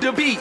the beat.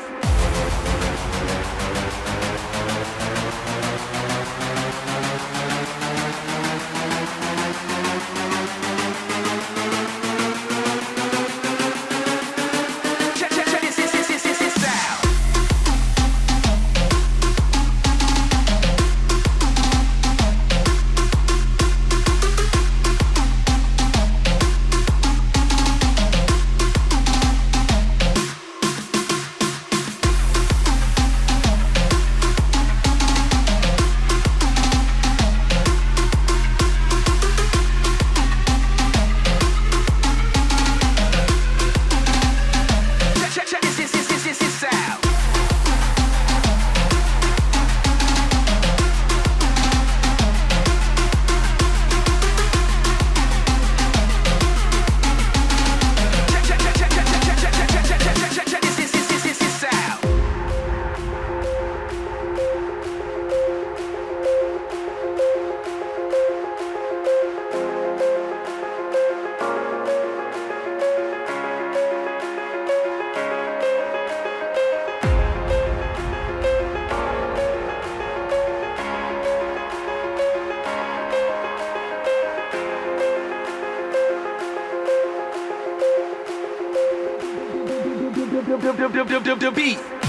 The beat.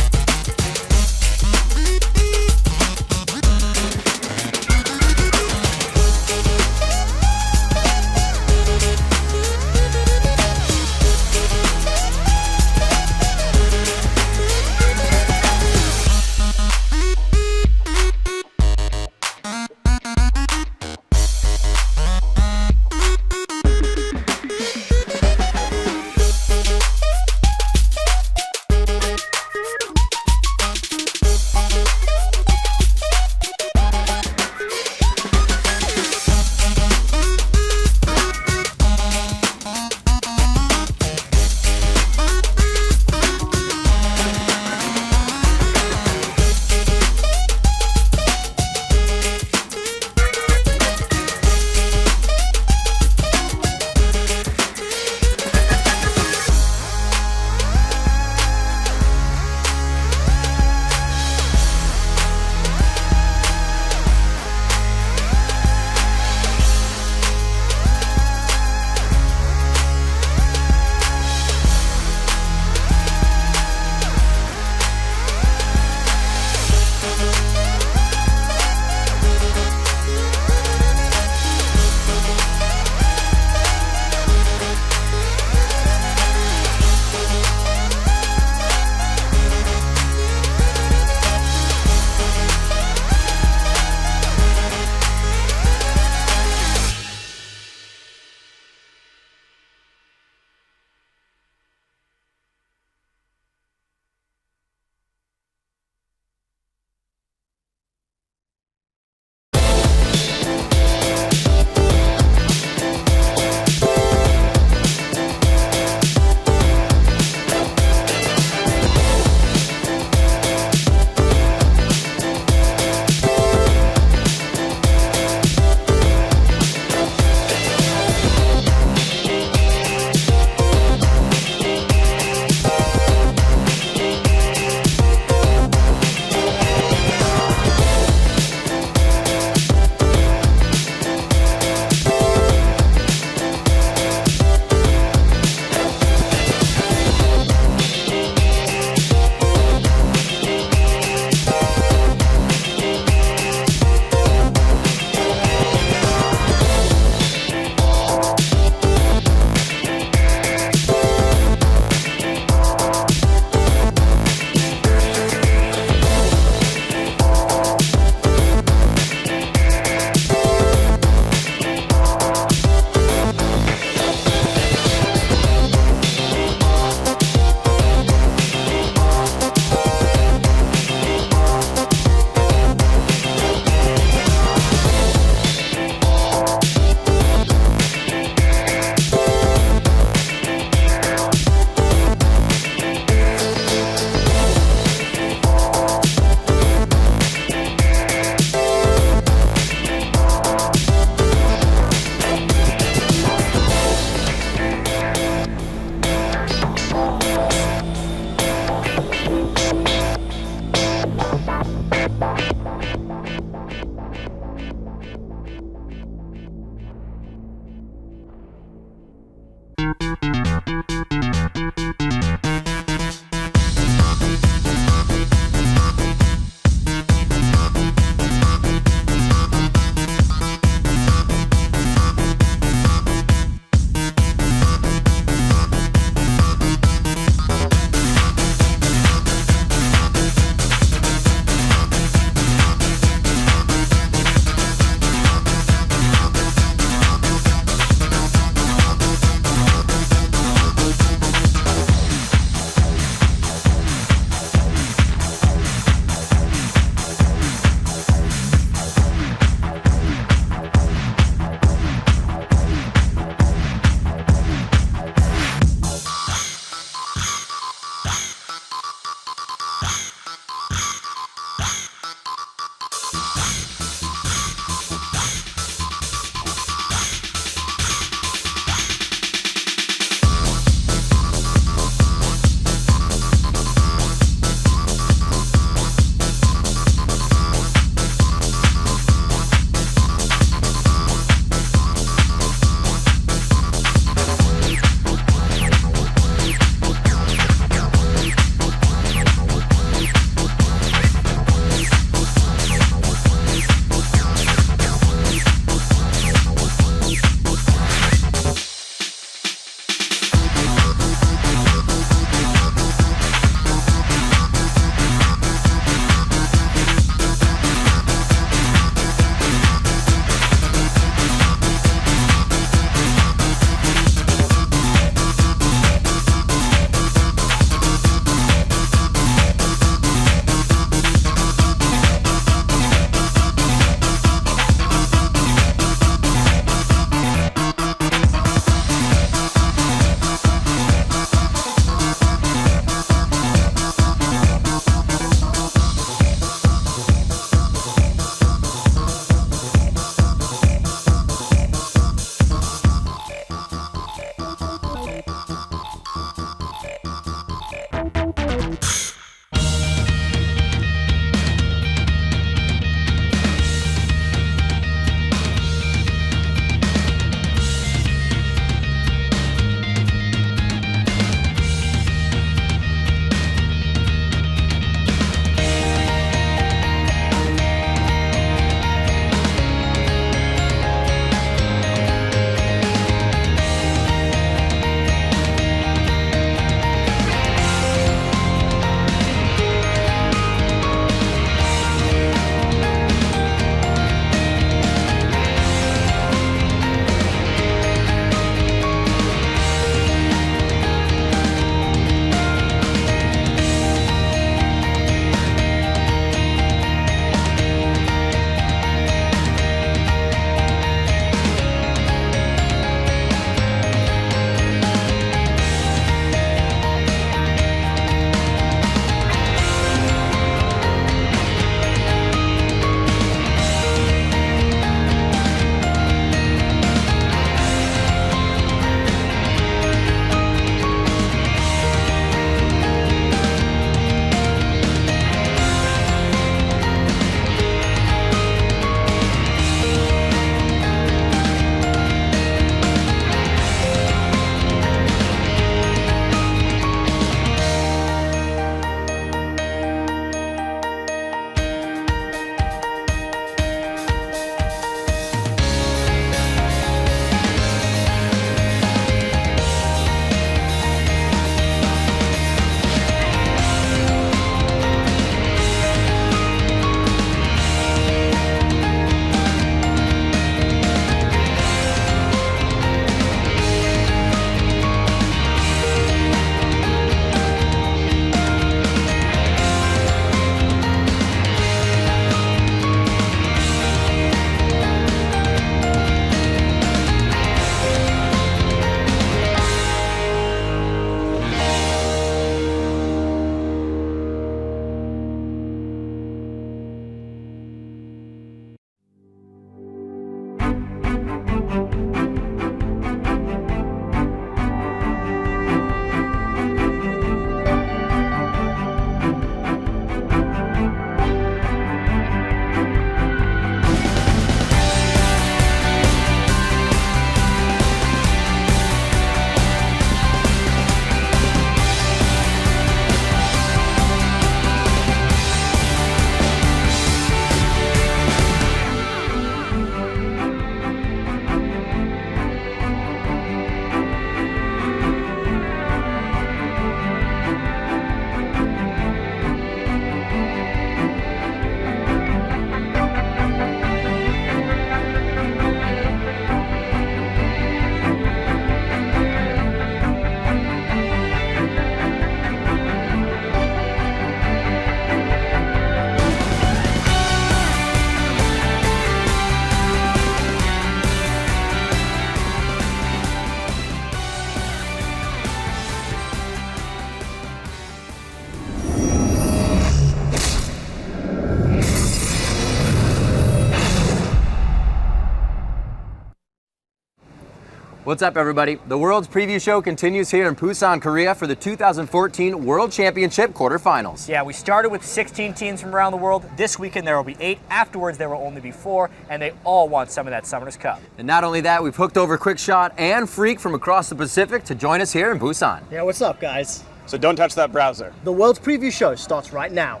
What's up, everybody? The World's Preview Show continues here in Busan, Korea for the 2014 World Championship quarterfinals. Yeah, we started with 16 teams from around the world. This weekend there will be 8. Afterwards, there will only be 4, and they all want some of that Summoners Cup. And not only that, we've hooked over QuickShot and Freak from across the Pacific to join us here in Busan. Yeah, what's up, guys? So don't touch that browser. The World's Preview Show starts right now.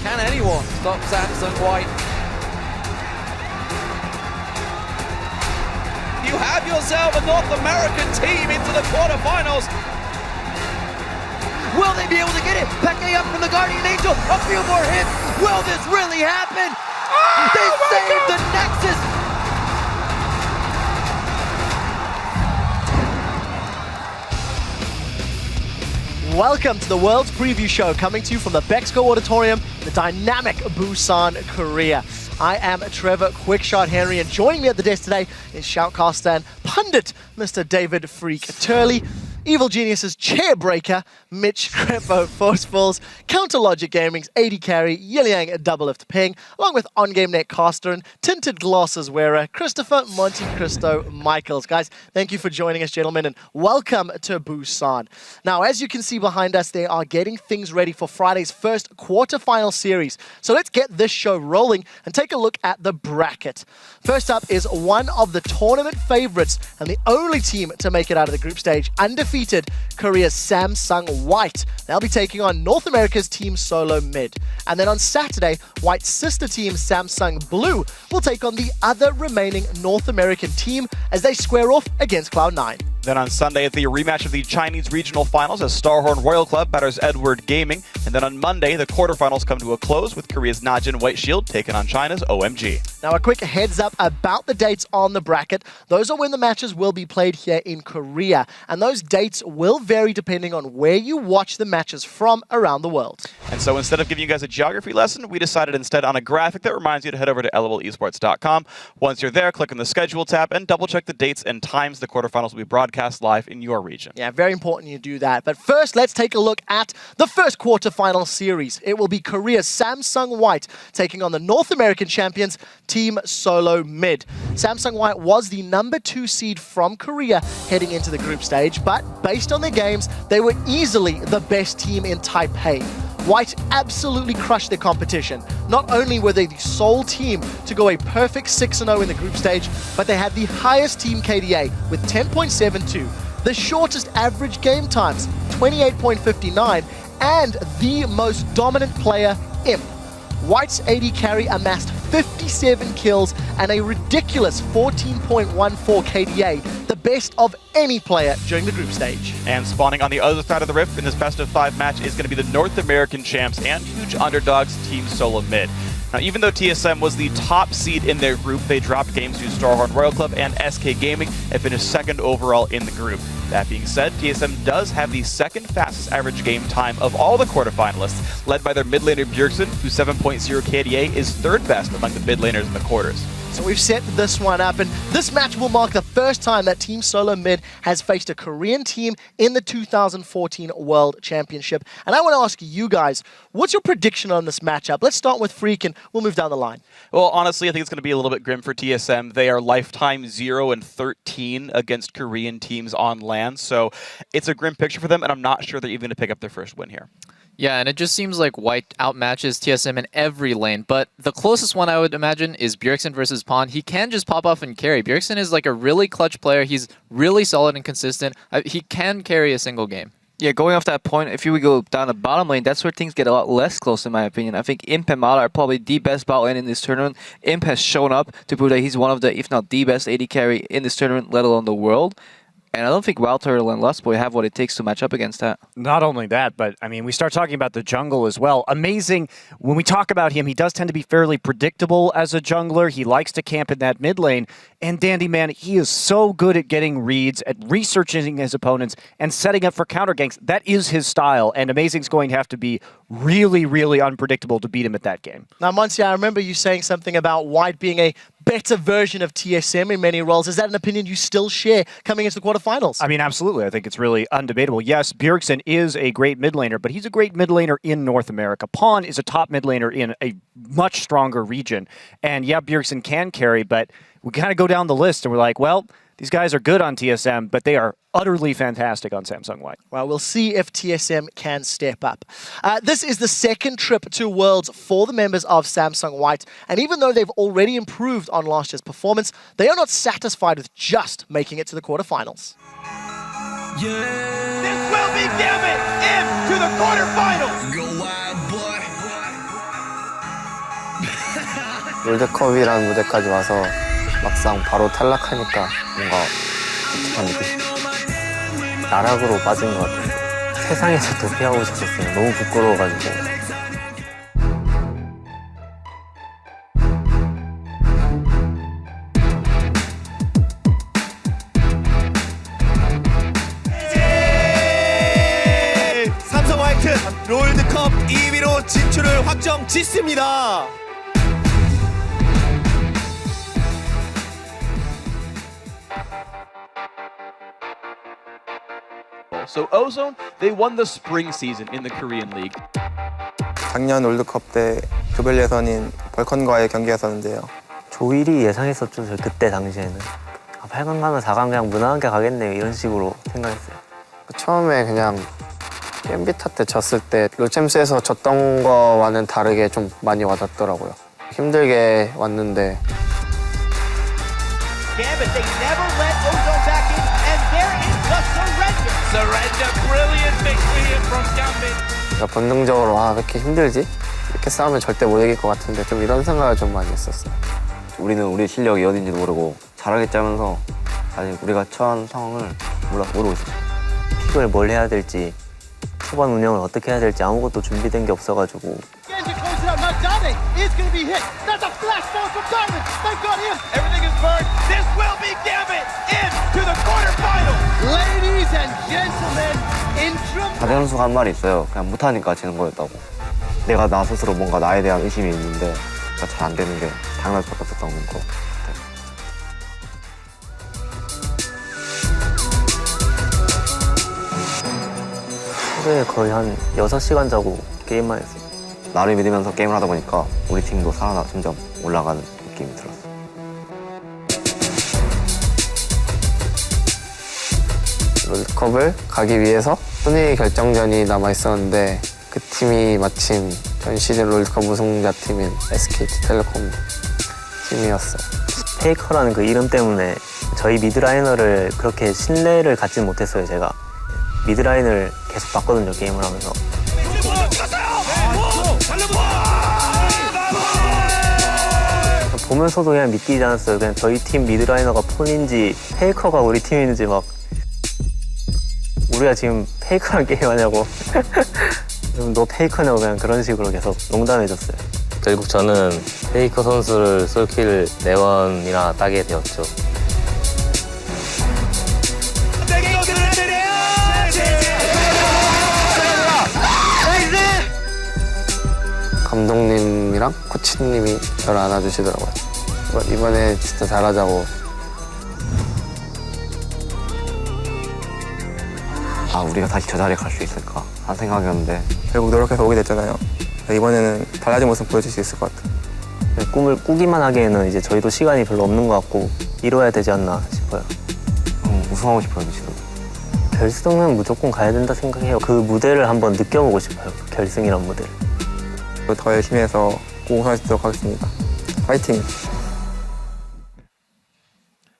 Can anyone stop Samsung White? You have yourself a North American team into the quarterfinals. Will they be able to get it? Peque up from the Guardian Angel. A few more hits. Will this really happen? They saved the Nexus. Welcome to the World's Preview Show, coming to you from the Bexco Auditorium, the dynamic Busan, Korea. I am Trevor QuickShot Henry, and joining me at the desk today is shoutcaster and pundit, Mr. David Freak Turley, Evil Genius's Chairbreaker, Mitch Crepo Forcefuls, Counter Logic Gaming's AD Carry, Yiliang Double Lift Ping, along with On-Game Netcaster and Tinted Glasses wearer, Christopher Monte Cristo Michaels. Guys, thank you for joining us, gentlemen, and welcome to Busan. Now, as you can see behind us, they are getting things ready for Friday's first quarterfinal series. So let's get this show rolling and take a look at the bracket. First up is one of the tournament favorites and the only team to make it out of the group stage, undefeated Korea's Samsung White. They'll be taking on North America's Team Solo Mid. And then on Saturday, White's sister team Samsung Blue will take on the other remaining North American team as they square off against Cloud9. Then on Sunday, it's the rematch of the Chinese regional finals as Starhorn Royal Club batters Edward Gaming. And then on Monday, the quarterfinals come to a close with Korea's Najin White Shield taking on China's OMG. Now, a quick heads up about the dates on the bracket. Those are when the matches will be played here in Korea. And those dates will vary depending on where you watch the matches from around the world. And so instead of giving you guys a geography lesson, we decided instead on a graphic that reminds you to head over to lolesports.com. Once you're there, click on the schedule tab and double check the dates and times the quarterfinals will be broadcast live in your region. Yeah, very important you do that. But first, let's take a look at the first quarterfinal series. It will be Korea's Samsung White taking on the North American champions, Team Solo Mid. Samsung White was the number 2 seed from Korea heading into the group stage, but based on their games, they were easily the best team in Taipei. White absolutely crushed their competition. Not only were they the sole team to go a perfect 6-0 in the group stage, but they had the highest team KDA with 10.72, the shortest average game times, 28.59, and the most dominant player, Imp. White's AD carry amassed 57 kills and a ridiculous 14.14 KDA, the best of any player during the group stage. And spawning on the other side of the rift in this best-of-5 match is going to be the North American champs and huge underdogs, Team Solo Mid. Now, even though TSM was the top seed in their group, they dropped games to Starhorn Royal Club and SK Gaming and finished second overall in the group. That being said, TSM does have the second fastest average game time of all the quarterfinalists, led by their mid laner Bjergsen, whose 7.0 KDA is third best among the mid laners in the quarters. So we've set this one up, and this match will mark the first time that Team Solo Mid has faced a Korean team in the 2014 World Championship. And I want to ask you guys, what's your prediction on this matchup? Let's start with Freak, and we'll move down the line. Well, honestly, I think it's going to be a little bit grim for TSM. They are lifetime 0-13 against Korean teams on LAN, so it's a grim picture for them, and I'm not sure they're even going to pick up their first win here. Yeah, and it just seems like White outmatches TSM in every lane, but the closest one I would imagine is Bjergsen versus Pond. He can just pop off and carry. Bjergsen is like a really clutch player. He's really solid and consistent. He can carry a single game. Yeah, going off that point, if you go down the bottom lane, that's where things get a lot less close, in my opinion. I think Imp and Mala are probably the best bot lane in this tournament. Imp has shown up to prove that he's one of the, if not the best AD carry in this tournament, let alone the world. And I don't think Wild Turtle and Lustboy have what it takes to match up against that. Not only that, but I mean, we start talking about the jungle as well. Amazing. When we talk about him, he does tend to be fairly predictable as a jungler. He likes to camp in that mid lane. And Dandy Man, he is so good at getting reads, at researching his opponents, and setting up for counter ganks. That is his style. And Amazing's going to have to be really, really unpredictable to beat him at that game. Now, Monty, I remember you saying something about White being a better version of TSM in many roles. Is that an opinion you still share coming into the quarterfinals? I mean, absolutely. I think it's really undebatable. Yes, Bjergsen is a great mid laner, but he's a great mid laner in North America. Pawn is a top mid laner in a much stronger region. And yeah, Bjergsen can carry, but we kind of go down the list and we're like, well, these guys are good on TSM, but they are utterly fantastic on Samsung White. Well, we'll see if TSM can step up. This is the second trip to Worlds for the members of Samsung White, and even though they've already improved on last year's performance, they are not satisfied with just making it to the quarterfinals. Yeah. This will be, damn it, into the quarterfinals. Go wild, boy. 롤드컵이라는 무대까지 와서 막상 바로 탈락하니까 뭔가 독특한 느낌? 나락으로 빠진 것 같아요. 세상에서 도피하고 싶었어요. 너무 부끄러워가지고. 삼성 화이트 롤드컵 2위로 진출을 확정 짓습니다. So Ozone, they won the spring season in the Korean League. 작년 롤드컵 때 조별 예선인 벌컨과의 경기였었는데요. 조1위 예상했었죠, 저 그때 당시에는. 8강 가면 4강 그냥 무난하게 가겠네요, 이런 식으로 생각했어요. 처음에 그냥 겜비타 때 졌을 때 롤챔스에서 졌던 거와는 다르게 좀 많이 와닿더라고요. 힘들게 왔는데 Gambit, they never let Ozone back in, and there is the surrender. Surrender, brilliant victory here from Gambit. 본능적으로 왜 이렇게 힘들지? 이렇게 싸우면 절대 못 이길 것 같은데 좀 이런 생각을 좀 많이 했었어요. 우리는 우리 실력이 어딘지도 모르고 잘하겠지 하면서 아직 우리가 처한 상황을 모르고 있어요. 픽을 뭘 해야 될지 초반 운영을 어떻게 해야 될지 아무것도 준비된 게 없어가지고 Is going to be hit. That's a flash ball from Diamond. They've got him. Everything is burned. This will be Gambit into the quarterfinals. Ladies and gentlemen, in 자대 선수가 한 말이 있어요. 그냥 못하니까 지는 거였다고. 내가 나 스스로 뭔가 나에 대한 의심이 있는데 잘 안 되는 게 당연할 수밖에 없었던 거 같아요. 하루에 거의 한 6시간 자고 게임만 했어요. 나를 믿으면서 게임을 하다 보니까 우리 팀도 점점 올라가는 느낌이 들었어요. 롤드컵을 가기 위해서 순위 결정전이 남아있었는데 그 팀이 마침 전 시즌 롤드컵 우승자 팀인 SK텔레콤 팀이었어요. 페이커라는 그 이름 때문에 저희 미드라이너를 그렇게 신뢰를 갖지 못했어요, 제가. 미드라인을 계속 봤거든요, 게임을 하면서. 보면서도 그냥 믿기지 않았어요. 그냥 저희 팀 미드라이너가 폰인지 페이커가 우리 팀인지 막 우리가 지금 페이커랑 게임하냐고 너 페이커냐고 그냥 그런 식으로 계속 농담해줬어요. 결국 저는 페이커 선수를 솔킬 Day1이나 따게 되었죠. 감독님이랑 코치님이 저를 안아주시더라고요. 이번에 진짜 잘하자고. 우리가 다시 저 자리에 갈 수 있을까 하는 생각이었는데 결국 노력해서 오게 됐잖아요. 이번에는 달라진 모습 보여줄 수 있을 것 같아요. 꿈을 꾸기만 하기에는 이제 저희도 시간이 별로 없는 것 같고 이뤄야 되지 않나 싶어요. 우승하고 싶어요, 지금. 결승은 무조건 가야 된다 생각해요. 그 무대를 한번 느껴보고 싶어요, 결승이란 무대를. 더 열심히 해서 꼭 우승할 수 있도록 하겠습니다. 파이팅!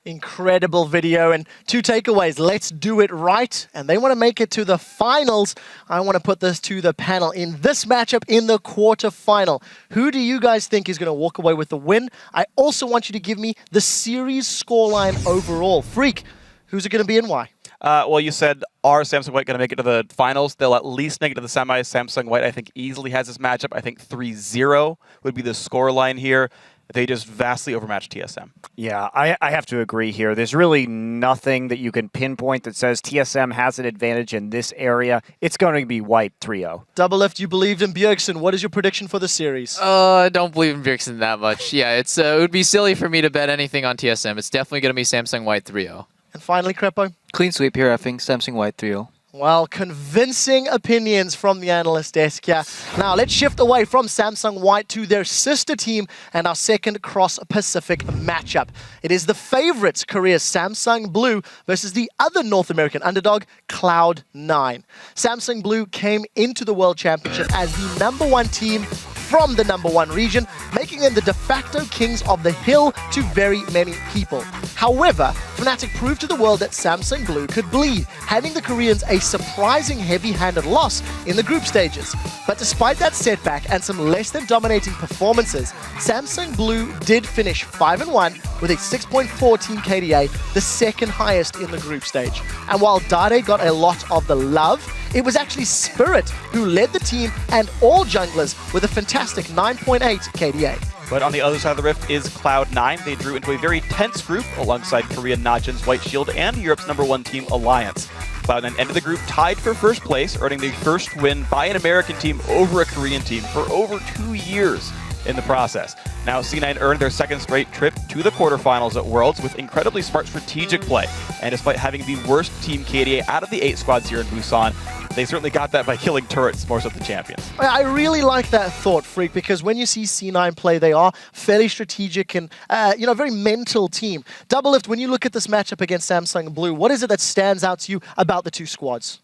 Incredible video and 2 takeaways. Let's do it right. And they want to make it to the finals. I want to put this to the panel in this matchup in the quarterfinal. Who do you guys think is going to walk away with the win? I also want you to give me the series scoreline overall. Freak, who's it going to be and why? Well, you said, are Samsung White going to make it to the finals? They'll at least make it to the semis. Samsung White, I think, easily has this matchup. I think 3-0 would be the scoreline here. they just vastly overmatched TSM. Yeah, I have to agree here. There's really nothing that you can pinpoint that says TSM has an advantage in this area. It's going to be wiped 3-0. Doublelift, you believed in Bjergsen. What is your prediction for the series? I don't believe in Bjergsen that much. Yeah, it would be silly for me to bet anything on TSM. It's definitely going to be Samsung White 3-0. And finally, Crepo? Clean sweep here, I think. Samsung White 3-0. Well, convincing opinions from the analyst desk here. Now, let's shift away from Samsung White to their sister team and our second cross-Pacific matchup. It is the favorites, Korea's Samsung Blue, versus the other North American underdog, Cloud9. Samsung Blue came into the World Championship as the #1 team from the #1 region, making them the de facto kings of the hill to very many people. However, Fnatic proved to the world that Samsung Blue could bleed, handing the Koreans a surprising heavy-handed loss in the group stages. But despite that setback and some less than dominating performances, Samsung Blue did finish 5-1 with a 6.4 team KDA, the second highest in the group stage. And while Dade got a lot of the love, it was actually Spirit who led the team and all junglers with a fantastic 9.8 KDA. But on the other side of the rift is Cloud9. They drew into a very tense group alongside Korean Najin's White Shield and Europe's #1 team Alliance. Cloud9 ended the group tied for first place, earning the first win by an American team over a Korean team for over 2 years in the process. Now, C9 earned their second straight trip to the quarterfinals at Worlds with incredibly smart strategic play. And despite having the worst team KDA out of the 8 squads here in Busan, they certainly got that by killing turrets more so than the champions. I really like that thought, Freak, because when you see C9 play, they are fairly strategic and, very mental team. Doublelift, when you look at this matchup against Samsung Blue, what is it that stands out to you about the two squads?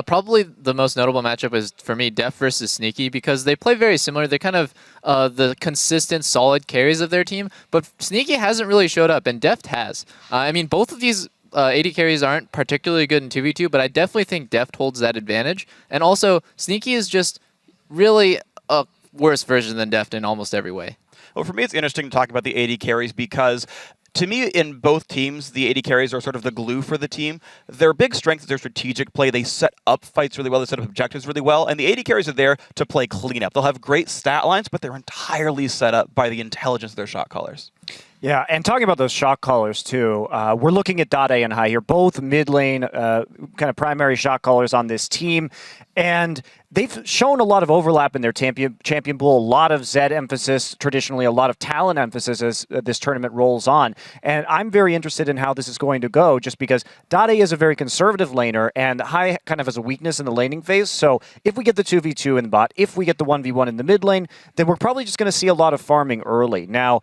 Probably the most notable matchup is, for me, Deft versus Sneaky, because they play very similar. They're kind of the consistent, solid carries of their team, but Sneaky hasn't really showed up, and Deft has. Both of these AD carries aren't particularly good in 2v2, but I definitely think Deft holds that advantage. And also, Sneaky is just really a worse version than Deft in almost every way. Well, for me, it's interesting to talk about the AD carries because to me, in both teams, the AD carries are sort of the glue for the team. Their big strength is their strategic play. They set up fights really well. They set up objectives really well. And the AD carries are there to play cleanup. They'll have great stat lines, but they're entirely set up by the intelligence of their shot callers. Yeah, and talking about those shot callers too, we're looking at Dade and Hai here, both mid lane kind of primary shot callers on this team, and they've shown a lot of overlap in their champion pool, a lot of Zed emphasis, traditionally a lot of talent emphasis as this tournament rolls on. And I'm very interested in how this is going to go, just because Dade is a very conservative laner, and Hai kind of has a weakness in the laning phase. So if we get the 2v2 in the bot, if we get the 1v1 in the mid lane, then we're probably just going to see a lot of farming early. Now,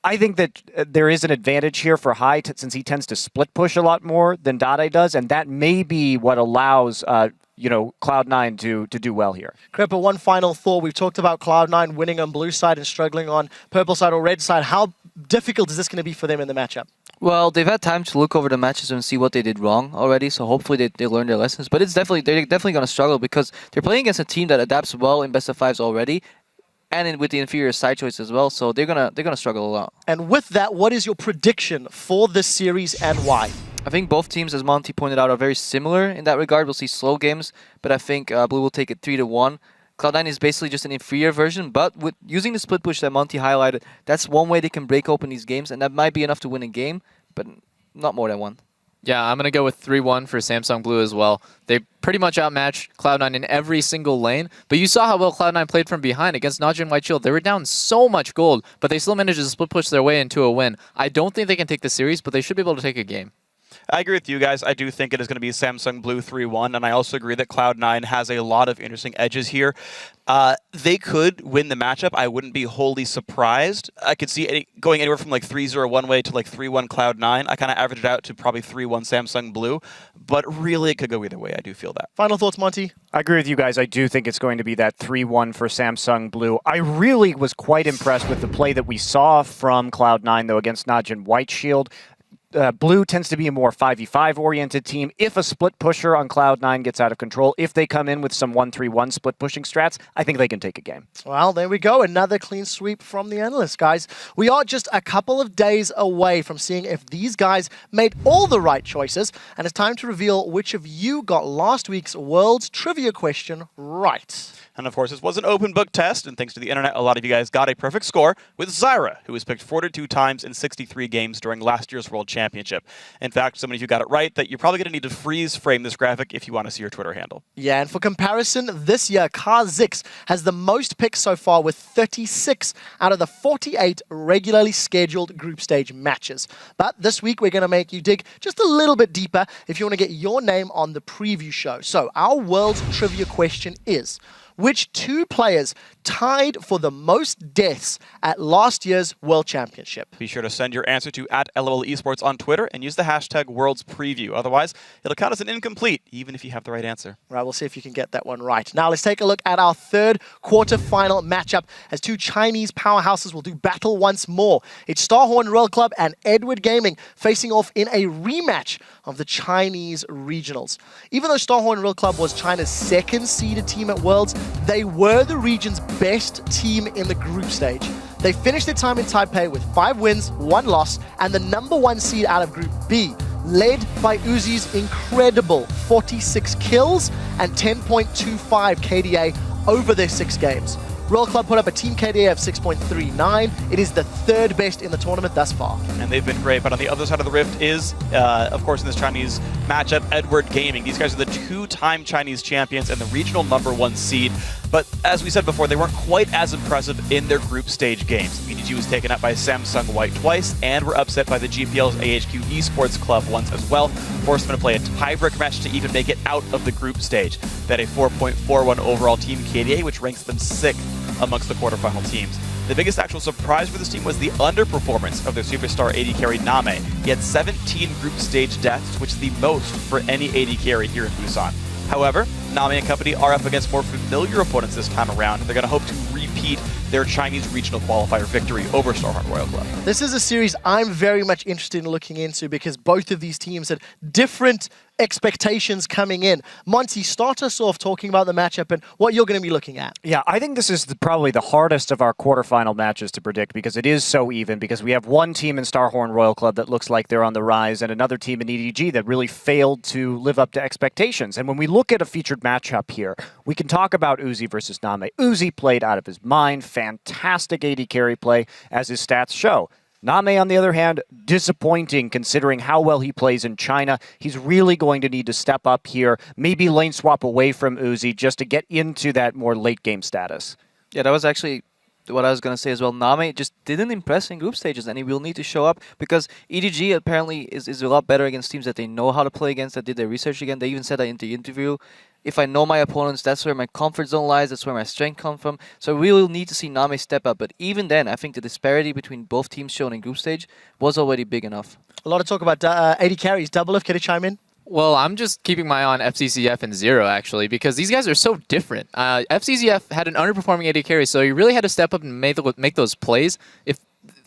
I think that there is an advantage here for Hai since he tends to split push a lot more than Dade does, and that may be what allows Cloud9 to do well here. Crepa, one final thought. We've talked about Cloud9 winning on blue side and struggling on purple side or red side. How difficult is this going to be for them in the matchup? Well, they've had time to look over the matches and see what they did wrong already, so hopefully they learn their lessons. But they're definitely going to struggle because they're playing against a team that adapts well in best of fives already, and with the inferior side choice as well, so they're gonna struggle a lot. And with that, what is your prediction for this series and why? I think both teams, as Monty pointed out, are very similar in that regard. We'll see slow games, but I think Blue will take it 3-1. Cloud9 is basically just an inferior version, but with using the split push that Monty highlighted, that's one way they can break open these games, and that might be enough to win a game, but not more than one. Yeah, I'm going to go with 3-1 for Samsung Blue as well. They pretty much outmatched Cloud9 in every single lane, but you saw how well Cloud9 played from behind against Najin White Shield. They were down so much gold, but they still managed to split push their way into a win. I don't think they can take the series, but they should be able to take a game. I agree with you guys. I do think it is going to be Samsung Blue 3-1, and I also agree that Cloud9 has a lot of interesting edges here. They could win the matchup. I wouldn't be wholly surprised. I could see going anywhere from like 3-0 one way to like 3-1 Cloud9. I kind of averaged it out to probably 3-1 Samsung Blue, but really it could go either way. I do feel that. Final thoughts, Monty? I agree with you guys. I do think it's going to be that 3-1 for Samsung Blue. I really was quite impressed with the play that we saw from Cloud9, though, against Najin White Shield. Blue tends to be a more 5v5 oriented team. If a split pusher on Cloud9 gets out of control, if they come in with some 1-3-1 split pushing strats, I think they can take a game. Well, there we go. Another clean sweep from the analysts, guys. We are just a couple of days away from seeing if these guys made all the right choices, and it's time to reveal which of you got last week's World's Trivia question right. And of course, this was an open book test, and thanks to the internet, a lot of you guys got a perfect score with Zyra, who was picked 42 times in 63 games during last year's World Championship. In fact, so many of you got it right that you're probably going to need to freeze frame this graphic if you want to see your Twitter handle. Yeah, and for comparison, this year, Kha'Zix has the most picks so far with 36 out of the 48 regularly scheduled group stage matches. But this week, we're going to make you dig just a little bit deeper if you want to get your name on the preview show. So our world's trivia question is, which two players tied for the most deaths at last year's World Championship? Be sure to send your answer to @LOL Esports on Twitter and use the hashtag #WorldsPreview. Otherwise, it'll count as an incomplete, even if you have the right answer. Right, we'll see if you can get that one right. Now, let's take a look at our third quarterfinal matchup as two Chinese powerhouses will do battle once more. It's Starhorn Royal Club and Edward Gaming facing off in a rematch of the Chinese regionals. Even though Starhorn Royal Club was China's second-seeded team at Worlds, they were the region's best team in the group stage. They finished their time in Taipei with 5 wins, 1 loss, and the #1 seed out of Group B, led by Uzi's incredible 46 kills and 10.25 KDA over their 6 games. Royal Club put up a team KDA of 6.39. It is the 3rd best in the tournament thus far. And they've been great, but on the other side of the rift is, of course, in this Chinese matchup, Edward Gaming. These guys are the 2-time Chinese champions and the regional #1 seed. But as we said before, they weren't quite as impressive in their group stage games. EDG was taken out by Samsung White twice and were upset by the GPL's AHQ Esports Club once as well, forced them to play a tiebreak match to even make it out of the group stage. They had a 4.41 overall team KDA, which ranks them 6th amongst the quarterfinal teams. The biggest actual surprise for this team was the underperformance of their superstar AD carry Name. He had 17 group stage deaths, which is the most for any AD carry here in Busan. However, Name and company are up against more familiar opponents this time around, and they're going to hope to repeat their Chinese regional qualifier victory over Starhorn Royal Club. This is a series I'm very much interested in looking into because both of these teams had different expectations coming in. Monty, start us off talking about the matchup and what you're going to be looking at. Yeah, I think this is probably the hardest of our quarterfinal matches to predict because it is so even, because we have one team in Starhorn Royal Club that looks like they're on the rise and another team in EDG that really failed to live up to expectations. And when we look at a featured matchup here, we can talk about Uzi versus Name. Uzi played out of his mind, fantastic AD carry play as his stats show. Name, on the other hand, disappointing considering how well he plays in China. He's really going to need to step up here, maybe lane swap away from Uzi just to get into that more late game status. Yeah, that was actually what I was going to say as well. Name just didn't impress in group stages, and he will need to show up because EDG apparently is a lot better against teams that they know how to play against, that did their research again. They even said that in the interview. If I know my opponents, that's where my comfort zone lies, that's where my strength comes from. So we will need to see Name step up. But even then, I think the disparity between both teams shown in group stage was already big enough. A lot of talk about AD carries. Double F, can you chime in? Well, I'm just keeping my eye on FCCF and Zero, actually, because these guys are so different. FCCF had an underperforming AD carry, so he really had to step up and make those plays.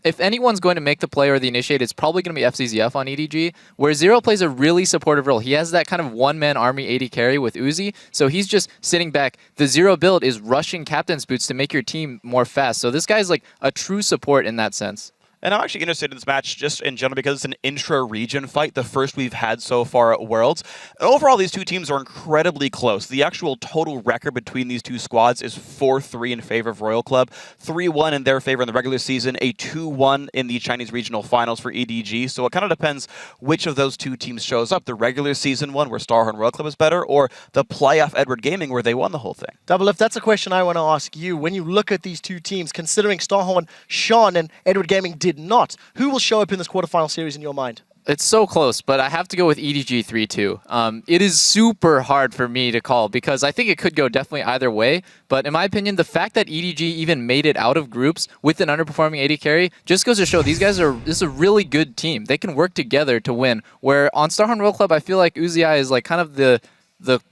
If anyone's going to make the play or the initiate, it's probably going to be FCZF on EDG, where Zero plays a really supportive role. He has that kind of one-man army AD carry with Uzi, so he's just sitting back. The Zero build is rushing Captain's Boots to make your team more fast, so this guy's like a true support in that sense. And I'm actually interested in this match just in general because it's an intra-region fight, the first we've had so far at Worlds. And overall, these two teams are incredibly close. The actual total record between these two squads is 4-3 in favor of Royal Club, 3-1 in their favor in the regular season, a 2-1 in the Chinese regional finals for EDG. So it kind of depends which of those two teams shows up. The regular season one where Starhorn Royal Club is better, or the playoff Edward Gaming where they won the whole thing. Double F, that's a question I want to ask you. When you look at these two teams, considering Starhorn shone and Edward Gaming did not, who will show up in this quarterfinal series in your mind? It's so close, but I have to go with EDG 3-2. It is super hard for me to call because I think it could go definitely either way. But in my opinion, the fact that EDG even made it out of groups with an underperforming AD carry just goes to show this is a really good team. They can work together to win. Where on Starhorn Royal Club, I feel like Uzi is like kind of the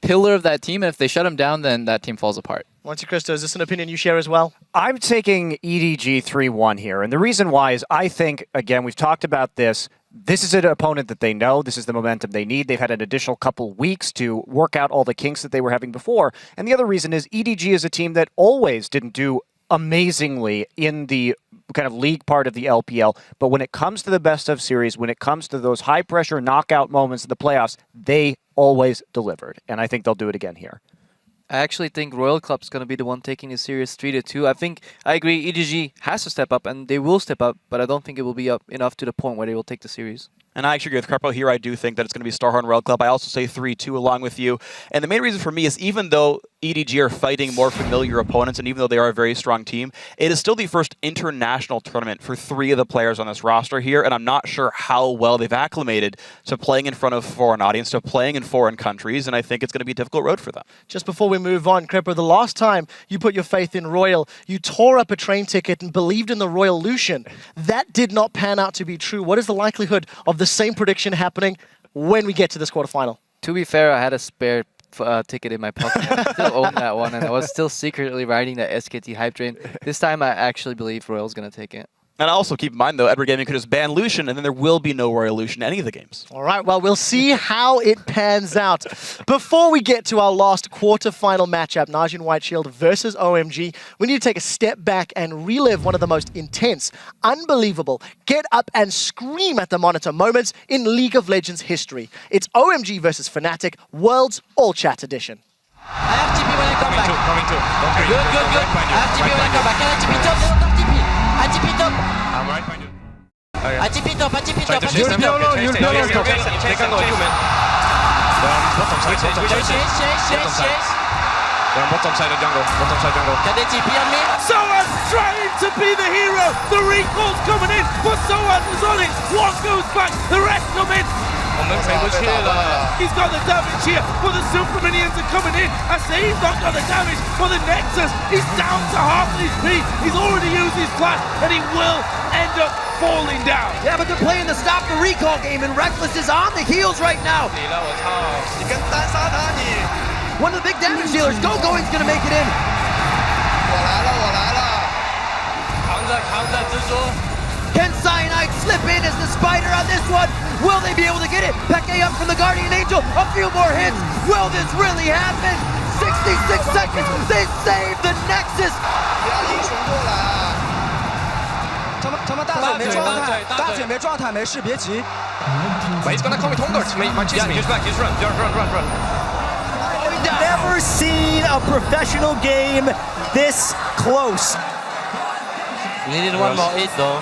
pillar of that team, and if they shut him down, then that team falls apart. Monte Cristo, is this an opinion you share as well? I'm taking EDG 3-1 here, and the reason why is I think, again, we've talked about this. This is an opponent that they know. This is the momentum they need. They've had an additional couple weeks to work out all the kinks that they were having before. And the other reason is EDG is a team that always didn't do amazingly in the kind of league part of the LPL. But when it comes to the best of series, when it comes to those high-pressure knockout moments in the playoffs, they always delivered. And I think they'll do it again here. I actually think Royal Club's going to be the one taking the series 3-2. I think, I agree, EDG has to step up, and they will step up, but I don't think it will be up enough to the point where they will take the series. And I actually agree with Carpo here. I do think that it's going to be Starhorn Royal Club. I also say 3-2 along with you. And the main reason for me is even though EDG are fighting more familiar opponents, and even though they are a very strong team, it is still the first international tournament for 3 of the players on this roster here, and I'm not sure how well they've acclimated to playing in front of foreign audience, to playing in foreign countries, and I think it's going to be a difficult road for them. Just before we move on, Crepper, the last time you put your faith in Royal, you tore up a train ticket and believed in the Royal Lucian. That did not pan out to be true. What is the likelihood of the same prediction happening when we get to this quarterfinal? To be fair, I had a spare ticket in my pocket. I still own that one, and I was still secretly riding the SKT hype train. This time, I actually believe Royal's going to take it. And also keep in mind, though, Edward Gaming could just ban Lucian, and then there will be no Royal Lucian in any of the games. All right, well, we'll see how it pans out. Before we get to our last quarterfinal matchup, Najin White Shield versus OMG, we need to take a step back and relive one of the most intense, unbelievable, get up and scream at the monitor moments in League of Legends history. It's OMG versus Fnatic, World's All Chat Edition. I have TP when I come back. Coming too. Good. I have TP when I come back. Can I TP top? They don't have TP. I TP top. I'm right behind you. I TP top. I TP top. Take on you, man. Bottom side. They're on bottom side of jungle. Can they TP on me? Soaz trying to be the hero. The recall's coming in, but Soaz is on it. One goes back, the rest come in. He's got the damage here, but the super minions are coming in. I say he's not got the damage, but the Nexus, he's down to half HP. He's already used his flash, and he will end up falling down. Yeah, but they're playing the stop the recall game, and Reckless is on the heels right now. One of the big damage dealers, Going's gonna make it in. Can Cyanide slip in as the spider on this one? Will they be able to get it? Peke up from the Guardian Angel, a few more hits. Will this really happen? 66 seconds, they save the Nexus. 他们大嘴没状态，没事，别急。But he's gonna come with Hongo. Just run. Never seen a professional game this close. We needed one more hit though.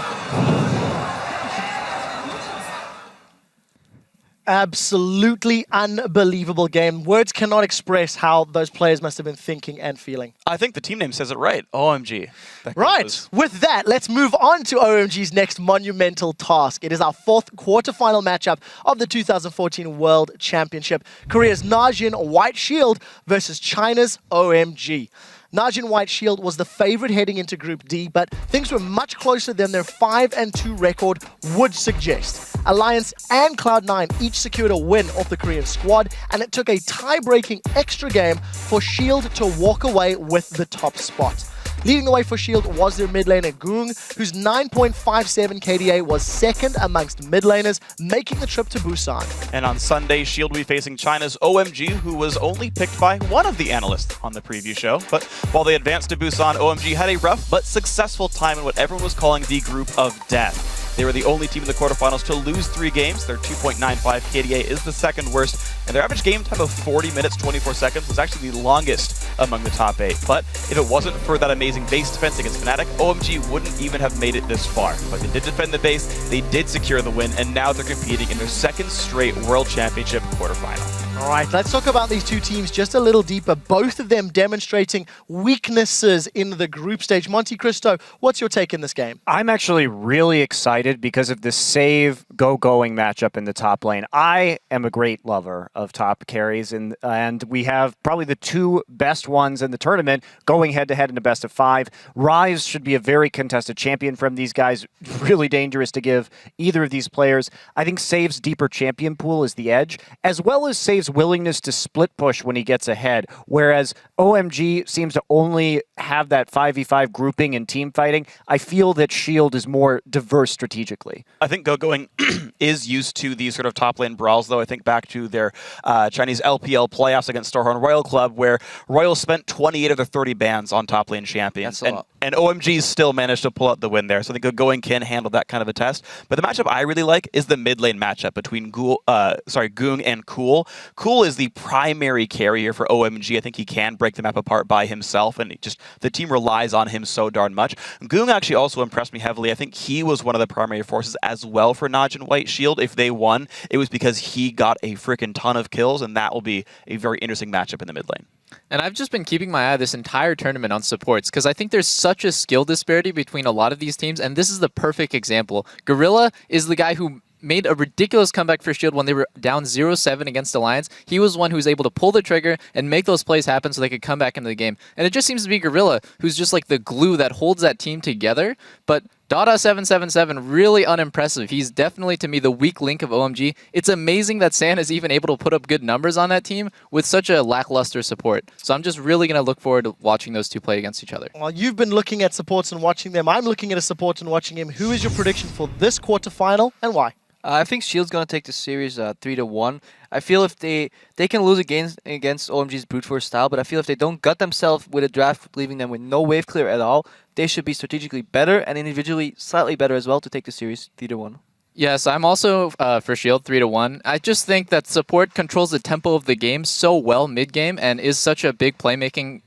Absolutely unbelievable game. Words cannot express how those players must have been thinking and feeling. I think the team name says it right. OMG. Right. With that, let's move on to OMG's next monumental task. It is our 4th quarterfinal matchup of the 2014 World Championship. Korea's Najin White Shield versus China's OMG. Najin White Shield was the favorite heading into Group D, but things were much closer than their 5-2 record would suggest. Alliance and Cloud9 each secured a win off the Korean squad, and it took a tie-breaking extra game for Shield to walk away with the top spot. Leading the way for Shield was their mid laner Goong, whose 9.57 KDA was second amongst mid laners, making the trip to Busan. And on Sunday, Shield will be facing China's OMG, who was only picked by one of the analysts on the preview show. But while they advanced to Busan, OMG had a rough but successful time in what everyone was calling the Group of Death. They were the only team in the quarterfinals to lose 3 games. Their 2.95 KDA is the second worst, and their average game time of 40 minutes, 24 seconds was actually the longest among the top 8. But if it wasn't for that amazing base defense against Fnatic, OMG wouldn't even have made it this far. But they did defend the base, they did secure the win, and now they're competing in their 2nd straight World Championship quarterfinal. All right, let's talk about these two teams just a little deeper. Both of them demonstrating weaknesses in the group stage. Monte Cristo, what's your take in this game? I'm actually really excited because of the save going matchup in the top lane. I am a great lover of top carries, and we have probably the 2 best ones in the tournament going head-to-head in a best of 5. Rise should be a very contested champion from these guys. Really dangerous to give either of these players. I think Save's deeper champion pool is the edge, as well as Save's willingness to split push when he gets ahead, whereas OMG seems to only have that 5v5 grouping and team fighting. I feel that Shield is more diverse strategically. I think Going is used to these sort of top lane brawls, though. I think back to their Chinese LPL playoffs against Starhorn Royal Club, where Royal spent 28 of their 30 bans on top lane champions. That's a lot. And OMG still managed to pull out the win there. So I think Going can handle that kind of a test. But the matchup I really like is the mid lane matchup between Goong and Cool. Cool is the primary carrier for OMG. I think he can break the map apart by himself, and the team relies on him so darn much. Goong actually also impressed me heavily. I think he was one of the primary forces as well for Najin White Shield. If they won, it was because he got a freaking ton of kills, and that will be a very interesting matchup in the mid lane. And I've just been keeping my eye this entire tournament on supports because I think there's such a skill disparity between a lot of these teams, and this is the perfect example. Gorilla is the guy who made a ridiculous comeback for Shield when they were down 0-7 against Alliance. He was one who was able to pull the trigger and make those plays happen so they could come back into the game. And it just seems to be Gorilla who's just like the glue that holds that team together. But Dada777, really unimpressive. He's definitely, to me, the weak link of OMG. It's amazing that San is even able to put up good numbers on that team with such a lackluster support. So I'm just really going to look forward to watching those two play against each other. Well, you've been looking at supports and watching them. I'm looking at a support and watching him. Who is your prediction for this quarterfinal and why? I think Shield's going to take the series 3-1. I feel if they can lose against OMG's brute force style, but I feel if they don't gut themselves with a draft, leaving them with no wave clear at all, they should be strategically better and individually slightly better as well to take the series 3-1. Yes, I'm also for Shield 3-1. I just think that support controls the tempo of the game so well mid-game and is such a big playmaking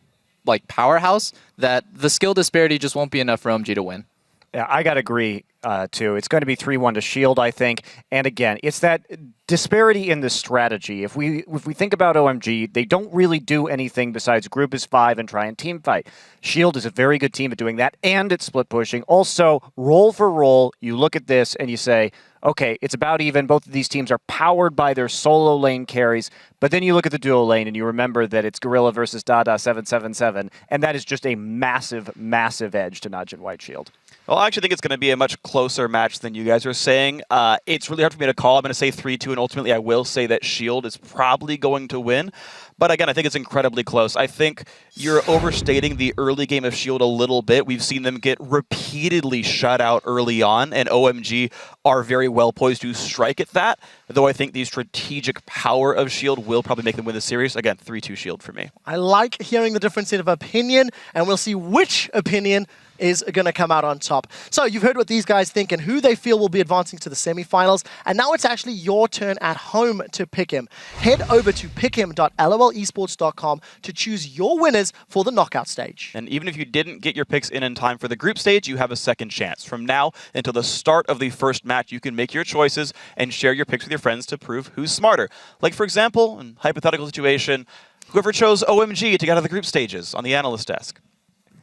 powerhouse that the skill disparity just won't be enough for OMG to win. Yeah, I got to agree, too. It's going to be 3-1 to Shield, I think. And again, it's that disparity in the strategy. If we think about OMG, they don't really do anything besides group as 5 and try and team fight. Shield is a very good team at doing that, and it's split pushing. Also, role for role, you look at this and you say, okay, it's about even. Both of these teams are powered by their solo lane carries, but then you look at the duo lane and you remember that it's Gorilla versus Dada777, and that is just a massive, massive edge to Najin White Shield. Well, I actually think it's going to be a much closer match than you guys are saying. It's really hard for me to call. I'm going to say 3-2, and ultimately I will say that Shield is probably going to win. But again, I think it's incredibly close. I think you're overstating the early game of Shield a little bit. We've seen them get repeatedly shut out early on, and OMG are very well poised to strike at that, though I think the strategic power of Shield will probably make them win the series. Again, 3-2 Shield for me. I like hearing the difference of opinion, and we'll see which opinion is going to come out on top. So you've heard what these guys think and who they feel will be advancing to the semifinals, and now it's actually your turn at home to pick him. Head over to pickhim.lolesports.com to choose your winners for the knockout stage. And even if you didn't get your picks in time for the group stage, you have a second chance. From now until the start of the first match, you can make your choices and share your picks with your friends to prove who's smarter. Like, for example, in hypothetical situation, whoever chose OMG to get out of the group stages on the analyst desk.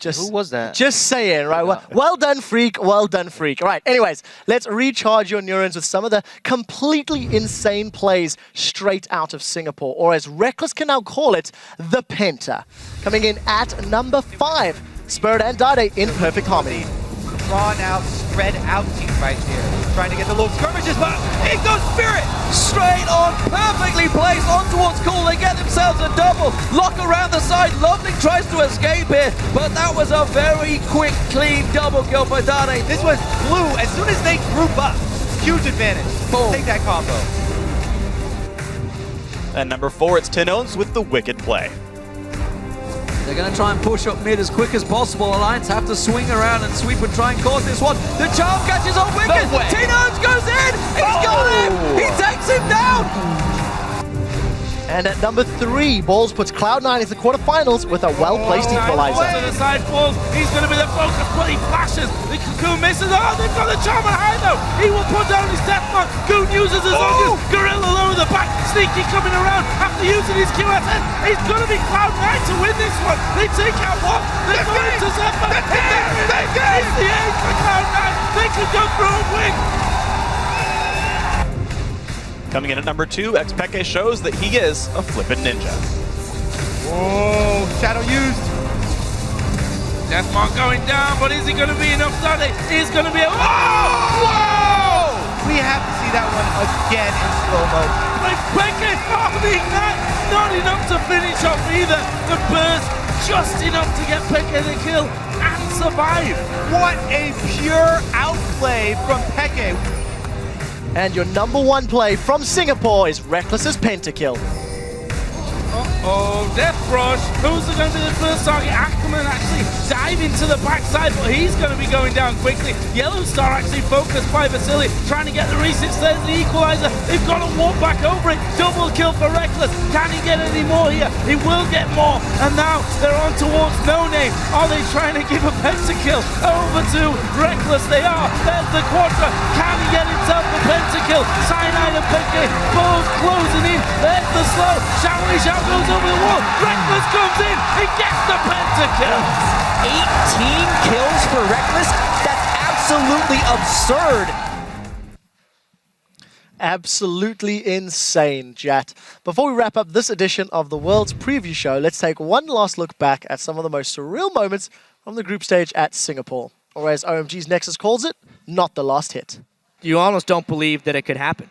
Who was that? Just saying, right? Well done, Freak. Well done, Freak. All right, anyways, let's recharge your neurons with some of the completely insane plays straight out of Singapore, or as Reckless can now call it, the Penta. Coming in at number 5, Spirit and Dade in perfect harmony. Drawn out, spread out team right here. Trying to get the little skirmishes, but in goes Spirit! Straight on, perfectly placed on towards Cool. They get themselves a double. Lock around the side. Lovely tries to escape here, but that was a very quick, clean double kill for Dade. This was blue. As soon as they group up, huge advantage. Boom. Take that combo. And number 4, it's Tinones with the wicked play. They're going to try and push up mid as quick as possible. Alliance have to swing around and sweep and try and cause this one. The charm catches on Wicked. Tinones goes in. He's got him. He takes him down. And at number 3, Balls puts Cloud9 into the quarterfinals with a well-placed equalizer. To the side falls. He's going to be the focus, but he flashes. The Cocoon misses. Oh, they've got the charm on high though. He will put down his death mark. Goon uses his own. Gorilla low in the back. Sneaky coming around after using his QSS. He's going to be Cloud9 to win this one. They take out one. They're going to Zephyr. It's the aim for Cloud9. They could go through and win. Coming in at number 2, XPeke shows that he is a flippin' ninja. Whoa, shadow used. Deathmark going down, but is he going to be enough? Dade is going to be a... Whoa! We have to see that one again in slow-mo. Like Beckett, not enough to finish off either. The burst, just enough to get Peke the kill and survive. What a pure outplay from Peke. And your #1 play from Singapore is Reckless's pentakill. Oh, Death Rush. Who's going to be the first target? Ackerman actually diving to the backside, but he's going to be going down quickly. Yellow Star actually focused by Vasily, trying to get the reset. There's the equalizer. They've got to walk back over it. Double kill for Reckless. Can he get any more here? He will get more. And now they're on towards No Name. Are they trying to give a pentakill over to Reckless? They are. There's the Quadra. Can he get himself a pentakill? Cyanide and Picky both closing in. There's the slow. Shao goes over the wall. Reckless comes in. He gets the pentakill. 18 kills for Reckless? That's absolutely absurd. Absolutely insane, Jat. Before we wrap up this edition of the World's Preview Show, let's take one last look back at some of the most surreal moments from the group stage at Singapore. Or as OMG's Nexus calls it, not the last hit. You almost don't believe that it could happen.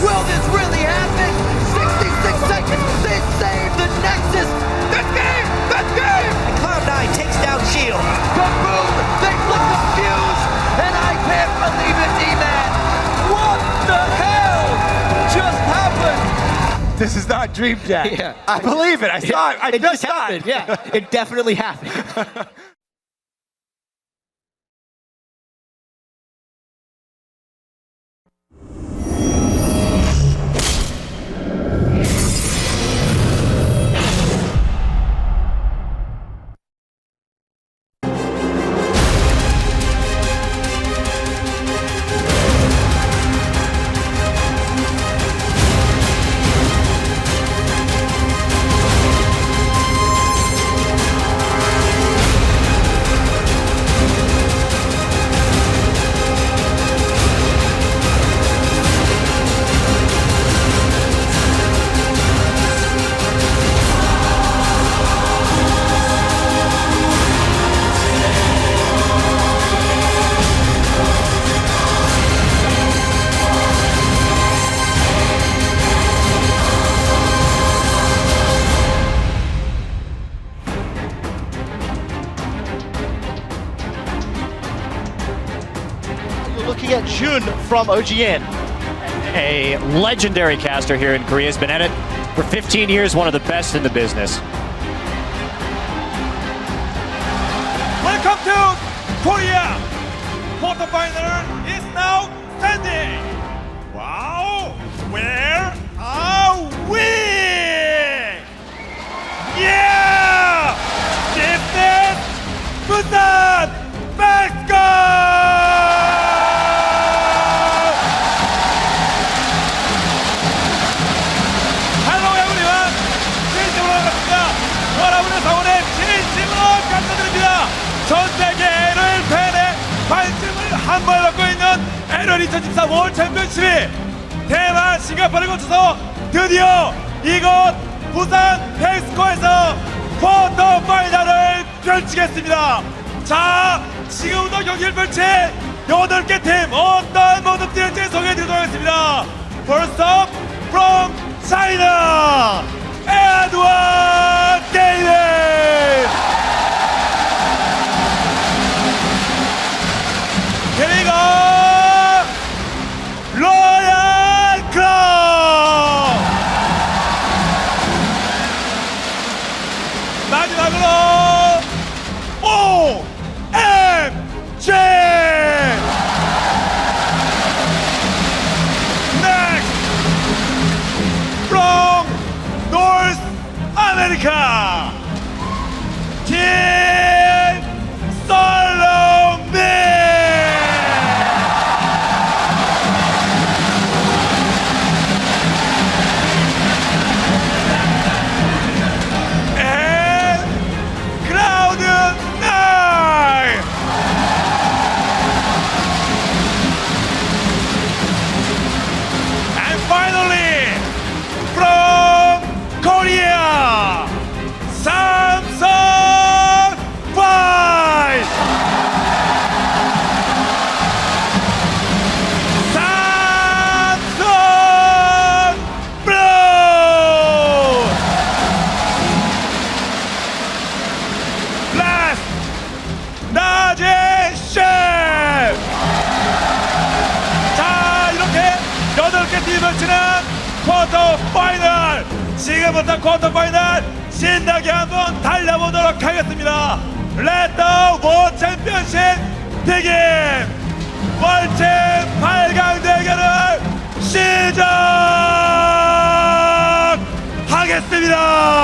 Will this really happen? 66 seconds, they save the Nexus! That's game! That's game! And Cloud9 takes down Shield. But boom! They flick the fuse! And I can't believe it, D-Man! What the hell just happened? This is not Dream Jack. Yeah. I believe it. I saw it. It just happened, yeah. It definitely happened. Looking at Jun from OGN. A legendary caster here in Korea, has been at it for 15 years, one of the best in the business. Welcome to Korea! Quarterfinal is now standing! Wow! Where are we? Yeah! This is Busan! Let's go! 전 세계 LOL 팬의 관심을 한 번 받고 있는 LOL 2014 월드 챔피언십이 대만 싱가포르를 거쳐서 드디어 이곳 부산 헬스코에서 쿼터 파이널을 펼치겠습니다. 자, 지금부터 경기를 펼칠 8개 팀 어떤 모습 뛸지 소개해드리도록 하겠습니다. First up from China, Day1 Day1. 그리고 로얄 클럽 마지막으로 OMG Next from North America Team 솔로몬. 지금부터 쿼터 파이널 신나게 한번 달려보도록 하겠습니다. Let the World Championship begin! 월챔 8강 대결을 시작하겠습니다.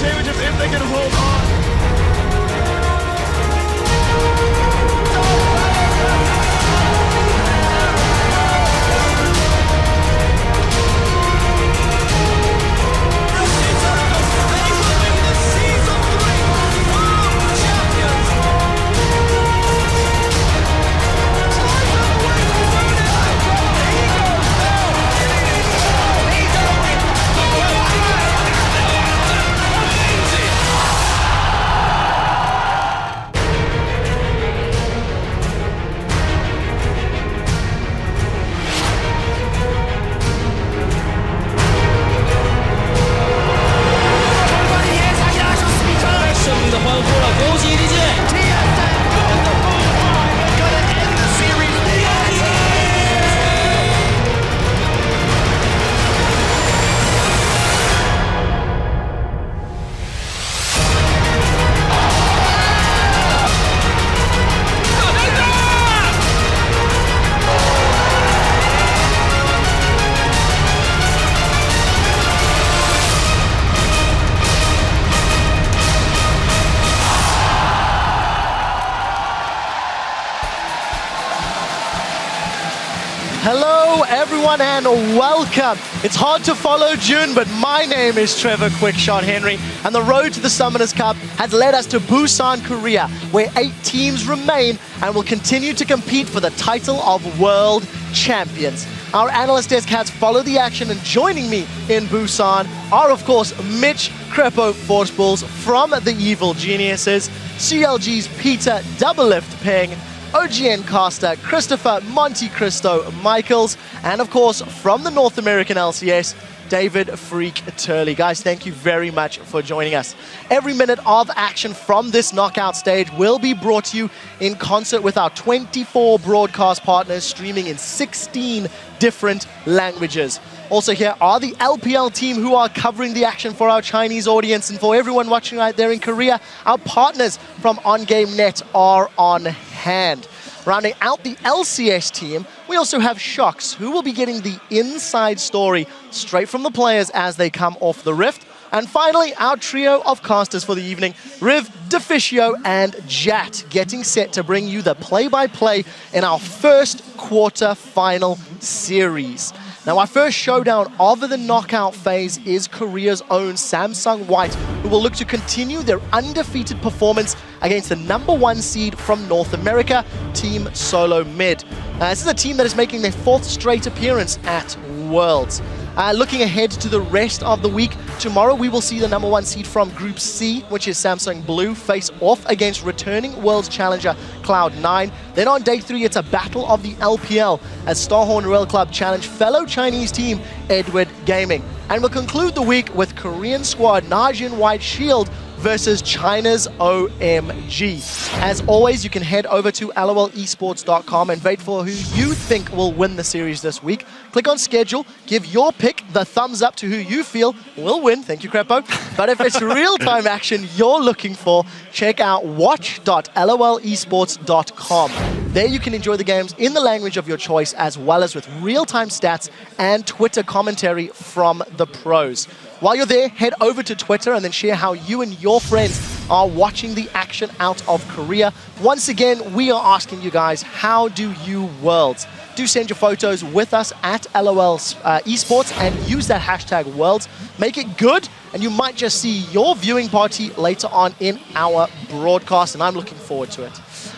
Championship if they can hold on. Hello everyone and welcome. It's hard to follow June, but my name is Trevor Quickshot Henry, and the road to the Summoners Cup has led us to Busan, Korea, where 8 teams remain and will continue to compete for the title of World Champions. Our analyst desk has followed the action, and joining me in Busan are, of course, Mitch Crepo Forceballs from the Evil Geniuses, CLG's Peter Doublelift Ping, OGN caster Christopher Monte Cristo Michaels, and of course from the North American LCS, David Freak Turley. Guys, thank you very much for joining us. Every minute of action from this knockout stage will be brought to you in concert with our 24 broadcast partners streaming in 16 different languages. Also here are the LPL team who are covering the action for our Chinese audience, and for everyone watching right there in Korea, our partners from OnGameNet are on hand. Rounding out the LCS team, we also have Shocks, who will be getting the inside story straight from the players as they come off the Rift. And finally, our trio of casters for the evening, Riv, Deficio, and Jat, getting set to bring you the play-by-play in our first quarter-final series. Now, our first showdown of the knockout phase is Korea's own Samsung White, who will look to continue their undefeated performance against the #1 seed from North America, Team Solo Mid. This is a team that is making their 4th straight appearance at Worlds. Looking ahead to the rest of the week, tomorrow we will see the #1 seed from Group C, which is Samsung Blue, face off against returning Worlds challenger Cloud9. Then on day 3, it's a battle of the LPL as Starhorn Royal Club challenge fellow Chinese team Edward Gaming. And we'll conclude the week with Korean squad Najin White Shield versus China's OMG. As always, you can head over to lolesports.com and vote for who you think will win the series this week. Click on schedule, give your pick the thumbs up to who you feel will win. Thank you, Crepo. But if it's real-time action you're looking for, check out watch.lolesports.com. There you can enjoy the games in the language of your choice, as well as with real-time stats and Twitter commentary from the pros. While you're there, head over to Twitter and then share how you and your friends are watching the action out of Korea. Once again, we are asking you guys, how do you Worlds? do send your photos with us at LOL Esports and use that hashtag Worlds. Make it good, and you might just see your viewing party later on in our broadcast, and I'm looking forward to it.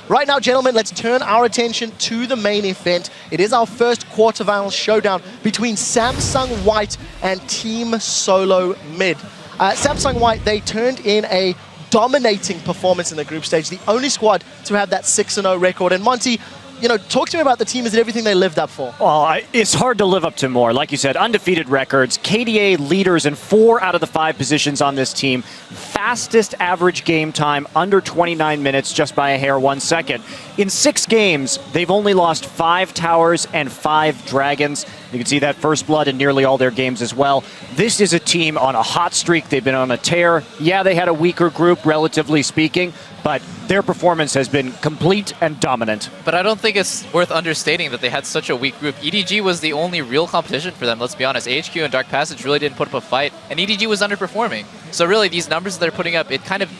Right now, gentlemen, let's turn our attention to the main event. It is our first quarterfinals showdown between Samsung White and Team Solo Mid. Samsung White, they turned in a dominating performance in the group stage, the only squad to have that 6-0 record. And Monty, you know, talk to me about the team. Is it everything they lived up for? Well, it's hard to live up to more. Like you said, undefeated records, KDA leaders in 4 out of the 5 positions on this team, fastest average game time, under 29 minutes, just by a hair, 1 second. In 6 games, they've only lost 5 towers and 5 dragons. You can see that first blood in nearly all their games as well. This is a team on a hot streak. They've been on a tear. Yeah, they had a weaker group, relatively speaking, but their performance has been complete and dominant. But I don't think it's worth understating that they had such a weak group. EDG was the only real competition for them, let's be honest. HQ and Dark Passage really didn't put up a fight, and EDG was underperforming. So really, these numbers that they're putting up, it kind of,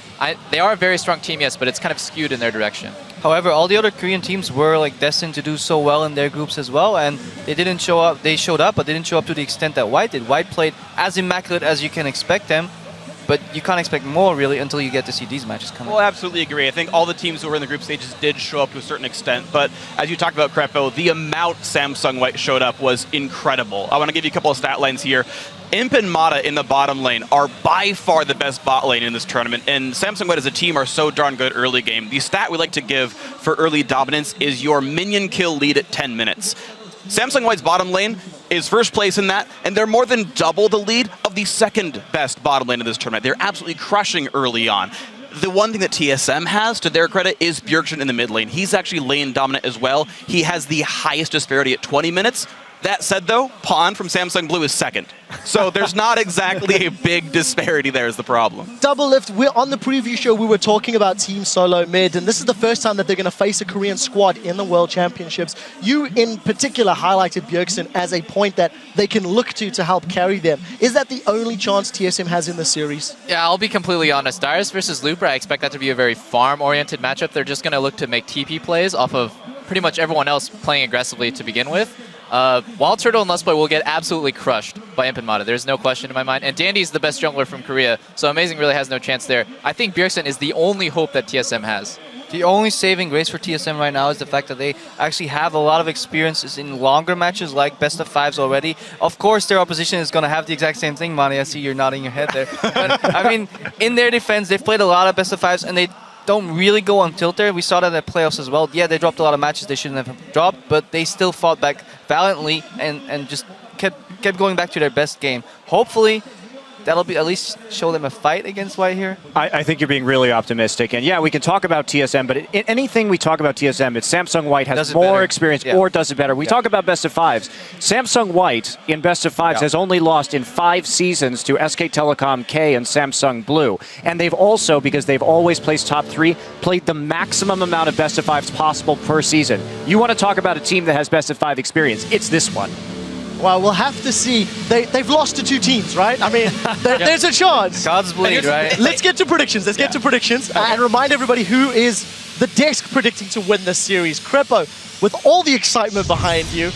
they are a very strong team, yes, but it's kind of skewed in their direction. However, all the other Korean teams were like destined to do so well in their groups as well, and they didn't show up. They showed up, but they didn't show up to the extent that White did. White played as immaculate as you can expect them, but you can't expect more really until you get to see these matches coming. Well, I absolutely agree. I think all the teams who were in the group stages did show up to a certain extent, but as you talked about, Crepo, the amount Samsung White showed up was incredible. I want to give you a couple of stat lines here. Imp and Mata in the bottom lane are by far the best bot lane in this tournament, and Samsung White as a team are so darn good early game. The stat we like to give for early dominance is your minion kill lead at 10 minutes. Samsung White's bottom lane is first place in that, and they're more than double the lead of the second best bottom lane in this tournament. They're absolutely crushing early on. The one thing that TSM has, to their credit, is Bjergsen in the mid lane. He's actually lane dominant as well. He has the highest disparity at 20 minutes. That said, though, Pawn from Samsung Blue is second. So there's not exactly a big disparity there is the problem. Double Lift, we're on the preview show, we were talking about Team Solo Mid, and this is the first time that they're going to face a Korean squad in the World Championships. You, in particular, highlighted Bjergsen as a point that they can look to help carry them. Is that the only chance TSM has in the series? Yeah, I'll be completely honest. Darius versus Looper, I expect that to be a very farm-oriented matchup. They're just going to look to make TP plays off of pretty much everyone else playing aggressively to begin with. Wild Turtle and Lustboy will get absolutely crushed by Imp and Mata. There's no question in my mind. And Dandy's the best jungler from Korea, so Amazing really has no chance there. I think Bjergsen is the only hope that TSM has. The only saving grace for TSM right now is the fact that they actually have a lot of experiences in longer matches like best of 5s already. Of course, their opposition is going to have the exact same thing, Mani. I see you're nodding your head there. But, I mean, in their defense, they've played a lot of best of 5s, and they don't really go on tilt there. We saw that at playoffs as well. Yeah, they dropped a lot of matches they shouldn't have dropped, but they still fought back valiantly and just kept going back to their best game. Hopefully, that'll be at least show them a fight against White here. I think you're being really optimistic. And yeah, we can talk about TSM, but anything we talk about TSM, it's Samsung White has more experience or does it better. We talk about best of 5s. Samsung White in best of 5s has only lost in 5 seasons to SK Telecom K and Samsung Blue. And they've also, because they've always placed top 3, played the maximum amount of best of 5s possible per season. You want to talk about a team that has best of 5 experience, it's this one. Well, we'll have to see. They've lost to 2 teams, right? I mean, there's a chance. God's bleed, right? Let's get to predictions. Let's get to predictions. And remind everybody who is the desk predicting to win this series. Crepo, with all the excitement behind you,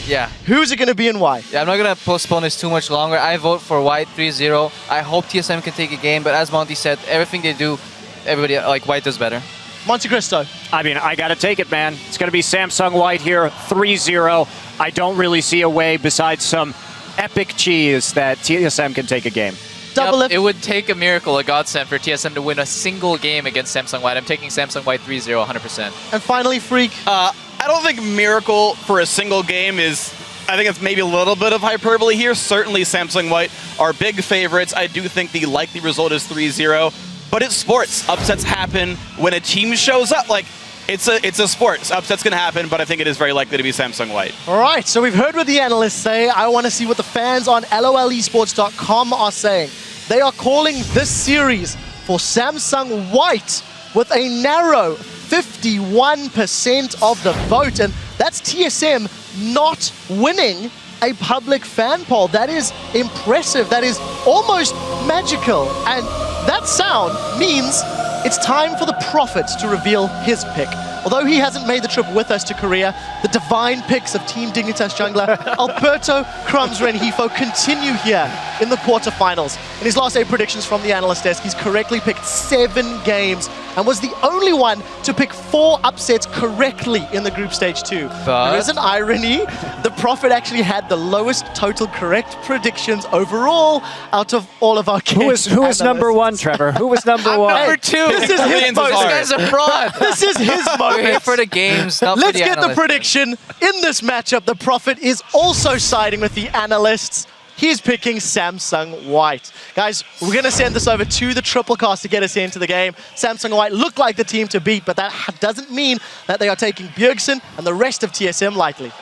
who's it going to be and why? Yeah, I'm not going to postpone this too much longer. I vote for White 3-0. I hope TSM can take a game, but as Monty said, everything they do, everybody, like, White does better. Monte Cristo. I mean, I got to take it, man. It's going to be Samsung White here, 3-0. I don't really see a way besides some epic cheese that TSM can take a game. Double Lift. It would take a miracle, a godsend for TSM to win a single game against Samsung White. I'm taking Samsung White 3-0, 100%. And finally, Freak. I don't think miracle for a single game is... I think it's maybe a little bit of hyperbole here. Certainly Samsung White are big favorites. I do think the likely result is 3-0. But it's sports. Upsets happen when a team shows up. Like, it's a sport. Upset's going to happen, but I think it is very likely to be Samsung White. All right, so we've heard what the analysts say. I want to see what the fans on LOLesports.com are saying. They are calling this series for Samsung White with a narrow 51% of the vote. And that's TSM not winning a public fan poll. That is impressive. That is almost magical. And that sound means it's time for the Prophet to reveal his pick. Although he hasn't made the trip with us to Korea, the divine picks of Team Dignitas jungler Alberto, Crumbs, and Hefo continue here in the quarterfinals. In his last 8 predictions from the analyst desk, he's correctly picked 7 games and was the only one to pick 4 upsets correctly in the group stage 2. But there is an irony. The Prophet actually had the lowest total correct predictions overall out of all of our games. Who is number 1, Trevor? Who was number 1? Number 2. This is his moment. This guy's a fraud. This is his We're here moment. for the games, not for Let's the get the analysts. prediction. In this matchup, the Prophet is also siding with the analysts. He's picking Samsung White. Guys, we're going to send this over to the triple cast to get us into the game. Samsung White look like the team to beat, but that doesn't mean that they are taking Bjergsen and the rest of TSM lightly.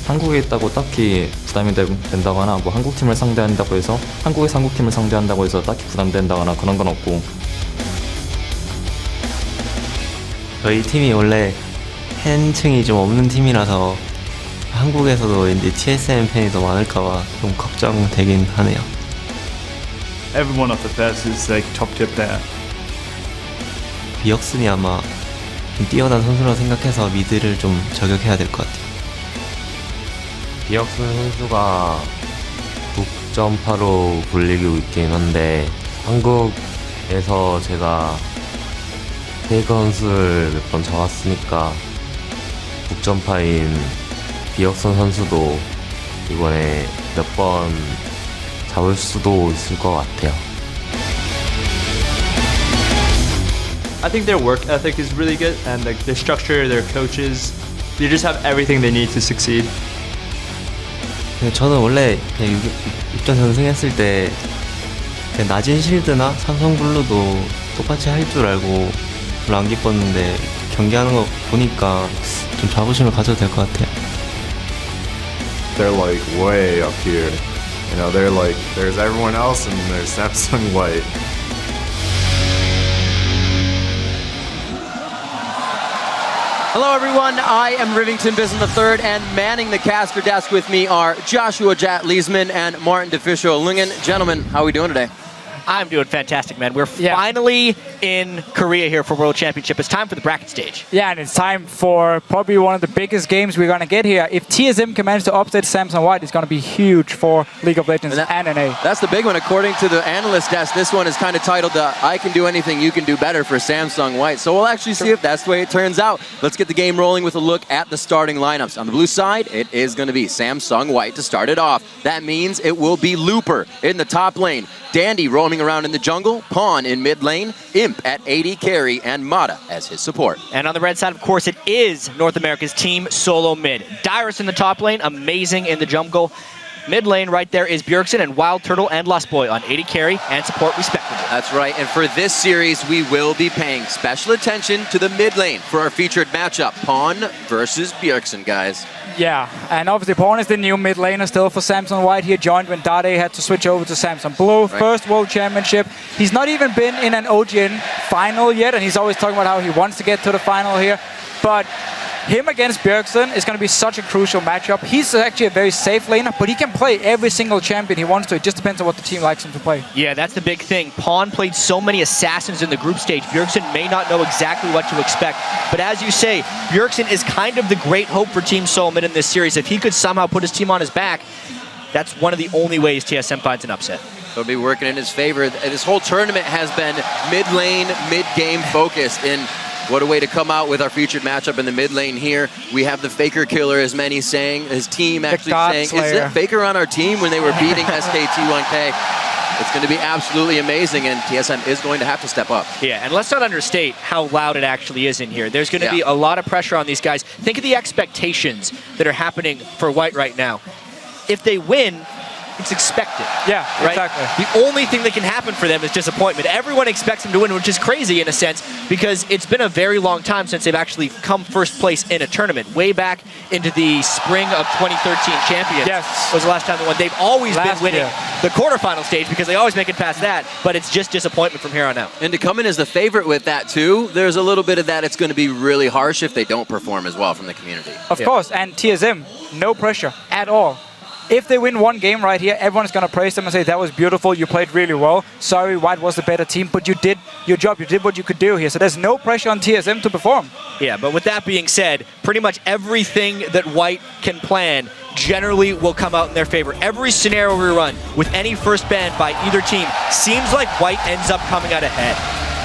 한국에 있다고 딱히 부담이 된다거나 뭐 한국 팀을 상대한다고 해서 한국에서 한국 팀을 상대한다고 해서 딱히 부담된다거나 그런 건 없고 저희 팀이 원래 팬층이 좀 없는 팀이라서 한국에서도 이제 TSM 팬이 더 많을까봐 좀 걱정되긴 하네요. Everyone off the best is like top tip there. 비역슨이 아마 좀 뛰어난 선수라고 생각해서 미드를 좀 저격해야 될 것 같아요. 비역슨 선수가 북점파로 불리고 있긴 한데 한국에서 제가 페이커 선수를 몇 번 잡았으니까 북점파인 비역선 선수도 이번에 몇 번 잡을 수도 있을 것 같아요. I think their work ethic is really good, and like their structure, their coaches, they just have everything they need to succeed. 저는 원래 그냥 육전 전승했을 때 그냥 나진 실드나 삼성 블루도 똑같이 할 줄 알고 별로 안 기뻤는데 경기하는 거 보니까 좀 자부심을 가져도 될 것 같아요. They're like way up here. You know, they're like, there's everyone else and there's Samsung White. Hello everyone, I am Rivington Bison III, and manning the caster desk with me are Joshua Jat Leesman and Martin DeFiscio Lungen. Gentlemen, how are we doing today? I'm doing fantastic, man. We're finally in Korea here for World Championship. It's time for the bracket stage. Yeah, and it's time for probably one of the biggest games we're going to get here. If TSM can manage to upset Samsung White, it's going to be huge for League of Legends and NA. That's the big one. According to the analyst desk, this one is kind of titled I Can Do Anything You Can Do Better for Samsung White. So we'll actually see if that's the way it turns out. Let's get the game rolling with a look at the starting lineups. On the blue side, it is going to be Samsung White to start it off. That means it will be Looper in the top lane, Dandy roaming around in the jungle, Pawn in mid lane, Imp at AD carry, and Mata as his support. And on the red side, of course, it is North America's team solo mid. Dyrus in the top lane, amazing in the jungle. Mid lane right there is Bjergsen and Wild Turtle and Lost Boy on AD carry and support respectively. That's right, and for this series, we will be paying special attention to the mid lane for our featured matchup, Pawn versus Bjergsen, guys. Yeah, and obviously Pawn is the new mid laner still for Samsung White. He joined when Dade had to switch over to Samsung Blue. Right. First World Championship. He's not even been in an OGN final yet, and he's always talking about how he wants to get to the final here. But him against Bjergsen is going to be such a crucial matchup. He's actually a very safe laner, but he can play every single champion he wants to. It just depends on what the team likes him to play. Yeah, that's the big thing. Pawn played so many assassins in the group stage. Bjergsen may not know exactly what to expect. But as you say, Bjergsen is kind of the great hope for Team Solomid in this series. If he could somehow put his team on his back, that's one of the only ways TSM finds an upset. It'll be working in his favor. This whole tournament has been mid lane, mid game focused. And what a way to come out with our featured matchup in the mid lane here. We have the FLICKR killer, as many saying, his team actually saying, is it FLICKR on our team when they were beating SKT1K? It's going to be absolutely amazing, and TSM is going to have to step up. Yeah, and let's not understate how loud it actually is in here. There's going to be a lot of pressure on these guys. Think of the expectations that are happening for White right now. If they win, it's expected. Yeah, right? exactly. The only thing that can happen for them is disappointment. Everyone expects them to win, which is crazy in a sense, because it's been a very long time since they've actually come first place in a tournament. Way back into the spring of 2013 champions was the last time they won. They've always been winning the quarterfinal stage because they always make it past that, but it's just disappointment from here on out. And to come in as the favorite with that too, there's a little bit of that. It's going to be really harsh if they don't perform as well from the community. Of course, and TSM, no pressure at all. If they win one game right here, everyone's going to praise them and say, that was beautiful, you played really well. Sorry, White was the better team, but you did your job, you did what you could do here. So there's no pressure on TSM to perform. Yeah, but with that being said, pretty much everything that White can plan generally will come out in their favor. Every scenario we run with any first ban by either team seems like White ends up coming out ahead.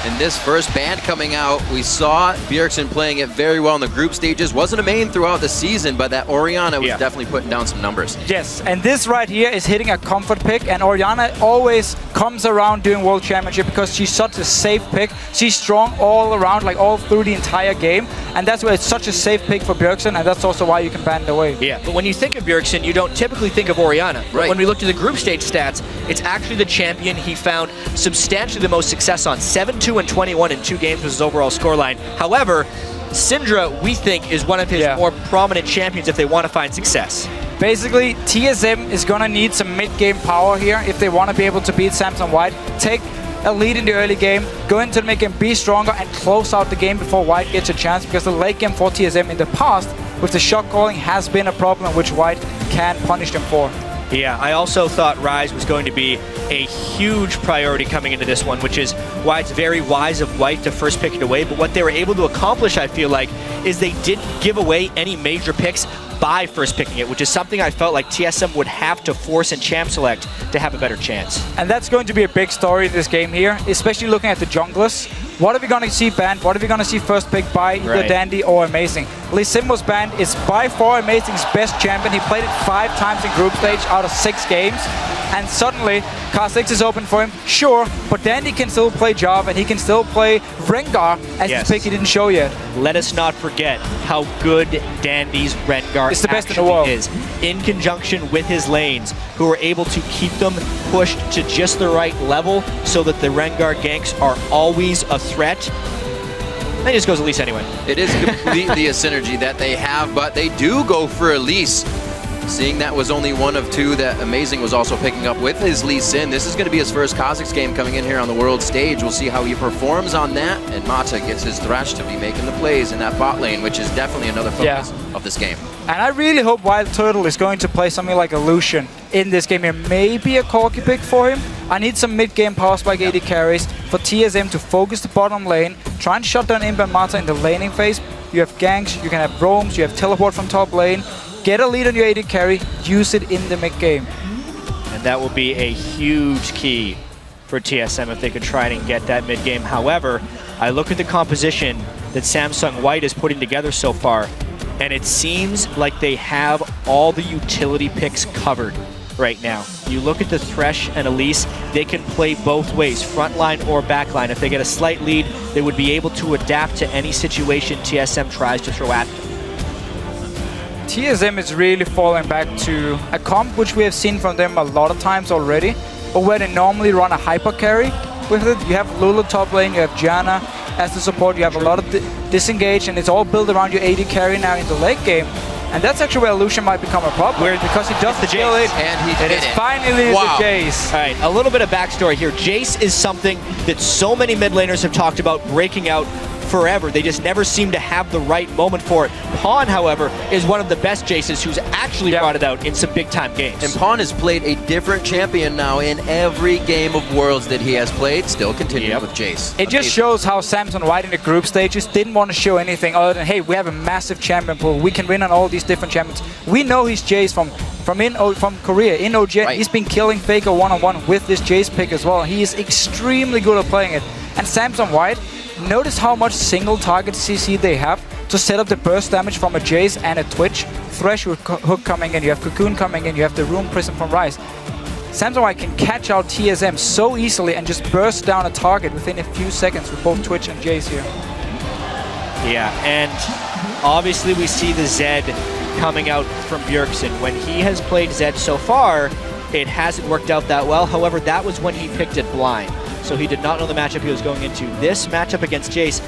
In this first band coming out, we saw Bjergsen playing it very well in the group stages. Wasn't a main throughout the season, but that Orianna was definitely putting down some numbers. Yes, and this right here is hitting a comfort pick, and Orianna always comes around doing World Championship because she's such a safe pick. She's strong all around, like all through the entire game, and that's why it's such a safe pick for Bjergsen, and that's also why you can ban it away. Yeah, but when you think of Bjergsen, you don't typically think of Orianna. Right. When we looked at the group stage stats, it's actually the champion he found substantially the most success on. 7-2 and 21 in 2 games was his overall scoreline. However, Syndra, we think, is one of his more prominent champions if they want to find success. Basically, TSM is going to need some mid-game power here if they want to be able to beat Samsung White. Take a lead in the early game, go into the mid-game, be stronger, and close out the game before White gets a chance, because the late game for TSM in the past with the shot calling has been a problem which White can punish them for. Yeah, I also thought Rise was going to be a huge priority coming into this one, which is why it's very wise of White to first pick it away. But what they were able to accomplish, I feel like, is they didn't give away any major picks by first picking it, which is something I felt like TSM would have to force in Champ Select to have a better chance. And that's going to be a big story in this game here, especially looking at the junglers. What are we going to see banned? What are we going to see first pick by either Dandy or Amazing? Lee Sin was banned. It's by far Amazing's best champion. He played it 5 times in group stage out of 6 games. And suddenly, Car 6 is open for him, sure, but Dandy can still play Jarvan, and he can still play Rengar as his pick he didn't show yet. Let us not forget how good Dandy's Rengar It's the best in the world. is, in conjunction with his lanes, who are able to keep them pushed to just the right level so that the Rengar ganks are always a threat. And he just goes Elise anyway. It is completely a synergy that they have, but they do go for Elise. Seeing that was only one of 2 that Amazing was also picking up with his Lee Sin. This is going to be his first Kha'Zix game coming in here on the world stage. We'll see how he performs on that. And Mata gets his Thresh to be making the plays in that bot lane, which is definitely another focus of this game. And I really hope Wild Turtle is going to play something like Illusion in this game here. Maybe a Corki pick for him. I need some mid-game power spike AD carries for TSM to focus the bottom lane, try and shut down Imp and Mata in the laning phase. You have ganks, you can have roams, you have teleport from top lane. Get a lead on your AD carry, use it in the mid-game. And that will be a huge key for TSM if they could try and get that mid-game. However, I look at the composition that Samsung White is putting together so far, and it seems like they have all the utility picks covered right now. You look at the Thresh and Elise, they can play both ways, front line or back line. If they get a slight lead, they would be able to adapt to any situation TSM tries to throw at them. TSM is really falling back to a comp which we have seen from them a lot of times already, but where they normally run a hyper carry with it. You have Lulu top lane, you have Janna as the support, you have a lot of disengage, and it's all built around your AD carry now in the late game. And that's actually where Lucian might become a problem, because he does the Jace. And he did it. Finally the Jace. All right, a little bit of backstory here. Jace is something that so many mid laners have talked about breaking out forever. They just never seem to have the right moment for it. Pawn, however, is one of the best Jaces who's actually brought it out in some big-time games. And Pawn has played a different champion now in every game of Worlds that he has played, still continuing with Jace. It just shows how Samsung White in the group stages didn't want to show anything other than, hey, we have a massive champion pool. We can win on all these different champions. We know he's Jace from Korea, in OG. Right. He's been killing Faker one-on-one with this Jace pick as well. He is extremely good at playing it. And Samsung White, notice how much single target CC they have to set up the burst damage from a Jace and a Twitch. Thresh with Hook coming in, you have Cocoon coming in, you have the Rune Prism from Rise. Samsung White can catch out TSM so easily and just burst down a target within a few seconds with both Twitch and Jace here. Yeah, and obviously we see the Zed coming out from Bjergsen. When he has played Zed so far, it hasn't worked out that well. However, that was when he picked it blind. So he did not know the matchup he was going into. This matchup against Jace,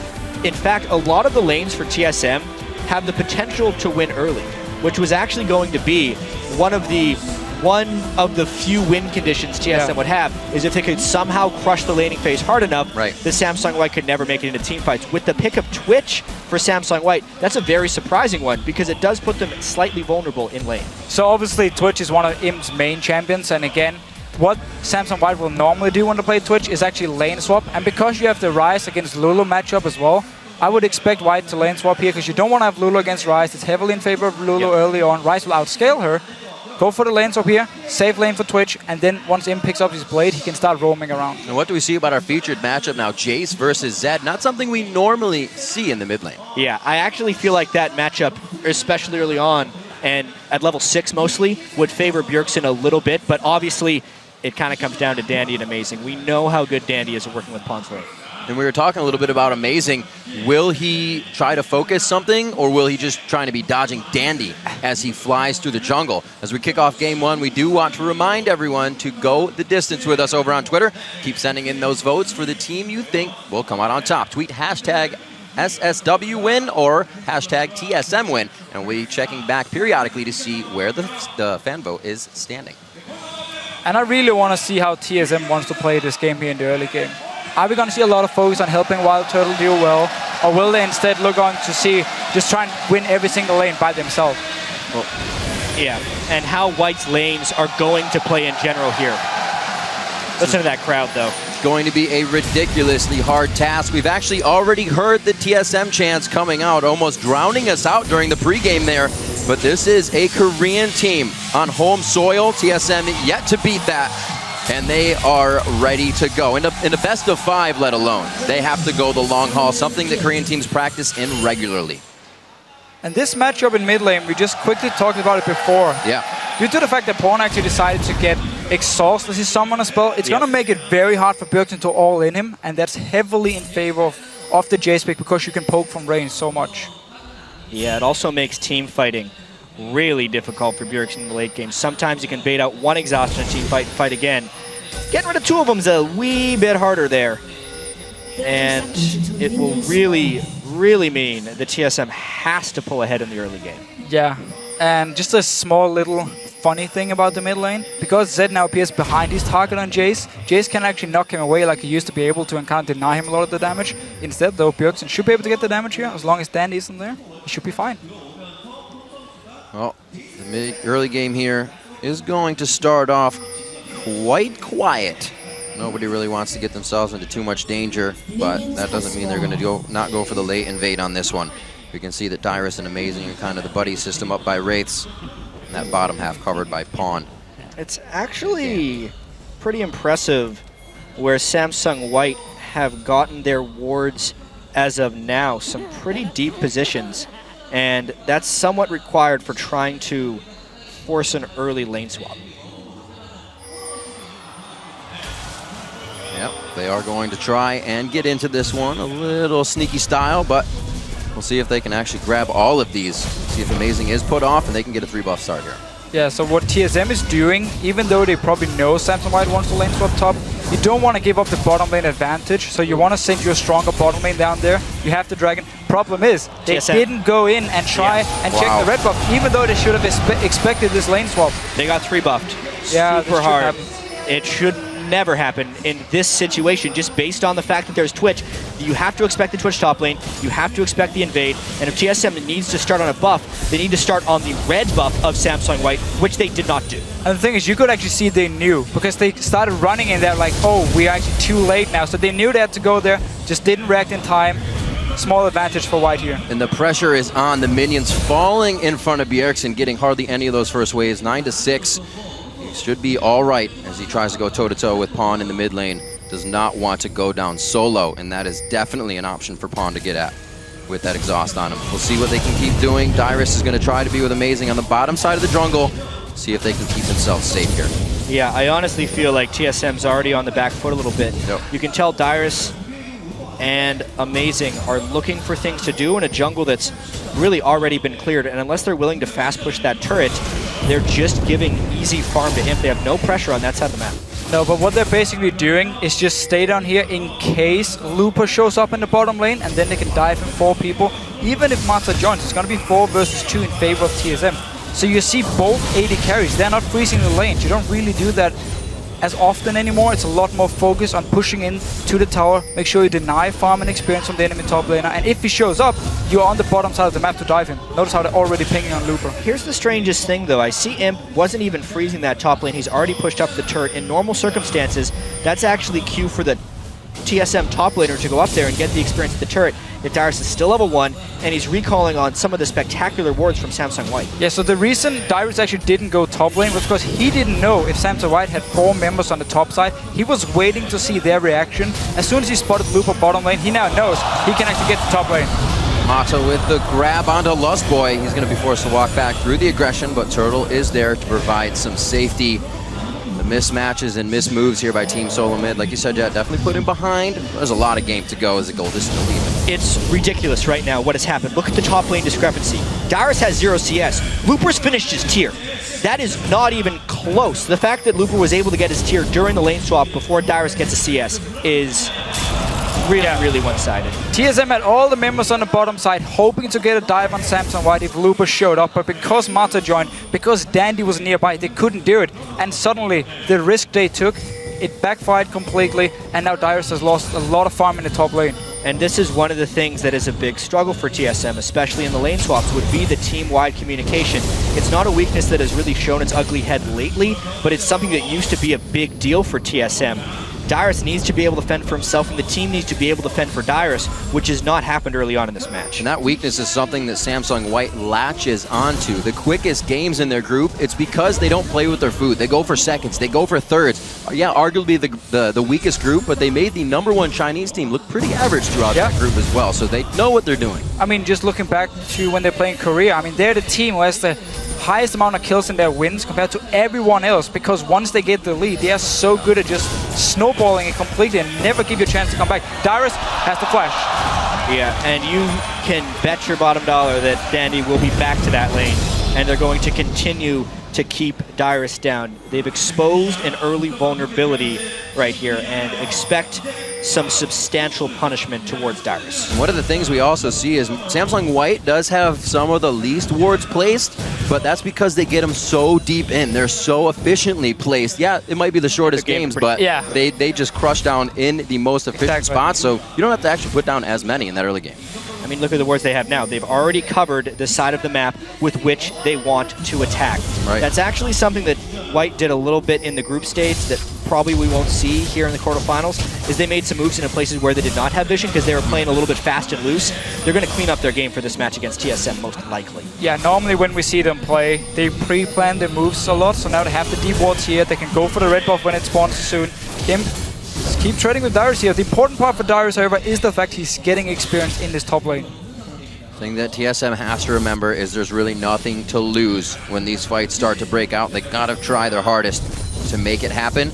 in fact, a lot of the lanes for TSM have the potential to win early, which was actually going to be one of the one of the few win conditions TSM would have is if they could somehow crush the laning phase hard enough that Samsung White could never make it into team fights. With the pick of Twitch for Samsung White, that's a very surprising one because it does put them slightly vulnerable in lane. So obviously Twitch is one of IM's main champions, and again, what Samsung White will normally do when they play Twitch is actually lane swap, and because you have the Ryze against Lulu matchup as well, I would expect White to lane swap here because you don't want to have Lulu against Ryze. It's heavily in favor of Lulu early on. Ryze will outscale her. Go for the lane swap here, save lane for Twitch, and then once Im picks up his blade, he can start roaming around. And what do we see about our featured matchup now? Jace versus Zed, not something we normally see in the mid lane. Yeah, I actually feel like that matchup, especially early on, and at level 6 mostly, would favor Bjergsen a little bit, but obviously it kind of comes down to Dandy and Amazing. We know how good Dandy is at working with Pawn's lane. And we were talking a little bit about Amazing. Will he try to focus something, or will he just trying to be dodging Dandy as he flies through the jungle? As we kick off game 1, we do want to remind everyone to go the distance with us over on Twitter. Keep sending in those votes for the team you think will come out on top. Tweet hashtag SSWWin or hashtag TSMWin, and we'll be checking back periodically to see where the fan vote is standing. And I really want to see how TSM wants to play this game here in the early game. Are we going to see a lot of focus on helping Wild Turtle do well, or will they instead look on to see just try and win every single lane by themselves? Well, yeah, and how White's lanes are going to play in general here. Listen to that crowd, though. It's going to be a ridiculously hard task. We've actually already heard the TSM chants coming out, almost drowning us out during the pregame there. But this is a Korean team on home soil. TSM yet to beat that. And they are ready to go. In the best of 5, let alone. They have to go the long haul, something that Korean teams practice in regularly. And this matchup in mid lane, we just quickly talked about it before. Yeah. Due to the fact that Pawn actually decided to get Exhaust as his summon as well, it's going to make it very hard for Bjergsen to all in him, and that's heavily in favor of the Jace pick because you can poke from range so much. Yeah, it also makes team fighting really difficult for Bjergsen in the late game. Sometimes you can bait out one exhaust in a team fight and fight again. Getting rid of 2 of them is a wee bit harder there. And it will really, really mean the TSM has to pull ahead in the early game. Yeah, and just a small little funny thing about the mid lane, because Zed now appears behind his target on Jace, Jace can actually knock him away like he used to be able to and can't deny him a lot of the damage. Instead, though, Bjergsen should be able to get the damage here. As long as Dandy isn't there, he should be fine. Well, the early game here is going to start off quite quiet. Nobody really wants to get themselves into too much danger, but that doesn't mean they're going to not go for the late invade on this one. We can see that Dyrus and Amazing are kind of the buddy system up by Wraiths, and that bottom half covered by Pawn. It's actually pretty impressive where Samsung White have gotten their wards as of now. Some pretty deep positions, and that's somewhat required for trying to force an early lane swap. Yep, they are going to try and get into this one a little sneaky style, but we'll see if they can actually grab all of these. See if Amazing is put off and they can get a 3-buff start here. Yeah, so what TSM is doing, even though they probably know Samsung White wants to lane swap top, you don't want to give up the bottom lane advantage, so you want to send your stronger bottom lane down there. You have the Dragon. Problem is, they didn't go in and try and check the red buff, even though they should have expected this lane swap. They got 3-buffed. Yeah, super hard. It should never happen in this situation, just based on the fact that there's Twitch. You have to expect the Twitch top lane, you have to expect the invade, and if TSM needs to start on a buff, they need to start on the red buff of Samsung White, which they did not do. And the thing is, you could actually see they knew, because they started running in there like, oh, we're actually too late now. So they knew they had to go there, just didn't react in time. Small advantage for White here. And the pressure is on. The minions falling in front of Bjergsen, getting hardly any of those first waves. 9-6. He should be all right as he tries to go toe-to-toe with Pawn in the mid lane. Does not want to go down solo, and that is definitely an option for Pawn to get at with that exhaust on him. We'll see what they can keep doing. Dyrus is going to try to be with Amazing on the bottom side of the jungle. See if they can keep themselves safe here. Yeah, I honestly feel like TSM's already on the back foot a little bit. Yep. You can tell Dyrus and Amazing are looking for things to do in a jungle that's really already been cleared, and unless they're willing to fast push that turret, they're just giving easy farm to him. They have no pressure on that side of the map. No, but what they're basically doing is just stay down here in case Looper shows up in the bottom lane, and then they can dive in 4 people. Even if Mata joins, it's going to be 4 versus 2 in favor of TSM. So you see both AD carries, they're not freezing the lanes. You don't really do that as often anymore. It's a lot more focused on pushing in to the tower. Make sure you deny farm and experience from the enemy top laner. And if he shows up, you're on the bottom side of the map to dive him. Notice how they're already pinging on Looper. Here's the strangest thing though. I see Imp wasn't even freezing that top lane. He's already pushed up the turret. In normal circumstances, that's actually cue for the TSM top laner to go up there and get the experience of the turret. If Dyrus is still level 1, and he's recalling on some of the spectacular wards from Samsung White. Yeah, so the reason Dyrus actually didn't go top lane was because he didn't know if Samsung White had 4 members on the top side. He was waiting to see their reaction. As soon as he spotted Looper bottom lane, he now knows he can actually get to top lane. Mata with the grab onto Lustboy. He's going to be forced to walk back through the aggression, but Turtle is there to provide some safety. The mismatches and mismoves here by Team Solo Mid, like you said, Jet, definitely put him behind. There's a lot of game to go as the gold is still even. It's ridiculous right now what has happened. Look at the top lane discrepancy. Dyrus has 0 CS. Looper's finished his tier. That is not even close. The fact that Looper was able to get his tier during the lane swap before Dyrus gets a CS is really one-sided. TSM had all the members on the bottom side hoping to get a dive on Samsung White if Looper showed up, but because Mata joined, because Dandy was nearby, they couldn't do it. And suddenly, the risk they took, it backfired completely, and now Dyrus has lost a lot of farm in the top lane. And this is one of the things that is a big struggle for TSM, especially in the lane swaps, would be the team-wide communication. It's not a weakness that has really shown its ugly head lately, but it's something that used to be a big deal for TSM. Dyrus needs to be able to fend for himself, and the team needs to be able to fend for Dyrus, which has not happened early on in this match. And that weakness is something that Samsung White latches onto. The quickest games in their group, it's because they don't play with their food. They go for seconds, they go for thirds. Yeah, arguably the weakest group, but they made the #1 Chinese team look pretty average throughout that group as well, so they know what they're doing. I mean, just looking back to when they're playing Korea, I mean, they're the team who has the highest amount of kills in their wins compared to everyone else, because once they get the lead, they are so good at just snowballing it completely and never give you a chance to come back. Dyrus has the flash. Yeah, and you can bet your bottom dollar that Dandy will be back to that lane, and they're going to continue to keep Dyrus down. They've exposed an early vulnerability right here, and expect some substantial punishment towards Dyrus. And one of the things we also see is Samsung White does have some of the least wards placed, but that's because they get them so deep in. They're so efficiently placed. Yeah, it might be the shortest games, but they just crush down in the most efficient spots, so you don't have to actually put down as many in that early game. I mean, look at the wards they have now. They've already covered the side of the map with which they want to attack. Right. That's actually something that White did a little bit in the group stage that probably we won't see here in the quarterfinals, is they made some moves in places where they did not have vision because they were playing a little bit fast and loose. They're going to clean up their game for this match against TSM, most likely. Yeah, normally when we see them play, they pre-plan their moves a lot, so now they have the deep wards here. They can go for the red buff when it spawns soon. Imp, just keep trading with Dyrus here. The important part for Dyrus, however, is the fact he's getting experience in this top lane. The thing that TSM has to remember is there's really nothing to lose when these fights start to break out. They gotta try their hardest to make it happen.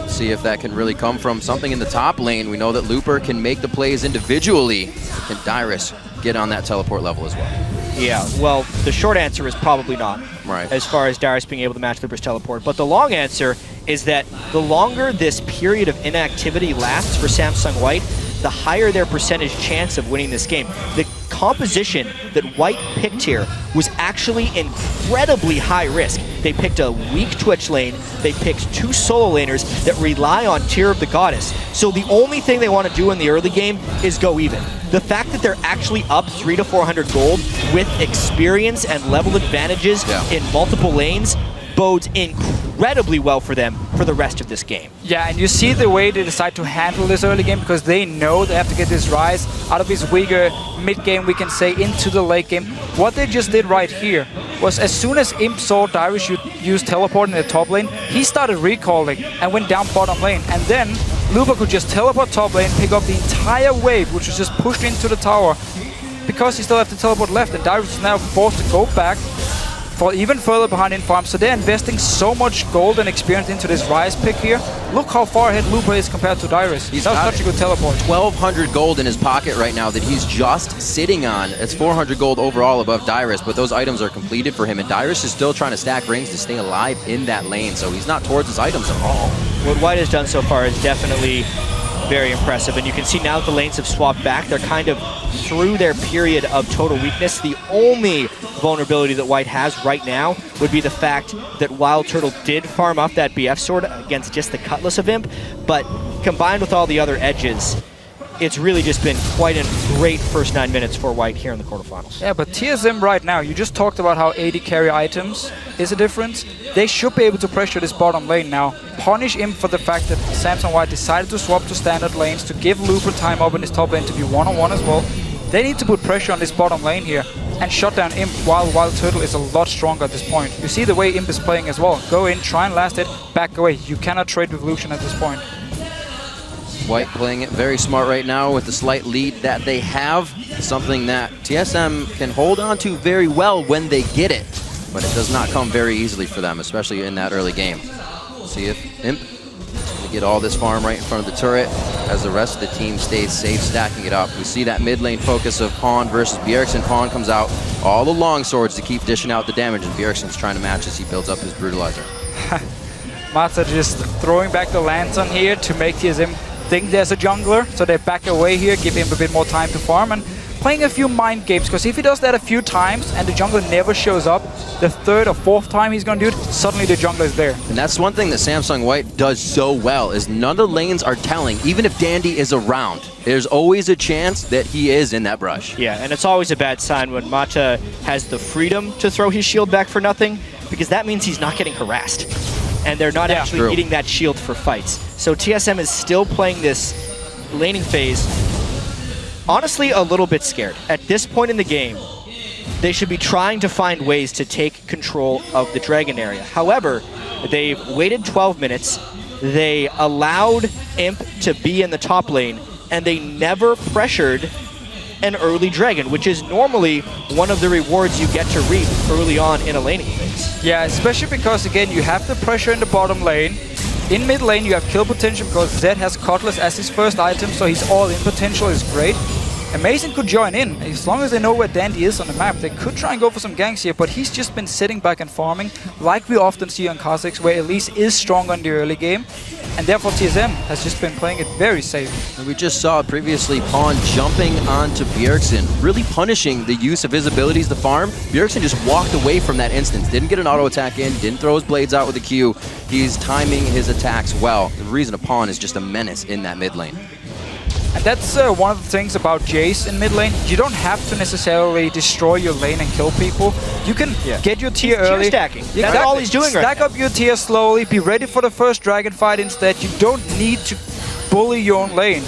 See if that can really come from something in the top lane. We know that Looper can make the plays individually. Can Dyrus get on that teleport level as well? Yeah, well, the short answer is probably not. Right. As far as Dyrus being able to match Looper's teleport. But the long answer is that the longer this period of inactivity lasts for Samsung White, the higher their percentage chance of winning this game. The composition that White picked here was actually incredibly high risk. They picked a weak Twitch lane, they picked 2 solo laners that rely on Tear of the Goddess. So the only thing they want to do in the early game is go even. The fact that they're actually up 300 to 400 gold with experience and level advantages in multiple lanes bodes incredibly well for them for the rest of this game. Yeah, and you see the way they decide to handle this early game, because they know they have to get this rise out of this weaker mid-game, we can say, into the late game. What they just did right here was, as soon as Imp saw Dyrus use teleport in the top lane, he started recalling and went down bottom lane. And then Looper could just teleport top lane, pick up the entire wave, which was just pushed into the tower, because he still have the teleport left, and Dyrus is now forced to go back for even further behind in farm. So they're investing so much gold and experience into this rise pick here. Look how far ahead Looper is compared to Dyrus. That was such a good teleport. 1,200 gold in his pocket right now that he's just sitting on. It's 400 gold overall above Dyrus, but those items are completed for him, and Dyrus is still trying to stack rings to stay alive in that lane, so he's not towards his items at all. What White has done so far is definitely very impressive, and you can see now that the lanes have swapped back, they're kind of through their period of total weakness. The only vulnerability that White has right now would be the fact that Wild Turtle did farm up that BF sword against just the Cutlass of Imp, but combined with all the other edges, it's really just been quite a great first 9 minutes for White here in the quarterfinals. Yeah, but TSM right now, you just talked about how AD carry items is a difference. They should be able to pressure this bottom lane now. Punish Imp for the fact that Samsung White decided to swap to standard lanes to give Looper time up in his top lane to be one-on-one as well. They need to put pressure on this bottom lane here and shut down Imp while Wild Turtle is a lot stronger at this point. You see the way Imp is playing as well. Go in, try and last it, back away. You cannot trade with Lucian at this point. White playing it very smart right now with the slight lead that they have. Something that TSM can hold on to very well when they get it, but it does not come very easily for them, especially in that early game. See if Imp can get all this farm right in front of the turret as the rest of the team stays safe, stacking it up. We see that mid lane focus of Pawn versus Bjergsen. Pawn comes out, all the long swords to keep dishing out the damage, and Bjergsen's trying to match as he builds up his Brutalizer. Matza just throwing back the Lantern here to make TSM think there's a jungler, so they back away here, give him a bit more time to farm, and playing a few mind games, because if he does that a few times and the jungler never shows up, the third or fourth time he's gonna do it, suddenly the jungler is there. And that's one thing that Samsung White does so well, is none of the lanes are telling, even if Dandy is around, there's always a chance that he is in that brush. Yeah, and it's always a bad sign when Mata has the freedom to throw his shield back for nothing, because that means he's not getting harassed. And they're not actually eating that shield for fights. So TSM is still playing this laning phase, honestly a little bit scared. At this point in the game, they should be trying to find ways to take control of the Dragon area. However, they've waited 12 minutes, they allowed Imp to be in the top lane, and they never pressured an early Dragon, which is normally one of the rewards you get to reap early on in a laning phase. Yeah, especially because, again, you have the pressure in the bottom lane. In mid lane, you have kill potential because Zed has Cutlass as his first item, so his all-in potential is great. Amazing could join in. As long as they know where Dandy is on the map, they could try and go for some ganks here, but he's just been sitting back and farming, like we often see on Kha'Zix, where Elise is stronger in the early game, and therefore TSM has just been playing it very safe. And we just saw previously Pawn jumping onto Bjergsen, really punishing the use of his abilities to farm. Bjergsen just walked away from that instance, didn't get an auto attack in, didn't throw his blades out with a Q. He's timing his attacks well. The reason a Pawn is just a menace in that mid lane. And that's one of the things about Jace in mid lane. You don't have to necessarily destroy your lane and kill people. You can get your tier early. Tier stacking. That's all he's doing right now. Stack up your tier slowly, be ready for the first dragon fight instead. You don't need to bully your own lane.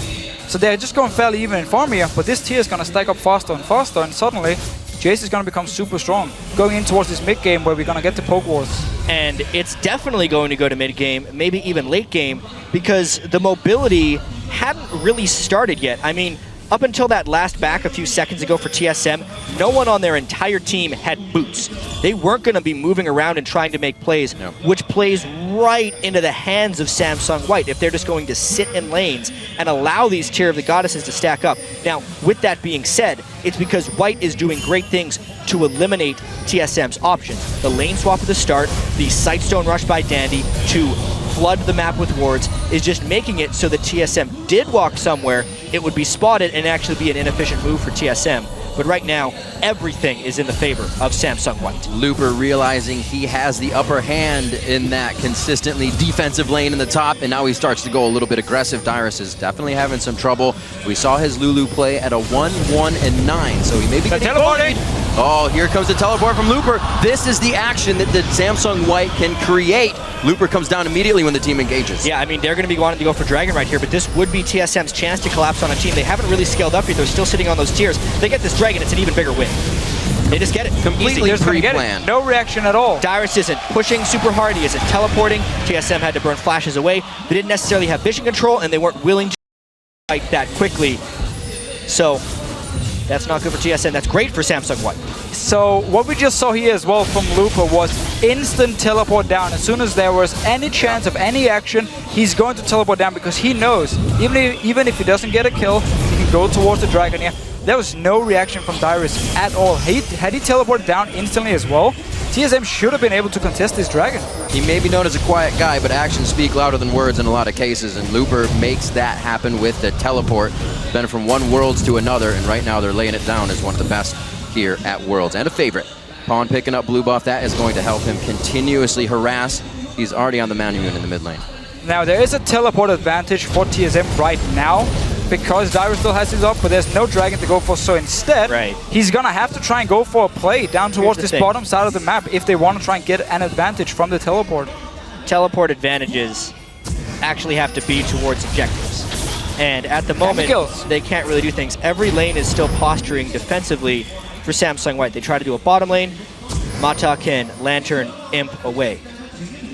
So they're just going fairly even in farm here, but this tier is going to stack up faster and faster, and suddenly Jace is going to become super strong, going in towards this mid game where we're going to get the poke wars. And it's definitely going to go to mid game, maybe even late game, because the mobility hadn't really started yet. I mean, up until that last back a few seconds ago for TSM, no one on their entire team had boots. They weren't going to be moving around and trying to make plays, which plays right into the hands of Samsung White if they're just going to sit in lanes and allow these Tier of the Goddesses to stack up. Now, with that being said, it's because White is doing great things to eliminate TSM's options. The lane swap at the start, the Sightstone rush by Dandy to flood the map with wards is just making it so that TSM did walk somewhere, it would be spotted and actually be an inefficient move for TSM. But right now, everything is in the favor of Samsung White. Looper realizing he has the upper hand in that consistently defensive lane in the top, and now he starts to go a little bit aggressive. Dyrus is definitely having some trouble. We saw his Lulu play at a 1-1-9, so he may be getting teleporting. Oh, here comes the teleport from Looper. This is the action that the Samsung White can create. Looper comes down immediately when the team engages. Yeah, I mean, they're going to be wanting to go for Dragon right here, but this would be TSM's chance to collapse on a team. They haven't really scaled up yet. They're still sitting on those tiers. They get this Dragon, it's an even bigger win. They just get it. Completely pre-planned. No reaction at all. Dyrus isn't pushing super hard. He isn't teleporting. TSM had to burn flashes away. They didn't necessarily have vision control, and they weren't willing to fight that quickly. So that's not good for TSM. That's great for Samsung White. So what we just saw here as well from Looper was instant teleport down. As soon as there was any chance of any action, he's going to teleport down because he knows, even if he doesn't get a kill, he can go towards the Dragon here. There was no reaction from Dyrus at all. Had he teleported down instantly as well, TSM should have been able to contest this Dragon. He may be known as a quiet guy, but actions speak louder than words in a lot of cases, and Looper makes that happen with the teleport. Been from one Worlds to another, and right now they're laying it down as one of the best here at Worlds, and a favorite Pawn picking up blue buff. That is going to help him continuously harass. He's already on the Manamune in the mid lane. Now, there is a teleport advantage for TSM right now, because Dyrus still has his up, but there's no dragon to go for. So instead, he's going to have to try and go for a play down towards this bottom side of the map if they want to try and get an advantage from the teleport. Teleport advantages actually have to be towards objectives. And at the moment, they can't really do things. Every lane is still posturing defensively for Samsung White. They try to do a bottom lane. Mata can Lantern Imp away.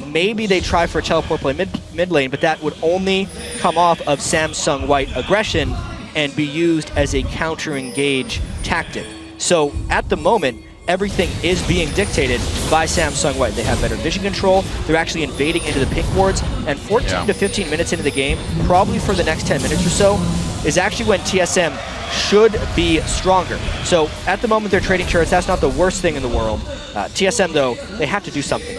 Maybe they try for a teleport play mid lane, but that would only come off of Samsung White aggression and be used as a counter-engage tactic. So at the moment, everything is being dictated by Samsung White. They have better vision control. They're actually invading into the pink wards, and 14 to 15 minutes into the game, probably for the next 10 minutes or so, is actually when TSM should be stronger. So at the moment, they're trading turrets. That's not the worst thing in the world. TSM, though, they have to do something.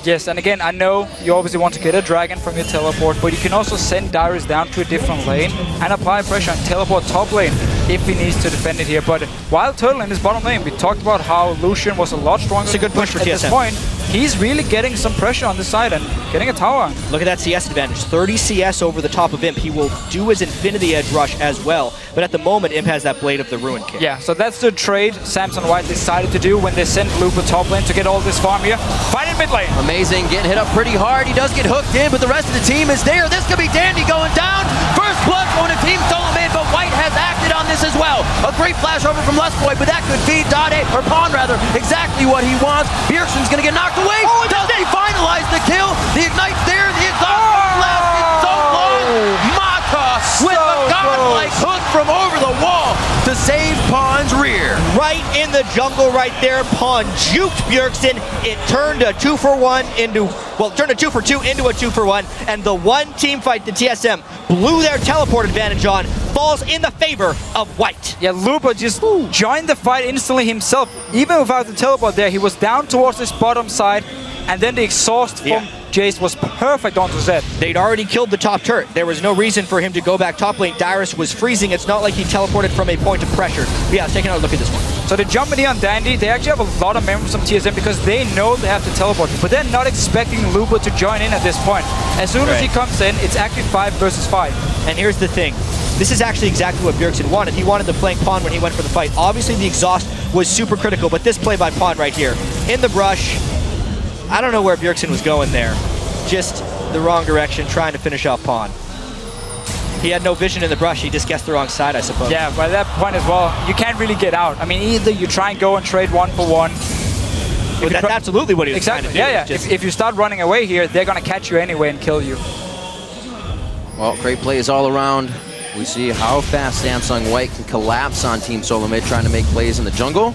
Yes, and again, I know you obviously want to get a dragon from your teleport, but you can also send Dyrus down to a different lane and apply pressure and teleport top lane if he needs to defend it here. But while Turtle in his bottom lane, we talked about how Lucian was a lot stronger. It's a good push for TSM. At this point, he's really getting some pressure on this side and getting a tower. Look at that CS advantage. 30 CS over the top of Imp. He will do his Infinity Edge rush as well. But at the moment, Imp has that Blade of the Ruin kick. Yeah, so that's the trade Samsung White decided to do when they sent Lupa top lane to get all this farm here. Fight in mid lane. Amazing, getting hit up pretty hard. He does get hooked in, but the rest of the team is there. This could be Dandy going down. First blood going to Team Solo Mid, but White has acted on this as well. A great flash over from Lustboy, but that could feed Dade, or Pawn rather, exactly what he wants. Bjergsen's going to get knocked away. Oh, does he finalize the kill? The Ignite's there. The exhaust lasted so long. Mata with a godlike hook from over the wall to save Pawn's rear. Right in the jungle right there, Pawn juked Bjergsen. It turned a 2-for-1 into, well, turned a 2-for-2 into a 2-for-1, and the one team fight the TSM blew their teleport advantage on falls in the favor of White. Yeah, Lupa just joined the fight instantly himself. Even without the teleport there, he was down towards this bottom side, and then the exhaust from Jace was perfect onto Zed. They'd already killed the top turret. There was no reason for him to go back top lane. Dyrus was freezing. It's not like he teleported from a point of pressure. But yeah, let's take another look at this one. So they're jumping in on Dandy. They actually have a lot of members from TSM because they know they have to teleport. But they're not expecting Lupa to join in at this point. As soon as he comes in, it's actually 5 versus 5. And here's the thing. This is actually exactly what Bjergsen wanted. He wanted to flank Pawn when he went for the fight. Obviously, the exhaust was super critical, but this play by Pawn right here, in the brush, I don't know where Bjergsen was going there. Just the wrong direction, trying to finish off Pawn. He had no vision in the brush. He just guessed the wrong side, I suppose. Yeah, by that point as well, you can't really get out. I mean, either you try and go and trade 1-for-1. Well, that's absolutely what he was trying to do. Yeah. If you start running away here, they're going to catch you anyway and kill you. Well, great plays all around. We see how fast Samsung White can collapse on Team Solo Mid, trying to make plays in the jungle.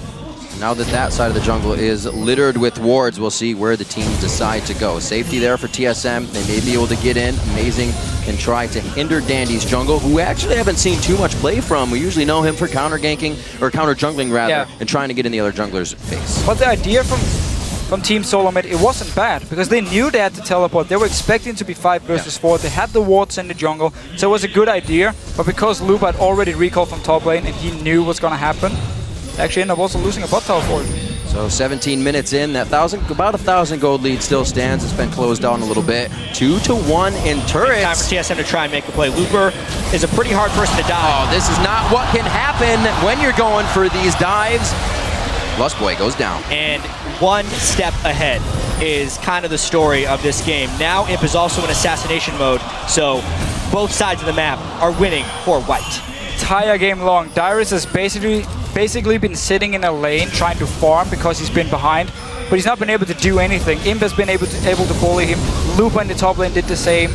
Now that that side of the jungle is littered with wards, we'll see where the teams decide to go. Safety there for TSM. They may be able to get in. Amazing can try to hinder Dandy's jungle, who we actually haven't seen too much play from. We usually know him for counter ganking, or counter jungling rather, and trying to get in the other jungler's face. But the idea from Team Solo Mid, it wasn't bad, because they knew they had to teleport. They were expecting to be 5 versus 4. They had the wards in the jungle, so it was a good idea. But because Loop had already recalled from top lane and he knew what's going to happen, they actually ended up also losing a bot tower for it. So 17 minutes in, that about 1,000 gold lead still stands. It's been closed down a little bit. 2-1 in turrets. Time for TSM to try and make a play. Looper is a pretty hard person to dive. Oh, this is not what can happen when you're going for these dives. Lustboy goes down. And one step ahead is kind of the story of this game. Now Imp is also in assassination mode, so both sides of the map are winning for White. Entire game long, Dyrus has basically been sitting in a lane trying to farm because he's been behind, but he's not been able to do anything. Imp has been able to bully him. Lupa in the top lane did the same.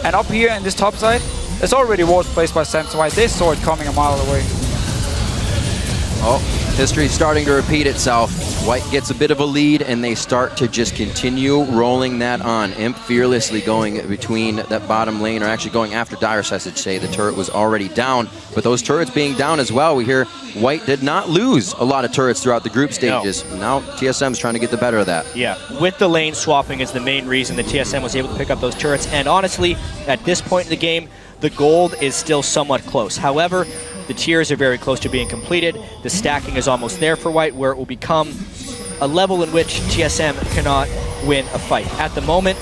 And up here in this top side, there's already wards placed by Samsung White. They saw it coming a mile away. Oh, history's starting to repeat itself. White gets a bit of a lead, and they start to just continue rolling that on. Imp fearlessly going between that bottom lane, or actually going after Dyrus, I should say. The turret was already down, but those turrets being down as well, we hear White did not lose a lot of turrets throughout the group stages. No. Now TSM's trying to get the better of that. Yeah, with the lane swapping is the main reason that TSM was able to pick up those turrets, and honestly, at this point in the game, the gold is still somewhat close. However, the tiers are very close to being completed. The stacking is almost there for White, where it will become a level in which TSM cannot win a fight. At the moment,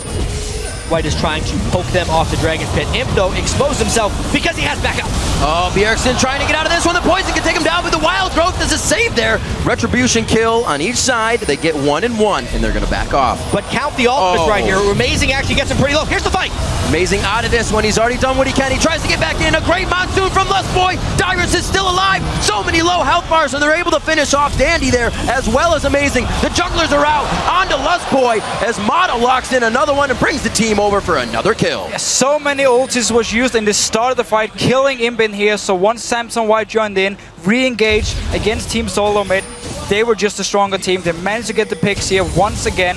White is trying to poke them off the Dragon Pit. Imp, though, exposed himself because he has backup. Oh, Bjergsen trying to get out of this one. The poison can take him down, but the Wild Growth does a save there. Retribution kill on each side. They get 1 and 1, and they're going to back off. But count the ultimates right here. Amazing actually gets him pretty low. Here's the fight. Amazing out of this one. He's already done what he can. He tries to get back in. A great monsoon from Lustboy. Dyrus is still alive. So many low health bars, so they're able to finish off Dandy there, as well as Amazing. The jugglers are out. On to Lustboy as Mata locks in another one and brings the team over for another kill. So many ultis was used in the start of the fight, killing Imp in here. So once Samsung White joined in, re-engaged against Team Solo Mid, they were just a stronger team. They managed to get the picks here once again.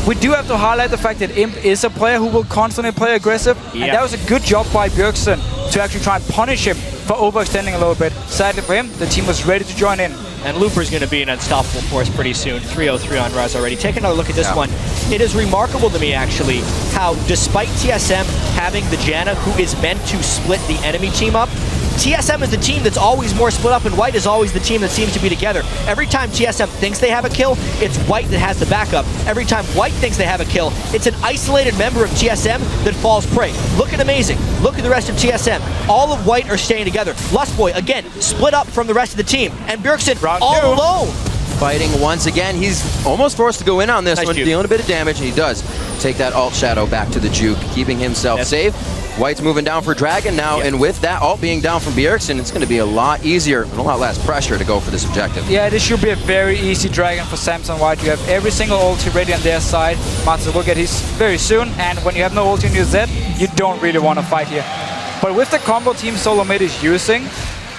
We do have to highlight the fact that Imp is a player who will constantly play aggressive, and that was a good job by Bjergsen to actually try and punish him for overextending a little bit. Sadly for him, the team was ready to join in. And Looper's going to be an unstoppable force pretty soon. 3-0-3 on Raz already. Take another look at this one. It is remarkable to me, actually, how despite TSM having the Janna, who is meant to split the enemy team up, TSM is the team that's always more split up, and White is always the team that seems to be together. Every time TSM thinks they have a kill, it's White that has the backup. Every time White thinks they have a kill, it's an isolated member of TSM that falls prey. Look at Amazing. Look at the rest of TSM. All of White are staying together. Lustboy, again, split up from the rest of the team. And Bjergsen all alone. Fighting once again. He's almost forced to go in on this one, dealing a bit of damage, and he does take that alt shadow back to the juke, keeping himself safe. White's moving down for Dragon now, and with that ult being down from Bjergsen, it's going to be a lot easier and a lot less pressure to go for this objective. Yeah, this should be a very easy Dragon for Samsung White. You have every single ulti ready on their side. Matsu will get his very soon, and when you have no ulti in your Z, you don't really want to fight here. But with the combo Team Solo Mid is using,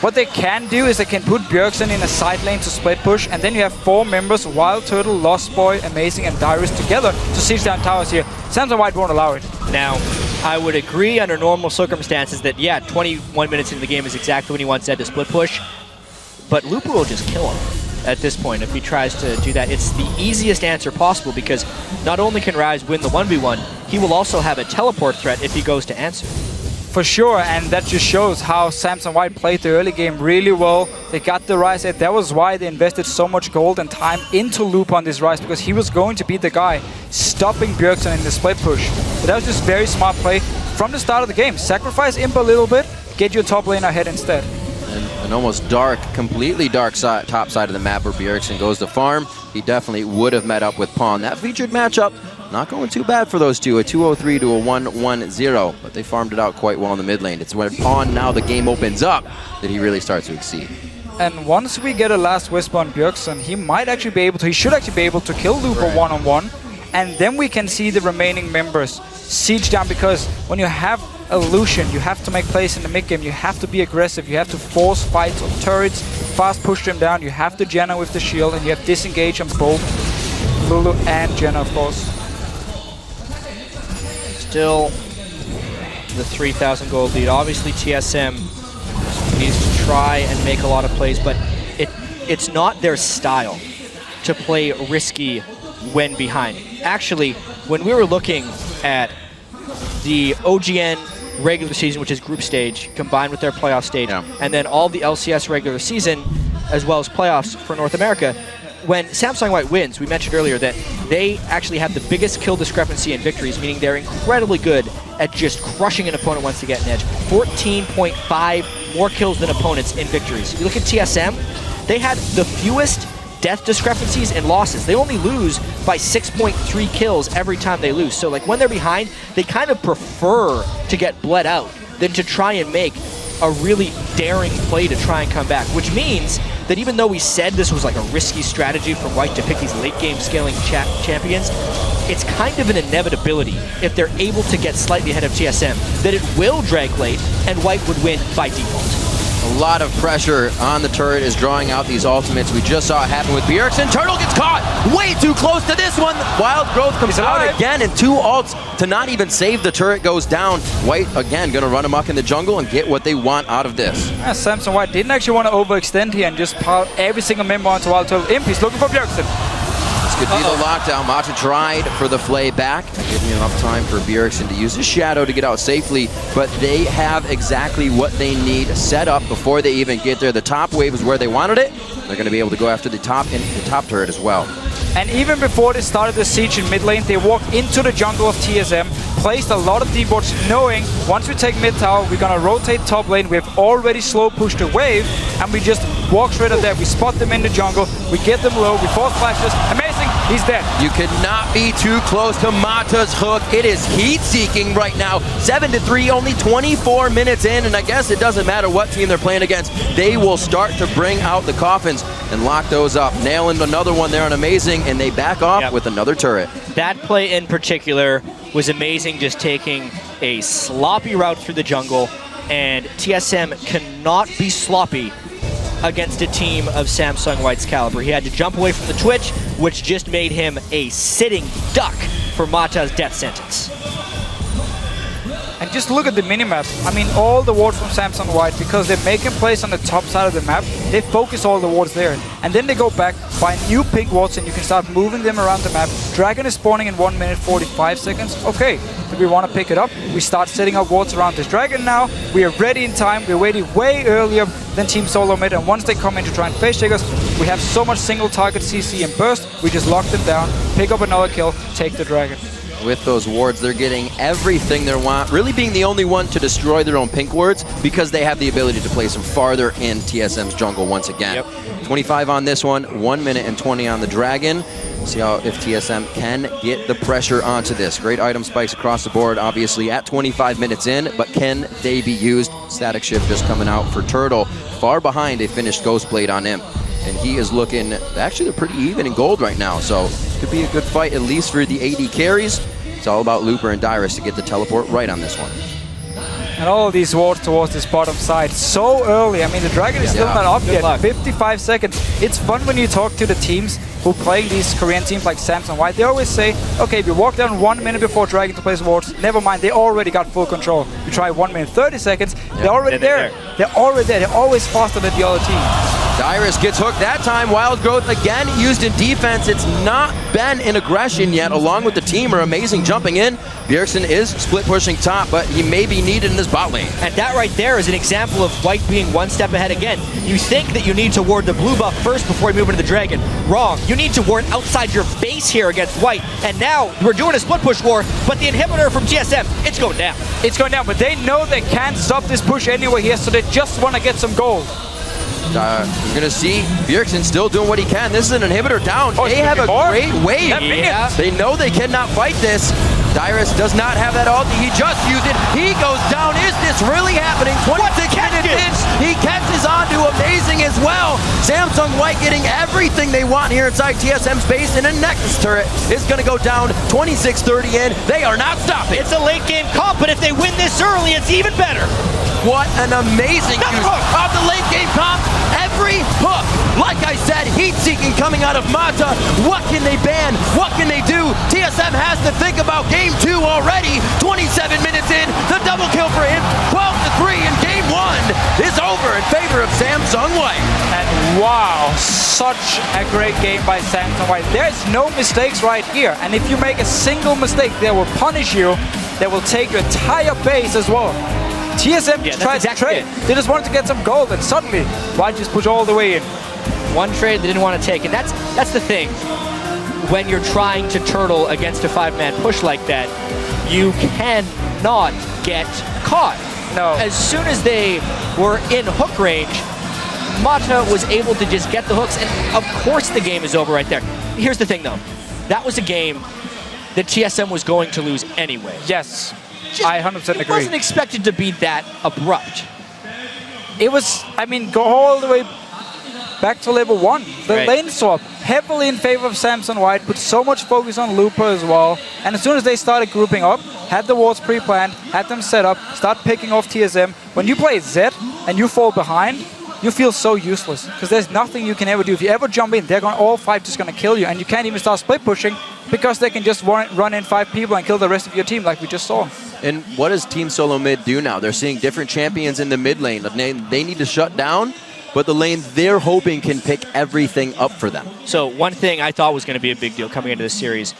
what they can do is they can put Bjergsen in a side lane to split push, and then you have 4 members, Wild Turtle, Lustboy, Amazing, and Dyrus together to siege down towers here. Samsung White won't allow it. Now, I would agree under normal circumstances that, yeah, 21 minutes into the game is exactly when he wants Zed to split push, but Looper will just kill him at this point if he tries to do that. It's the easiest answer possible because not only can Rise win the 1v1, he will also have a teleport threat if he goes to answer. For sure, and that just shows how Samsung White played the early game really well. They got the Rise hit. That was why they invested so much gold and time into Loop on this Rise, because he was going to be the guy stopping Bjergsen in the split push. But that was just very smart play from the start of the game. Sacrifice Imp a little bit, get your top lane ahead instead. An almost dark, completely dark side, top side of the map where Bjergsen goes to farm. He definitely would have met up with Pawn. That featured matchup, not going too bad for those two, a 2-0-3 to a 1-1-0, but they farmed it out quite well in the mid lane. It's when Pawn, now the game opens up, that he really starts to exceed. And once we get a last whisper on Bjergsen, he might actually be able to, he should actually be able to kill Looper one-on-one, and then we can see the remaining members siege down, because when you have a Lucian, you have to make plays in the mid game, you have to be aggressive, you have to force fights on turrets, fast push them down, you have the Janna with the shield, and you have disengage on both Lulu and Janna, of course. Still the 3,000 gold lead. Obviously TSM needs to try and make a lot of plays, but it's not their style to play risky when behind. Actually, when we were looking at the OGN regular season, which is group stage, combined with their playoff stage, and then all the LCS regular season, as well as playoffs for North America, when Samsung White wins, we mentioned earlier that they actually have the biggest kill discrepancy in victories, meaning they're incredibly good at just crushing an opponent once they get an edge. 14.5 more kills than opponents in victories. You look at TSM, they had the fewest death discrepancies and losses. They only lose by 6.3 kills every time they lose. So like when they're behind, they kind of prefer to get bled out than to try and make a really daring play to try and come back, which means that even though we said this was like a risky strategy for White to pick these late game scaling champions, it's kind of an inevitability if they're able to get slightly ahead of TSM that it will drag late and White would win by default. A lot of pressure on the turret is drawing out these ultimates. We just saw it happen with Bjergsen. Turtle gets caught way too close to this one. Wild Growth comes out again, and 2 ults to not even save the turret goes down. White, again, going to run amok in the jungle and get what they want out of this. Yeah, Samsung White didn't actually want to overextend here and just pile every single member onto Wild Turtle. Imp, he's looking for Bjergsen. could be the lockdown. Mata tried for the flay back, giving enough time for Bjergsen to use his shadow to get out safely, but they have exactly what they need set up before they even get there. The top wave is where they wanted it. They're going to be able to go after the top turret as well. And even before they started the siege in mid lane, they walked into the jungle of TSM, placed a lot of deep wards, knowing once we take mid tower, we're gonna rotate top lane. We've already slow pushed the wave, and we just walk straight up there. We spot them in the jungle, we get them low, we force flashes. Amazing, he's dead. You cannot be too close to Mata's hook. It is heat-seeking right now. 7-3, only 24 minutes in, and I guess it doesn't matter what team they're playing against. They will start to bring out the coffins and lock those up. Nailing another one there on Amazing, and they back off with another turret. That play in particular was amazing, just taking a sloppy route through the jungle, and TSM cannot be sloppy against a team of Samsung White's caliber. He had to jump away from the Twitch, which just made him a sitting duck for Mata's death sentence. And just look at the minimap. I mean, all the wards from Samsung White, because they're making plays on the top side of the map, they focus all the wards there. And then they go back, find new pink wards, and you can start moving them around the map. Dragon is spawning in 1 minute 45 seconds. Okay, do we want to pick it up? We start setting up wards around this dragon now. We are ready in time. We're ready way earlier than Team Solo Mid. And once they come in to try and face check us, we have so much single target CC and burst. We just lock them down, pick up another kill, take the dragon. With those wards, they're getting everything they want, really being the only one to destroy their own pink wards because they have the ability to place them farther in TSM's jungle once again. 25 on this one, 1 minute and 20 on the dragon. See how if TSM can get the pressure onto this. Great item spikes across the board, obviously at 25 minutes in, but can they be used? Static shift just coming out for Turtle. Far behind a finished Ghost Blade on him. And he is looking, actually they're pretty even in gold right now, so could be a good fight at least for the AD carries. It's all about Looper and Dyrus to get the teleport right on this one. And all of these wards towards this bottom side so early. I mean, the dragon is still not up yet. 55 seconds. It's fun when you talk to the teams who play these Korean teams like Samsung White. They always say, okay, we walk down 1 minute before dragon to place wards. Never mind, they already got full control. You try 1 minute 30 seconds, they're already there. They're already there. They're always faster than the other team. Dyrus gets hooked that time. Wild Growth again used in defense. It's not been in aggression yet, along with the team are amazing jumping in. Bjergsen is split pushing top, but he may be needed in this bot lane. And that right there is an example of White being one step ahead again. You think that you need to ward the blue buff first before you move into the dragon. Wrong. You need to ward outside your base here against White. And now we're doing a split push war, but the inhibitor from TSM, it's going down. It's going down, but they know they can't stop this push anyway here, so they just want to get some gold. We're going to see Bjergsen still doing what he can. This is an inhibitor down. They have a great wave. They know they cannot fight this. Dyrus does not have that ulti. He just used it. He goes down. Is this really happening? 26 minutes in. He catches on to Amazing as well. Samsung White getting everything they want here inside TSM's base, and a Nexus turret is going to go down. 26-30 in. They are not stopping. It's a late game comp, but if they win this early, it's even better. What an amazing use of the late game comp. Every hook, like I said, heat-seeking coming out of Mata. What can they ban? What can they do? TSM has to think about game 2 already. 27 minutes in, the double kill for him. 12-3, and game 1 is over in favor of Samsung White. And wow, such a great game by Samsung White. There's no mistakes right here. And if you make a single mistake, they will punish you. They will take your entire base as well. TSM tried to trade. They just wanted to get some gold, and suddenly White just push all the way in. One trade they didn't want to take, and that's the thing. When you're trying to turtle against a 5-man push like that, you cannot get caught. No. As soon as they were in hook range, Mata was able to just get the hooks, and of course the game is over right there. Here's the thing though, that was a game that TSM was going to lose anyway. Yes. I 100% agree. It wasn't expected to be that abrupt. It was, I mean, go all the way back to level 1. The lane swap, heavily in favor of Samsung White, put so much focus on Looper as well. And as soon as they started grouping up, had the wards pre-planned, had them set up, start picking off TSM. When you play Zed and you fall behind, you feel so useless because there's nothing you can ever do. If you ever jump in, they're all 5 just going to kill you, and you can't even start split pushing because they can just run in 5 people and kill the rest of your team like we just saw. And what does Team Solo Mid do now? They're seeing different champions in the mid lane. They need to shut down but the lane they're hoping can pick everything up for them. So one thing I thought was going to be a big deal coming into this series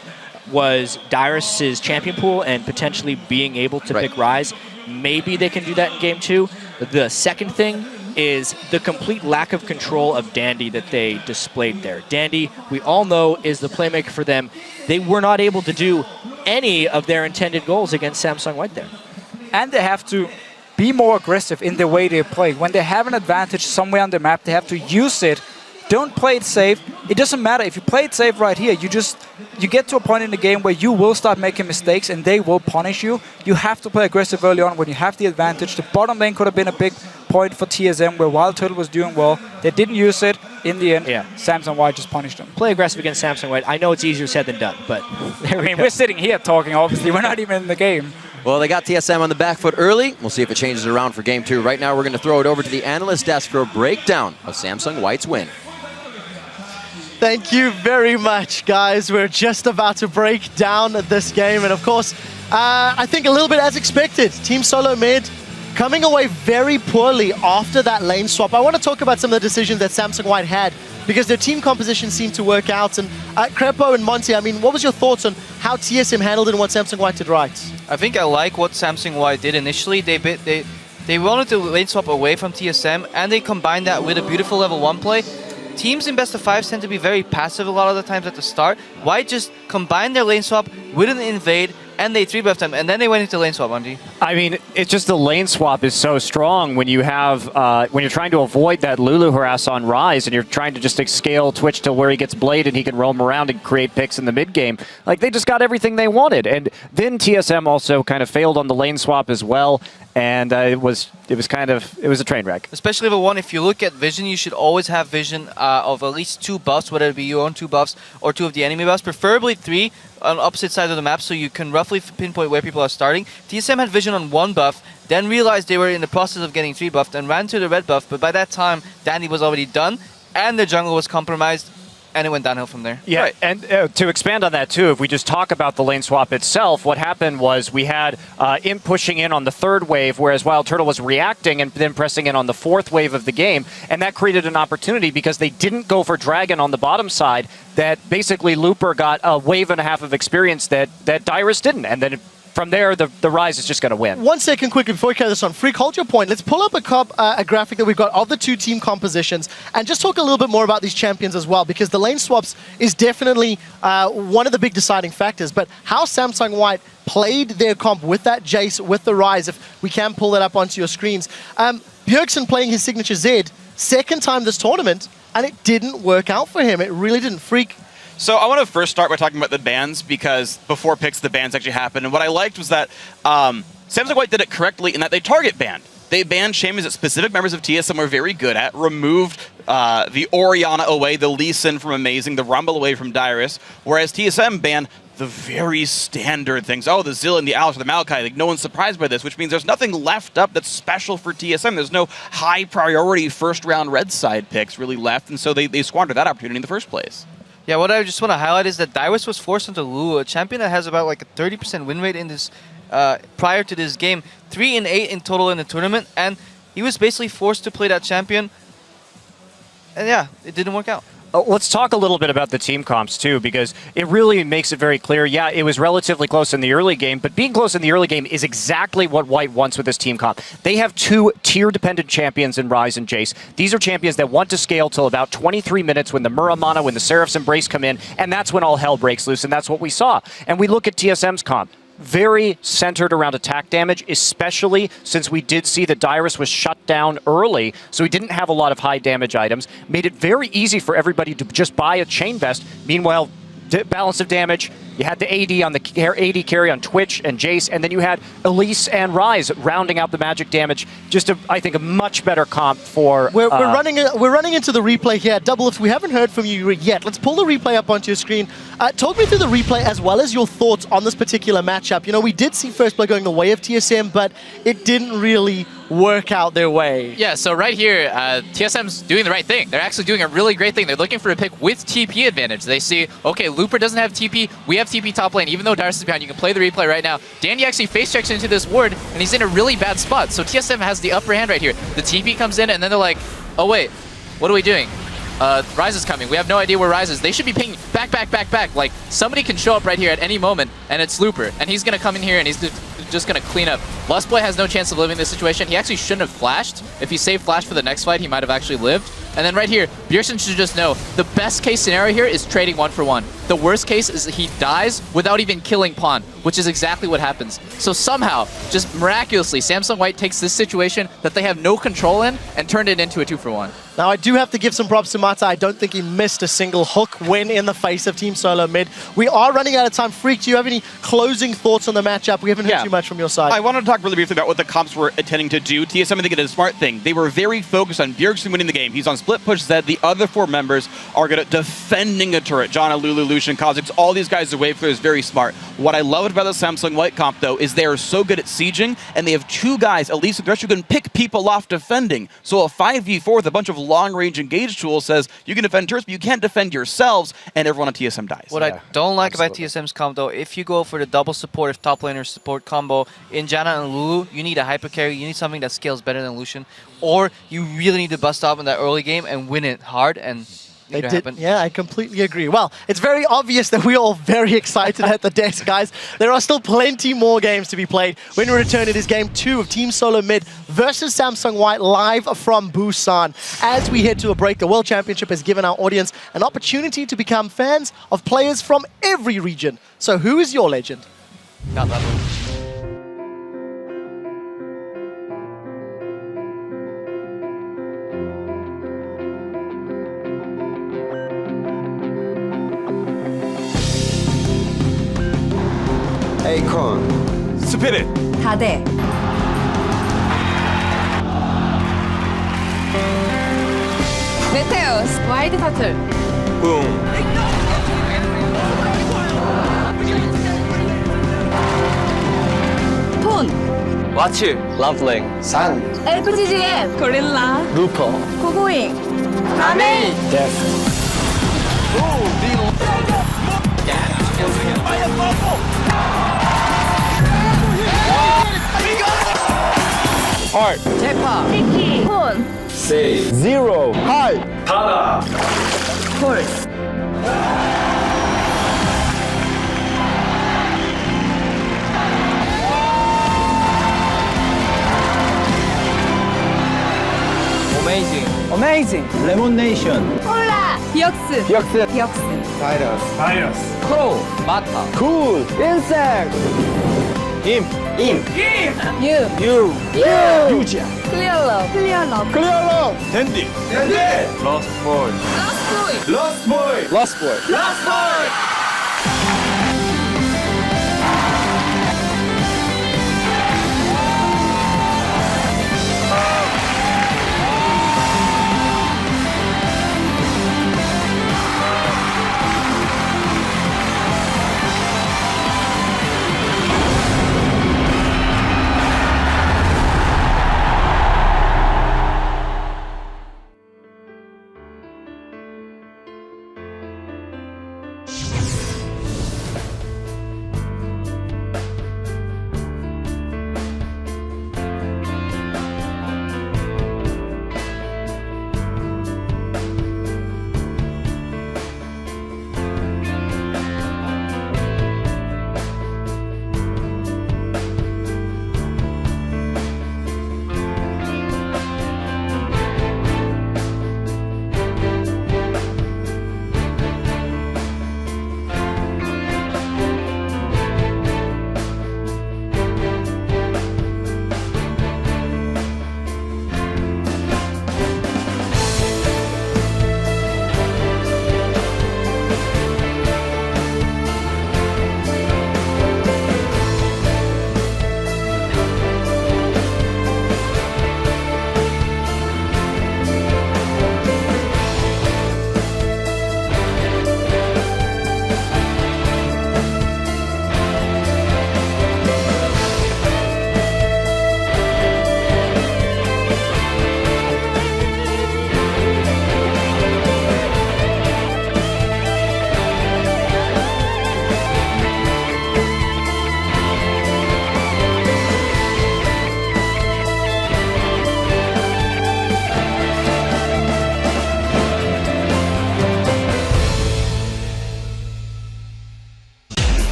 was Dyrus's champion pool and potentially being able to pick Ryze. Maybe they can do that in game 2. The second thing is the complete lack of control of Dandy that they displayed there. Dandy, we all know, is the playmaker for them. They were not able to do any of their intended goals against Samsung White there. And they have to be more aggressive in the way they play. When they have an advantage somewhere on the map, they have to use it. Don't play it safe. It doesn't matter. If you play it safe right here, you get to a point in the game where you will start making mistakes and they will punish you. You have to play aggressive early on when you have the advantage. The bottom lane could have been a big point for TSM where Wild Turtle was doing well. They didn't use it. In the end, Samsung White just punished them. Play aggressive against Samsung White. I know it's easier said than done, but we're sitting here talking, obviously. We're not even in the game. Well, they got TSM on the back foot early. We'll see if it changes around for game 2. Right now, we're going to throw it over to the analyst desk for a breakdown of Samsung White's win. Thank you very much, guys. We're just about to break down this game. And of course, I think a little bit as expected. Team Solo Mid coming away very poorly after that lane swap. I want to talk about some of the decisions that Samsung White had because their team composition seemed to work out. And Crepo and Monty, I mean, what was your thoughts on how TSM handled it and what Samsung White did right? I think I like what Samsung White did initially. They wanted to lane swap away from TSM, and they combined that with a beautiful level 1 play. Teams in best of 5s tend to be very passive a lot of the times at the start. White just combined their lane swap with an invade, and they 3-buffed them, and then they went into lane swap, Anji. I mean, it's just the lane swap is so strong when you have, when you're trying to avoid that Lulu harass on Ryze, and you're trying to just scale Twitch to where he gets Blade and he can roam around and create picks in the mid game. Like, they just got everything they wanted. And then TSM also kind of failed on the lane swap as well. And it was a train wreck. Especially level 1, if you look at vision, you should always have vision of at least 2 buffs, whether it be your own 2 buffs or 2 of the enemy buffs, preferably 3 on opposite sides of the map so you can roughly pinpoint where people are starting. TSM had vision on 1 buff, then realized they were in the process of getting 3 buffed and ran to the red buff, but by that time, Dandy was already done and the jungle was compromised. And it went downhill from there. Yeah, and to expand on that too, if we just talk about the lane swap itself, what happened was we had Imp pushing in on the 3rd wave, whereas Wild Turtle was reacting and then pressing in on the 4th wave of the game, and that created an opportunity because they didn't go for Dragon on the bottom side, that basically Looper got a wave and a half of experience that Dyrus didn't, and then from there, the Ryze is just going to win. 1 second quickly before we carry this on. Freak, hold your point. Let's pull up a graphic that we've got of the 2 team compositions and just talk a little bit more about these champions as well, because the lane swaps is definitely one of the big deciding factors. But how Samsung White played their comp with that Jace, with the Ryze, if we can pull that up onto your screens. Bjergsen playing his signature Z, 2nd time this tournament, and it didn't work out for him. It really didn't. Freak. So I want to first start by talking about the bans, because before picks, the bans actually happened. And what I liked was that Samsung White did it correctly in that they target banned. They banned champions that specific members of TSM were very good at, removed the Orianna away, the Lee Sin from Amazing, the Rumble away from Dyrus, whereas TSM banned the very standard things. Oh, the Zill and the Alex or the Maokai. Like, no one's surprised by this, which means there's nothing left up that's special for TSM. There's no high priority first round red side picks really left, and so they squandered that opportunity in the first place. Yeah, what I just want to highlight is that Dyrus was forced into Lulu, a champion that has about like a 30% win rate in this prior to this game. 3 in 8 in total in the tournament, and he was basically forced to play that champion. And yeah, it didn't work out. Let's talk a little bit about the team comps too, because it really makes it very clear. Yeah, it was relatively close in the early game, but being close in the early game is exactly what White wants with this team comp. They have 2 tier-dependent champions in Ryze and Jace. These are champions that want to scale till about 23 minutes when the Muramana, when the Seraph's Embrace come in, and that's when all hell breaks loose, and that's what we saw. And we look at TSM's comp. Very centered around attack damage, especially since we did see that Dyrus was shut down early, so he didn't have a lot of high damage items. Made it very easy for everybody to just buy a Chain Vest. Meanwhile, balance of damage, you had the AD on the AD carry on Twitch and Jace, and then you had Elise and Ryze rounding out the magic damage. Just, I think, a much better comp for... We're running into the replay here. Double, if we haven't heard from you yet, let's pull the replay up onto your screen. Talk me through the replay as well as your thoughts on this particular matchup. You know, we did see First Blood going the way of TSM, but it didn't really work out their way. Yeah, so right here, TSM's doing the right thing. They're actually doing a really great thing. They're looking for a pick with TP advantage. They see, okay, Looper doesn't have TP, we have TP top lane, even though Dyrus is behind. You can play the replay right now. Dandy actually face checks into this ward, and he's in a really bad spot. So TSM has the upper hand right here. The TP comes in, and then they're like, Oh wait, what are we doing? Rise is coming. We have no idea where Rise is. They should be pinging back. Like, somebody can show up right here at any moment, and it's Looper. And he's going to come in here, and he's just going to clean up. Lustboy has no chance of living this situation. He actually shouldn't have flashed. If he saved flash for the next fight, he might have actually lived. And then right here, Bjergsen should just know, the best case scenario here is trading 1-for-1. The worst case is he dies without even killing Pawn, which is exactly what happens. So somehow, just miraculously, Samsung White takes this situation that they have no control in and turned it into a 2-for-1. Now, I do have to give some props to Mata. I don't think he missed a single hook win in the face of Team Solo Mid. We are running out of time. Freak, do you have any closing thoughts on the matchup? We haven't heard too much from your side. I wanted to talk really briefly about what the comps were intending to do. TSM, I think, did a smart thing. They were very focused on Bjergsen winning the game. He's on split push Zed. The other 4 members are good at defending a turret. John, Lulu, Lucian, Kha'Zix, all these guys, the wave clear is very smart. What I loved about the Samsung White comp, though, is they are so good at sieging, and they have 2 guys, at least, who can pick people off defending. So a 5v4 with a bunch of long-range engage tools says you can defend turrets, but you can't defend yourselves, and everyone on TSM dies. What I don't like about TSM's comp, though, if you go for the double supportive top laner support combo in Janna and Lulu, you need a hyper carry, you need something that scales better than Lucian, or you really need to bust up in that early game and win it hard, and They did. Yeah, I completely agree. Well, it's very obvious that we're all very excited at the desk, guys. There are still plenty more games to be played. When we return, it is Game 2 of Team Solo Mid versus Samsung White live from Busan. As we head to a break, the World Championship has given our audience an opportunity to become fans of players from every region. So who is your legend? Not that one. 에이콘 스피릿 다대 메테오스 와이드 터틀 붕 톤 와치 럼플링 산 LPGGM 고릴라 루퍼 고고잉 아메이 데프 헐 제파 티키 폰 세이 제로 하이 타다 콜 어메이징 레몬 네이션 콜라 비역스 비역스 바이러스 크로우 마타 쿨 인섹트 임 유 유지야 클리어 러브 댄디 러스트 보이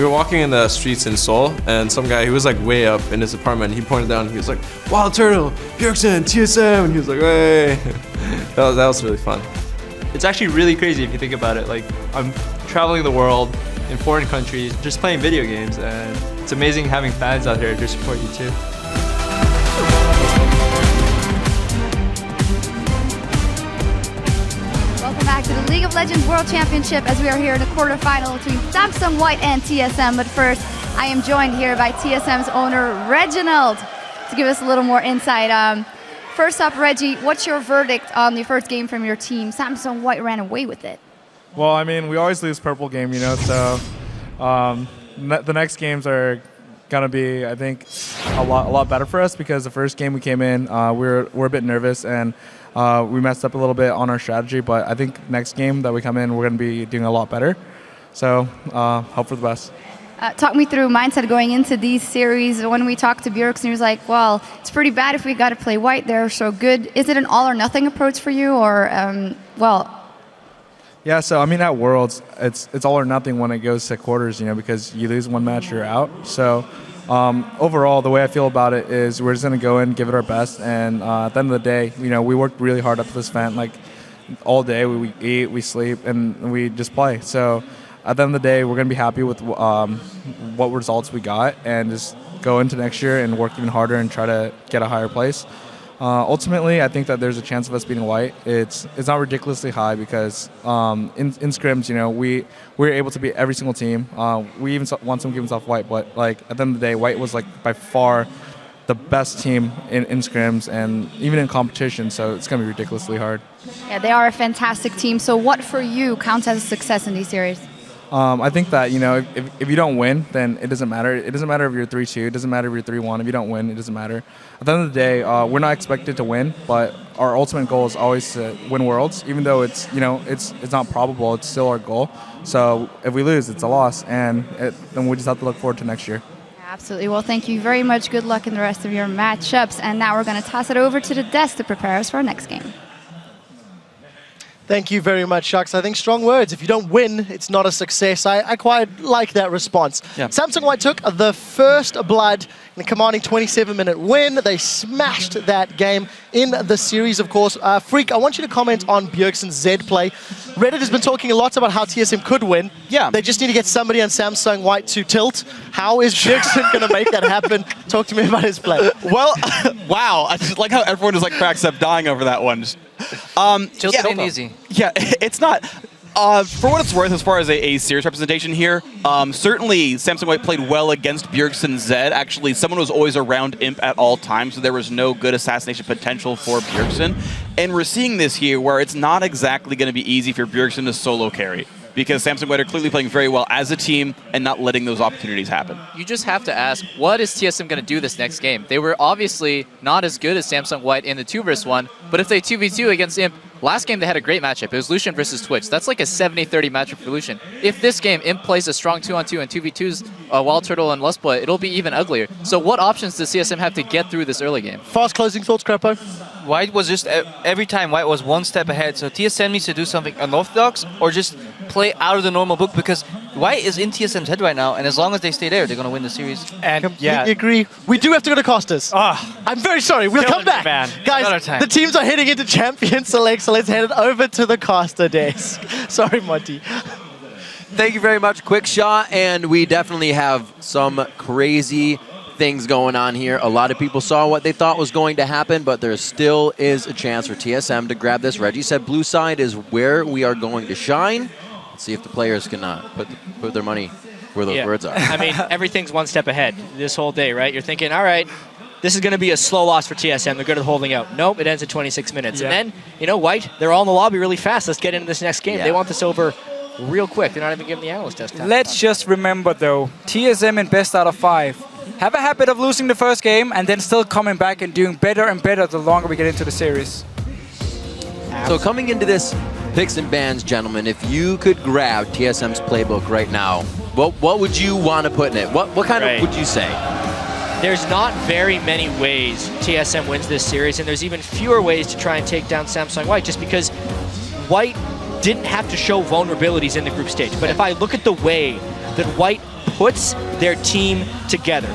were walking in the streets in Seoul, and some guy, he was like way up in his apartment, he pointed down, he was like, Wild Turtle, Bjergsen, TSM, and he was like, hey. That was really fun. It's actually really crazy if you think about it. Like, I'm traveling the world in foreign countries, just playing video games, and it's amazing having fans out here to support you too. Welcome back to the League of Legends World Championship as we are here in the quarterfinal between Samsung White and TSM. But first, I am joined here by TSM's owner, Reginald, to give us a little more insight. First up, Reggie, what's your verdict on the first game from your team? Samsung White ran away with it. Well, I mean, we always lose purple game, you know, so the next games are gonna be, I think, a lot better for us because the first game we came in, we're a bit nervous and we messed up a little bit on our strategy. But I think next game that we come in, we're gonna be doing a lot better. So hope for the best. Talk me through mindset going into these series. When we talked to Bjergsen, he was like, well, it's pretty bad if we got to play White. They're so good. Is it an all or nothing approach for you, or, well? Yeah, so I mean, at Worlds, it's all or nothing when it goes to quarters, you know, because you lose one match, you're out. So overall, the way I feel about it is we're just going to go in, give it our best, and at the end of the day, you know, we worked really hard up to this event, like all day. We eat, we sleep, and we just play. So at the end of the day, we're going to be happy with what results we got and just go into next year and work even harder and try to get a higher place. Ultimately, I think that there's a chance of us beating White. It's not ridiculously high because in scrims, you know, we're able to beat every single team. We even want some games off White, but like at the end of the day, White was like by far the best team in scrims and even in competition, so it's going to be ridiculously hard. Yeah, they are a fantastic team. So what for you counts as a success in these series? I think that, you know, if you don't win, then it doesn't matter. It doesn't matter if you're 3-2. It doesn't matter if you're 3-1. If you don't win, it doesn't matter. At the end of the day, we're not expected to win, but our ultimate goal is always to win Worlds. Even though it's, you know, it's not probable, it's still our goal. So if we lose, it's a loss, and then we just have to look forward to next year. Absolutely. Well, thank you very much. Good luck in the rest of your matchups. And now we're going to toss it over to the desk to prepare us for our next game. Thank you very much, Shucks. I think strong words. If you don't win, it's not a success. I quite like that response. Yeah. Samsung White took the first blood in a commanding 27-minute win. They smashed that game in the series, of course. Freak, I want you to comment on Bjergsen's Z play. Reddit has been talking a lot about how TSM could win. Yeah. They just need to get somebody on Samsung White to tilt. How is Bjergsen going to make that happen? Talk to me about his play. Well, wow. I just like how everyone just like cracks up dying over that one. Tilted ain't easy. Yeah, it's not. For what it's worth, as far as a serious representation here, certainly Samsung White played well against Bjergsen Z. Actually, someone was always around Imp at all times, so there was no good assassination potential for Bjergsen. And we're seeing this here where it's not exactly going to be easy for Bjergsen to solo carry, because Samsung White are clearly playing very well as a team and not letting those opportunities happen. You just have to ask, what is TSM going to do this next game? They were obviously not as good as Samsung White in the 2v1, but if they 2v2 against Imp, last game they had a great matchup. It was Lucian versus Twitch. That's like a 70-30 matchup for Lucian. If this game Imp plays a strong 2-on-2 and 2v2s Wild Turtle and Lustboy, it'll be even uglier. So what options does CSM have to get through this early game? Fast closing thoughts, Crapo? White was just, every time White was one step ahead, so TSM needs to do something unorthodox or just play out of the normal book, because White is in TSM's head right now, and as long as they stay there, they're going to win the series. And completely agree. We do have to go to Costas. I'm very sorry. We'll come back. Guys, the teams are heading into Champion Select, so let's head it over to the Costa desk. Sorry, Monty. Thank you very much, Quick Shot, and we definitely have some crazy things going on here. A lot of people saw what they thought was going to happen, but there still is a chance for TSM to grab this. Reggie said blue side is where we are going to shine. Let's see if the players can put their money where those words are. I mean, everything's one step ahead this whole day, right? You're thinking, all right, this is going to be a slow loss for TSM. They're good at holding out. Nope, it ends at 26 minutes. Yeah. And then, you know, White, they're all in the lobby really fast. Let's get into this next game. Yeah. They want this over real quick. They're not even giving the analyst test time. Let's just remember, though, TSM in best out of 5 have a habit of losing the first game and then still coming back and doing better and better the longer we get into the series. So coming into this picks and bans, gentlemen, if you could grab TSM's playbook right now, what would you want to put in it? What kind of would you say? There's not very many ways TSM wins this series, and there's even fewer ways to try and take down Samsung White, just because White didn't have to show vulnerabilities in the group stage. But if I look at the way that White puts their team together.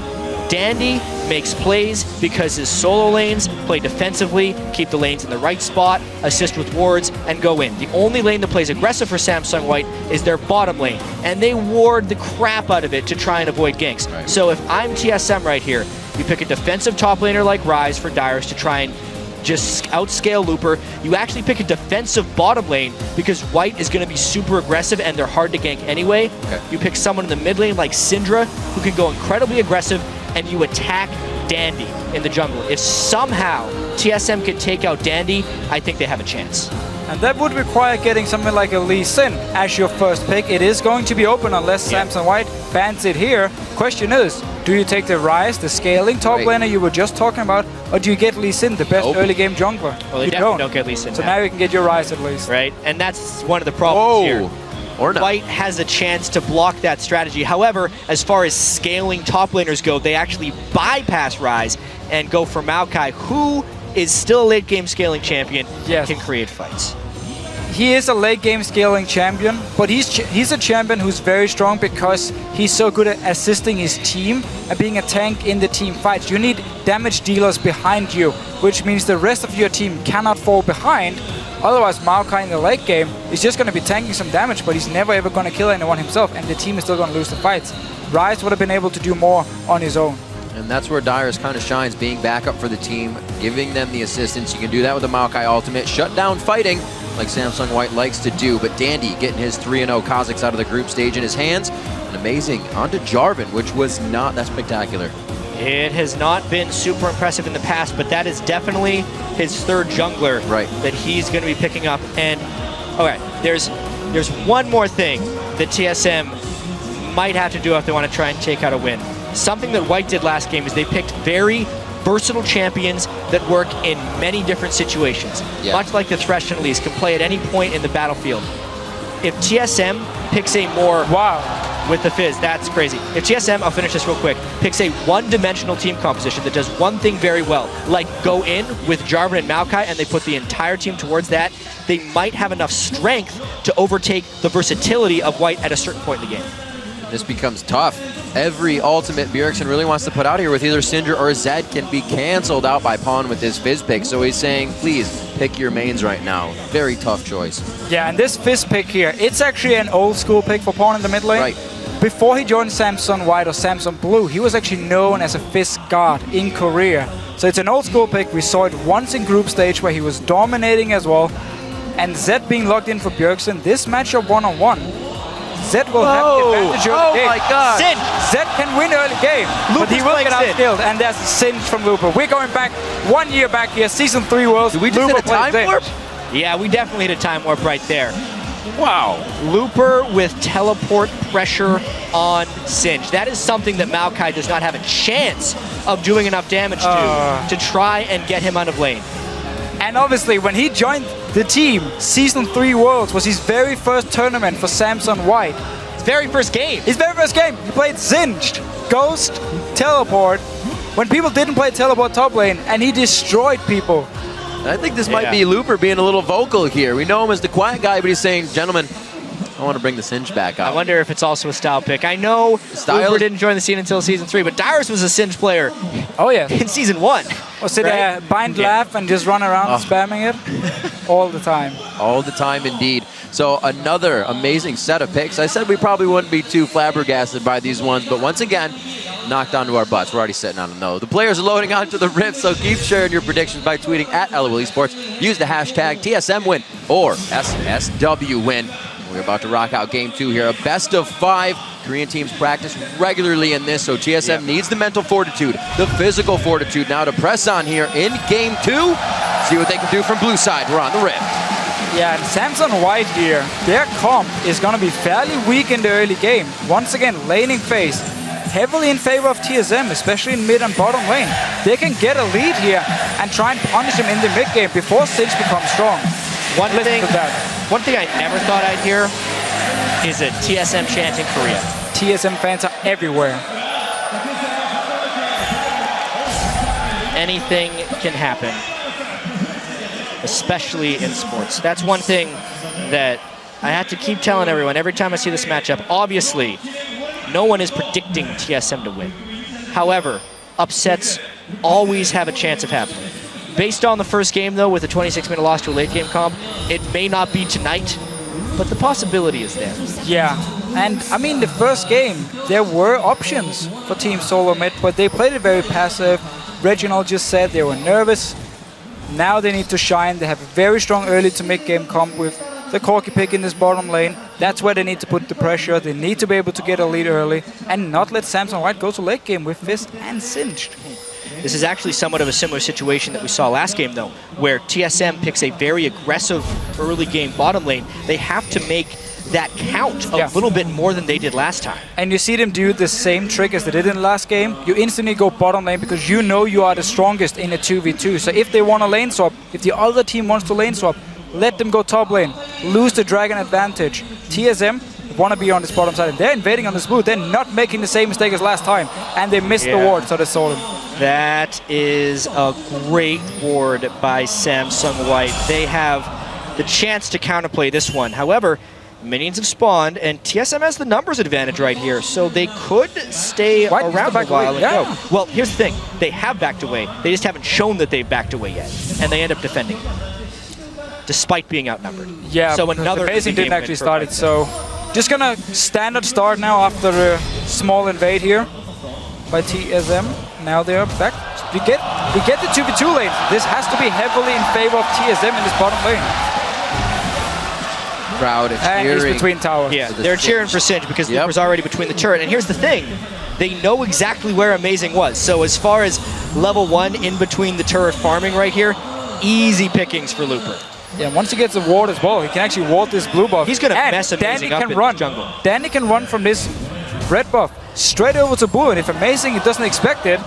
Dandy makes plays because his solo lanes play defensively, keep the lanes in the right spot, assist with wards, and go in. The only lane that plays aggressive for Samsung White is their bottom lane, and they ward the crap out of it to try and avoid ganks. Right. So if I'm TSM right here, you pick a defensive top laner like Ryze for Dyrus to try and just outscale Looper. You actually pick a defensive bottom lane because White is going to be super aggressive and they're hard to gank anyway. Okay. You pick someone in the mid lane like Syndra who can go incredibly aggressive, and you attack Dandy in the jungle. If somehow TSM can take out Dandy, I think they have a chance. And that would require getting something like a Lee Sin as your first pick. It is going to be open unless Samsung White bans it here. Question is, do you take the Ryze, the scaling top laner you were just talking about, or do you get Lee Sin, the best early game jungler? Well, they you definitely don't get Lee Sin. So now you can get your Ryze at least. Right, and that's one of the problems here. Or not. White has a chance to block that strategy. However, as far as scaling top laners go, they actually bypass Ryze and go for Maokai, who is still a late game scaling champion and can create fights. He is a late game scaling champion, but he's a champion who's very strong because he's so good at assisting his team and being a tank in the team fights. You need damage dealers behind you, which means the rest of your team cannot fall behind. Otherwise, Maokai in the late game is just going to be tanking some damage, but he's never ever going to kill anyone himself, and the team is still going to lose the fights. Ryze would have been able to do more on his own. And that's where Dyrus kind of shines, being backup for the team, giving them the assistance. You can do that with the Maokai ultimate, shut down fighting like Samsung White likes to do. But Dandy getting his 3-0 Kazakhs out of the group stage in his hands. And amazing onto Jarvan, which was not that spectacular. It has not been super impressive in the past, but that is definitely his third jungler that he's going to be picking up. And okay, there's one more thing that TSM might have to do if they want to try and take out a win. Something that White did last game is they picked very versatile champions that work in many different situations. Much like the Thresh and Elise can play at any point in the battlefield. If TSM picks a more with the Fizz, that's crazy. If TSM, I'll finish this real quick, picks a one-dimensional team composition that does one thing very well, like go in with Jarvan and Maokai, and they put the entire team towards that, they might have enough strength to overtake the versatility of White at a certain point in the game. This becomes tough. Every ultimate Bjergsen really wants to put out here with either Syndra or Zed can be canceled out by Pawn with his Fizz pick. So he's saying, please pick your mains right now. Very tough choice. Yeah, and this Fizz pick here, it's actually an old school pick for Pawn in the mid lane. Right. Before he joined Samsung White or Samsung Blue, he was actually known as a Fizz god in Korea. So it's an old school pick. We saw it once in group stage where he was dominating as well. And Zed being locked in for Bjergsen, this matchup one-on-one, Zed will have the advantage of the game. Oh my god! Singe! Zed can win early game, but he will get outskilled, and there's a Singe from Looper. We're going back 1 year back here, Season 3 Worlds. Did we just hit a time warp? Yeah, we definitely hit a time warp right there. Wow. Looper with teleport pressure on Singe. That is something that Maokai does not have a chance of doing enough damage to try and get him out of lane. And obviously, when he joined the team, Season 3 Worlds was his very first tournament for Samsung White. His very first game. His very first game. He played Singed, Ghost, Teleport, when people didn't play Teleport top lane, and he destroyed people. I think this might be Looper being a little vocal here. We know him as the quiet guy, but he's saying, gentlemen, I want to bring the Singe back up. I wonder if it's also a style pick. I know Looper didn't join the scene until Season 3, but Dyrus was a Singe player in Season 1. Or sit there, bind laugh, and just run around spamming it all the time. All the time, indeed. So another amazing set of picks. I said we probably wouldn't be too flabbergasted by these ones, but once again, knocked onto our butts. We're already sitting on them, though. The players are loading onto the Rift, so keep sharing your predictions by tweeting at LOL Esports. Use the hashtag TSM win or SSW win. We're about to rock out Game 2 here. A best of 5. Korean teams practice regularly in this, so TSM needs the mental fortitude, the physical fortitude now to press on here in Game 2. See what they can do from blue side. We're on the Rift. Yeah, and Samsung White here, their comp is going to be fairly weak in the early game. Once again, laning phase, heavily in favor of TSM, especially in mid and bottom lane. They can get a lead here and try and punish him in the mid game before Singe becomes strong. One thing I never thought I'd hear is a TSM chant in Korea. TSM fans are everywhere. Anything can happen, especially in sports. That's one thing that I have to keep telling everyone every time I see this matchup. Obviously, No one is predicting TSM to win. However, upsets always have a chance of happening. Based on the first game, though, with a 26-minute loss to a late game comp, it may not be tonight, but the possibility is there. Yeah, and I mean, the first game, there were options for Team Solo Mid, but they played it very passive. Reginald just said they were nervous. Now they need to shine. They have a very strong early to mid-game comp with the Corki pick in this bottom lane. That's where they need to put the pressure. They need to be able to get a lead early and not let Samsung White go to late game with Fist and Singed. This is actually somewhat of a similar situation that we saw last game, though, where TSM picks a very aggressive early game bottom lane. They have to make that count a little bit more than they did last time. And you see them do the same trick as they did in the last game. You instantly go bottom lane because you know you are the strongest in a 2v2. So if they want a lane swap, if the other team wants to lane swap, let them go top lane. Lose the dragon advantage. TSM want to be on this bottom side, and they're invading on this blue. They're not making the same mistake as last time, and they missed the ward, so they sold him. That is a great ward by Samsung White. They have the chance to counterplay this one. However, minions have spawned, and TSM has the numbers advantage right here, so they could stay around a while and go. Well, here's the thing. They have backed away. They just haven't shown that they've backed away yet, and they end up defending despite being outnumbered. Yeah, so another Amazing didn't actually start it, so just gonna standard start now after a small invade here by TSM. Now they're back. We get the 2v2 lane. This has to be heavily in favor of TSM in this bottom lane. Crowd is and cheering. He's between towers. Yeah, they're cheering for Singe because Looper's already between the turret. And here's the thing. They know exactly where Amazing was. So as far as level 1 in between the turret farming right here, easy pickings for Looper. Yeah, once he gets the ward as well, he can actually ward this blue buff. He's going to mess Danny Amazing up can in run. the jungle. Danny can run from this red buff straight over to blue, and if Amazing doesn't expect it,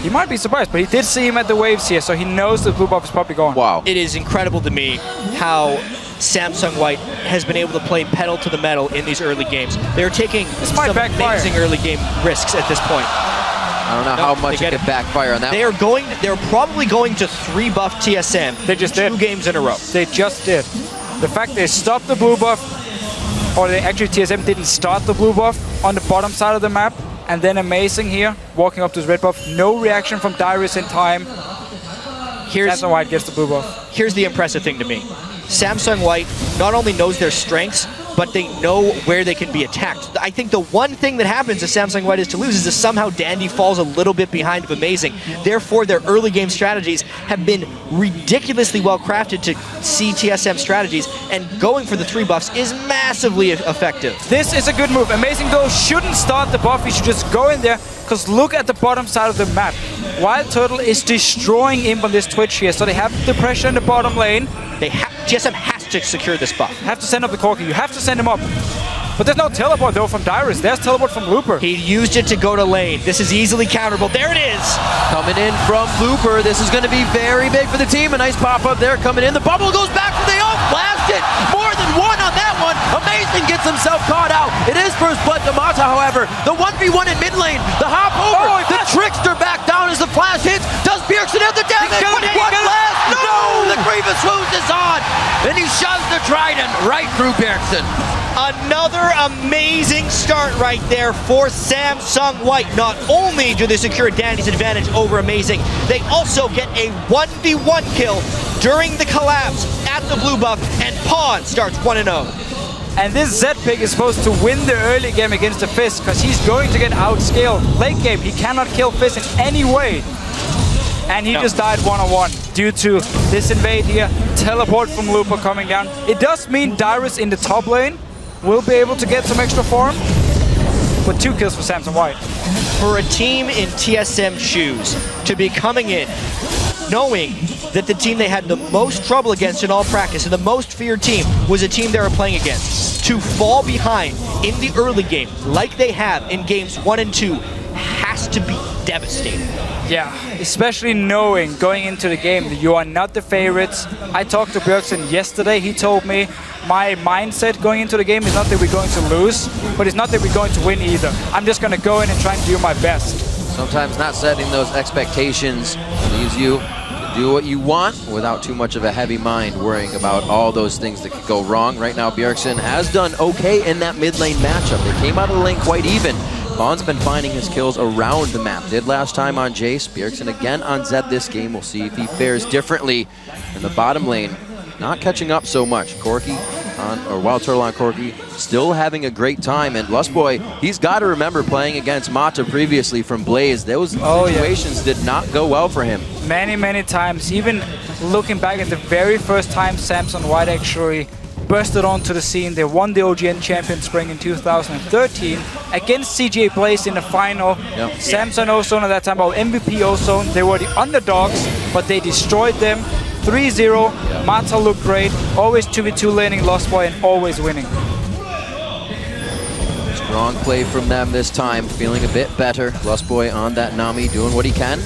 he might be surprised, but he did see him at the waves here, so he knows the blue buff is probably gone. Wow. It is incredible to me how Samsung White has been able to play pedal to the metal in these early games. They're taking some amazing early game risks at this point. I don't know how much it could backfire on that. They're probably going to 3-buff TSM. They just did 2 games in a row. They just did. The fact they stopped the blue buff, or they actually TSM didn't start the blue buff on the bottom side of the map, and then Amazing here, walking up to his red buff. No reaction from Dyrus in time. Samsung White gets the blue buff. Here's the impressive thing to me. Samsung White not only knows their strengths, but they know where they can be attacked. I think the one thing that happens if Samsung White is to lose is that somehow Dandy falls a little bit behind of Amazing. Therefore, their early game strategies have been ridiculously well crafted to see TSM strategies, and going for the 3 buffs is massively effective. This is a good move. Amazing, though, shouldn't start the buff. He should just go in there, because look at the bottom side of the map. Wild Turtle is destroying Imp on this Twitch here, so they have the pressure in the bottom lane. TSM has to secure this buff. Have to send up the Corki. You have to send him up. But there's no teleport, though, from Dyrus. There's teleport from Looper. He used it to go to lane. This is easily counterable. There it is! Coming in from Looper. This is going to be very big for the team. A nice pop-up there coming in. The bubble goes back for the ult. Blast it! More than one on that one. Amazing gets himself caught out. It is first blood to Mata, however. The 1v1 in mid lane. The hop over. The Trickster back down as the flash hits. Does Bjergsen have the damage? One last! No! The Grievous Wound is on! And he shoves the Trident right through Bjergsen. Another amazing start right there for Samsung White. Not only do they secure Dandy's advantage over Amazing, they also get a 1v1 kill during the collapse at the blue buff, and Pawn starts 1-0. And this Z pick is supposed to win the early game against the Fist, because he's going to get outscaled. Late game, he cannot kill Fist in any way. And he just died 1-on-1 due to this invade here. Teleport from Looper coming down. It does mean Dyrus in the top lane will be able to get some extra farm, but 2 kills for Samsung White. For a team in TSM shoes to be coming in knowing that the team they had the most trouble against in all practice and the most feared team was a team they were playing against, to fall behind in the early game like they have in games 1 and 2 has to be devastating. Yeah, especially knowing going into the game that you are not the favorites. I talked to Bjergsen yesterday. He told me my mindset going into the game is not that we're going to lose, but it's not that we're going to win either. I'm just going to go in and try and do my best. Sometimes not setting those expectations leaves you do what you want without too much of a heavy mind worrying about all those things that could go wrong. Right now, Bjergsen has done okay in that mid lane matchup. They came out of the lane quite even. Vaughn's been finding his kills around the map. Did last time on Jace. Bjergsen again on Zed this game. We'll see if he fares differently in the bottom lane. Not catching up so much. Corki or Wild Turtle on Corki, still having a great time. And Lustboy, he's got to remember playing against Mata previously from Blaze. Those situations did not go well for him. Many times. Even looking back at the very first time Samsung White actually bursted onto the scene, they won the OGN Champion Spring in 2013 against CJ Blaze in the final. Samsung Ozone at that time, MVP Ozone, they were the underdogs, but they destroyed them. 3-0, Mata looked great, always 2v2 laning Lustboy and always winning. Strong play from them this time, feeling a bit better. Lustboy on that Nami, doing what he can.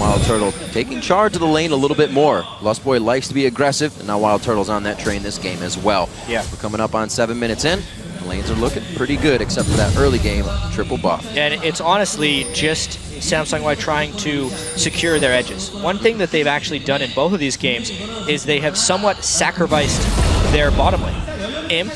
Wild Turtle taking charge of the lane a little bit more. Lustboy likes to be aggressive, and now Wild Turtle's on that train this game as well. Yeah. We're coming up on 7 minutes in. The lanes are looking pretty good, except for that early game triple buff. And it's honestly just Samsung White trying to secure their edges. One thing that they've actually done in both of these games is they have somewhat sacrificed their bottom lane. Imp,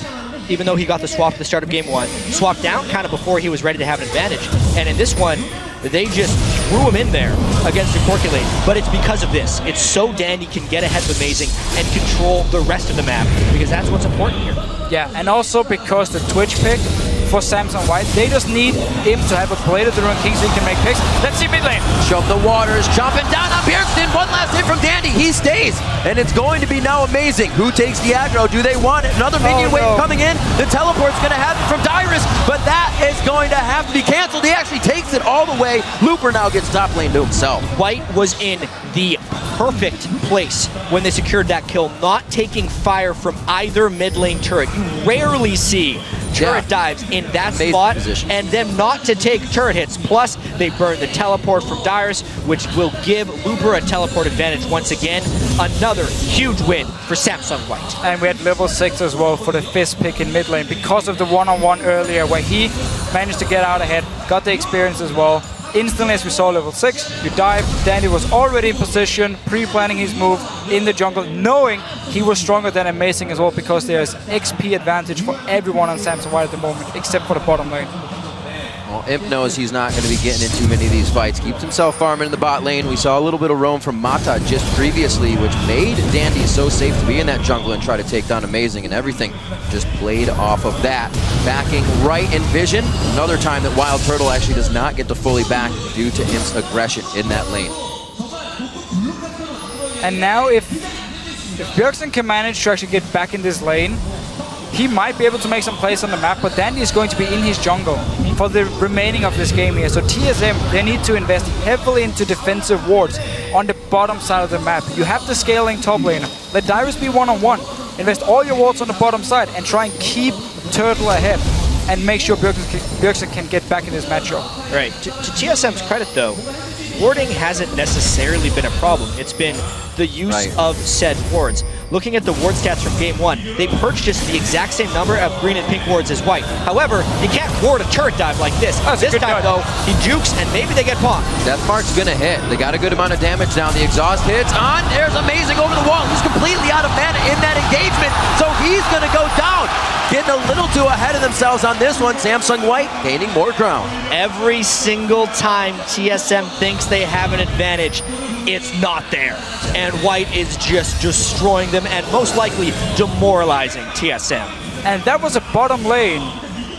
even though he got the swap at the start of game 1, swapped down kind of before he was ready to have an advantage. And in this one, they just threw him in there against the Corki lane. But it's because of this. It's so Dandy can get ahead of Amazing and control the rest of the map, because that's what's important here. Yeah, and also because the Twitch pick for Samsung White, they just need him to have a Blade of the Ruined King so he can make picks. Let's see mid lane. Shove the waters, chopping down on Bjergsen. One last hit from Dandy. He stays, and it's going to be now Amazing. Who takes the aggro? Do they want it? Another minion wave coming in. The teleport's going to happen from Dyrus, but that is going to have to be canceled. He actually takes it all the way. Looper now gets top lane to himself. White was in the perfect place when they secured that kill, not taking fire from either mid lane turret. You rarely see turret dives in that spot, and them not to take turret hits. Plus, they burn the teleport from Dyrus, which will give Looper a teleport advantage once again. Another huge win for Samsung White. And we had level 6 as well for the Fizz pick in mid lane because of the one-on-one earlier where he managed to get out ahead, got the experience as well. Instantly, as we saw level 6, you dive. Dandy was already in position, pre-planning his move in the jungle, knowing he was stronger than Amazing as well, because there's XP advantage for everyone on Samsung White at the moment, except for the bottom lane. Well, Imp knows he's not going to be getting in too many of these fights. Keeps himself farming in the bot lane. We saw a little bit of roam from Mata just previously, which made Dandy so safe to be in that jungle and try to take down Amazing, and everything just played off of that. Backing right in vision. Another time that Wild Turtle actually does not get to fully back due to Imp's aggression in that lane. And now if Bjergsen can manage to actually get back in this lane, he might be able to make some plays on the map, but Dandy is going to be in his jungle for the remaining of this game here. So TSM, they need to invest heavily into defensive wards on the bottom side of the map. You have the scaling top laner. Let Dyrus be one-on-one. Invest all your wards on the bottom side and try and keep Turtle ahead and make sure Bjergsen can get back in this matchup. Right. To TSM's credit, though, warding hasn't necessarily been a problem. It's been the use of said wards. Looking at the ward stats from game 1, they purchased the exact same number of green and pink wards as white. However, you can't ward a turret dive like this. This time, though, he jukes and maybe they get popped. Deathmark's gonna hit. They got a good amount of damage down. The exhaust hits on. There's Amazing over the wall. He's completely out of mana in that engagement, so he's gonna go down. Getting a little too ahead of themselves on this one. Samsung White gaining more ground. Every single time TSM thinks they have an advantage, it's not there. And White is just destroying them and most likely demoralizing TSM. And that was a bottom lane.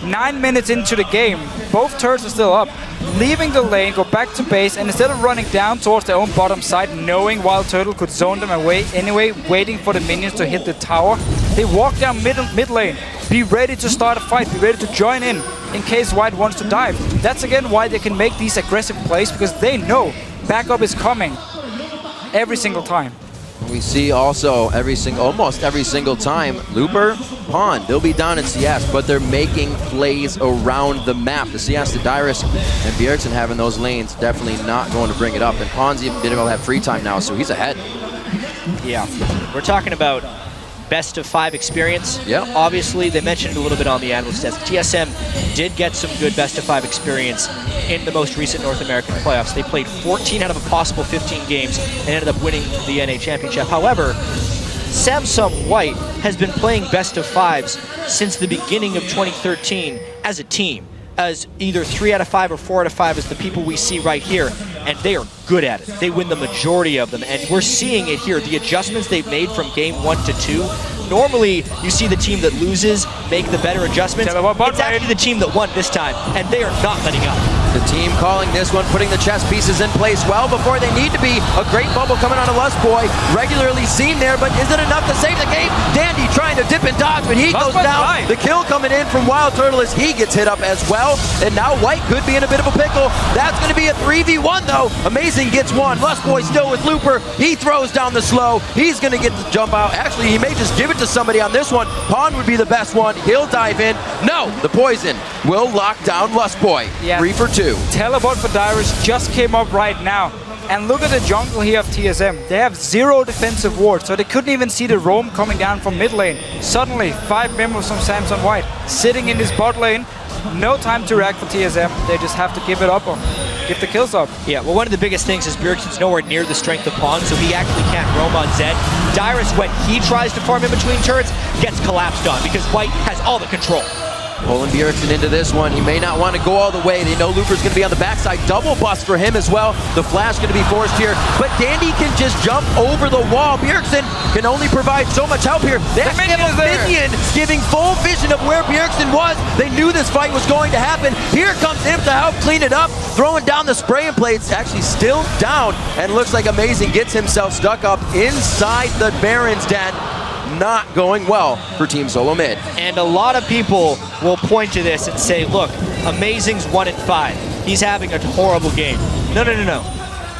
9 minutes into the game, both turrets are still up. Leaving the lane, go back to base, and instead of running down towards their own bottom side, knowing Wild Turtle could zone them away anyway, waiting for the minions to hit the tower, they walk down mid lane. Be ready to start a fight, be ready to join in case White wants to dive. That's again why they can make these aggressive plays, because they know backup is coming every single time. We see also almost every single time, Looper, Pawn, they'll be down in CS, but they're making plays around the map. The CS to Dyrus and Bjergsen having those lanes definitely not going to bring it up. And Pawn's even been able to have free time now, so he's ahead. Yeah, we're talking about best of 5 experience. Yeah. Obviously, they mentioned it a little bit on the analyst desk. TSM did get some good best of 5 experience in the most recent North American playoffs. They played 14 out of a possible 15 games and ended up winning the NA Championship. However, Samsung White has been playing best of 5s since the beginning of 2013 as a team, as either 3 out of 5 or 4 out of 5 as the people we see right here, and they are good at it. They win the majority of them, and we're seeing it here. The adjustments they've made from game 1 to 2, normally you see the team that loses make the better adjustments. It's actually the team that won this time, and they are not letting up. The team calling this one, putting the chess pieces in place well before they need to be. A great bubble coming on a Lust Boy, regularly seen there, but is it enough to save the game? Dandy trying to dip and dodge, but he goes down. The kill coming in from Wild Turtle as he gets hit up as well, and now White could be in a bit of a pickle. That's going to be a 3v1 though. Amazing gets one. Lust Boy still with Looper. He throws down the slow. He's going to get the jump out. Actually, he may just give it to somebody on this one. Pawn would be the best one. He'll dive in. No, the poison will lock down Lust Boy. Yeah. 3 for 2. Teleport for Dyrus just came up right now. And look at the jungle here of TSM. They have 0 defensive wards, so they couldn't even see the roam coming down from mid lane. Suddenly, 5 members from Samsung White sitting in this bot lane. No time to react for TSM. They just have to give it up or give the kills up. Yeah, well, one of the biggest things is Bjergsen's nowhere near the strength of Pawn, so he actually can't roam on Zed. Dyrus, when he tries to farm in between turrets, gets collapsed on because White has all the control. Pulling Bjergsen into this one. He may not want to go all the way. They know Looper's going to be on the backside. Double bust for him as well. The flash going to be forced here. But Dandy can just jump over the wall. Bjergsen can only provide so much help here. They actually have a minion giving full vision of where Bjergsen was. They knew this fight was going to happen. Here comes Imp to help clean it up. Throwing down the spraying plates. Actually still down. And looks like Amazing gets himself stuck up inside the Baron's den. Not going well for Team Solo Mid. And a lot of people will point to this and say, look, Amazing's 1-5. He's having a horrible game. No.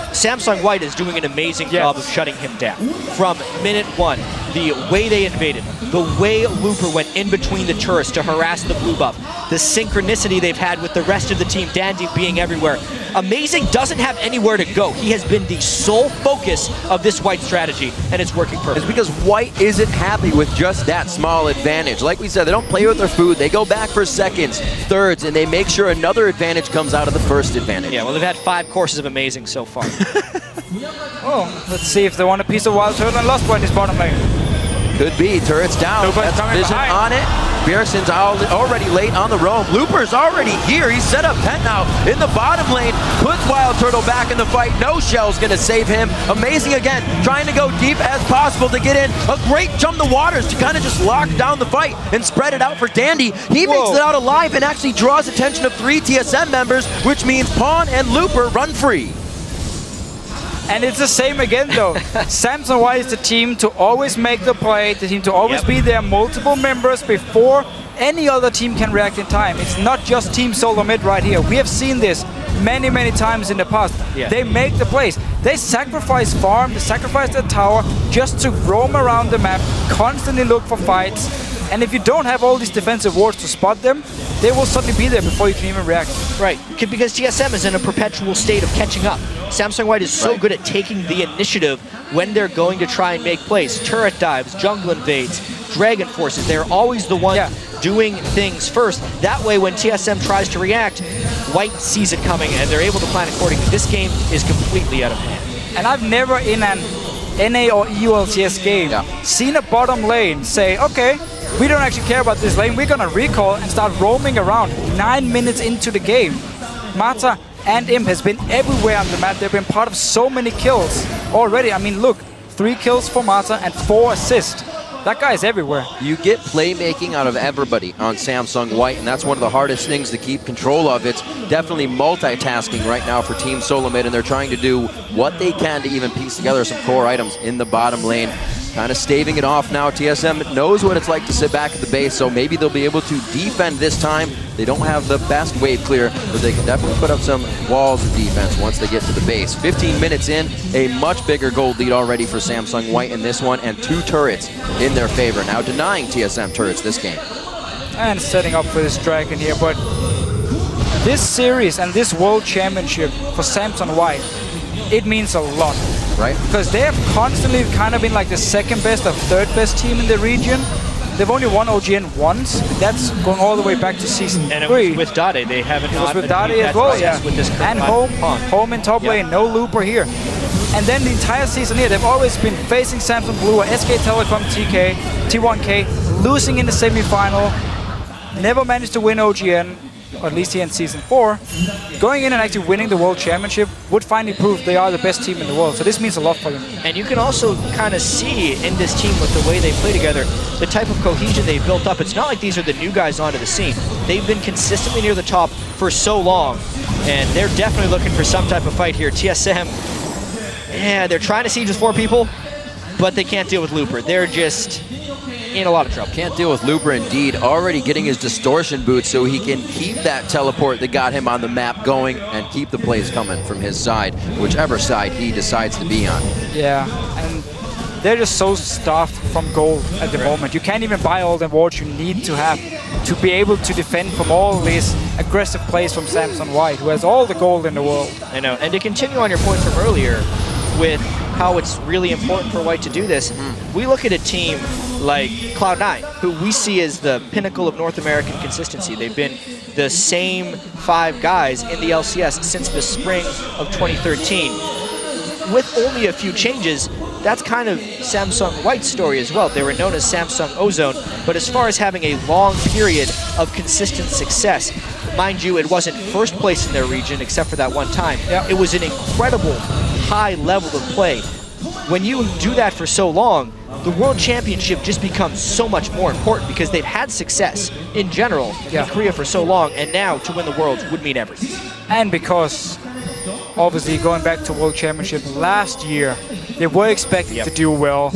Samsung White is doing an amazing job of shutting him down. From minute 1, the way they invaded, the way Looper went in between the turrets to harass the blue buff, the synchronicity they've had with the rest of the team, Dandy being everywhere. Amazing doesn't have anywhere to go. He has been the sole focus of this White strategy, and it's working perfectly. It's because White isn't happy with just that small advantage. Like we said, they don't play with their food. They go back for seconds, thirds, and they make sure another advantage comes out of the first advantage. Yeah, well, they've had 5 courses of Amazing so far. Oh, let's see if they want a piece of Wild Turtle and Lost Point in this bottom lane. Could be. Turret's down. That's vision on it. Bjergsen's already late on the roam. Looper's already here. He's set up tent now in the bottom lane. Puts Wild Turtle back in the fight. No shell's going to save him. Amazing again. Trying to go deep as possible to get in. A great jump the waters to kind of just lock down the fight and spread it out for Dandy. He makes it out alive and actually draws attention of 3 TSM members, which means Pawn and Looper run free. And it's the same again though. Samsung White is the team to always make the play, the team to always be there, multiple members before any other team can react in time. It's not just Team Solo Mid right here. We have seen this many times in the past. They make the plays. They sacrifice farm, they sacrifice their tower just to roam around the map, constantly look for fights. And if you don't have all these defensive wards to spot them, they will suddenly be there before you can even react. Right, because TSM is in a perpetual state of catching up. Samsung White is so good at taking the initiative when they're going to try and make plays. Turret dives, jungle invades, dragon forces. They're always the one doing things first. That way, when TSM tries to react, White sees it coming and they're able to plan accordingly. This game is completely out of hand. And I've never in an NA or EULCS game seen a bottom lane say, okay, we don't actually care about this lane, we're gonna recall and start roaming around 9 minutes into the game. Mata and Imp has been everywhere on the map. They've been part of so many kills already. I mean, look, 3 kills for Mata and 4 assists. That guy is everywhere. You get playmaking out of everybody on Samsung White, and that's one of the hardest things to keep control of. It's definitely multitasking right now for Team Solo Mid, and they're trying to do what they can to even piece together some core items in the bottom lane. Kind of staving it off now. TSM knows what it's like to sit back at the base, so maybe they'll be able to defend this time. They don't have the best wave clear, but they can definitely put up some walls of defense once they get to the base. 15 minutes in, a much bigger gold lead already for Samsung White in this one, and 2 turrets in their favor. Now denying TSM turrets this game. And setting up for this dragon here, but this series and this World Championship for Samsung White, it means a lot. Right. Because they have constantly kind of been like the second best or third best team in the region. They've only won OGN once. That's going all the way back to season 3. And it was with Dade. They haven't. It was with Dade as well, yeah. With this and home in top lane, no Looper here. And then the entire season here, they've always been facing Samsung Blue or SK Telecom TK, T1K, losing in the semi-final, never managed to win OGN, or at least here in Season 4. Going in and actually winning the World Championship would finally prove they are the best team in the world, so this means a lot for them. And you can also kind of see in this team with the way they play together, the type of cohesion they've built up. It's not like these are the new guys onto the scene. They've been consistently near the top for so long, and they're definitely looking for some type of fight here. TSM, yeah, they're trying to siege with 4 people, but they can't deal with Looper. They're just in a lot of trouble. Can't deal with Looper indeed. Already getting his distortion boot so he can keep that teleport that got him on the map going and keep the plays coming from his side, whichever side he decides to be on. Yeah, and they're just so stuffed from gold at the moment. You can't even buy all the wards you need to have to be able to defend from all these aggressive plays from Samsung White, who has all the gold in the world. I know, and to continue on your point from earlier with how it's really important for White to do this, we look at a team like Cloud9, who we see as the pinnacle of North American consistency. They've been the same 5 guys in the LCS since the spring of 2013. With only a few changes, that's kind of Samsung White's story as well. They were known as Samsung Ozone, but as far as having a long period of consistent success, mind you, it wasn't first place in their region except for that one time. It was an incredible high level of play. When you do that for so long, the World Championship just becomes so much more important because they've had success in general in Korea for so long, and now to win the Worlds would mean everything. And because, obviously, going back to World Championship last year, they were expected to do well.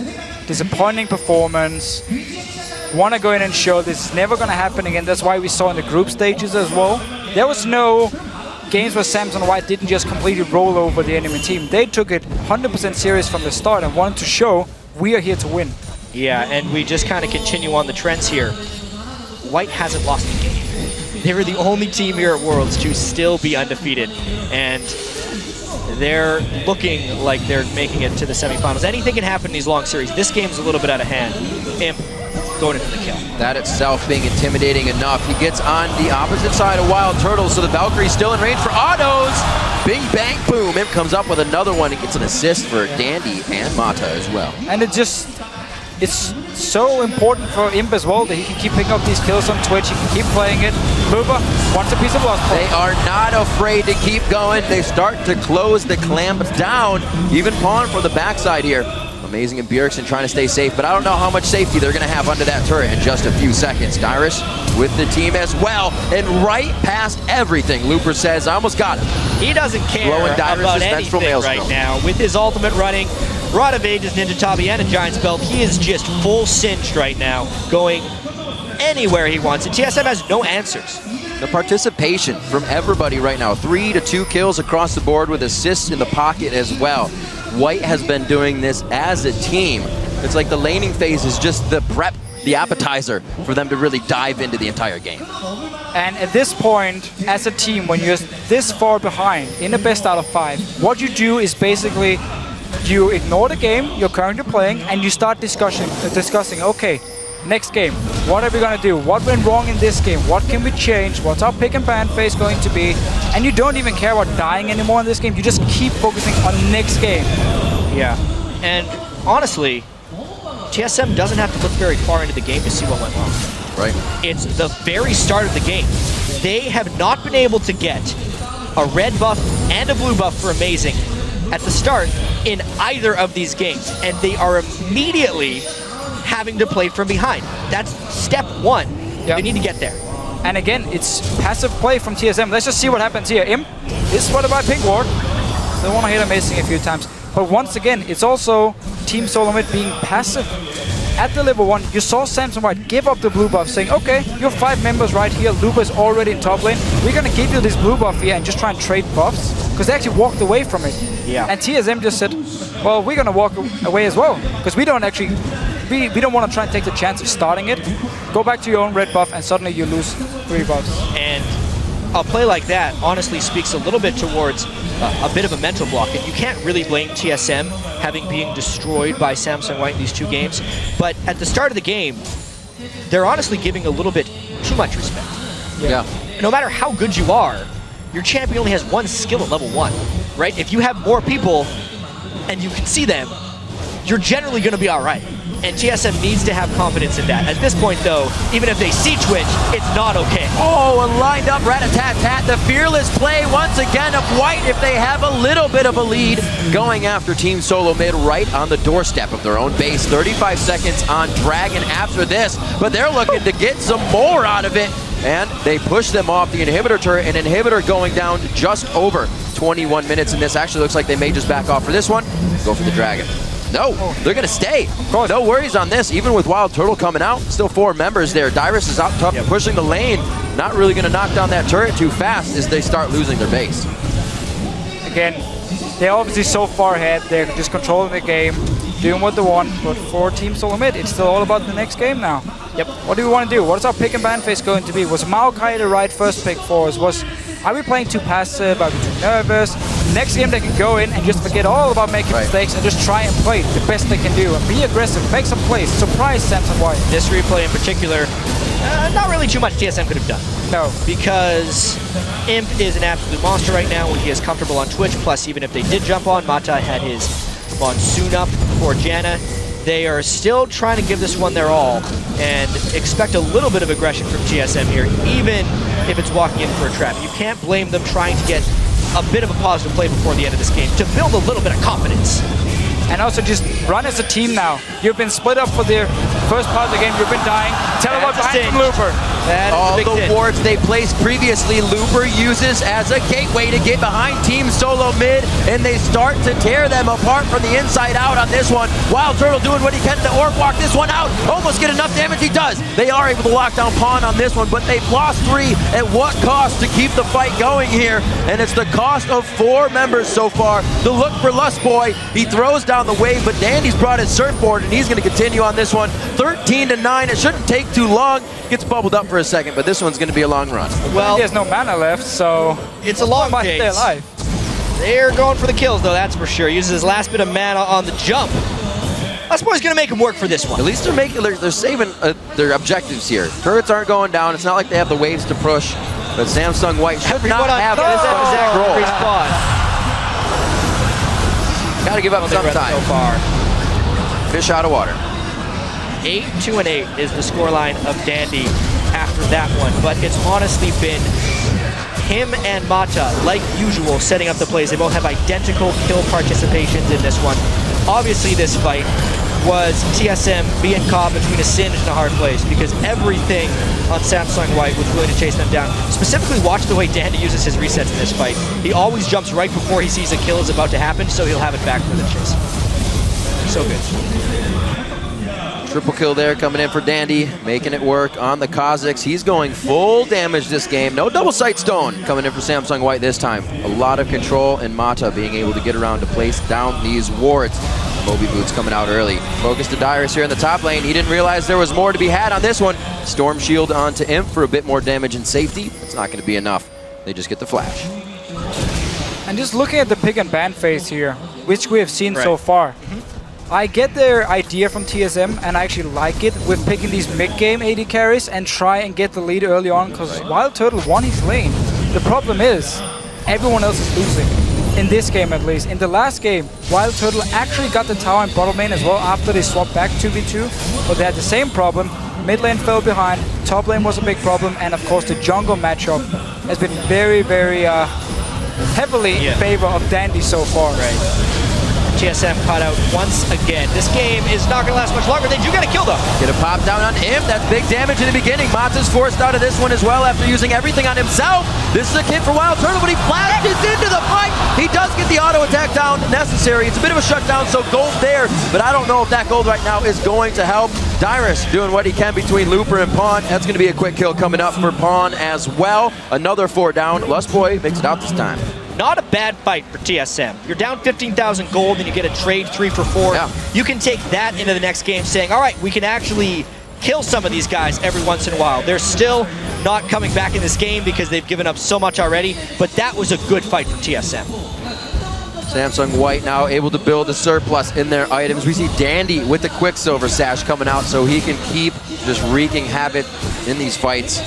Disappointing performance. Want to go in and show this is never going to happen again. That's why we saw in the group stages as well. There was no games where Samsung White didn't just completely roll over the enemy team. They took it 100% serious from the start and wanted to show we are here to win. Yeah, and we just kind of continue on the trends here. White hasn't lost a game. They were the only team here at Worlds to still be undefeated, and they're looking like they're making it to the semifinals. Anything can happen in these long series. This game's a little bit out of hand. Imp going in for the kill. That itself being intimidating enough. He gets on the opposite side of Wild Turtle, so the Valkyrie's still in range for autos. Bing, bang, boom. Imp comes up with another one and gets an assist for Dandy and Mata as well. And it's so important for Imp as well that he can keep picking up these kills on Twitch. He can keep playing it. Booba wants a piece of lost. They are not afraid to keep going. They start to close the clamps down. Even Pawn for the backside here. Amazing and Bjergsen trying to stay safe, but I don't know how much safety they're going to have under that turret in just a few seconds. Dyrus with the team as well, and right past everything. Looper says, I almost got him. He doesn't care Blowing about anything right now. With his ultimate running, Rod of Ages, Ninja Tabi, and a Giant's Belt, he is just full cinched right now, going anywhere he wants. And TSM has no answers. The participation from everybody right now. 3 to 2 kills across the board with assists in the pocket as well. White has been doing this as a team. It's like the laning phase is just the prep, the appetizer for them to really dive into the entire game. And at this point, as a team, when you're this far behind in the best out of 5, what you do is basically you ignore the game you're currently playing and you start discussing, okay, next game, what are we going to do? What went wrong in this game? What can we change? What's our pick and ban phase going to be? And you don't even care about dying anymore in this game. You just keep focusing on next game. Yeah. And honestly, TSM doesn't have to look very far into the game to see what went wrong. Right. It's the very start of the game. They have not been able to get a red buff and a blue buff for Amazing at the start in either of these games. And they are immediately having to play from behind. That's step 1. They need to get there. And again, it's passive play from TSM. Let's just see what happens here. Imp is spotted by Pink Ward. They want to hit Amazing a few times. But once again, it's also Team Solomid being passive. At the level 1, you saw Samsung White give up the blue buff, saying, okay, you're 5 members right here. Luba is already in top lane. We're going to give you this blue buff here and just try and trade buffs. Because they actually walked away from it. Yeah. And TSM just said, well, we're going to walk away as well. Because we don't actually... We don't want to try and take the chance of starting it. Go back to your own red buff and suddenly you lose 3 buffs. And a play like that honestly speaks a little bit towards a bit of a mental block. And you can't really blame TSM having been destroyed by Samsung White in these 2 games. But at the start of the game, they're honestly giving a little bit too much respect. Yeah. No matter how good you are, your champion only has 1 skill at level 1, right? If you have more people and you can see them, you're generally going to be all right. And TSM needs to have confidence in that. At this point, though, even if they see Twitch, it's not okay. Oh, and lined up rat-a-tat-tat. The fearless play once again of White if they have a little bit of a lead. Going after Team Solo Mid right on the doorstep of their own base. 35 seconds on Dragon after this, but they're looking to get some more out of it. And they push them off the inhibitor turret. An inhibitor going down just over 21 minutes in this. Actually looks like they may just back off for this one. Go for the Dragon. No, they're going to stay. No worries on this. Even with Wild Turtle coming out, still 4 members there. Dyrus is out top, pushing the lane. Not really going to knock down that turret too fast as they start losing their base. Again, they're obviously so far ahead. They're just controlling the game, doing what they want. But for Team Solo Mid, it's still all about the next game now. Yep. What do we want to do? What is our pick and ban phase going to be? Was Maokai the right first pick for us? Are we playing too passive? Are we too nervous? Next game they can go in and just forget all about making mistakes and just try and play the best they can do and be aggressive, make some plays, surprise Samsung White. This replay in particular, not really too much TSM could have done. No. Because Imp is an absolute monster right now when he is comfortable on Twitch, plus even if they did jump on, Mata had his Monsoon up for Janna. They are still trying to give this one their all and expect a little bit of aggression from TSM here, even if it's walking in for a trap. You can't blame them trying to get a bit of a positive play before the end of this game to build a little bit of confidence. And also just run as a team now. You've been split up for the first part of the game. You've been dying. Tell them about behind from Looper. All the wards they placed previously, Looper uses as a gateway to get behind Team Solo Mid, and they start to tear them apart from the inside out on this one. Wild Turtle doing what he can to orb walk this one out. Almost get enough damage, he does. They are able to lock down Pawn on this one, but they've lost 3. At what cost to keep the fight going here? And it's the cost of 4 members so far. The look for Lust Boy, he throws down the wave, but Dandy's brought his surfboard, and he's going to continue on this one. 13-9, it shouldn't take too long. Gets bubbled up for a second, but this one's going to be a long run. Well, there's no mana left, so it's a long chase. Stay alive. They're going for the kills, though, that's for sure. Uses his last bit of mana on the jump. Lust Boy's going to make him work for this one. At least they're saving their objectives here. Turrets aren't going down. It's not like they have the waves to push, but Samsung White should not have this exact role. Got to give up some time. So far. Fish out of water. 8-2-8 is the scoreline of Dandy after that one, but it's honestly been him and Mata, like usual, setting up the plays. They both have identical kill participations in this one. Obviously, this fight was TSM being caught between a singe and a hard place because everything on Samsung White was willing to chase them down. Specifically, watch the way Dandy uses his resets in this fight. He always jumps right before he sees a kill is about to happen, so he'll have it back for the chase. So good. Triple kill there coming in for Dandy, making it work on the Kazakhs. He's going full damage this game. No double sight stone coming in for Samsung White this time. A lot of control, and Mata being able to get around to place down these wards. Moby Boots coming out early. Focus to Dyrus here in the top lane. He didn't realize there was more to be had on this one. Storm Shield onto Imp for a bit more damage and safety. It's not going to be enough. They just get the flash. And just looking at the pick and ban phase here, which we have seen so far, I get their idea from TSM, and I actually like it with picking these mid-game AD carries and try and get the lead early on, because Wild Turtle won his lane. The problem is, everyone else is losing. In this game at least. In the last game, Wild Turtle actually got the tower and bottom lane as well after they swapped back 2v2, but they had the same problem. Mid lane fell behind, top lane was a big problem, and of course the jungle matchup has been very, very heavily in favor of Dandy so far. TSM caught out once again. This game is not going to last much longer. They do get a kill, though. Get a pop down on Imp. That's big damage in the beginning. Mata's forced out of this one as well after using everything on himself. This is a kid for Wild Turtle, but he flashes into the fight. He does get the auto attack down necessary. It's a bit of a shutdown, so gold there, but I don't know if that gold right now is going to help. Dyrus doing what he can between Looper and Pawn. That's going to be a quick kill coming up for Pawn as well. Another 4 down. Lust Boy makes it out this time. Not a bad fight for TSM. You're down 15,000 gold and you get a trade 3 for 4. Yeah. You can take that into the next game saying, all right, we can actually kill some of these guys every once in a while. They're still not coming back in this game because they've given up so much already, but that was a good fight from TSM. Samsung White now able to build a surplus in their items. We see Dandy with the Quicksilver sash coming out so he can keep just wreaking havoc in these fights.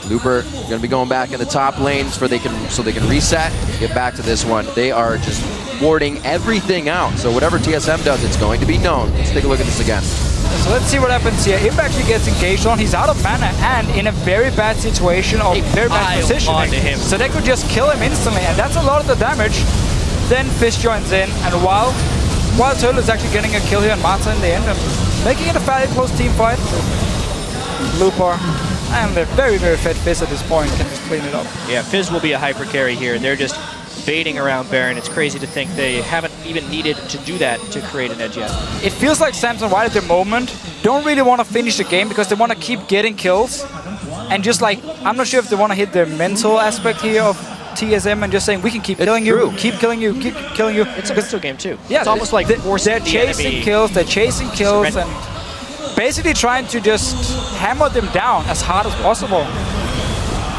Looper going to be going back in the top lanes so they can reset, get back to this one. They are just warding everything out. So whatever TSM does, it's going to be known. Let's take a look at this again. So let's see what happens here. Imp actually gets engaged on. He's out of mana and in a very bad situation or very bad positioning. Him. So they could just kill him instantly, and that's a lot of the damage. Then Fizz joins in, and while Turtle is actually getting a kill here on Marta in the end, and making it a fairly close team fight. Looper and a very, very fed Fizz at this point can just clean it up. Yeah, Fizz will be a hyper carry here. They're just baiting around Baron. It's crazy to think they haven't even needed to do that to create an edge yet. It feels like Samsung White at the moment don't really want to finish the game because they want to keep getting kills. And just like, I'm not sure if they want to hit the mental aspect here of TSM and just saying, we can keep killing you, keep killing you, keep killing you. It's a mental game too. Yeah, it's almost like they're chasing kills, and basically trying to just hammer them down as hard as possible.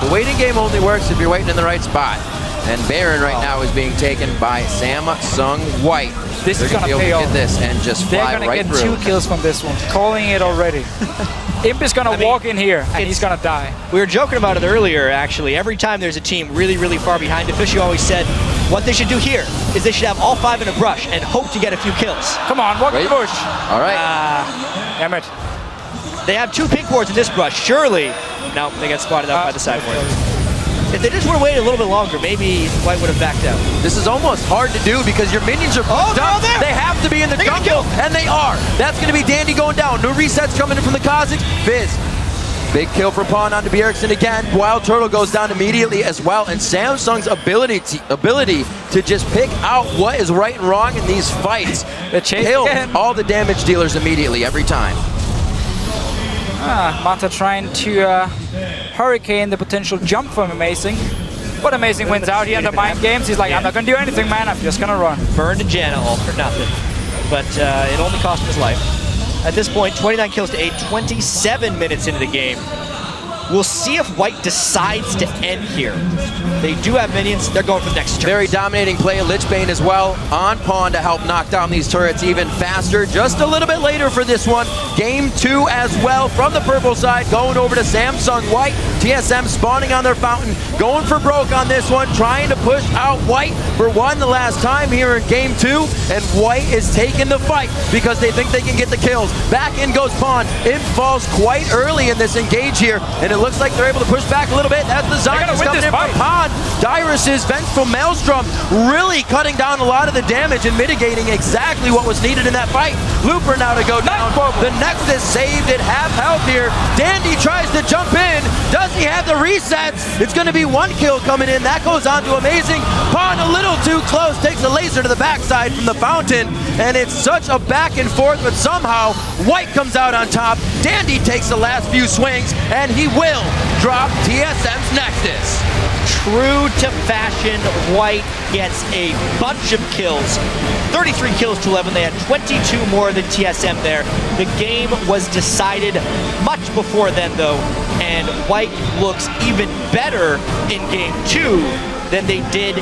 The waiting game only works if you're waiting in the right spot. And Baron right now is being taken by Samsung White. This is going to pay off. Get this and just fly They're right going to through. get 2 kills from this one. Calling it already. Imp is going to walk in here, and he's going to die. We were joking about it earlier, actually. Every time there's a team really, really far behind, Official always said what they should do here is they should have all 5 in a brush and hope to get a few kills. Come on, walk in the bush. All right. Damn it. They have 2 pink wards in this brush, surely. No, they got spotted out by the side ward. If they just would have waited a little bit longer, maybe White would have backed out. This is almost hard to do because your minions are pushed up. They have to be in the jungle, and they are. That's going to be Dandy going down. No resets coming in from the Kha'Zix. Fizz. Big kill for Pawn onto Bjergsen again. Wild Turtle goes down immediately as well, and Samsung's ability to just pick out what is right and wrong in these fights. Kill all the damage dealers immediately every time. Mata trying to hurricane the potential jump from Amazing. But Amazing wins out here in the mind games. He's like, I'm not going to do anything, man. I'm just going to run. Burned a Janna all for nothing. But it only cost him his life. At this point, 29 kills to 8, 27 minutes into the game. We'll see if White decides to end here. They do have minions. They're going for the next turn. Very dominating play. Lichbane as well on Pawn to help knock down these turrets even faster. Just a little bit later for this one. Game 2 as well from the purple side. Going over to Samsung White. TSM spawning on their fountain. Going for broke on this one. Trying to push out White for one the last time here in Game 2. And White is taking the fight because they think they can get the kills. Back in goes Pawn. Imp falls quite early in this engage here. And it looks like they're able to push back a little bit. That's the Zion's coming in from Pawn. Dyrus's Vengeful Maelstrom really cutting down a lot of the damage and mitigating exactly what was needed in that fight. Looper now to go down. The Nexus saved at half health here. Dandy tries to jump in. Does he have the resets? It's going to be 1 kill coming in. That goes on to Amazing. Pawn a little too close. Takes a laser to the backside from the fountain. And it's such a back and forth, but somehow White comes out on top. Dandy takes the last few swings, and he will drop TSM's Nexus. True to fashion, White gets a bunch of kills. 33 kills to 11. They had 22 more than TSM there. The game was decided much before then, though, and White looks even better in Game 2 than they did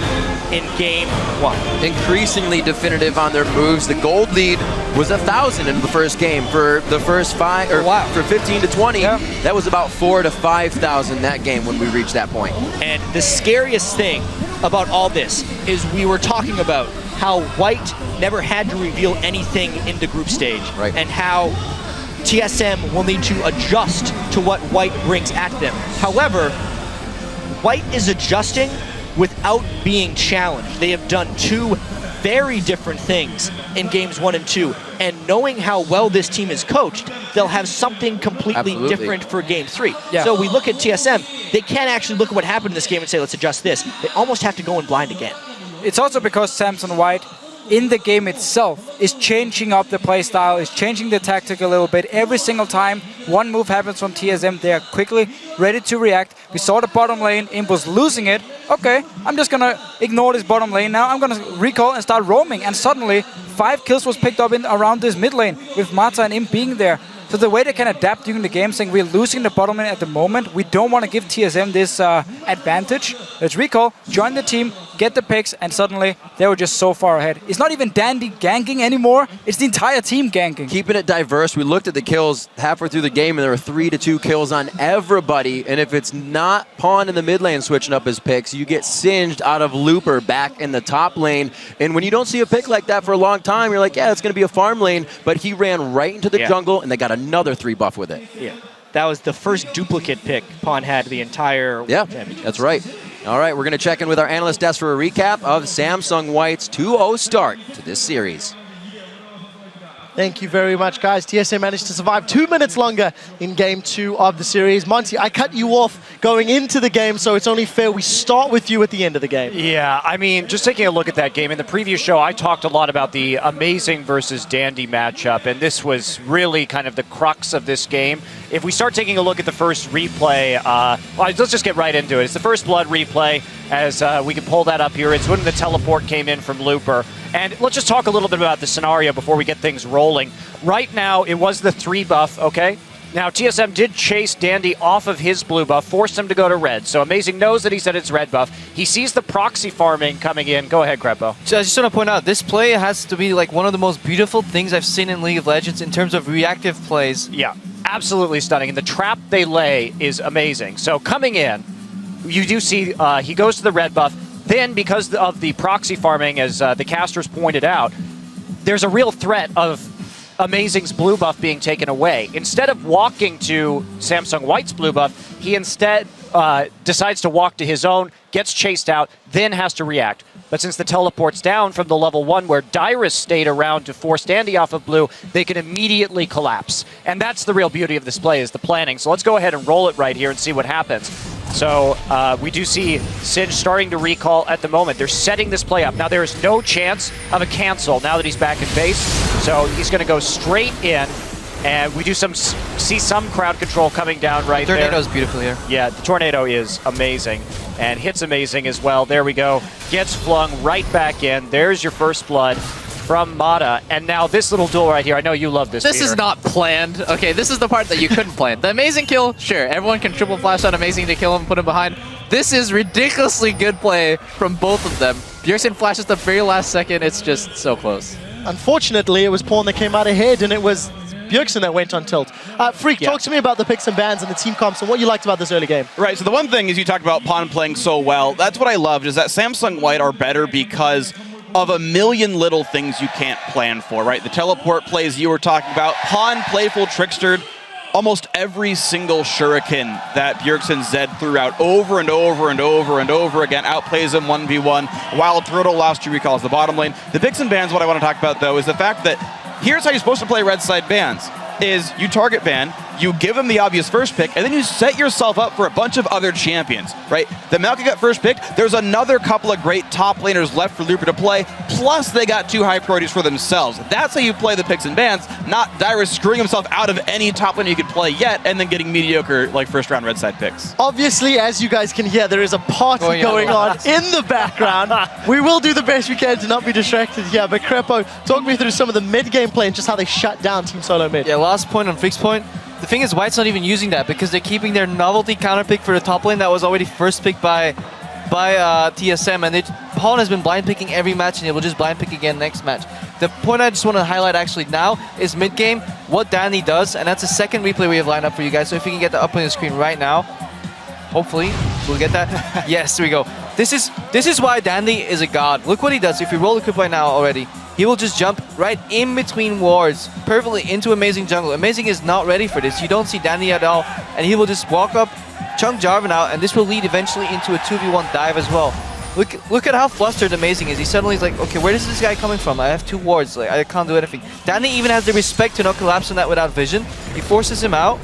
in Game 1. Increasingly definitive on their moves. The gold lead was 1,000 in the first game. For the first 5, or for 15 to 20, that was about 4,000 to 5,000 that game when we reached that point. And the scariest thing about all this is we were talking about how White never had to reveal anything in the group stage, and how TSM will need to adjust to what White brings at them. However, White is adjusting without being challenged. They have done 2 very different things in games 1 and 2, and knowing how well this team is coached, they'll have something completely different for game 3. So we look at TSM, they can't actually look at what happened in this game and say, let's adjust this. They almost have to go in blind again. It's also because Samsung White in the game itself is changing up the playstyle, is changing the tactic a little bit. Every single time one move happens from TSM, they are quickly ready to react. We saw the bottom lane, Imp was losing it. Okay, I'm just gonna ignore this bottom lane now. I'm gonna recall and start roaming, and suddenly 5 kills was picked up in around this mid lane with Mata and Imp being there. So the way they can adapt during the game, saying we're losing the bottom lane at the moment, we don't want to give TSM this advantage. Let's recall, join the team, get the picks, and suddenly they were just so far ahead. It's not even Dandy ganking anymore, it's the entire team ganking. Keeping it diverse, we looked at the kills halfway through the game and there were 3-2 kills on everybody, and if it's not Pawn in the mid lane switching up his picks, you get singed out of Looper back in the top lane, and when you don't see a pick like that for a long time, you're like, yeah, it's going to be a farm lane, but he ran right into the jungle and they got another 3 buff with it. Yeah, that was the first duplicate pick Pawn had the entire championship. That's right. All right, we're going to check in with our analyst desk for a recap of Samsung White's 2-0 start to this series. Thank you very much, guys. TSM managed to survive 2 minutes longer in Game 2 of the series. Monty, I cut you off going into the game, so it's only fair we start with you at the end of the game. Yeah, I mean, just taking a look at that game, in the preview show, I talked a lot about the Amazing versus Dandy matchup, and this was really kind of the crux of this game. If we start taking a look at the first replay, let's just get right into it. It's the First Blood replay, as we can pull that up here. It's when the teleport came in from Looper. And let's just talk a little bit about the scenario before we get things rolling. Right now, it was the 3 buff, okay? Now, TSM did chase Dandy off of his blue buff, forced him to go to red. So Amazing knows that he's at its red buff. He sees the proxy farming coming in. Go ahead, Crepo. So I just want to point out, this play has to be like one of the most beautiful things I've seen in League of Legends in terms of reactive plays. Yeah, absolutely stunning. And the trap they lay is amazing. So coming in, you do see he goes to the red buff. Then, because of the proxy farming, as the casters pointed out, there's a real threat of Amazing's blue buff being taken away. Instead of walking to Samsung White's blue buff, he instead decides to walk to his own, gets chased out, then has to react. But since the teleport's down from the level 1 where Dyrus stayed around to force Dandy off of blue, they can immediately collapse. And that's the real beauty of this play, is the planning. So let's go ahead and roll it right here and see what happens. So we do see Singe starting to recall at the moment. They're setting this play up. Now there is no chance of a cancel now that he's back in base. So he's going to go straight in. And we do see some crowd control coming down right there. Tornado's beautiful here. Yeah, the tornado is amazing. And hits Amazing as well. There we go. Gets flung right back in. There's your First Blood from Mata. And now this little duel right here. I know you love this, This Peter. is not planned. Okay, this is the part that you couldn't plan. The Amazing kill, sure. Everyone can triple flash on Amazing to kill him, put him behind. This is ridiculously good play from both of them. Bjergsen flashes the very last second. It's just so close. Unfortunately, it was Pawn that came out ahead, and it was Bjergsen that went on tilt. Freak, talk to me about the picks and bans and the team comps and what you liked about this early game. Right, so the one thing is you talked about Pawn playing so well. That's what I loved, is that Samsung White are better because of a million little things you can't plan for, right? The teleport plays you were talking about. Pawn playful trickstered almost every single shuriken that Bjergsen Zed threw out over and over and over and over again, outplays him 1v1, while Turtle lost 2 recalls the bottom lane. The picks and bans, what I want to talk about though, is the fact that here's how you're supposed to play red side bans, is you target ban, you give him the obvious first pick, and then you set yourself up for a bunch of other champions, right? The Malka got first pick, there's another couple of great top laners left for Looper to play, plus they got 2 high priorities for themselves. That's how you play the picks and bans, not Dyrus screwing himself out of any top laner you could play yet, and then getting mediocre, like, first round red side picks. Obviously, as you guys can hear, there is a party going on in the background. We will do the best we can to not be distracted here, but Crepo, talk me through some of the mid-game play and just how they shut down Team Solo mid. Yeah, last point on Freak's point. The thing is, White's not even using that because they're keeping their novelty counter pick for the top lane that was already first picked by TSM, and Pawn has been blind picking every match, and he will just blind pick again next match. The point I just want to highlight actually now is mid game, what Danny does, and that's the second replay we have lined up for you guys. So if you can get that up on the screen right now, hopefully we'll get that. Yes, here we go. This is why Dandy is a god. Look what he does. If you roll the clip right now already, he will just jump right in between wards, perfectly into Amazing jungle. Amazing is not ready for this. You don't see Dandy at all, and he will just walk up, chunk Jarvan out, and this will lead eventually into a 2v1 dive as well. Look at how flustered Amazing is. He suddenly is like, okay, where is this guy coming from? I have 2 wards, like I can't do anything. Dandy even has the respect to not collapse on that without vision. He forces him out,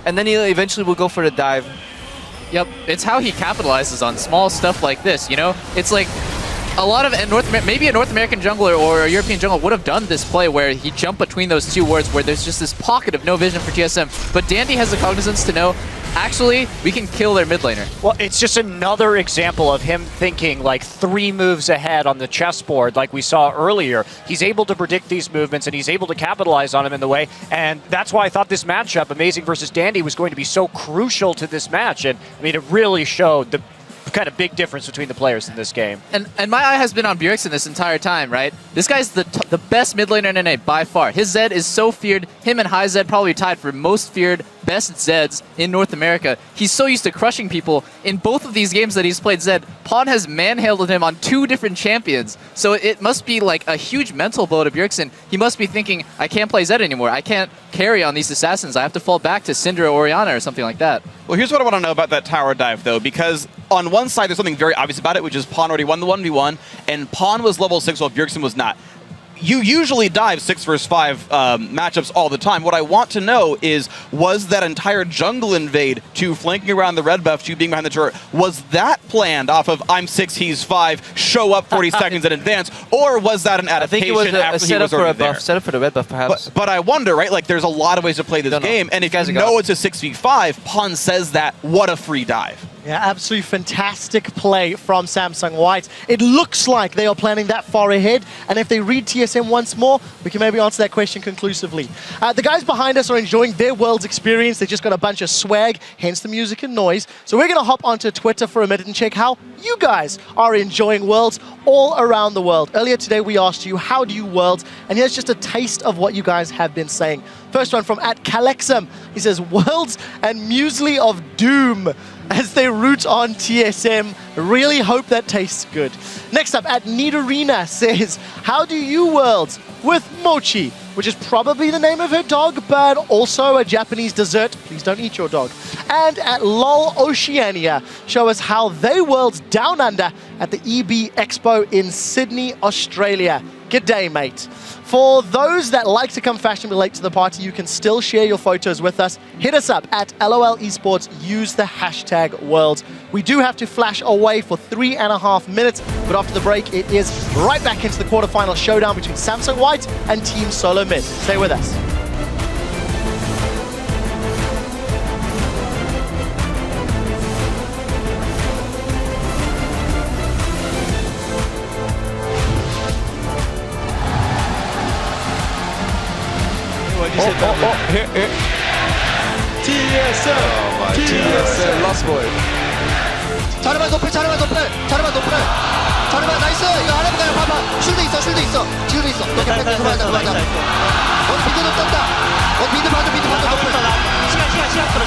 and then he eventually will go for the dive. Yep, it's how he capitalizes on small stuff like this, you know? It's like a lot of maybe a North American jungler or a European jungler would have done this play where he jumped between those 2 wards where there's just this pocket of no vision for TSM. But Dandy has the cognizance to know actually, we can kill their mid laner. Well, it's just another example of him thinking like 3 moves ahead on the chessboard like we saw earlier. He's able to predict these movements and he's able to capitalize on them in the way. And that's why I thought this matchup, Amazing versus Dandy, was going to be so crucial to this match. And I mean, it really showed the kind of big difference between the players in this game. And my eye has been on Bjergsen this entire time, right? This guy's the best mid laner in NA by far. His Zed is so feared. Him and High Zed probably tied for most feared best Zeds in North America. He's so used to crushing people. In both of these games that he's played Zed, Pawn has manhandled him on 2 different champions. So it must be like a huge mental blow to Bjergsen. He must be thinking, I can't play Zed anymore. I can't carry on these assassins. I have to fall back to Syndra or Orianna or something like that. Well, here's what I want to know about that tower dive, though, because on one side, there's something very obvious about it, which is Pawn already won the 1v1, and Pawn was level 6 while Bjergsen was not. You usually dive 6 versus 5 matchups all the time. What I want to know is, was that entire jungle invade to flanking around the red buff to being behind the turret, was that planned off of I'm 6, he's 5, show up 40 seconds in advance, or was that an adaptation I think it was after a setup he was for a already there? buff, setup for the red buff, perhaps. But I wonder, right? Like, there's a lot of ways to play this game, and if you know it's a 6v5, Pawn says that, what a free dive. Yeah, absolutely fantastic play from Samsung White. It looks like they are planning that far ahead, and if they read TSM once more, we can maybe answer that question conclusively. The guys behind us are enjoying their Worlds experience. They just got a bunch of swag, hence the music and noise. So we're going to hop onto Twitter for a minute and check how you guys are enjoying Worlds all around the world. Earlier today, we asked you, how do you Worlds? And here's just a taste of what you guys have been saying. First one from @Kalexum. He says, Worlds and Muesli of Doom as they root on TSM. Really hope that tastes good. Next up, @Nidorina says, how do you Worlds? With Mochi, which is probably the name of her dog, but also a Japanese dessert. Please don't eat your dog. And @LOL Oceania, show us how they Worlds down under at the EB Expo in Sydney, Australia. Good day, mate. For those that like to come fashionably late to the party, you can still share your photos with us. Hit us up @LOL Esports. Use the hashtag Worlds. We do have to flash away for 3.5 minutes, but after the break, it is right back into the quarterfinal showdown between Samsung White and Team Solo Mid. Stay with us. Here. TSM, Lost Boy. 자르반 노플, 자르반 나이스. 이거 하나 보세요. 봐봐. 쉴드 있어. 지금 있어. 너게 뺏고 들어가자. 비드도 떴다. 비드 봐줘. 노플. 시간 끌어.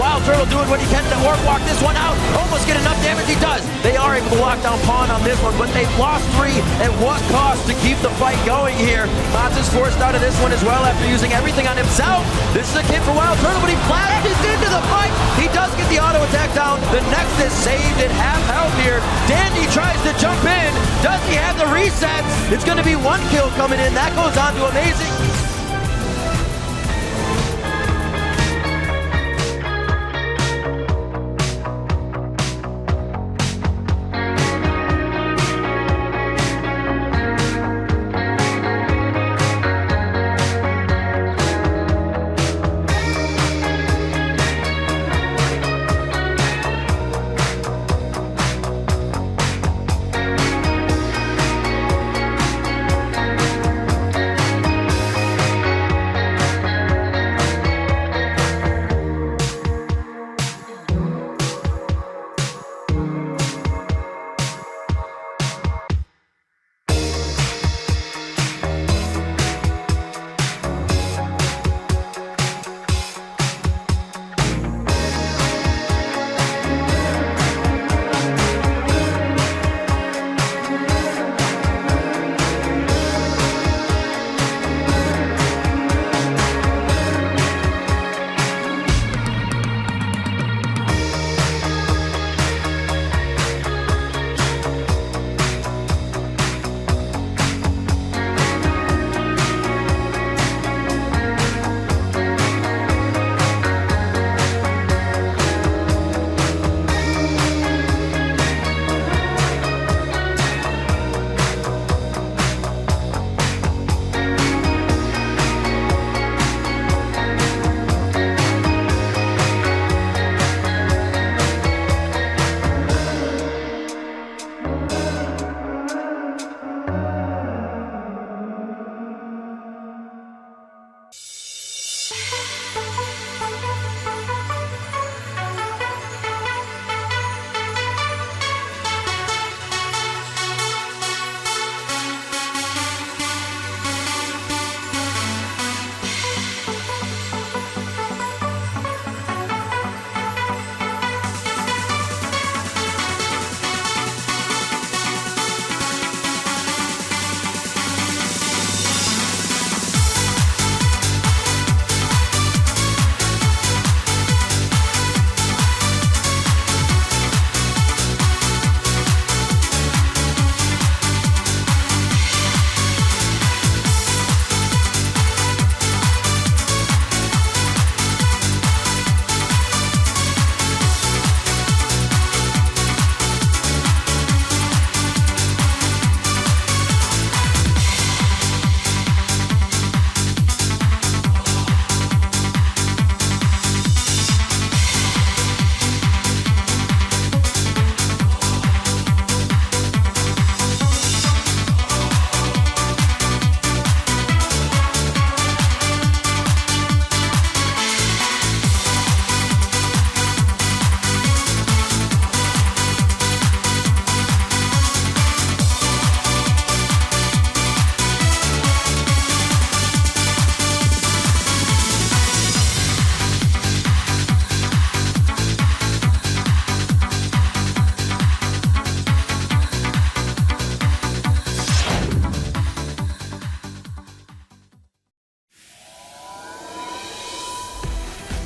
Wild Turtle doing what he can to orb walk this one out. Almost get enough damage, he does. They are able to lock down Pawn on this one, but they've lost 3 at what cost to keep the fight going here. Mats is forced out of this one as well after using everything on himself. This is a kid for Wild Turtle, but he flashes into the fight. He does get the auto attack down. The Nexus saved at half health here. Dandy tries to jump in. Does he have the resets? It's going to be 1 kill coming in. That goes on to Amazing.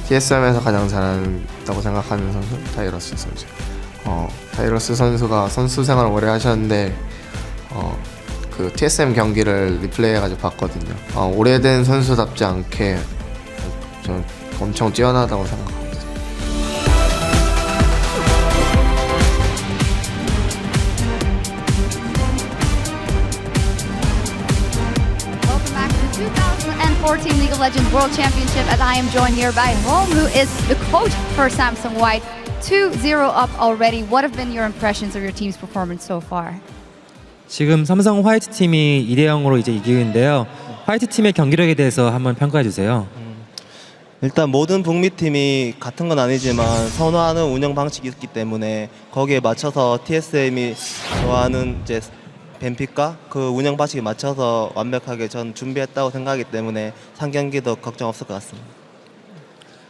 TSM에서 가장 잘한다고 생각하는 선수 다이러스 선수. 다이러스 선수가 선수 생활을 오래 하셨는데 그 TSM 경기를 리플레이해가지고 봤거든요. 오래된 선수답지 않게 저는 엄청 뛰어나다고 생각합니다. Welcome back to the 2014 League of Legends World Championship as I am joined here by Home, who is the coach for Samsung White. 2-0 up already. What have been your impressions of your team's performance so far? 지금 삼성 화이트 팀이 2대 0으로 이제 이기는데요. 화이트 팀의 경기력에 대해서 한번 평가해 주세요. 일단 모든 북미 팀이 같은 건 아니지만 선호하는 운영 방식이 있기 때문에 거기에 맞춰서 TSM이 좋아하는 이제 뱀픽과 그 운영 방식에 맞춰서 완벽하게 전 준비했다고 생각하기 때문에 3경기도 걱정 없을 것 같습니다.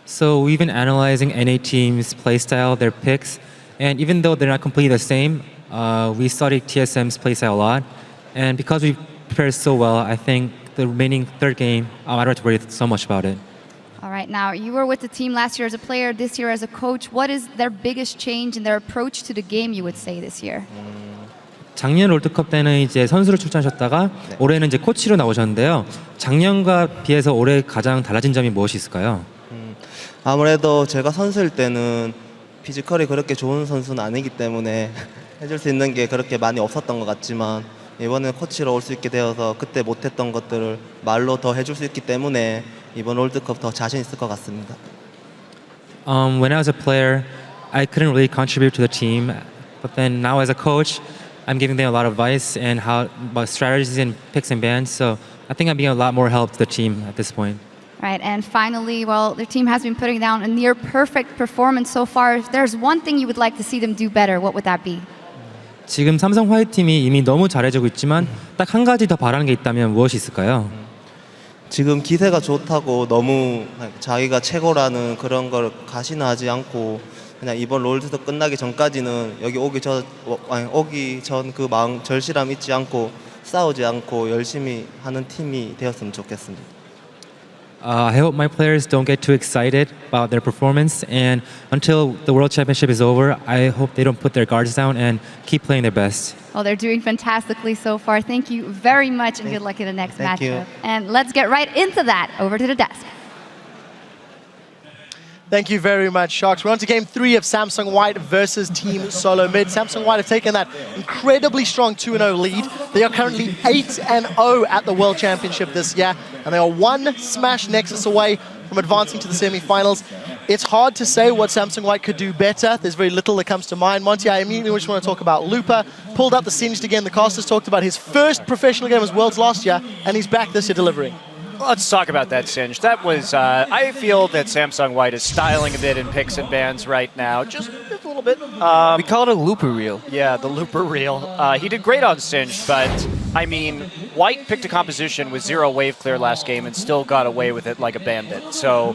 So we've been analyzing NA teams' playstyle, their picks, and even though they're not completely the same, we studied TSM's playstyle a lot. And because we prepared so well, I think the remaining third game, I don't have to worry so much about it. All right, now you were with the team last year as a player, this year as a coach. What is their biggest change in their approach to the game, you would say, this year? 작년 롤드컵 때는 이제 선수로 출전하셨다가 올해는 이제 코치로 나오셨는데요. 작년과 비해서 올해 가장 달라진 점이 무엇이 있을까요? 아무래도 제가 선수일 때는 피지컬이 그렇게 좋은 선수는 아니기 때문에 해줄 수 있는 게 그렇게 많이 없었던 것 같지만 이번에 코치로 올 수 있게 되어서 그때 못했던 것들을 말로 더 해줄 수 있기 때문에 이번 롤드컵 더 자신 있을 것 같습니다. When I was a player, I couldn't really contribute to the team, but then now as a coach, I'm giving them a lot of advice and how about strategies and picks and bans. So I think I'm being a lot more help to the team at this point. Right, and finally, well, the team has been putting down a near perfect performance so far. If there's one thing you would like to see them do better, what would that be? 지금 삼성 화이트 팀이 이미 너무 잘해주고 있지만 딱 한 가지 더 바라는 게 있다면 무엇이 있을까요? 지금 기세가 좋다고 너무 자기가 최고라는 그런 걸 가시나하지 않고 그냥 이번 롤드컵 끝나기 전까지는 여기 오기 전 그 마음 절실함 잊지 않고 싸우지 않고 열심히 하는 팀이 되었으면 좋겠습니다. I hope my players don't get too excited about their performance, and until the World Championship is over, I hope they don't put their guards down and keep playing their best. Well, they're doing fantastically so far. Thank you very much, and good luck in the next Thank you. matchup. And let's get right into that. Over to the desk. Thank you very much, Sharks. We're on to game 3 of Samsung White versus Team Solo Mid. Samsung White have taken that incredibly strong 2-0 lead. They are currently 8-0 at the World Championship this year, and they are one Smash Nexus away from advancing to the semi-finals. It's hard to say what Samsung White could do better. There's very little that comes to mind. Monty, I immediately just want to talk about Looper. Pulled up the Singed again. The casters talked about his first professional game as Worlds last year, and he's back this year delivering. Let's talk about that, Singe. That was, I feel that Samsung White is styling a bit in picks and bans right now. Just a little bit. We call it a looper reel. Yeah, the looper reel. He did great on Singe, but, I mean, White picked a composition with 0 wave clear last game and still got away with it like a bandit. So,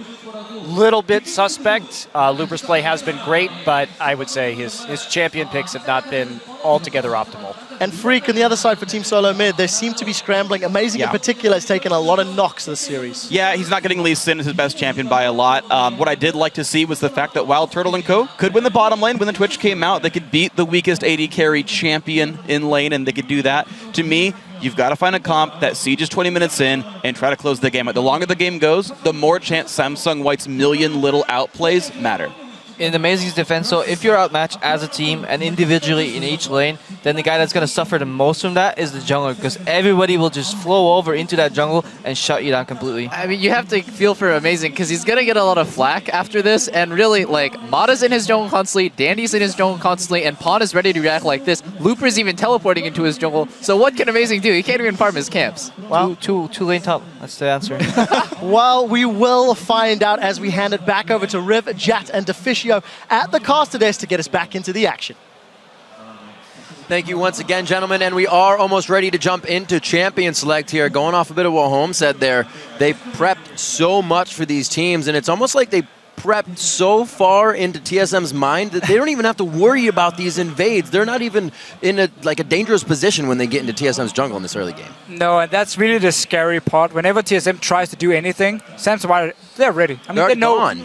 little bit suspect. Looper's play has been great, but I would say his champion picks have not been altogether optimal. And Freak on the other side for Team Solo Mid, they seem to be scrambling. Amazing in particular has taken a lot of knocks this series. Yeah, he's not getting Lee Sin as his best champion by a lot. What I did like to see was the fact that Wild Turtle and Co. could win the bottom lane when the Twitch came out. They could beat the weakest AD carry champion in lane, and they could do that. To me, you've got to find a comp that Siege is 20 minutes in and try to close the game out. The longer the game goes, the more chance Samsung White's million little outplays matter. In Amazing's defense, so if you're outmatched as a team and individually in each lane, then the guy that's going to suffer the most from that is the jungler, because everybody will just flow over into that jungle and shut you down completely. I mean, you have to feel for Amazing because he's going to get a lot of flack after this. And really, like, Mata's in his jungle constantly, Dandy's in his jungle constantly, and Pawn is ready to react like this. Looper's even teleporting into his jungle. So what can Amazing do? He can't even farm his camps. Well, two lane top. That's the answer. Well, we will find out as we hand it back over to Riv, Jat, and Deficio at the caster desk to get us back into the action. Thank you once again, gentlemen, and we are almost ready to jump into Champion Select here. Going off a bit of what Holmes said there, they prepped so much for these teams, and it's almost like they prepped so far into TSM's mind that they don't even have to worry about these invades. They're not even in a dangerous position when they get into TSM's jungle in this early game. No, and that's really the scary part. Whenever TSM tries to do anything, Samsung White, they're ready. I mean,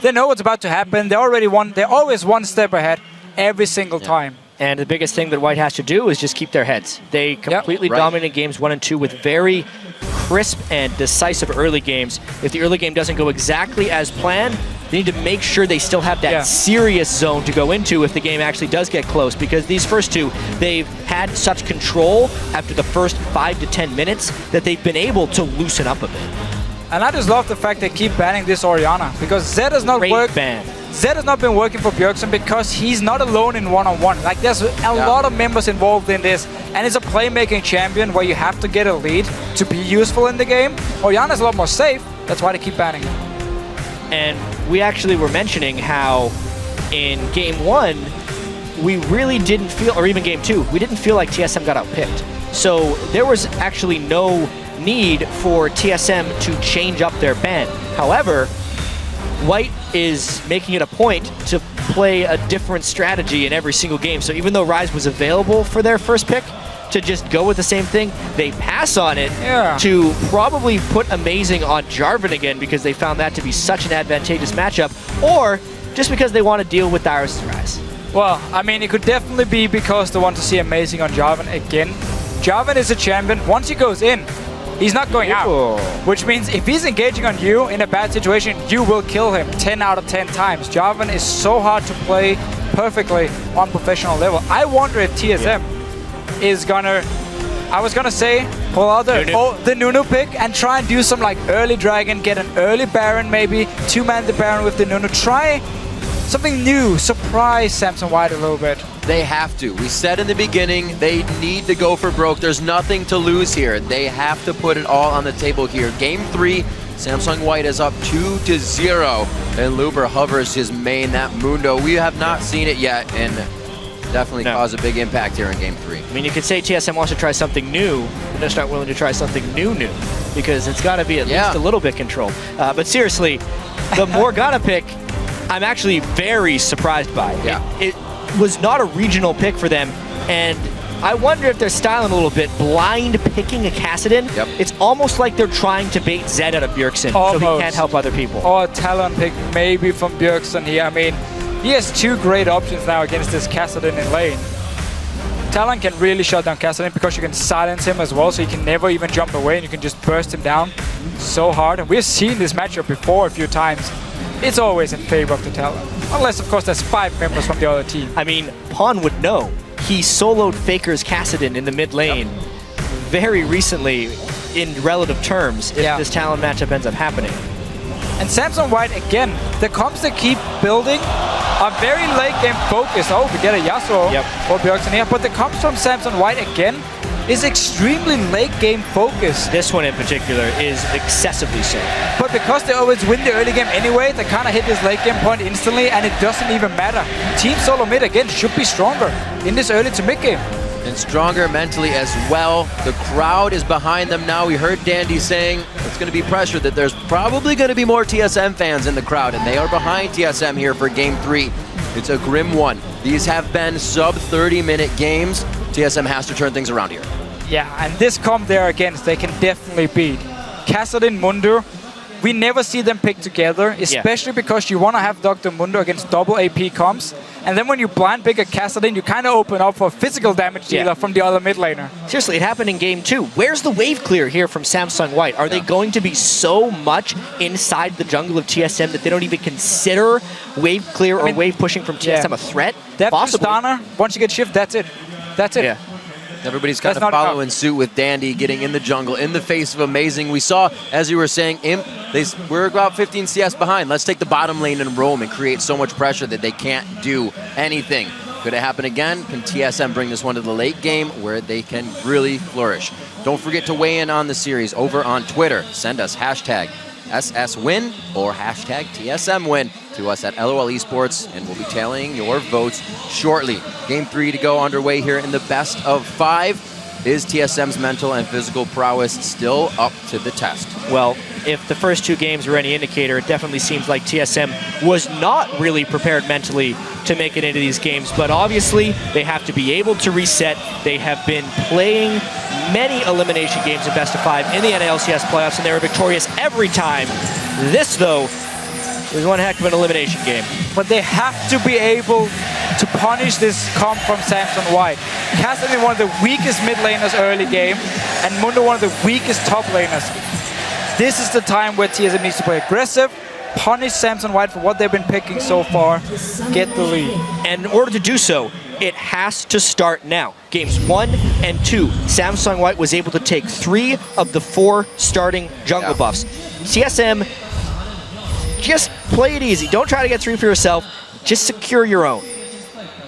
they know what's about to happen. They already won. They're always one step ahead every single time. And the biggest thing that White has to do is just keep their heads. They completely dominate games 1 and 2 with very crisp and decisive early games. If the early game doesn't go exactly as planned, they need to make sure they still have that serious zone to go into if the game actually does get close, because these first two, they've had such control after the first 5 to 10 minutes that they've been able to loosen up a bit. And I just love the fact they keep banning this Orianna, because Zed has not worked. Zed has not been working for Bjergsen because he's not alone in one-on-one. Like, there's a lot of members involved in this, and it's a playmaking champion where you have to get a lead to be useful in the game. Orianna's a lot more safe. That's why they keep banning him. And we actually were mentioning how in Game 1, we really didn't feel, or even Game 2, we didn't feel like TSM got outpicked. So there was actually no need for TSM to change up their ban. However, White is making it a point to play a different strategy in every single game. So even though Rise was available for their first pick, to just go with the same thing, they pass on it to probably put Amazing on Jarvan again because they found that to be such an advantageous matchup, or just because they want to deal with Dyrus' Rise. Well, I mean, it could definitely be because they want to see Amazing on Jarvan again. Jarvan is a champion. Once he goes in, he's not going out. Which means if he's engaging on you in a bad situation, you will kill him 10 out of 10 times. Jarvan is so hard to play perfectly on professional level. I wonder if TSM is gonna, I was gonna say, pull out the Nunu pick and try and do some like early Dragon, get an early Baron maybe, two-man the Baron with the Nunu. Try something new, surprise Samsung White a little bit. They have to. We said in the beginning, they need to go for broke. There's nothing to lose here. They have to put it all on the table here. Game 3, Samsung White is up 2-0, and Luber hovers his main, that Mundo. We have not seen it yet, and definitely cause a big impact here in Game 3. I mean, you could say TSM wants to try something new, but just not willing to try something new, because it's got to be at least a little bit controlled. But seriously, the Morgana pick, I'm actually very surprised by. It was not a regional pick for them, and I wonder if they're styling a little bit, blind picking a Kassadin. It's almost like they're trying to bait Zed out of Bjergsen, so he can't help other people. Or a talent pick maybe from Bjergsen here. I mean, he has two great options now against this Kassadin in lane. Talon can really shut down Kassadin because you can silence him as well, so he can never even jump away and you can just burst him down so hard. And we've seen this matchup before a few times. It's always in favor of the Talon. Unless, of course, there's 5 members from the other team. I mean, Pawn would know. He soloed Faker's Kassadin in the mid lane very recently in relative terms if this Talon matchup ends up happening. And Samsung White, again, the comps they keep building are very late game focused. Oh, we get a Yasuo for Bjergsen here, but the comps from Samsung White, again, is extremely late game focused. This one in particular is excessively so. But because they always win the early game anyway, they kind of hit this late game point instantly, and it doesn't even matter. Team Solo Mid, again, should be stronger in this early to mid game. And stronger mentally as well. The crowd is behind them now. We heard Dandy saying it's going to be pressure, that there's probably going to be more TSM fans in the crowd, and they are behind TSM here for Game 3. It's a grim one. These have been sub-30-minute games. TSM has to turn things around here. Yeah, and this comp they're against, they can definitely beat. Kassadin, Mundo, we never see them pick together, especially because you want to have Dr. Mundo against double AP comps. And then when you blind pick a Kassadin, you kind of open up for physical damage dealer from the other mid laner. Seriously, it happened in Game 2. Where's the wave clear here from Samsung White? Are they going to be so much inside the jungle of TSM that they don't even consider wave clear or wave pushing from TSM a threat? Possibly. Once you get shift, that's it. That's it. Yeah. Everybody's kind of following suit with Dandy getting in the jungle in the face of Amazing. We saw, as you were saying, Imp, we're about 15 CS behind. Let's take the bottom lane and roam and create so much pressure that they can't do anything. Could it happen again? Can TSM bring this one to the late game where they can really flourish? Don't forget to weigh in on the series over on Twitter. Send us hashtag SSWin or hashtag TSMWin to us at LOL Esports, and we'll be tallying your votes shortly. Game 3 to go underway here in the best of 5. Is TSM's mental and physical prowess still up to the test? Well, if the first 2 games were any indicator, it definitely seems like TSM was not really prepared mentally to make it into these games. But obviously, they have to be able to reset. They have been playing many elimination games in best of 5 in the NALCS playoffs, and they were victorious every time. This, though, is one heck of an elimination game. But they have to be able to punish this comp from Samsung White. Cassidy, one of the weakest mid laners early game, and Mundo, one of the weakest top laners. This is the time where TSM needs to play aggressive, punish Samsung White for what they've been picking so far, get the lead. And in order to do so, it has to start now. Games 1 and 2, Samsung White was able to take 3 of the 4 starting jungle buffs. TSM, just play it easy. Don't try to get 3 for yourself. Just secure your own.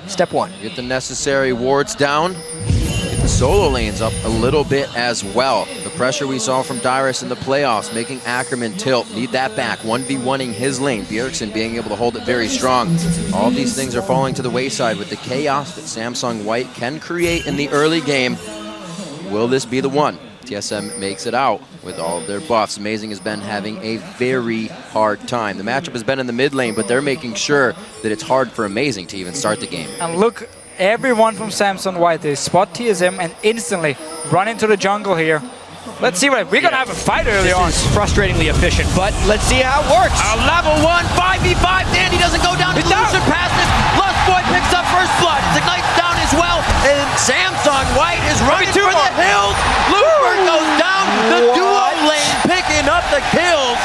Step 1. Get the necessary wards down. Get the solo lanes up a little bit as well. The pressure we saw from Dyrus in the playoffs, making Ackerman tilt. Need that back. 1v1ing his lane. Bjergsen being able to hold it very strong. All of these things are falling to the wayside with the chaos that Samsung White can create in the early game. Will this be the one? TSM makes it out with all of their buffs. Amazing has been having a very hard time. The matchup has been in the mid lane, but they're making sure that it's hard for Amazing to even start the game. And look, everyone from Samsung White, they spot TSM and instantly run into the jungle here. Let's see what we're gonna have a fight early on. This is frustratingly efficient, but let's see how it works. A level 1 5v5. Dandy doesn't go down. Illusion passes. Lustboy picks up first blood. Ignites down as well, and Samsung White is running for the hills. Looper goes down. The duo lane picking up the kills.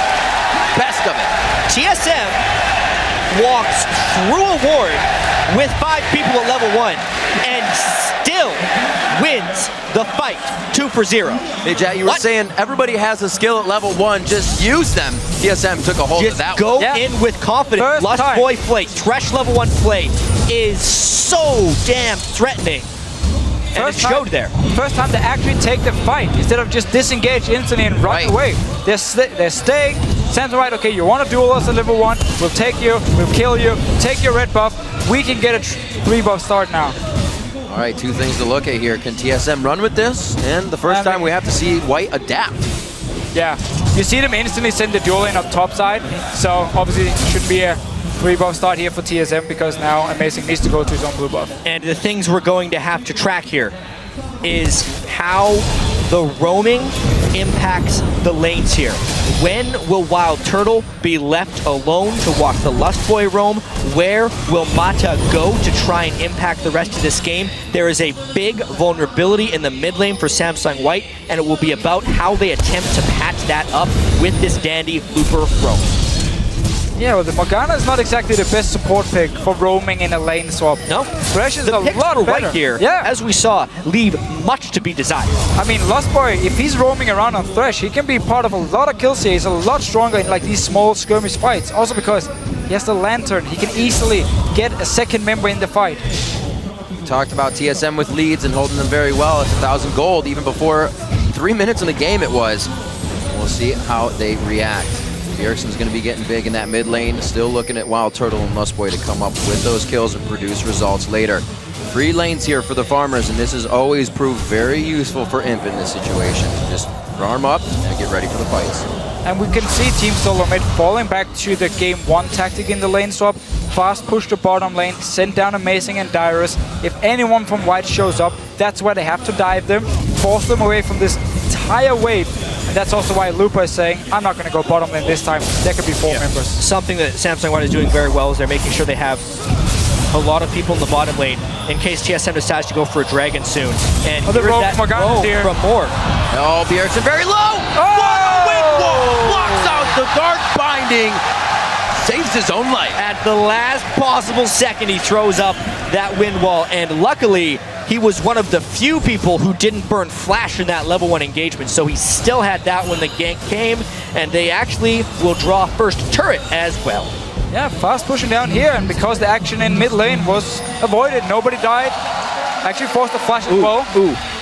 Best of it. TSM walks through a ward with 5 people at level 1 and still wins the fight 2 for 0. Hey, Jay, you were saying everybody has a skill at level 1. Just use them. TSM took a hold of that go one. in with confidence. Lustboy Flay, Thresh level 1 Flay is so damn threatening. And it showed there. First time they actually take the fight instead of just disengage instantly and run away. They're staying. Samsung White, okay, you want to duel us at level 1, we'll take you, we'll kill you, take your red buff, we can get a 3 buff start now. All right, 2 things to look at here. Can TSM run with this? And the first time we have to see White adapt. Yeah, you see them instantly send the duel lane up top side, so obviously it should be a 3 buff start here for TSM because now Amazing needs to go to his own blue buff. And the things we're going to have to track here is how the roaming impacts the lanes here. When will Wild Turtle be left alone to watch the Lustboy roam? Where will Mata go to try and impact the rest of this game? There is a big vulnerability in the mid lane for Samsung White, and it will be about how they attempt to patch that up with this Dandy Looper roam. Yeah, well, the Morgana is not exactly the best support pick for roaming in a lane swap. No, Thresh is the a lot better. right here, yeah. as we saw, leave much to be desired. I mean, Lustboy, if he's roaming around on Thresh, he can be part of a lot of kills here. He's a lot stronger in like these small skirmish fights. Also because he has the Lantern, he can easily get a second member in the fight. We talked about TSM with leads and holding them very well. It's 1,000 gold even before 3 minutes in the game it was. We'll see how they react. Bjergsen's going to be getting big in that mid lane. Still looking at Wild Turtle and Lustboy to come up with those kills and produce results later. 3 lanes here for the farmers, and this has always proved very useful for Imp in this situation. Just farm up and get ready for the fights. And we can see Team Solo Mid falling back to the game 1 tactic in the lane swap. Fast push to bottom lane, send down Amazing and Dyrus. If anyone from White shows up, that's where they have to dive them, force them away from this entire wave. And that's also why Lupa is saying, I'm not going to go bottom lane this time. There could be 4 members. Something that Samsung White is doing very well is they're making sure they have a lot of people in the bottom lane in case TSM decides to go for a dragon soon. And the roam from Morgana's here. From Morg. Oh, Bjergsen very low! What a wind wall! Blocks out the dark binding. Saves his own life. At the last possible second, he throws up that wind wall, and luckily, he was one of the few people who didn't burn Flash in that level 1 engagement, so he still had that when the gank came, and they actually will draw first turret as well. Yeah, fast pushing down here, and because the action in mid lane was avoided, nobody died. Actually forced the flash as well.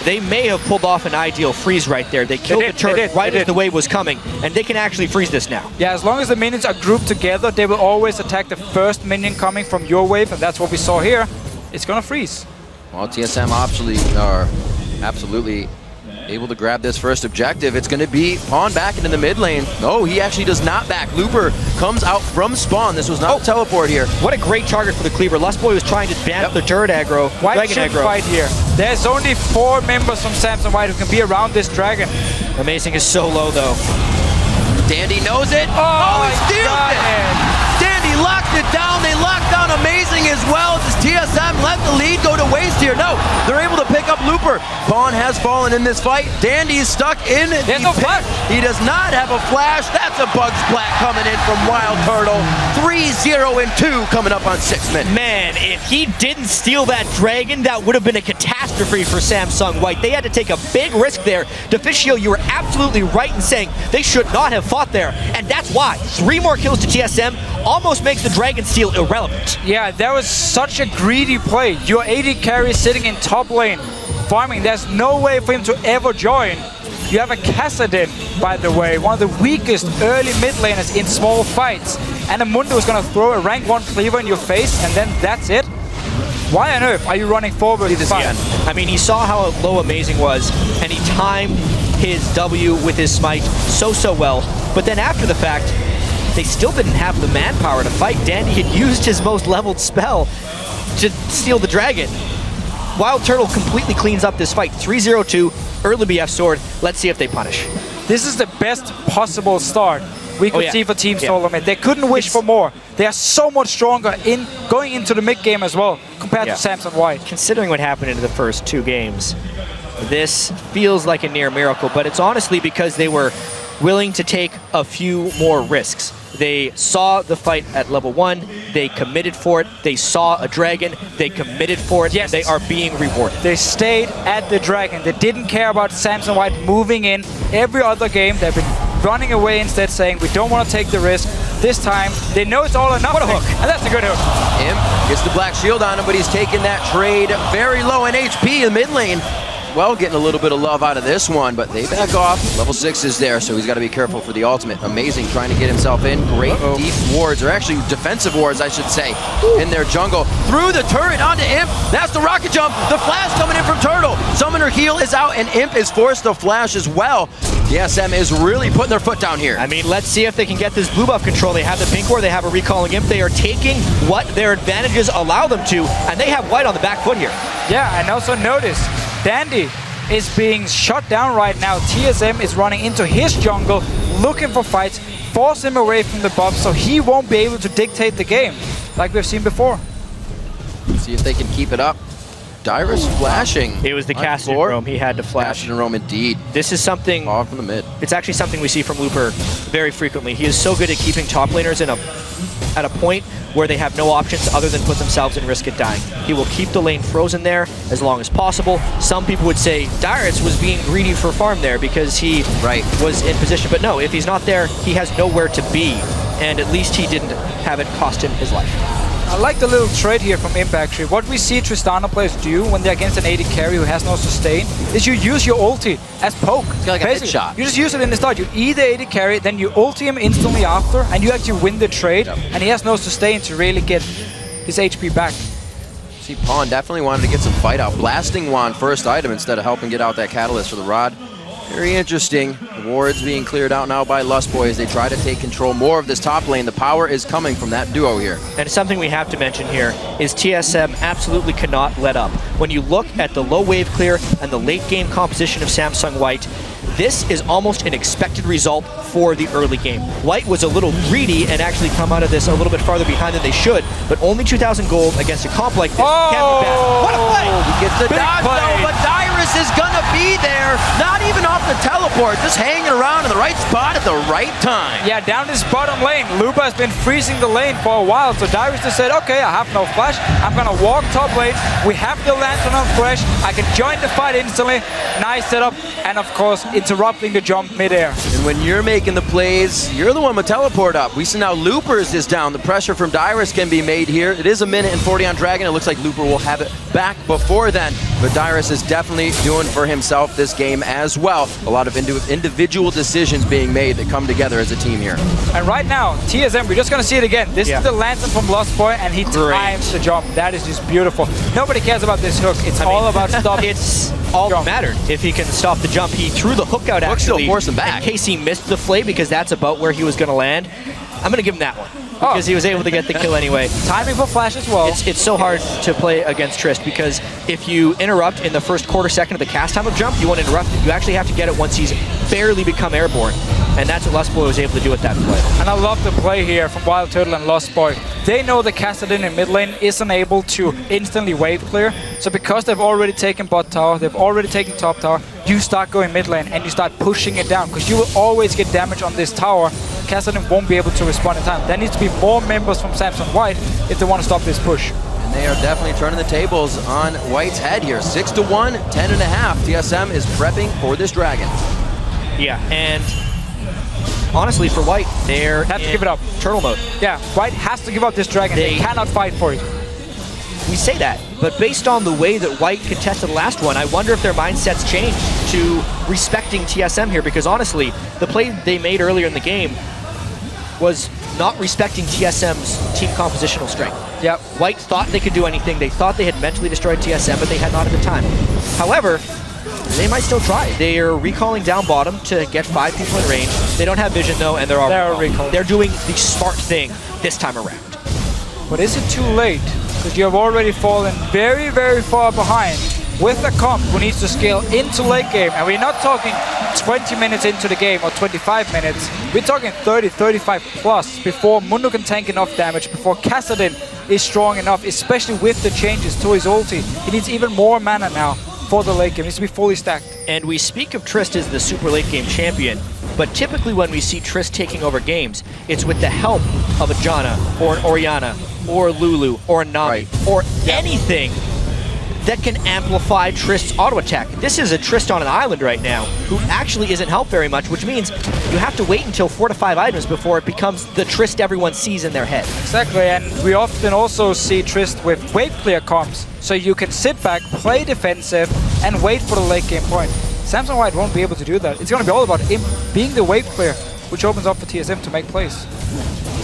They may have pulled off an ideal freeze right there. They killed the turret right as the wave was coming, and they can actually freeze this now. Yeah, as long as the minions are grouped together, they will always attack the first minion coming from your wave, and that's what we saw here. It's gonna freeze. Well, TSM obviously are absolutely able to grab this first objective. It's going to be Pawn back into the mid lane. No, he actually does not back. Looper comes out from spawn. This was not a teleport here. What a great target for the Cleaver. Lustboy was trying to ban the turret aggro. White Dragon should aggro. fight here. There's only 4 members from Samsung White who can be around this dragon. Amazing is so low though. Dandy knows it. Oh, he steals it. Dandy locked it down. They locked down Amazing as well. Does TSM let the lead go to waste here? No, they're able to pick up Looper. Pawn has fallen in this fight. Dandy's stuck in. There's no flash. He does not have a flash. That's a bug splat coming in from Wild Turtle. 3-0 and 2 coming up on 6 minutes. Man, if he didn't steal that dragon, that would have been a catastrophe for Samsung White. They had to take a big risk there. Deficio, you were absolutely right in saying they should not have fought there, and that's why. 3 more kills to TSM almost makes the dragon steal irrelevant. Yeah, that was such a greedy play. Your AD carry sitting in top lane, farming. There's no way for him to ever join. You have a Kassadin, by the way, one of the weakest early mid laners in small fights. And Amundo is going to throw a rank 1 cleaver in your face, and then that's it. Why on earth are you running forward this fight? I mean, he saw how low Amazing was, and he timed his W with his smite so well. But then after the fact, they still didn't have the manpower to fight. Dandy had used his most leveled spell to steal the dragon. Wild Turtle completely cleans up this fight. 3-0-2, early BF sword. Let's see if they punish. This is the best possible start we could see for Team Solo Mid. They couldn't wish for more. They are so much stronger in going into the mid game as well compared to Samsung White. Considering what happened in the first 2 games, this feels like a near miracle, but it's honestly because they were willing to take a few more risks. They saw the fight at level 1, they committed for it, they saw a dragon, they committed for it, yes. They are being rewarded. They stayed at the dragon. They didn't care about Samsung White moving in. Every other game, they've been running away instead, saying, we don't want to take the risk. This time, they know it's all or nothing. What a hook. And that's a good hook. Imp gets the black shield on him, but he's taking that trade very low in HP in mid lane. Well, getting a little bit of love out of this one, but they back off. Level 6 is there, so he's got to be careful for the ultimate. Amazing trying to get himself in. Great deep wards, or actually defensive wards, I should say, in their jungle. Through the turret onto Imp. That's the rocket jump. The flash coming in from Turtle. Summoner heal is out, and Imp is forced to flash as well. TSM is really putting their foot down here. I mean, let's see if they can get this blue buff control. They have the pink ward, they have a recalling Imp. They are taking what their advantages allow them to, and they have white on the back foot here. Yeah, and also notice, Dandy is being shut down right now. TSM is running into his jungle, looking for fights, force him away from the buff so he won't be able to dictate the game, like we've seen before. See if they can keep it up. Dyrus flashing. It was the Kassadin roam. He had to flash. Kassadin roam indeed. This is something... Off from the mid. It's actually something we see from Looper very frequently. He is so good at keeping top laners at a point where they have no options other than put themselves in risk at dying. He will keep the lane frozen there as long as possible. Some people would say Dyrus was being greedy for farm there because he was in position. But no, if he's not there, he has nowhere to be. And at least he didn't have it cost him his life. I like the little trade here from Imp actually. What we see Tristana players do when they're against an AD carry who has no sustain is you use your ulti as poke. It's like a hit shot. You just use it in the start. You either AD carry, then you ulti him instantly after, and you actually win the trade, and he has no sustain to really get his HP back. See, Pawn definitely wanted to get some fight out. Blasting Wand first item instead of helping get out that catalyst for the rod. Very interesting. The wards being cleared out now by Lustboy as they try to take control more of this top lane. The power is coming from that duo here. And something we have to mention here is TSM absolutely cannot let up. When you look at the low wave clear and the late game composition of Samsung White, this is almost an expected result for the early game. White was a little greedy and actually come out of this a little bit farther behind than they should, but only 2,000 gold against a comp like this can't be bad. What a play! He gets the dodge though, but Dyrus is gonna be there. Not even off the teleport, just hanging around in the right spot at the right time. Yeah, down this bottom lane. Luba has been freezing the lane for a while, so Dyrus just said, okay, I have no flash. I'm gonna walk top lane. We have the lantern on fresh. I can join the fight instantly. Nice setup, and of course, interrupting the jump midair. And when you're making the plays, you're the one with teleport up. We see now Loopers is down. The pressure from Dyrus can be made here. It is a minute and 40 on Dragon. It looks like Looper will have it back before then. But Dyrus is definitely doing for himself this game as well. A lot of individual decisions being made that come together as a team here. And right now, TSM, we're just going to see it again. This is the lantern from Lost Boy, and he times the jump. That is just beautiful. Nobody cares about this hook. It's all about stopping. It's all that mattered. If he can stop the jump, he threw the hook out actually. Still force him back. In case he missed the flay, because that's about where he was going to land. I'm going to give him that one. Because he was able to get the kill anyway. Timing for flash as well. It's so hard to play against Trist because if you interrupt in the first quarter second of the cast time of jump, you won't interrupt it. You actually have to get it once he's barely become airborne. And that's what Lost Boy was able to do with that play. And I love the play here from Wild Turtle and Lost Boy. They know the Kassadin in mid lane isn't able to instantly wave clear. So because they've already taken bot tower, they've already taken top tower, you start going mid lane and you start pushing it down because you will always get damage on this tower. Kassadin won't be able to respond in time. There needs to be more members from Samsung White if they want to stop this push. And they are definitely turning the tables on White's head here. 6-1, 10.5. TSM is prepping for this dragon. Yeah, and honestly, for White, they're have to give it up. Turtle mode. Yeah, White has to give up this dragon. They cannot fight for it. We say that, but based on the way that White contested the last one, I wonder if their mindsets changed to respecting TSM here, because honestly, the play they made earlier in the game was not respecting TSM's team compositional strength. Yep. White thought they could do anything. They thought they had mentally destroyed TSM, but they had not at the time. However, they might still try. They are recalling down bottom to get 5 people in range. They don't have vision though, and they're all recalling. They're doing the smart thing this time around. But is it too late? Because you have already fallen very, very far behind with a comp who needs to scale into late game. And we're not talking 20 minutes into the game or 25 minutes. We're talking 30, 35 plus before Mundo can tank enough damage, before Kassadin is strong enough, especially with the changes to his ulti. He needs even more mana now for the late game. He needs to be fully stacked. And we speak of Trist as the super late game champion, but typically when we see Trist taking over games, it's with the help of a Janna or an Orianna or Lulu or a Nami or anything that can amplify Trist's auto attack. This is a Trist on an island right now who actually isn't helped very much, which means you have to wait until 4 to 5 items before it becomes the Trist everyone sees in their head. Exactly, and we often also see Trist with wave clear comps, so you can sit back, play defensive, and wait for the late game point. Samsung White won't be able to do that. It's going to be all about him being the wave clear, which opens up for TSM to make plays.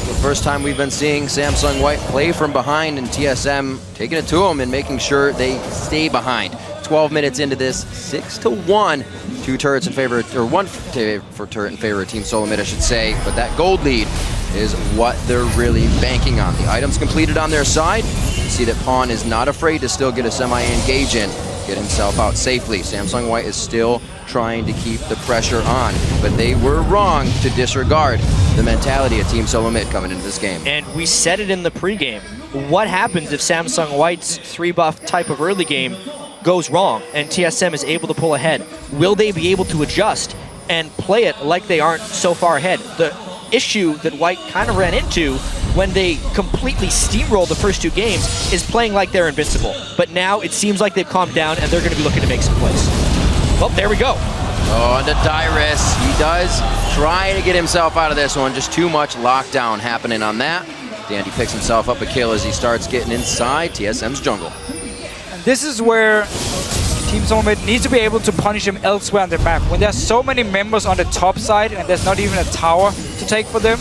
The first time we've been seeing Samsung White play from behind, and TSM taking it to them and making sure they stay behind. 12 minutes into this, 6-1. 2 turrets in favor, or 1 for turret in favor of Team Solo Mid, I should say. But that gold lead is what they're really banking on. The items completed on their side. You see that Pawn is not afraid to still get a semi-engage in, get himself out safely. Samsung White is still trying to keep the pressure on, but they were wrong to disregard the mentality of Team Solo Mid coming into this game. And we said it in the pregame. What happens if Samsung White's 3-buff type of early game goes wrong and TSM is able to pull ahead? Will they be able to adjust and play it like they aren't so far ahead? The issue that White kind of ran into when they completely steamrolled the first 2 games is playing like they're invincible. But now it seems like they've calmed down and they're going to be looking to make some plays. Well, there we go. Oh, and to Dyrus, he does try to get himself out of this one. Just too much lockdown happening on that. Dandy picks himself up a kill as he starts getting inside TSM's jungle. And this is where Team Solo Mid needs to be able to punish him elsewhere on the map. When there's so many members on the top side and there's not even a tower to take for them,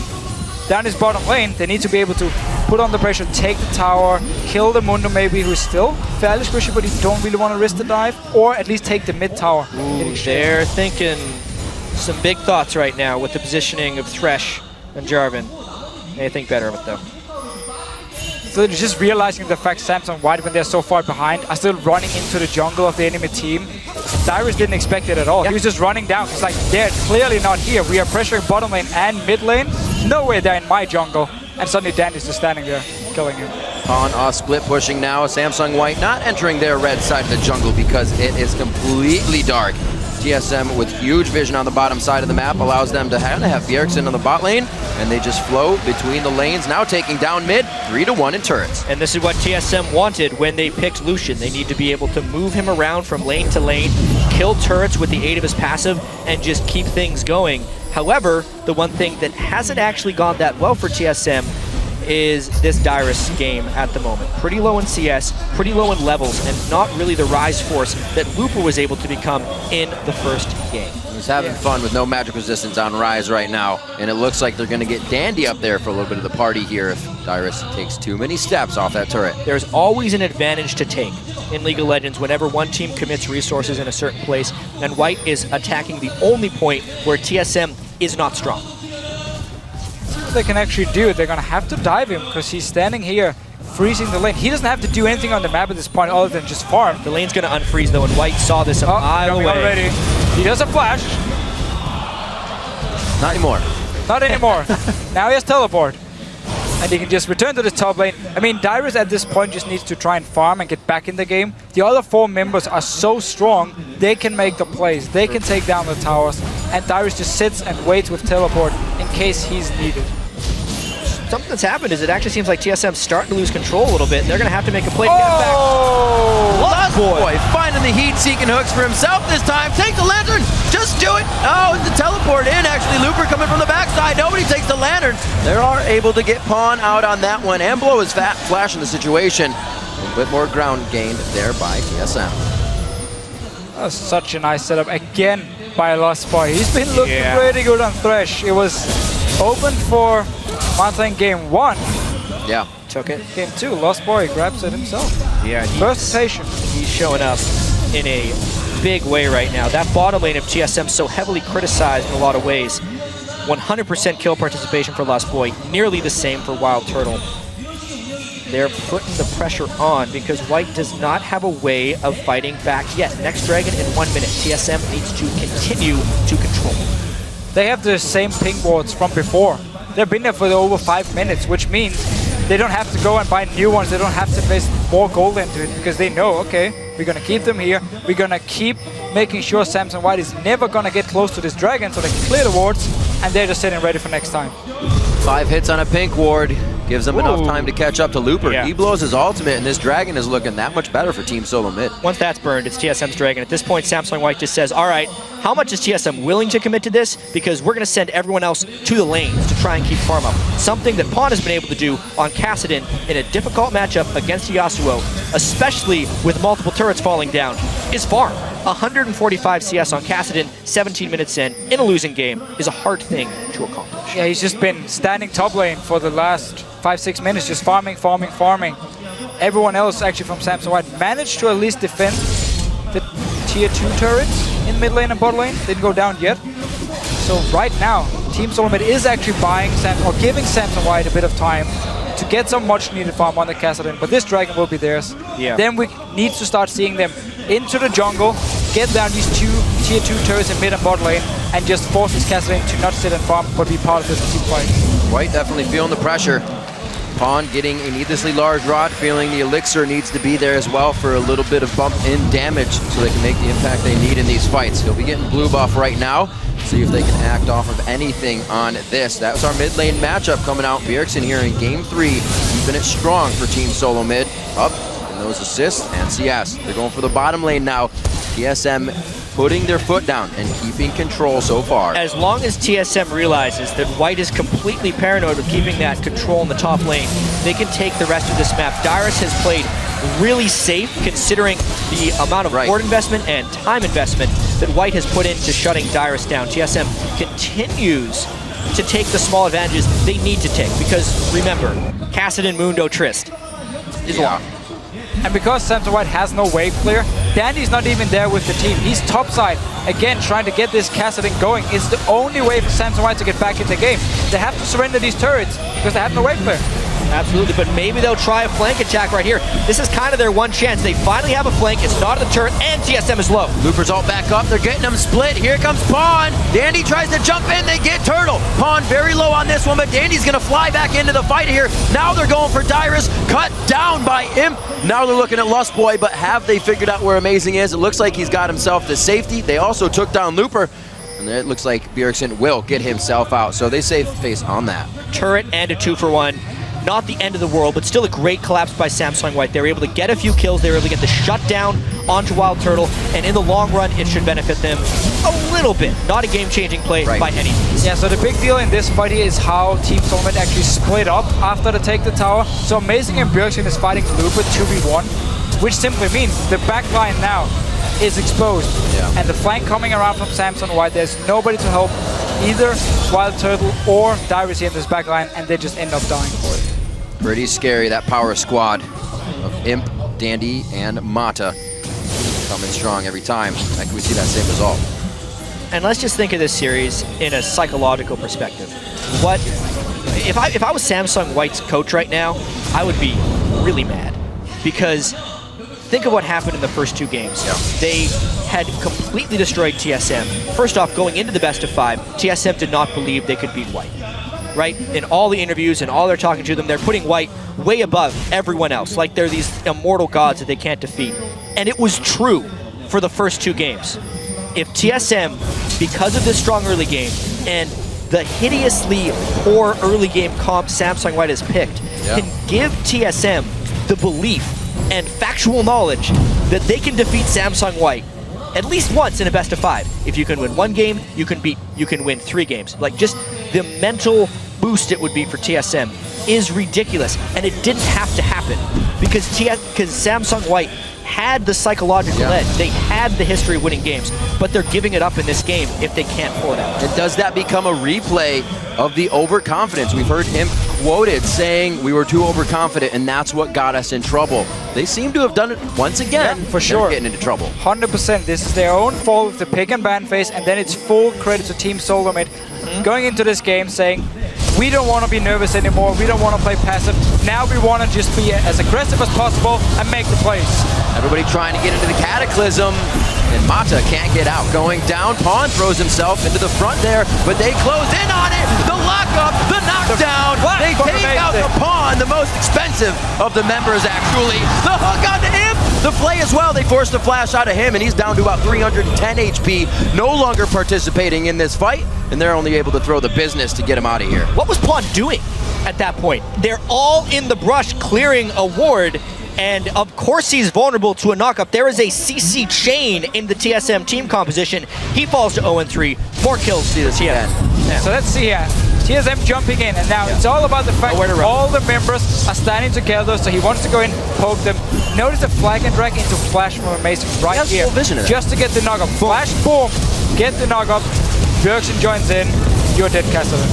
down his bottom lane, they need to be able to put on the pressure, take the tower, kill the Mundo maybe, who's still fairly squishy, but he don't really want to risk the dive, or at least take the mid tower. Ooh, they're thinking some big thoughts right now with the positioning of Thresh and Jarvan. They think better of it though. So just realizing the fact Samsung White, when they're so far behind, are still running into the jungle of the enemy team. Dyrus didn't expect it at all. He was just running down. He's like, they're clearly not here. We are pressuring bottom lane and mid lane. No way they're in my jungle. And suddenly Dandy's just standing there, killing him. Pawn off split pushing now. Samsung White not entering their red side of the jungle because it is completely dark. TSM with huge vision on the bottom side of the map allows them to have Bjergsen on the bot lane, and they just flow between the lanes, now taking down mid, 3-1 in turrets. And this is what TSM wanted when they picked Lucian. They need to be able to move him around from lane to lane, kill turrets with the aid of his passive, and just keep things going. However, the one thing that hasn't actually gone that well for TSM is this Dyrus game at the moment. Pretty low in CS, pretty low in levels, and not really the rise force that Looper was able to become in the first game. He's having fun with no magic resistance on Rise right now, and it looks like they're going to get Dandy up there for a little bit of the party here if Dyrus takes too many steps off that turret. There's always an advantage to take in League of Legends whenever one team commits resources in a certain place, and White is attacking the only point where TSM is not strong. See what they can actually do. They're going to have to dive him because he's standing here freezing the lane. He doesn't have to do anything on the map at this point other than just farm. The lane's going to unfreeze though, and White saw this a mile away. Already. He does a flash. Not anymore. Not anymore. Now he has teleport. And he can just return to the top lane. I mean, Dyrus at this point just needs to try and farm and get back in the game. The other 4 members are so strong, they can make the plays. They can take down the towers. And Dyrus just sits and waits with teleport in case he's needed. Something that's happened is it actually seems like TSM's starting to lose control a little bit. They're going to have to make a play to get it back. Lost Boy finding the heat-seeking hooks for himself this time. Take the lantern. Just do it. Oh, the teleport in. Actually, Looper coming from the backside. Nobody takes the lantern. They are able to get Pawn out on that one and blow his flash in the situation. A bit more ground gained there by TSM. That's such a nice setup again by Lost Boy. He's been looking pretty good on Thresh. It was open for Manta in game 1. Yeah. Took it. Game 2, Lost Boy grabs it himself. Yeah. First station. He's showing up in a big way right now. That bottom lane of TSM so heavily criticized in a lot of ways. 100% kill participation for Lost Boy, nearly the same for Wild Turtle. They're putting the pressure on because White does not have a way of fighting back yet. Next Dragon in 1 minute. TSM needs to continue to control. They have the same ping boards from before. They've been there for over 5 minutes, which means they don't have to go and buy new ones. They don't have to invest more gold into it because they know, okay, we're going to keep them here. We're going to keep making sure Samsung White is never going to get close to this dragon so they can clear the wards, and they're just sitting ready for next time. 5 hits on a pink ward. Gives them enough time to catch up to Looper. Yeah. He blows his ultimate, and this dragon is looking that much better for Team Solo Mid. Once that's burned, it's TSM's Dragon. At this point, Samsung White just says, all right, how much is TSM willing to commit to this? Because we're going to send everyone else to the lanes to try and keep farm up. Something that Pawn has been able to do on Kassadin in a difficult matchup against Yasuo, especially with multiple turrets falling down, is farm. 145 CS on Kassadin, 17 minutes in a losing game, is a hard thing to accomplish. Yeah, he's just been standing top lane for the last 5-6 minutes, just farming. Everyone else actually from Samsung White managed to at least defend the tier 2 turrets in mid lane and bot lane. Didn't go down yet. So right now, Team Solo Mid is actually buying giving Samsung White a bit of time to get some much needed farm on the Kassadin, but this dragon will be theirs. Yeah. Then we need to start seeing them into the jungle, get down these 2 tier 2 turrets in mid and bot lane, and just force this Kassadin to not sit and farm, but be part of this team fight. White definitely feeling the pressure. Pawn getting a needlessly large rod, feeling the elixir needs to be there as well for a little bit of bump in damage so they can make the impact they need in these fights. He'll be getting blue buff right now. See if they can act off of anything on this. That was our mid lane matchup coming out. Bjergsen here in game 3, keeping it strong for Team Solo Mid. Up in those assists and CS. They're going for the bottom lane now. TSM putting their foot down and keeping control so far. As long as TSM realizes that White is completely paranoid of keeping that control in the top lane, they can take the rest of this map. Dyrus has played really safe considering the amount of board investment and time investment that White has put into shutting Dyrus down. TSM continues to take the small advantages they need to take because, remember, Kassadin Mundo Trist is long. And because Samsung White has no wave clear, Dandy's not even there with the team. He's topside, again, trying to get this Kassadin going. It's the only way for Samsung White to get back in the game. They have to surrender these turrets because they have no wave clear. Absolutely, but maybe they'll try a flank attack right here. This is kind of their one chance. They finally have a flank. It's not at the turret, and TSM is low. Looper's all back up. They're getting them split. Here comes Pawn. Dandy tries to jump in. They get Turtle. Pawn very low on this one, but Dandy's going to fly back into the fight here. Now they're going for Dyrus. Cut down by Imp. Now they're looking at Lust Boy, but have they figured out where Amazing is? It looks like he's got himself to safety. They also took down Looper. And it looks like Bjergsen will get himself out. So they save face on that. Turret and a 2-for-1. Not the end of the world, but still a great collapse by Samsung White. They were able to get a few kills, they were able to get the shutdown onto Wild Turtle, and in the long run, it should benefit them a little bit. Not a game-changing play by any means. Yeah, so the big deal in this fight here is how Team Solomid actually split up after they take the tower. So Amazing and Bjergsen is fighting Looper 2v1, which simply means the back line now is exposed. And the flank coming around from Samsung White, there's nobody to help either Wild Turtle or Dyrus here in this back line, and they just end up dying for it. Pretty scary, that power squad of Imp, Dandy, and Mata coming strong every time. Like we see that same result. And let's just think of this series in a psychological perspective. What if I was Samsung White's coach right now, I would be really mad. Because think of what happened in the first 2 games. They had completely destroyed TSM. First off, going into the best of 5, TSM did not believe they could beat White. Right? In all the interviews and all they're talking to them, they're putting White way above everyone else. Like they're these immortal gods that they can't defeat. And it was true for the first 2 games. If TSM, because of this strong early game and the hideously poor early game comp Samsung White has picked, can give TSM the belief and factual knowledge that they can defeat Samsung White at least once in a best of 5. If you can win 1 game, you can win 3 games. Like just the mental boost it would be for TSM is ridiculous, and it didn't have to happen because Samsung White had the psychological edge. They had the history of winning games, but they're giving it up in this game if they can't pull it out. And does that become a replay of the overconfidence? We've heard him quoted saying we were too overconfident and that's what got us in trouble. They seem to have done it once again. For sure. Getting into trouble. 100%. This is their own fault with the pick and ban phase, and then it's full credit to Team Solomid going into this game saying, we don't want to be nervous anymore, we don't want to play passive, now we want to just be as aggressive as possible and make the plays. Everybody trying to get into the Cataclysm, and Mata can't get out. Going down, Pawn throws himself into the front there, but they close in on it! The lockup, the knockdown! They take out the Pawn, the most expensive of the members actually. The hook on the Imp! The play as well, they forced the flash out of him, and he's down to about 310 HP, no longer participating in this fight, and they're only able to throw the business to get him out of here. What was Pawn doing at that point? They're all in the brush clearing a ward, and of course he's vulnerable to a knockup. There is a CC chain in the TSM team composition. He falls to 0-3, 4 kills to the TSM. Yeah. So let's see here. TSM jumping in, and now it's all about the fact that all the members are standing together, so he wants to go in, poke them. Notice the flag and drag into flash from Amazing right here. Full vision of that. Just to get the knockup. Flash, boom, get the knockup. Bjergsen joins in, you're dead, Castellan.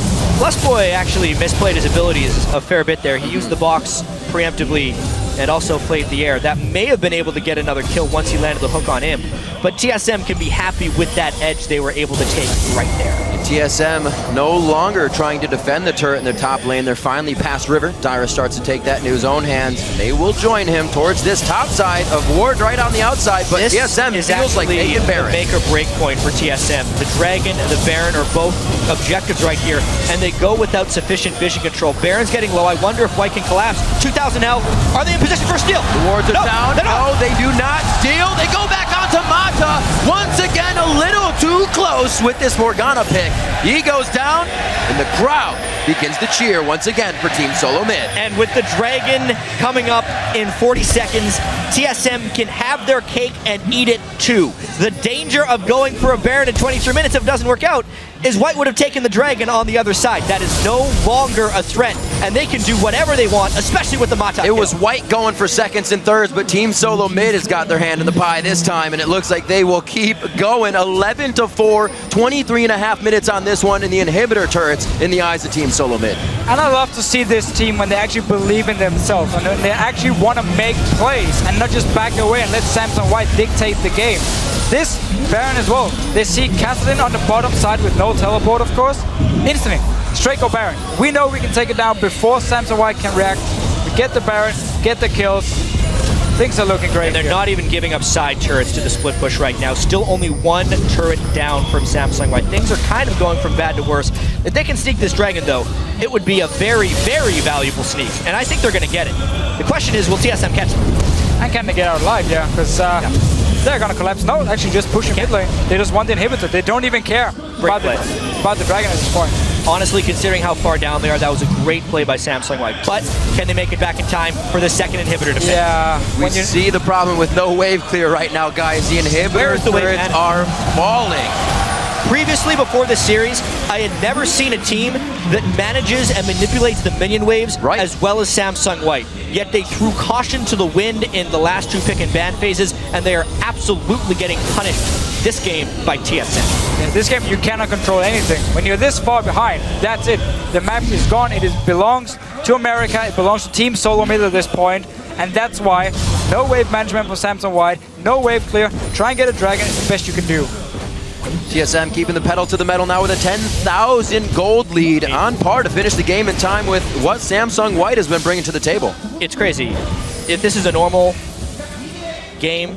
Boy actually misplayed his abilities a fair bit there. He used the box preemptively and also played the air. That may have been able to get another kill once he landed the hook on him. But TSM can be happy with that edge they were able to take right there. And TSM no longer trying to defend the turret in their top lane. They're finally past River. Dyrus starts to take that into his own hands. They will join him towards this top side of Ward right on the outside. But this TSM is feels like actually making Baron. The make or break point for TSM. The Dragon and the Baron are both objectives right here, and they go without sufficient vision control. Baron's getting low. I wonder if White can collapse. 2,000 health. Are they in position for a steal? The wards are down. No, they do not steal. They go back onto Mata. Once again, a little too close with this Morgana pick. He goes down, and the crowd begins to cheer once again for Team Solo Mid. And with the Dragon coming up in 40 seconds, TSM can have their cake and eat it too. The danger of going for a Baron in 23 minutes if it doesn't work out is White would have taken the Dragon on the other side. That is no longer a threat, and they can do whatever they want, especially with the Mata. It was White going for seconds and thirds, but Team Solo Mid has got their hand in the pie this time, and it looks like they will keep going. 11-4, 23.5 minutes on this one, and the inhibitor turrets in the eyes of Team Solo Mid. And I love to see this team when they actually believe in themselves and when they actually want to make plays and not just back away and let Samsung White dictate the game. This Baron as well. They see Cassidy on the bottom side with no teleport, of course. Instantly, straight go Baron. We know we can take it down before Samsung White can react. We get the Baron, get the kills. Things are looking great. And they're not even giving up side turrets to the split push right now. Still only one turret down from Samsung White. Things are kind of going from bad to worse. If they can sneak this Dragon, though, it would be a very, very valuable sneak. And I think they're going to get it. The question is, will TSM catch them? And can they get out alive? Yeah, because they're going to collapse. No, actually just push in mid lane. They just want the inhibitor. They don't even care about the Dragon at this point. Honestly, considering how far down they are, that was a great play by Samsung White. But can they make it back in time for the second inhibitor to finish? Yeah. We see the problem with no wave clear right now, guys. The Where inhibitor is the wave turrets man? are falling. Previously, before this series, I had never seen a team that manages and manipulates the minion waves as well as Samsung White. Yet they threw caution to the wind in the last 2 pick and ban phases, and they are absolutely getting punished this game by TSM. Yeah, this game, you cannot control anything. When you're this far behind, that's it. The map is gone. It belongs to America. It belongs to Team Solo Mid at this point. And that's why no wave management for Samsung White, no wave clear. Try and get a dragon. It's the best you can do. TSM keeping the pedal to the metal now with a 10,000 gold lead, on par to finish the game in time with what Samsung White has been bringing to the table. It's crazy. If this is a normal game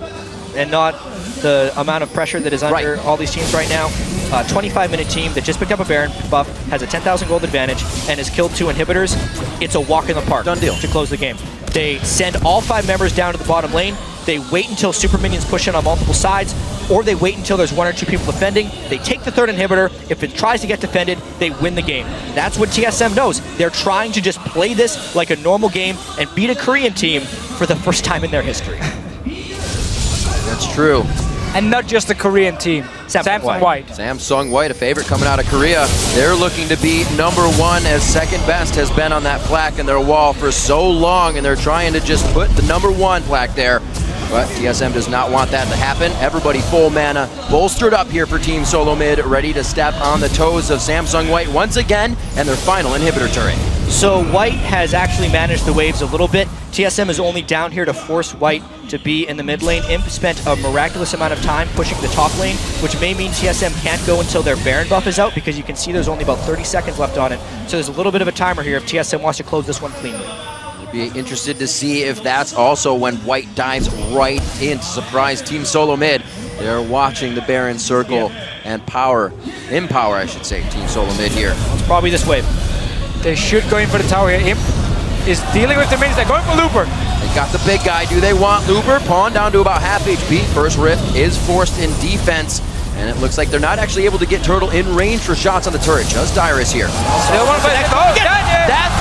and not the amount of pressure that is under all these teams right now, a 25-minute team that just picked up a Baron buff, has a 10,000 gold advantage, and has killed 2 inhibitors, it's a walk in the park. Done deal. To close the game. They send all 5 members down to the bottom lane. They wait until super minions push in on multiple sides, or they wait until there's 1 or 2 people defending. They take the 3rd inhibitor. If it tries to get defended, they win the game. That's what TSM knows. They're trying to just play this like a normal game and beat a Korean team for the first time in their history. That's true. And not just the Korean team. Samsung White. Samsung White, a favorite coming out of Korea. They're looking to be #1 as second best has been on that plaque in their wall for so long, and they're trying to just put the #1 plaque there. But TSM does not want that to happen. Everybody full mana, bolstered up here for Team Solo Mid, ready to step on the toes of Samsung White once again, and their final inhibitor turret. So White has actually managed the waves a little bit. TSM is only down here to force White to be in the mid lane. Imp spent a miraculous amount of time pushing the top lane, which may mean TSM can't go until their Baron buff is out, because you can see there's only about 30 seconds left on it. So there's a little bit of a timer here if TSM wants to close this one cleanly. Be interested to see if that's also when White dives right in to surprise Team Solo Mid. They're watching the Baron circle and empower, I should say, Team Solo Mid here. It's probably this wave. They should go in for the tower here. Imp is dealing with the minions. They're going for Looper. They got the big guy. Do they want Looper? Pawn down to about half HP. First Rift is forced in defense. And it looks like they're not actually able to get Turtle in range for shots on the turret. Just Dyrus here. That's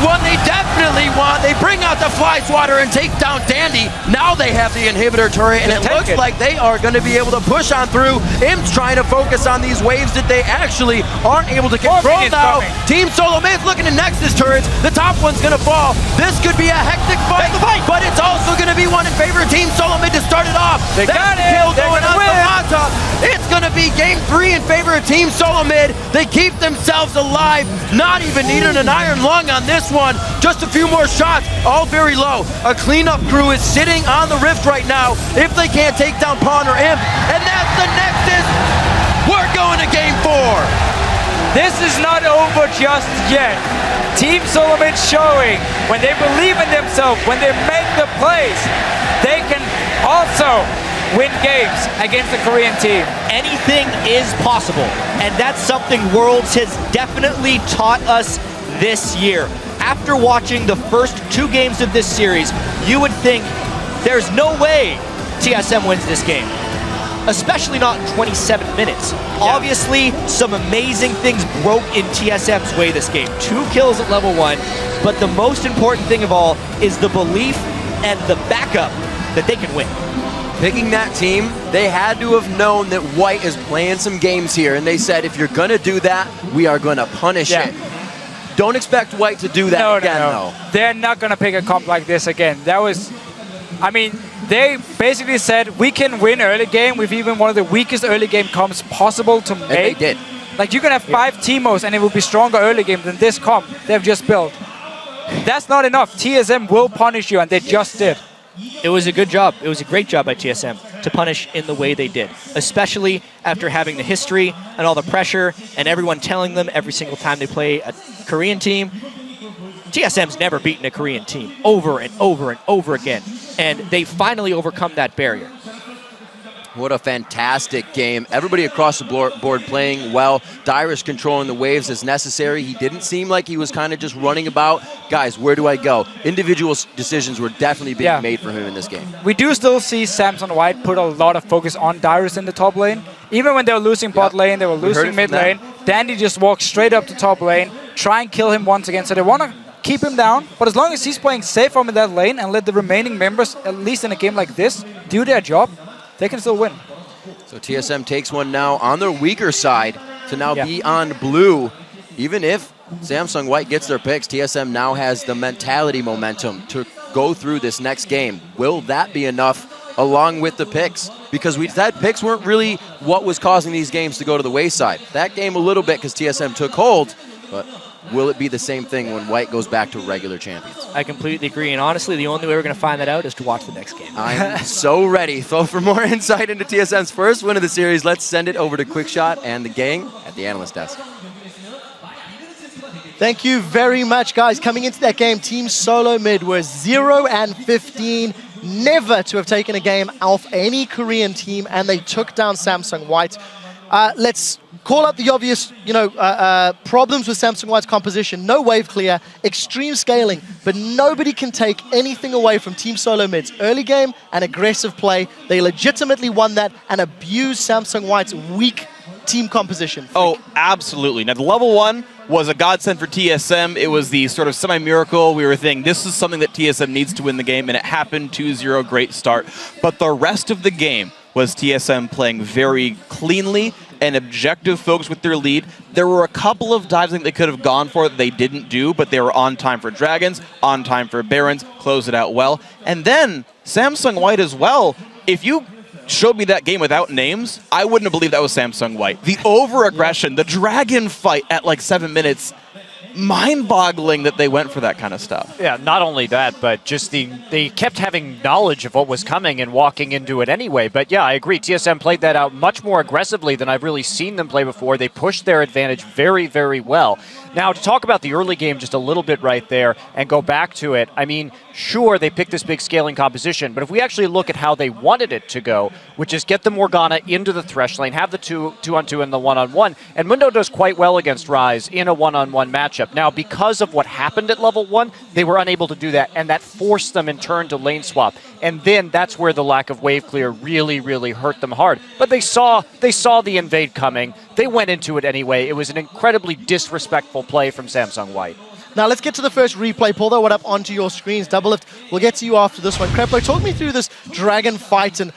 one they definitely want. They bring out the Fly Swatter and take down Dandy. Now they have the inhibitor turret, and it looks like they are going to be able to push on through. Imp's trying to focus on these waves that they actually aren't able to control now. Team Solo Mid's looking to Nexus turrets. The top one's going to fall. This could be a hectic fight, but it's also going to be one in favor of Team Solo Mid to start it off. They got it. Kill going on from Mata. It's going to be Game 3 in favor of Team Solo Mid. They keep themselves alive. Not even needing an iron lung on this one. Just a few more shots, all very low. A cleanup crew is sitting on the Rift right now if they can't take down Pawn or Imp. And that's the Nexus. We're going to Game 4. This is not over just yet. Team Solo Mid showing when they believe in themselves, when they make the plays, they can also win games against the Korean team. Anything is possible, and that's something Worlds has definitely taught us this year. After watching the first 2 games of this series, you would think there's no way TSM wins this game. Especially not in 27 minutes. Obviously, some amazing things broke in TSM's way this game. 2 kills at level 1, but the most important thing of all is the belief and the backup that they can win. Picking that team, they had to have known that White is playing some games here, and they said, if you're going to do that, we are going to punish it. Don't expect White to do that again, though. They're not going to pick a comp like this again. That was, I mean, they basically said, we can win early game with even one of the weakest early game comps possible to make. And they did. Like, you can have 5 Teemos and it will be stronger early game than this comp they've just built. That's not enough. TSM will punish you, and they just did. It was a good job. It was a great job by TSM to punish in the way they did, especially after having the history and all the pressure and everyone telling them every single time they play a Korean team. TSM's never beaten a Korean team over and over and over again, and they finally overcome that barrier. What a fantastic game. Everybody across the board playing well. Dyrus controlling the waves as necessary. He didn't seem like he was kind of just running about. Guys, where do I go? Individual decisions were definitely being made for him in this game. We do still see Samsung White put a lot of focus on Dyrus in the top lane. Even when they were losing bot lane, they were losing mid lane. Dandy just walks straight up to top lane, try and kill him once again. So they want to keep him down, but as long as he's playing safe from that lane and let the remaining members, at least in a game like this, do their job, they can still win. So TSM takes one now on their weaker side to now be on blue. Even if Samsung White gets their picks, TSM now has the mentality momentum to go through this next game. Will that be enough along with the picks? Because we said picks weren't really what was causing these games to go to the wayside. That game a little bit because TSM took hold, but will it be the same thing when White goes back to regular champions? I completely agree, and honestly, the only way we're going to find that out is to watch the next game. I'm so ready. So for more insight into TSM's first win of the series, let's send it over to Quickshot and the gang at the analyst desk. Thank you very much, guys. Coming into that game, Team Solo Mid were 0-15, never to have taken a game off any Korean team, and they took down Samsung White. Let's call out the obvious, problems with Samsung White's composition. No wave clear, extreme scaling, but nobody can take anything away from Team Solo Mid's early game and aggressive play. They legitimately won that and abused Samsung White's weak team composition. Oh, absolutely. Now, the level 1 was a godsend for TSM. It was the sort of semi-miracle. We were thinking this is something that TSM needs to win the game, and it happened. 2-0, great start. But the rest of the game was TSM playing very cleanly and objective focus with their lead. There were a couple of dives I think they could have gone for that they didn't do, but they were on time for Dragons, on time for Barons, closed it out well. And then Samsung White as well. If you showed me that game without names, I wouldn't have believed that was Samsung White. The over-aggression, the dragon fight at like 7 minutes, mind-boggling that they went for that kind of stuff. Yeah, not only that, but just they kept having knowledge of what was coming and walking into it anyway. But yeah, I agree. TSM played that out much more aggressively than I've really seen them play before. They pushed their advantage very, very well. Now, to talk about the early game just a little bit right there and go back to it, I mean, sure, they picked this big scaling composition, but if we actually look at how they wanted it to go, which is get the Morgana into the Thresh lane, have the 2-on-2 and the 1-on-1, and Mundo does quite well against Ryze in a 1-on-1 matchup. Now, because of what happened at level 1, they were unable to do that, and that forced them in turn to lane swap. And then that's where the lack of wave clear really, really hurt them hard. But they saw the invade coming. They went into it anyway. It was an incredibly disrespectful play from Samsung White. Now let's get to the first replay. Pull that one up onto your screens. Double lift. We'll get to you after this one. Krepo, talk me through this dragon fight and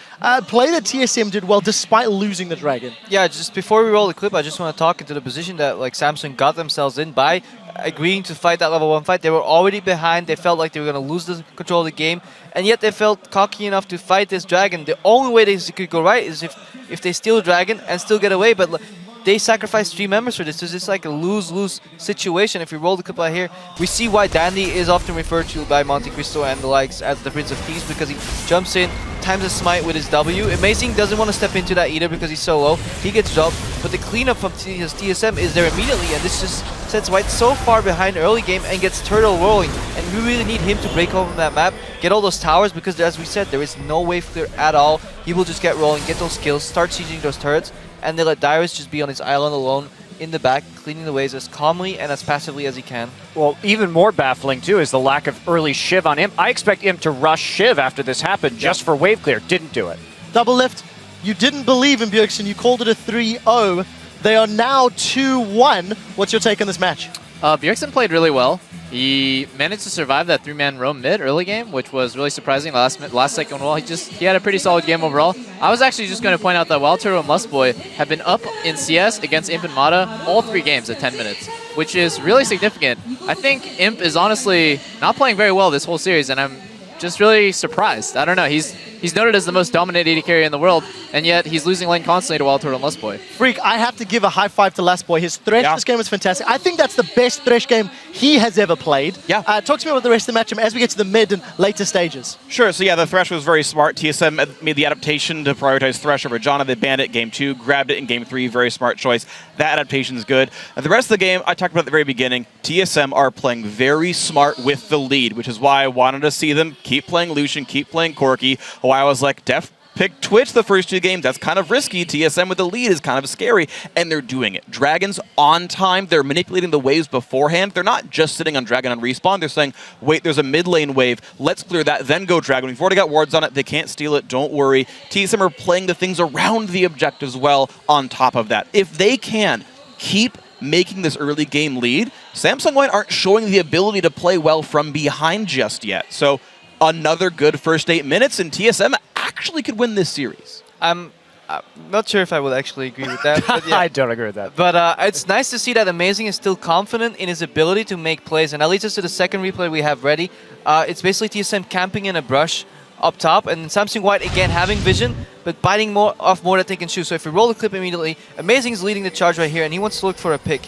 play that TSM did well despite losing the dragon. Yeah, just before we roll the clip, I just want to talk into the position that like Samsung got themselves in by agreeing to fight that level 1 fight. They were already behind. They felt like they were going to lose the control of the game, and yet they felt cocky enough to fight this dragon. The only way they could go right is if they steal the dragon and still get away, but they sacrificed 3 members for this. So it's like a lose-lose situation. If we roll the clip out here, we see why Dandy is often referred to by Monte Cristo and the likes as the Prince of Thieves, because he jumps in, times a smite with his W. Amazing doesn't want to step into that either because he's so low. He gets dropped, but the cleanup from his TSM is there immediately, and this just sets White so far behind early game and gets Turtle rolling. And we really need him to break open that map, get all those towers, because as we said, there is no wave clear at all. He will just get rolling, get those kills, start sieging those turrets, and they let Dyrus just be on his island alone in the back, cleaning the waves as calmly and as passively as he can. Well, even more baffling, too, is the lack of early Shiv on Imp. I expect Imp to rush Shiv after this happened just for wave clear. Didn't do it. Double lift. You didn't believe in Bjergsen. You called it a 3-0. They are now 2-1. What's your take on this match? Bjergsen played really well. He managed to survive that 3-man roam mid early game, which was really surprising. Last second wall, he had a pretty solid game overall. I was actually just going to point out that Wild Turtle and Lustboy have been up in CS against Imp and Mata all 3 games at 10 minutes, which is really significant. I think Imp is honestly not playing very well this whole series, and I'm just really surprised. I don't know. He's noted as the most dominant AD carry in the world, and yet he's losing lane constantly to Wild Turtle and Lustboy. Freak, I have to give a high five to Lustboy. His Thresh this game was fantastic. I think that's the best Thresh game he has ever played. Yeah. Talk to me about the rest of the matchup as we get to the mid and later stages. Sure, so yeah, the Thresh was very smart. TSM made the adaptation to prioritize Thresh over Janna. They banned it game 2, grabbed it in game 3, very smart choice. That adaptation is good. And the rest of the game, I talked about at the very beginning, TSM are playing very smart with the lead, which is why I wanted to see them keep playing Lucian, keep playing Corki. Why I was like, pick Twitch the first 2 games. That's kind of risky. TSM with the lead is kind of scary, and they're doing it. Dragons on time. They're manipulating the waves beforehand. They're not just sitting on Dragon on respawn. They're saying, wait, there's a mid lane wave. Let's clear that, then go Dragon. We've already got wards on it. They can't steal it. Don't worry. TSM are playing the things around the objectives well on top of that. If they can keep making this early game lead, Samsung White aren't showing the ability to play well from behind just yet. So another good first 8 minutes, and TSM actually could win this series. I'm not sure if I would actually agree with that. But yeah. I don't agree with that. But it's nice to see that Amazing is still confident in his ability to make plays. And that leads us to the second replay we have ready. It's basically TSM camping in a brush up top, and Samsung White again having vision, but biting off more that they can shoot. So if we roll the clip immediately, Amazing is leading the charge right here, and he wants to look for a pick.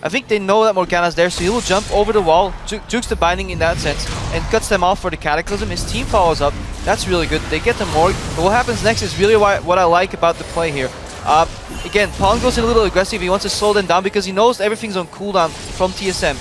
I think they know that Morgana's there, so he will jump over the wall, jukes the binding in that sense, and cuts them off for the Cataclysm. His team follows up. That's really good. They get the Morg, but what happens next is really what I like about the play here. Again, Pawn goes in a little aggressive. He wants to slow them down because he knows everything's on cooldown from TSM.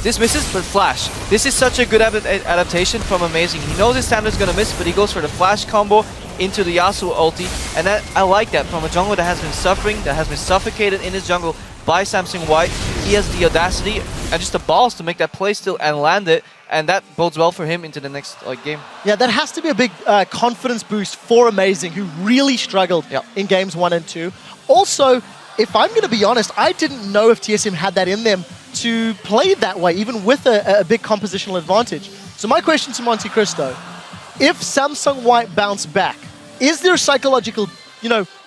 This misses, but Flash. This is such a good adaptation from Amazing. He knows his standard's gonna miss, but he goes for the Flash combo into the Yasuo ulti, and I like that from a jungler that has been suffering, that has been suffocated in his jungle by Samsung White. He has the audacity and just the balls to make that play still and land it, and that bodes well for him into the next game. Yeah, that has to be a big confidence boost for Amazing, who really struggled in games 1 and 2. Also, if I'm going to be honest, I didn't know if TSM had that in them to play that way, even with a big compositional advantage. So my question to Monte Cristo, if Samsung White bounce back, is there a psychological,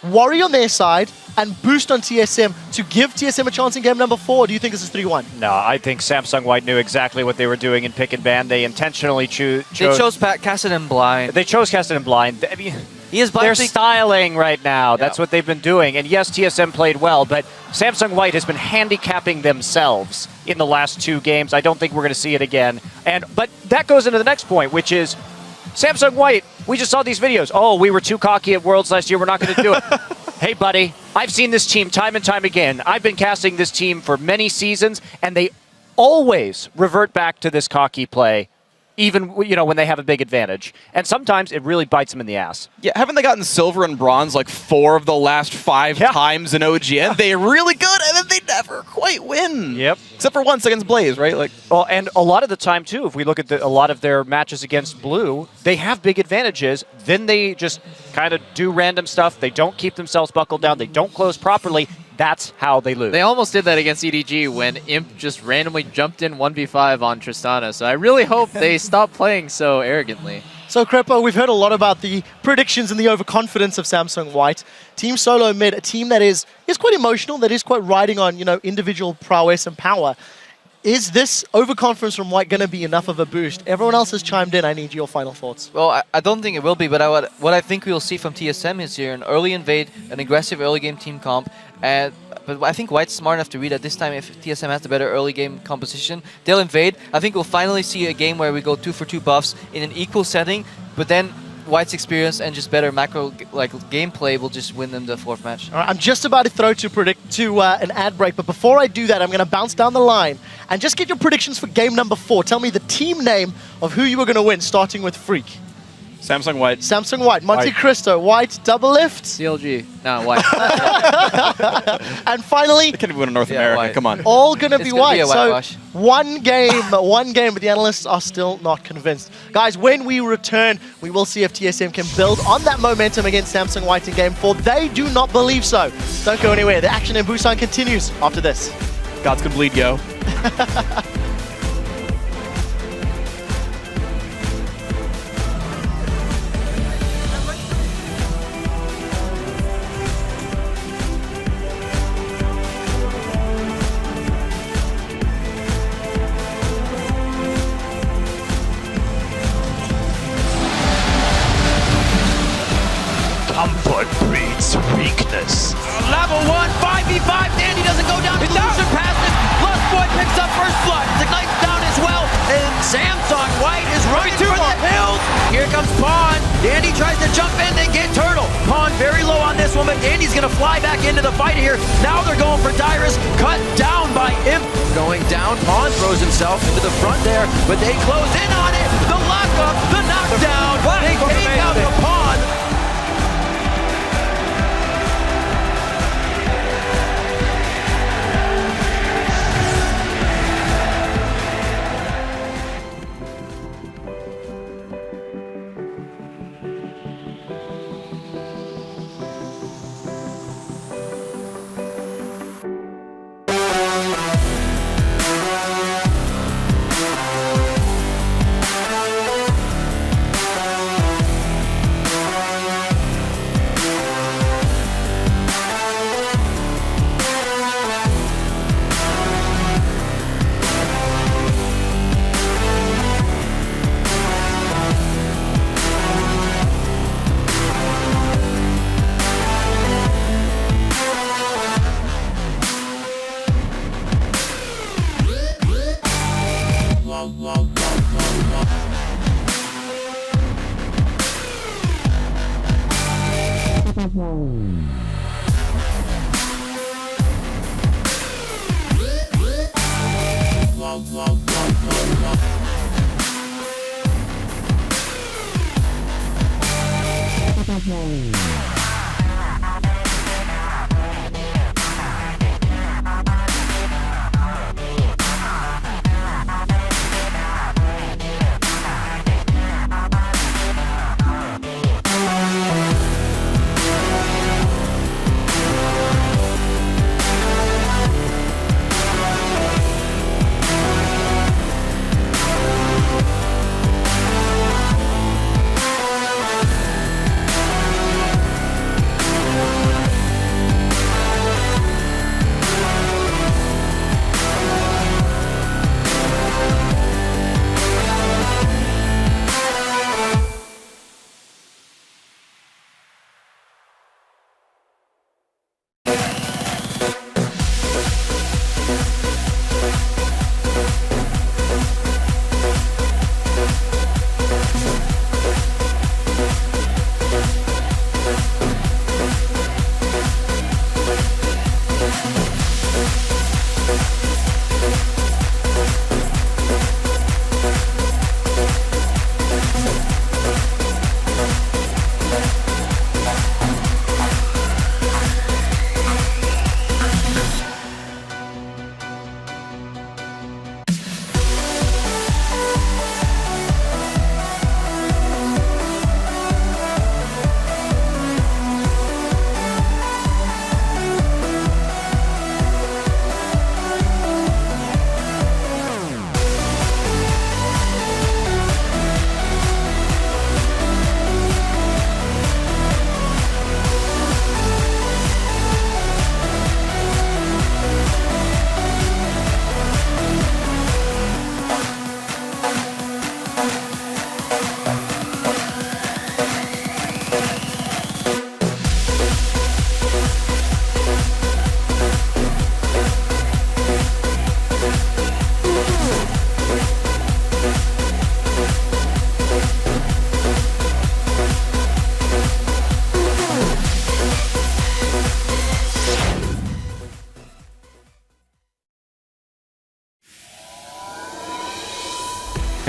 worry on their side and boost on TSM to give TSM a chance in game number 4, or do you think this is 3-1? No, I think Samsung White knew exactly what they were doing in pick and ban. They intentionally chose... They chose Kassadin blind. They chose Kassadin blind. I mean, he is they're styling right now. That's what they've been doing. And yes, TSM played well, but Samsung White has been handicapping themselves in the last 2 games. I don't think we're going to see it again. But that goes into the next point, which is Samsung White, we just saw these videos. Oh, we were too cocky at Worlds last year. We're not going to do it. Hey, buddy, I've seen this team time and time again. I've been casting this team for many seasons, and they always revert back to this cocky play, even when they have a big advantage. And sometimes it really bites them in the ass. Yeah, haven't they gotten silver and bronze like 4 of the last 5 times in OGN? They're really good, and then they never quite win. Yep. Except for once against Blaze, right? Well, and a lot of the time, too, if we look at a lot of their matches against Blue, they have big advantages. Then they just kind of do random stuff. They don't keep themselves buckled down. They don't close properly. That's how they lose. They almost did that against EDG when Imp just randomly jumped in 1v5 on Tristana. So I really hope they stop playing so arrogantly. So, Crepo, we've heard a lot about the predictions and the overconfidence of Samsung White. Team Solo Mid, a team that is quite emotional, that is quite riding on, individual prowess and power. Is this overconfidence from White going to be enough of a boost? Everyone else has chimed in. I need your final thoughts. Well, I don't think it will be, but what I think we'll see from TSM is here an early invade, an aggressive early game team comp. But I think White's smart enough to read that this time if TSM has the better early game composition, they'll invade. I think we'll finally see a game where we go 2 for 2 buffs in an equal setting, but then White's experience and just better macro gameplay will just win them the 4th match. All right, I'm just about to throw to an ad break, but before I do that, I'm going to bounce down the line and just get your predictions for game number 4. Tell me the team name of who you were going to win, starting with Freak. Samsung White. Samsung White. Monte Cristo. White. Double lift. CLG. No, White. And finally... They can't even win in North America. Come on. All going to be White. So so one game, but the analysts are still not convinced. Guys, when we return, we will see if TSM can build on that momentum against Samsung White in game 4. They do not believe so. Don't go anywhere. The action in Busan continues after this. Gods can bleed, yo. Comfort breeds weakness. Level 1, 5v5, Dandy doesn't go down, Illusion passive, Lust Boy picks up first blood, Ignites down as well, and Samsung White is running for the hills. Here comes Pawn, Dandy tries to jump in and get Turtle. Pawn very low on this one, but Dandy's gonna fly back into the fight here. Now they're going for Dyrus, cut down by Imp. Going down, Pawn throws himself into the front there, but they close in on it. The lockup, the knockdown, they take out the Pawn.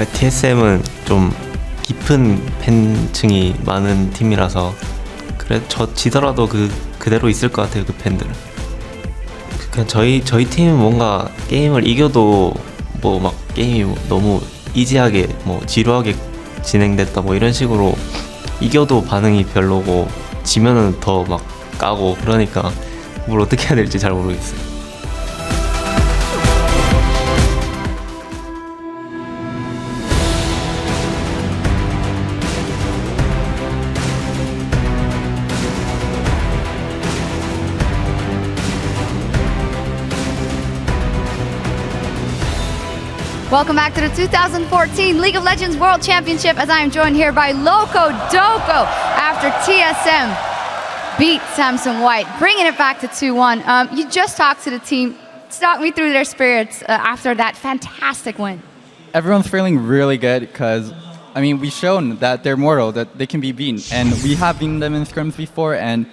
TSM은 좀 깊은 팬층이 많은 팀이라서 그래 저 지더라도 그대로 있을 것 같아요. 그 팬들은. 그냥 저희 팀은 뭔가 게임을 이겨도 뭐 막 게임이 너무 이지하게 뭐 지루하게 진행됐다 뭐 이런 식으로 이겨도 반응이 별로고 지면은 더 막 까고 그러니까 뭘 어떻게 해야 될지 잘 모르겠어요. Welcome back to the 2014 League of Legends World Championship as I am joined here by Loco Doco after TSM beat Samsung White, bringing it back to 2-1. You just talked to the team. Talk me through their spirits after that fantastic win. Everyone's feeling really good because, I mean, we've shown that they're mortal, that they can be beaten. And we have beaten them in scrims before. And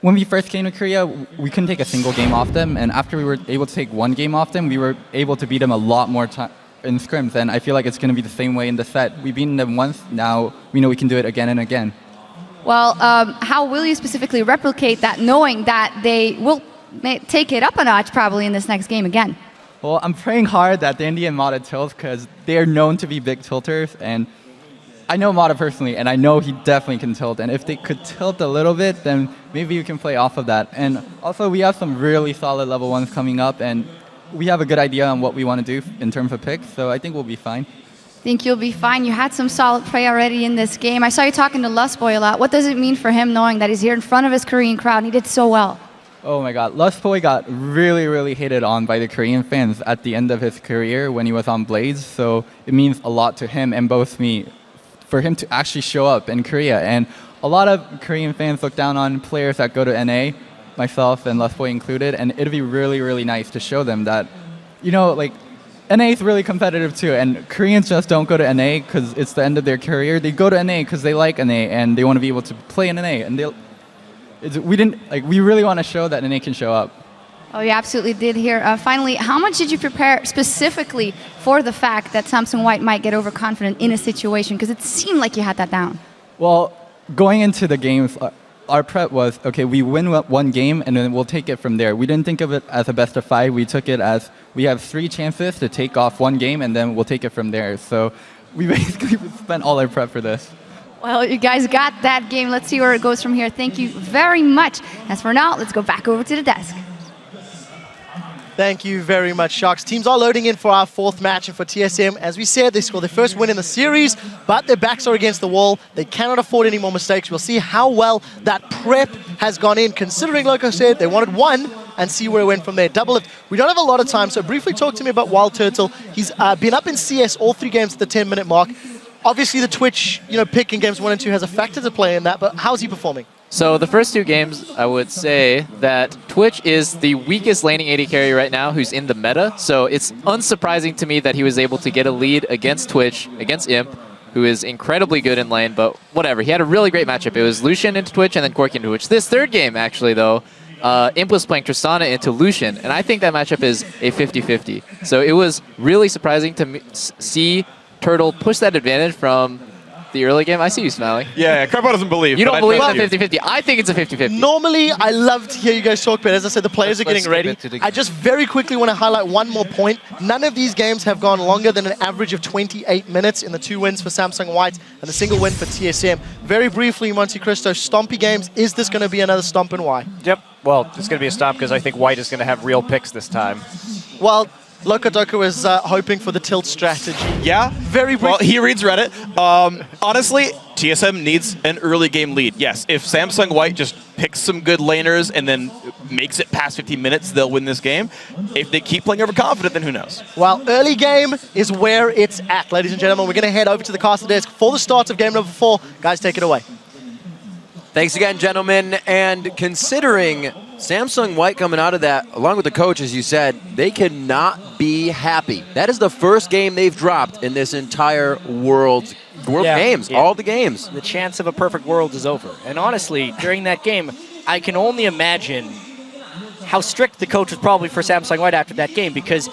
when we first came to Korea, we couldn't take a single game off them. And after we were able to take one game off them, we were able to beat them a lot more in scrims. And I feel like it's going to be the same way in the set. We've beaten them once, now we know we can do it again and again. Well, how will you specifically replicate that, knowing that they will take it up a notch probably in this next game again? Well, I'm praying hard that Dandy and Mata tilt because they're known to be big tilters. And I know Mata personally, and I know he definitely can tilt. And if they could tilt a little bit, then maybe we can play off of that. And also, we have some really solid level 1s coming up, and we have a good idea on what we want to do in terms of picks, so I think we'll be fine. Think you'll be fine. You had some solid play already in this game. I saw you talking to Lustboy a lot. What does it mean for him knowing that he's here in front of his Korean crowd and he did so well? Oh my god, Lustboy got really, really hated on by the Korean fans at the end of his career when he was on Blades, so it means a lot to him and both me for him to actually show up in Korea. And a lot of Korean fans look down on players that go to NA, myself and Lustboy included, and it'd be really, really nice to show them that, you know, like, NA is really competitive too, and Koreans just don't go to NA because it's the end of their career. They go to NA because they like NA and they want to be able to play in NA. And we really want to show that NA can show up. Oh, you absolutely did here. Finally, how much did you prepare specifically for the fact that Samsung White might get overconfident in a situation? Because it seemed like you had that down. Well, going into the games, our prep was, okay, we win one game and then we'll take it from there. We didn't think of it as a best of 5. We took it as we have 3 chances to take off one game and then we'll take it from there. So we basically spent all our prep for this. Well, you guys got that game. Let's see where it goes from here. Thank you very much. As for now, let's go back over to the desk. Thank you very much, Sharks. Teams are loading in for our 4th match, and for TSM, as we said, they scored their first win in the series, but their backs are against the wall. They cannot afford any more mistakes. We'll see how well that prep has gone in, considering, like I said, they wanted 1 and see where it went from there. Double lift. We don't have a lot of time, so briefly talk to me about Wild Turtle. He's been up in CS all 3 games at the 10-minute mark. Obviously, the Twitch, pick in games 1 and 2 has a factor to play in that, but how's he performing? So the first 2 games, I would say that Twitch is the weakest laning AD carry right now who's in the meta. So it's unsurprising to me that he was able to get a lead against Twitch, against Imp, who is incredibly good in lane, but whatever. He had a really great matchup. It was Lucian into Twitch and then Corki into Twitch. This 3rd game, actually, though, Imp was playing Tristana into Lucian, and I think that matchup is a 50-50. So it was really surprising to see Turtle push that advantage from the early game. I see you smiling. Yeah, Crabbo doesn't believe. You don't believe it's a 50-50. I think it's a 50-50. Normally, I love to hear you guys talk, but as I said, the players are getting ready. I just very quickly want to highlight one more point. None of these games have gone longer than an average of 28 minutes in the 2 wins for Samsung White and a single win for TSM. Very briefly, Monte Cristo, Stompy games. Is this going to be another stomp and why? Yep. Well, it's going to be a stomp because I think White is going to have real picks this time. Well, Lokodoku is hoping for the tilt strategy. Yeah. Very brief. Well, he reads Reddit. Honestly, TSM needs an early game lead. Yes, if Samsung White just picks some good laners and then makes it past 15 minutes, they'll win this game. If they keep playing overconfident, then who knows? Well, early game is where it's at, ladies and gentlemen. We're going to head over to the caster desk for the start of game number 4. Guys, take it away. Thanks again, gentlemen. And considering Samsung White coming out of that, along with the coach, as you said, they cannot be happy. That is the first game they've dropped in this entire world games, all the games. The chance of a perfect world is over. And honestly, during that game, I can only imagine how strict the coach was probably for Samsung White after that game, because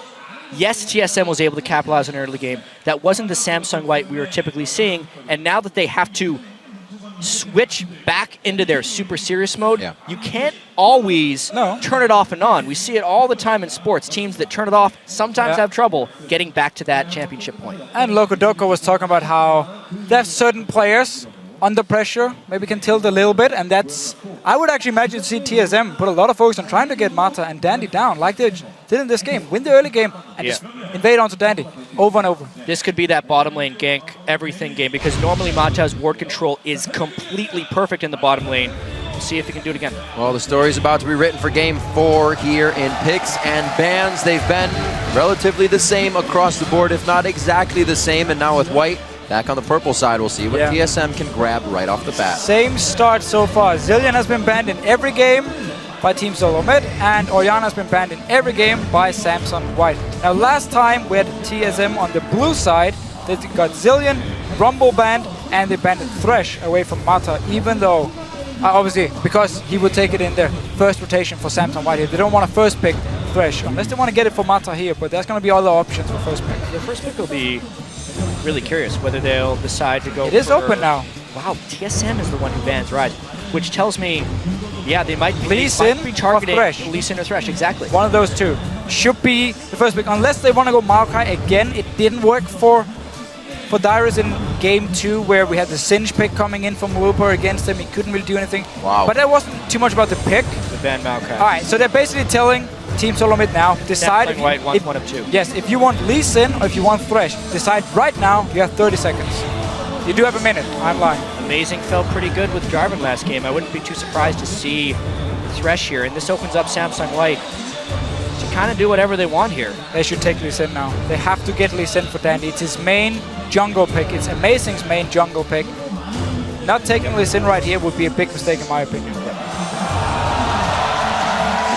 yes, TSM was able to capitalize on an early game. That wasn't the Samsung White we were typically seeing, and now that they have to switch back into their super serious mode, you can't always turn it off and on. We see it all the time in sports. Teams that turn it off sometimes have trouble getting back to that championship point. And Lokodoko was talking about how they have certain players under pressure, maybe can tilt a little bit, and that's, I would actually imagine to see TSM put a lot of focus on trying to get Mata and Dandy down, like they did in this game. Win the early game and just invade onto Dandy over and over. This could be that bottom lane gank everything game, because normally Mata's ward control is completely perfect in the bottom lane. We'll see if he can do it again. Well, the story's about to be written for Game 4 here in picks and bans. They've been relatively the same across the board, if not exactly the same, and now with White back on the purple side, we'll see what TSM can grab right off the bat. Same start so far. Zillion has been banned in every game by Team Solo Mid, and Oriana has been banned in every game by Samsung White. Now, last time we had TSM on the blue side, they got Zillion, Rumble banned, and they banned Thresh away from Mata, even though, obviously, because he would take it in their first rotation for Samsung White here. They don't want to first pick Thresh, unless they want to get it for Mata here, but there's going to be other options for first pick. The first pick will be really curious whether they'll decide to go. It is open now. Wow, TSM is the one who bans Rise, which tells me, yeah, they might Lee Sin be targeting Thresh. Lee Sin or Thresh, exactly. One of those two should be the first pick, unless they want to go Maokai again. It didn't work for Dyrus in Game 2, where we had the Singe pick coming in from Looper against him. He couldn't really do anything. Wow. But that wasn't too much about the pick. The ban Maokai. All right, so they're basically telling Team Solo Mid now, decide Samsung White wants one of two. Yes, if you want Lee Sin or if you want Thresh, decide right now. You have 30 seconds. You do have a minute. I'm lying. Amazing felt pretty good with Jarvan last game. I wouldn't be too surprised to see Thresh here, and this opens up Samsung White to kind of do whatever they want here. They should take Lee Sin now. They have to get Lee Sin for Dandy. It's his main jungle pick. It's Amazing's main jungle pick. Not taking Lee Sin right here would be a big mistake in my opinion.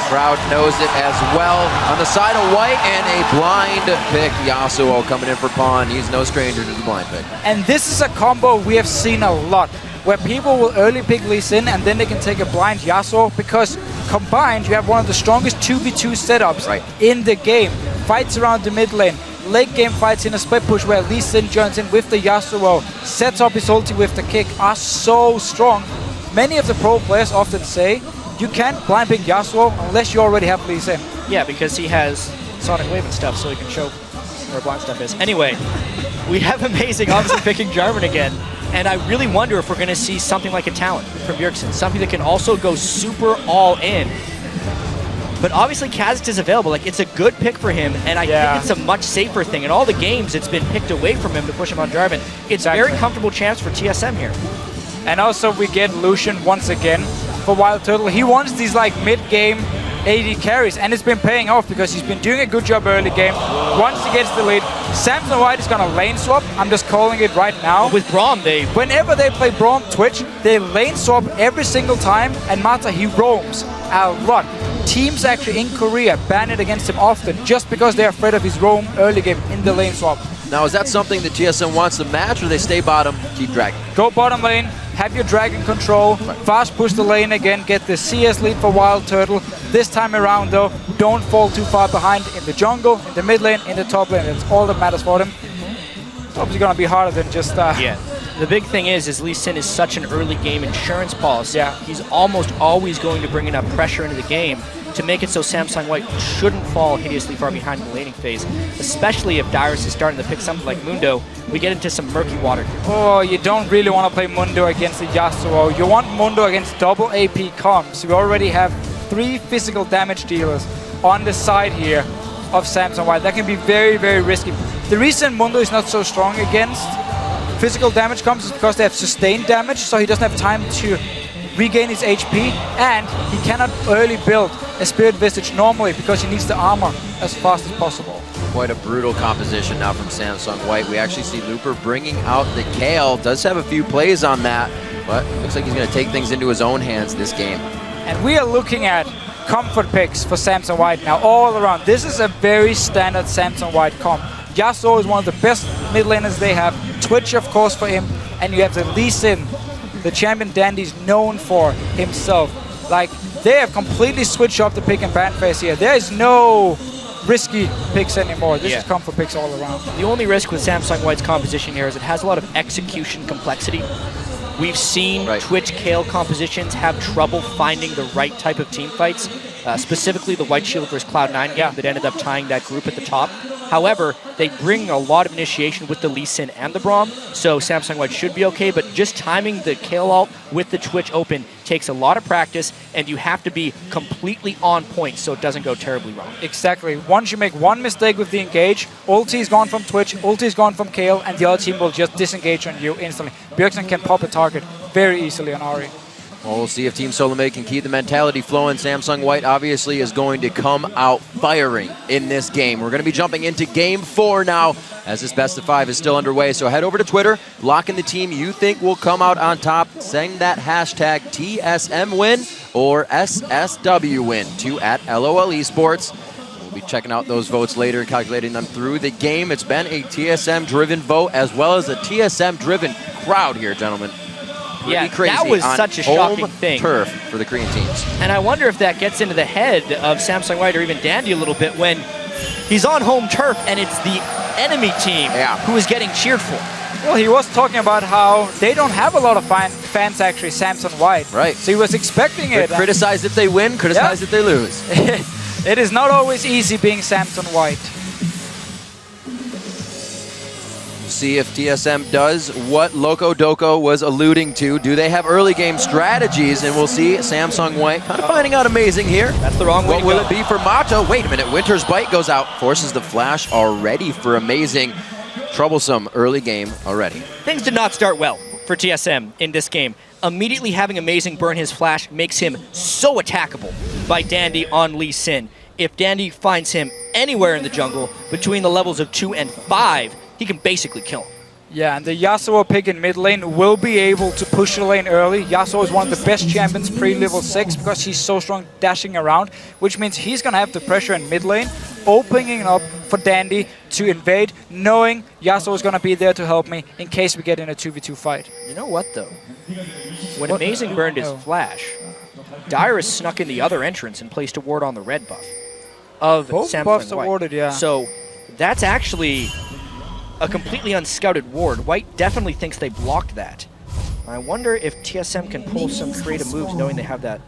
Crowd knows it as well. On the side of White, and a blind pick. Yasuo coming in for Pawn. He's no stranger to the blind pick. And this is a combo we have seen a lot, where people will early pick Lee Sin and then they can take a blind Yasuo, because combined you have one of the strongest 2v2 setups in the game. Fights around the mid lane, late game fights in a split push where Lee Sin joins in with the Yasuo, sets up his ulti with the kick, are so strong. Many of the pro players often say, you can't blind pick Yasuo unless you already have Lee Sin. Yeah, because he has Sonic Wave and stuff, so he can show where blind stuff is. Anyway, we have Amazing obviously picking Jarvan again, and I really wonder if we're going to see something like a talent from Bjergsen, something that can also go super all in. But obviously Kha'Zix is available. Like, it's a good pick for him, and I think it's a much safer thing. In all the games, it's been picked away from him to push him on Jarvan. It's a very comfortable chance for TSM here. And also we get Lucian once again for Wild Turtle. He wants these like mid-game AD carries, and it's been paying off because he's been doing a good job early game. Once he gets the lead, Samsung White is gonna lane swap. I'm just calling it right now. With Braum, whenever they play Braum Twitch, they lane swap every single time, and Mata, he roams a lot. Teams actually in Korea ban it against him often just because they're afraid of his roam early game in the lane swap. Now, is that something that TSM wants to match, or they stay bottom, keep dragging? Go bottom lane, have your dragon control, fast push the lane again, get the CS lead for Wild Turtle. This time around though, don't fall too far behind in the jungle, in the mid lane, in the top lane. That's all that matters for them. It's obviously going to be harder than just... Yeah. The big thing is Lee Sin is such an early game insurance policy. Yeah. He's almost always going to bring enough pressure into the game to make it so Samsung White shouldn't fall hideously far behind in the laning phase, especially if Dyrus is starting to pick something like Mundo. We get into some murky water here. Oh, you don't really want to play Mundo against the Yasuo. You want Mundo against double AP comps. We already have 3 physical damage dealers on the side here of Samsung White. That can be very, very risky. The reason Mundo is not so strong against physical damage comps is because they have sustained damage, so he doesn't have time to regain his HP, and he cannot early build a Spirit Visage normally because he needs the armor as fast as possible. Quite a brutal composition now from Samsung White. We actually see Looper bringing out the Kale. Does have a few plays on that, but looks like he's going to take things into his own hands this game. And we are looking at comfort picks for Samsung White now all around. This is a very standard Samsung White comp. Yasuo is one of the best mid laners they have. Twitch, of course, for him. And you have the Lee Sin, the champion Dandy's known for himself. Like, they have completely switched up the pick and ban phase here. There is no risky picks anymore. This is comfort picks all around. The only risk with Samsung White's composition here is it has a lot of execution complexity. We've seen Twitch Kale compositions have trouble finding the right type of team fights, specifically the White Shield versus Cloud9 game that ended up tying that group at the top. However, they bring a lot of initiation with the Lee Sin and the Braum, so Samsung White should be okay, but just timing the Kale ult with the Twitch open takes a lot of practice, and you have to be completely on point so it doesn't go terribly wrong. Exactly. Once you make one mistake with the engage, ulti is gone from Twitch, ulti is gone from Kale, and the other team will just disengage on you instantly. Bjergsen can pop a target very easily on Ahri. Well, we'll see if Team Solomid can keep the mentality flowing. Samsung White obviously is going to come out firing in this game. We're going to be jumping into Game 4 now as this best of 5 is still underway. So head over to Twitter, lock in the team you think will come out on top. Send that hashtag TSMWin or SSWWin to @LOL Esports. We'll be checking out those votes later and calculating them through the game. It's been a TSM-driven vote as well as a TSM-driven crowd here, gentlemen. Yeah, crazy that was such a shocking home thing. Turf for the Korean teams. And I wonder if that gets into the head of Samsung White or even Dandy a little bit when he's on home turf and it's the enemy team who is getting cheered for. Well, he was talking about how they don't have a lot of fans actually, Samsung White. Right. So he was expecting it. Criticize if they win, criticize if they lose. It is not always easy being Samsung White. See if TSM does what Loco Doco was alluding to. Do they have early game strategies? And we'll see Samsung White kind of finding out amazing here. That's the wrong way What to will go. it be for Mato? Wait a minute, Winter's Bite goes out, forces the flash already for amazing. Troublesome early game already. Things did not start well for TSM in this game. Immediately having Amazing burn his flash makes him so attackable by Dandy on Lee Sin. If Dandy finds him anywhere in the jungle between the levels of 2 and 5, he can basically kill him. Yeah, and the Yasuo pick in mid lane will be able to push the lane early. Yasuo is one of the best champions pre-level 6 because he's so strong dashing around, which means he's going to have the pressure in mid lane, opening up for Dandy to invade, knowing Yasuo is going to be there to help me in case we get in a 2v2 fight. You know what, though? When Amazing burned his flash, Dyrus snuck in the other entrance and placed a ward on the red buff of Both Samsung buffs White. awarded, yeah. So that's actually a completely unscouted ward. White definitely thinks they blocked that. I wonder if TSM can pull some creative moves knowing they have that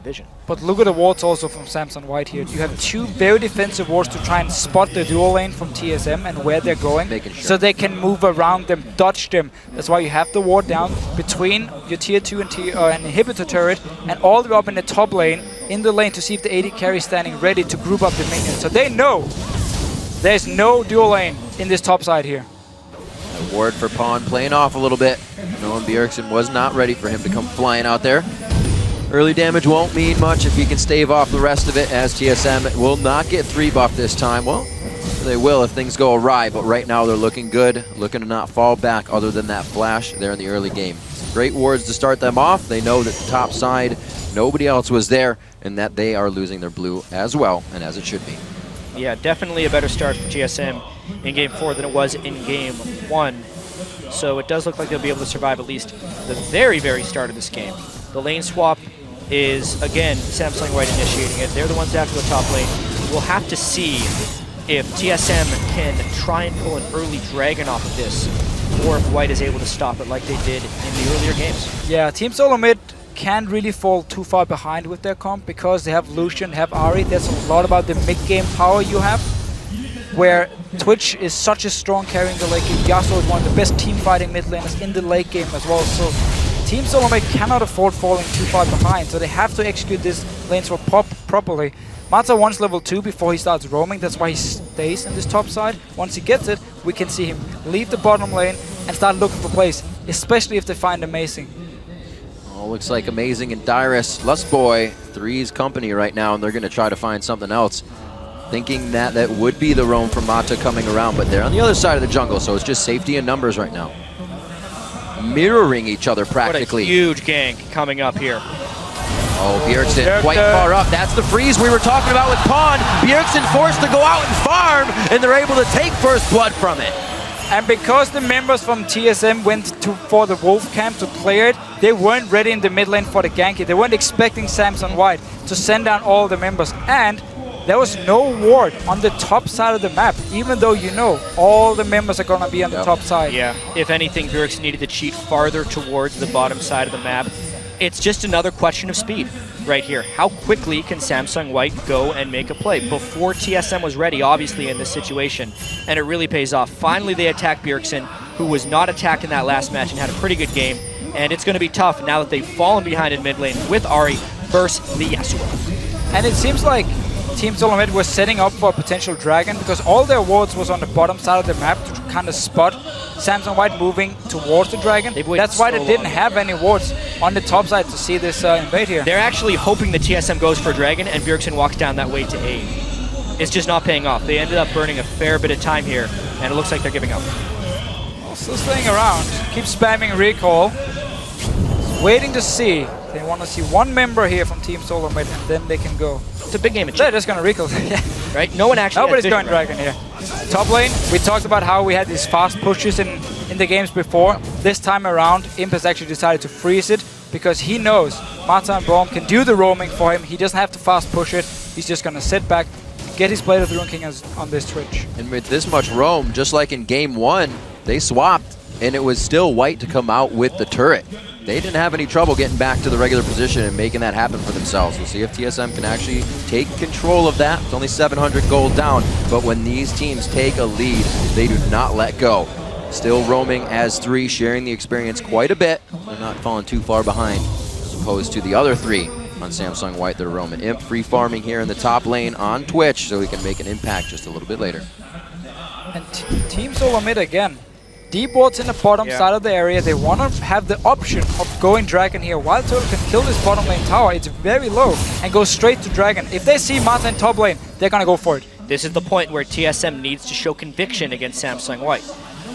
vision. But look at the wards also from Samsung White here. You have two very defensive wards to try and spot the dual lane from TSM and where they're going, so they can move around them, dodge them. That's why you have the ward down between your tier 2 and inhibitor turret and all the way up in the top lane, in the lane to see if the AD carry is standing ready to group up the minions. So they know there's no dual lane in this top side here. A ward for Pawn playing off a little bit. Nolan Bjergsen was not ready for him to come flying out there. Early damage won't mean much if he can stave off the rest of it, as TSM will not get 3 buff this time. Well, they will if things go awry, but right now they're looking good, looking to not fall back other than that flash there in the early game. Great wards to start them off. They know that the top side, nobody else was there, and that they are losing their blue as well, and as it should be. Yeah, definitely a better start for TSM in Game 4 than it was in Game 1. So it does look like they'll be able to survive at least the very, very start of this game. The lane swap is, again, Samsung White initiating it. They're the ones after the top lane. We'll have to see if TSM can try and pull an early dragon off of this, or if White is able to stop it like they did in the earlier games. Yeah, Team Solomid can't really fall too far behind with their comp because they have Lucian, have Ahri. There's a lot about the mid-game power you have, where Twitch is such a strong carry in the late game. Yasuo is one of the best team-fighting mid laners in the late game as well. So Team Solomid cannot afford falling too far behind, so they have to execute this lane swap properly. Mata wants level 2 before he starts roaming, that's why he stays in this top side. Once he gets it, we can see him leave the bottom lane and start looking for plays, especially if they find Amazing. Oh, looks like Amazing and Dyrus, Lustboy, 3's company right now, and they're going to try to find something else. Thinking that that would be the roam from Mata coming around, but they're on the other side of the jungle, so it's just safety and numbers right now. Mirroring each other practically. What a huge gank coming up here. Oh, Bjergsen quite far up. That's the freeze we were talking about with Pawn. Bjergsen forced to go out and farm, and they're able to take first blood from it. And because the members from TSM went for the Wolf camp to clear it, they weren't ready in the mid lane for the gank. They weren't expecting Samsung White to send down all the members. And there was no ward on the top side of the map, even though you know all the members are going to be on the top side. Yeah, if anything, Bjergsen needed to cheat farther towards the bottom side of the map. It's just another question of speed right here. How quickly can Samsung White go and make a play? Before TSM was ready, obviously, in this situation, and it really pays off. Finally, they attack Bjergsen, who was not attacked in that last match and had a pretty good game. And it's going to be tough now that they've fallen behind in mid lane with Ahri versus the Yasuo. And it seems like Team Solomid was setting up for a potential dragon because all their wards was on the bottom side of the map to kind of spot Samsung White moving towards the dragon. That's why they didn't have any wards on the top side to see this invade here. They're actually hoping the TSM goes for dragon and Bjergsen walks down that way to aid. It's just not paying off. They ended up burning a fair bit of time here, and it looks like they're giving up. Also staying around, keep spamming recall. Waiting to see. They want to see one member here from Team Solomid, and then they can go. It's a big game. They're just going to recall. Right? No one actually. Nobody's going dragon here. Top lane, we talked about how we had these fast pushes in the games before. This time around, Imp has actually decided to freeze it because he knows Mata and Braum can do the roaming for him. He doesn't have to fast push it. He's just going to sit back, get his Blade of the Ruined King on this Twitch. And with this much roam, just like in game 1, they swapped, and it was still White to come out with the turret. They didn't have any trouble getting back to the regular position and making that happen for themselves. We'll see if TSM can actually take control of that. It's only 700 gold down, but when these teams take a lead, they do not let go. Still roaming as 3, sharing the experience quite a bit. They're not falling too far behind, as opposed to the other 3 on Samsung White. They're roaming. Imp free farming here in the top lane on Twitch, so he can make an impact just a little bit later. And Team Solomid again. Deep wards in the bottom side of the area. They want to have the option of going dragon here. Wild Turtle can kill this bottom lane tower. It's very low and go straight to dragon. If they see Mata in top lane, they're going to go for it. This is the point where TSM needs to show conviction against Samsung White.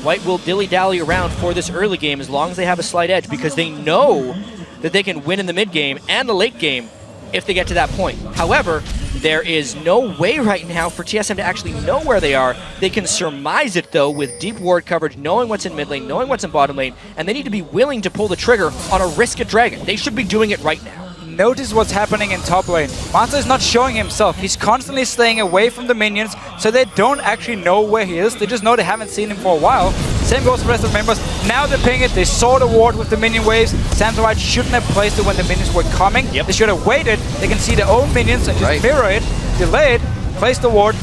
White will dilly-dally around for this early game as long as they have a slight edge because they know that they can win in the mid game and the late game if they get to that point. However, there is no way right now for TSM to actually know where they are. They can surmise it, though, with deep ward coverage, knowing what's in mid lane, knowing what's in bottom lane, and they need to be willing to pull the trigger on a risk at dragon. They should be doing it right now. Notice what's happening in top lane. Mata is not showing himself. He's constantly staying away from the minions, so they don't actually know where he is. They just know they haven't seen him for a while. Same goes for the rest of the members. Now they're ping it. They saw the ward with the minion waves. Samsung White shouldn't have placed it when the minions were coming. They should have waited. They can see their own minions and just mirror it, delay it, place the ward.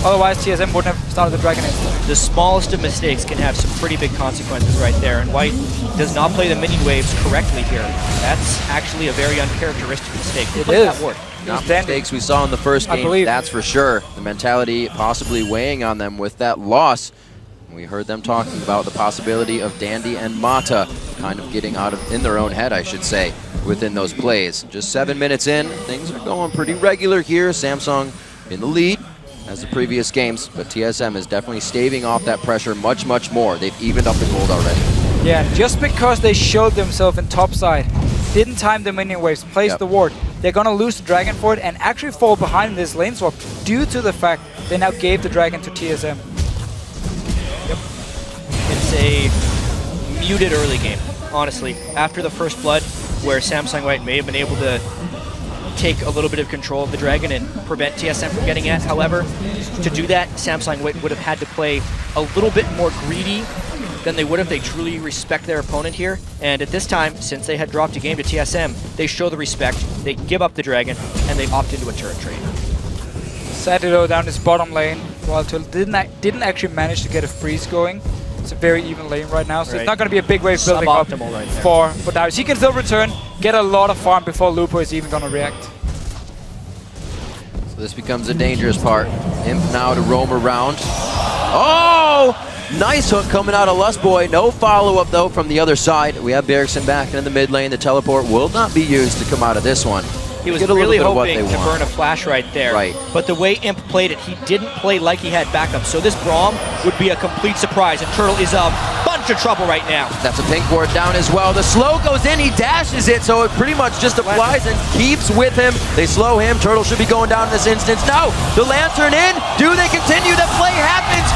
Otherwise, TSM wouldn't have started the dragon instantly. The smallest of mistakes can have some pretty big consequences right there, and White does not play the minion waves correctly here. That's actually a very uncharacteristic mistake. It is. That ward. Not mistakes we saw in the first game, that's for sure. The mentality possibly weighing on them with that loss. We heard them talking about the possibility of Dandy and Mata kind of getting out of in their own head, I should say, within those plays. Just 7 minutes in, things are going pretty regular here. Samsung in the lead as the previous games, but TSM is definitely staving off that pressure much, much more. They've evened up the gold already. Yeah, just because they showed themselves in top side, didn't time the minion waves, placed the ward, they're gonna lose the dragon for it and actually fall behind in this lane swap due to the fact they now gave the dragon to TSM. It's a muted early game, honestly. After the first blood, where Samsung White may have been able to take a little bit of control of the dragon and prevent TSM from getting it. However, to do that, Samsung White would have had to play a little bit more greedy than they would if they truly respect their opponent here. And at this time, since they had dropped a game to TSM, they show the respect, they give up the dragon, and they opt into a turret trade. Satido down this bottom lane. Wild Turtle didn't actually manage to get a freeze going. It's a very even lane right now, so it's not going to be a big wave building up right for Darius. He can still return, get a lot of farm before Lupo is even going to react. So this becomes a dangerous part. Imp now to roam around. Oh! Nice hook coming out of Lustboy. No follow-up, though, from the other side. We have Bjergsen back in the mid lane. The teleport will not be used to come out of this one. He was really hoping to burn a flash right there. Right. But the way Imp played it, he didn't play like he had backup. So this Braum would be a complete surprise, and Turtle is a bunch of trouble right now. That's a pink ward down as well. The slow goes in, he dashes it, so it pretty much just applies and keeps with him. They slow him. Turtle should be going down in this instance. No! The Lantern in. Do they continue? The play happens.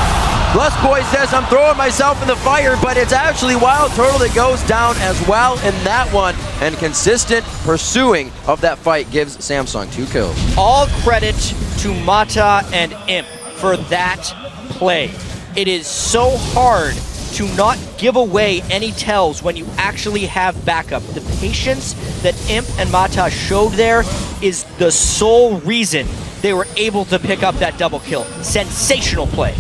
Boy says, I'm throwing myself in the fire, but it's actually Wild Turtle that goes down as well in that one. And consistent pursuing of that fight gives Samsung 2 kills. All credit to Mata and Imp for that play. It is so hard to not give away any tells when you actually have backup. The patience that Imp and Mata showed there is the sole reason they were able to pick up that double kill. Sensational play.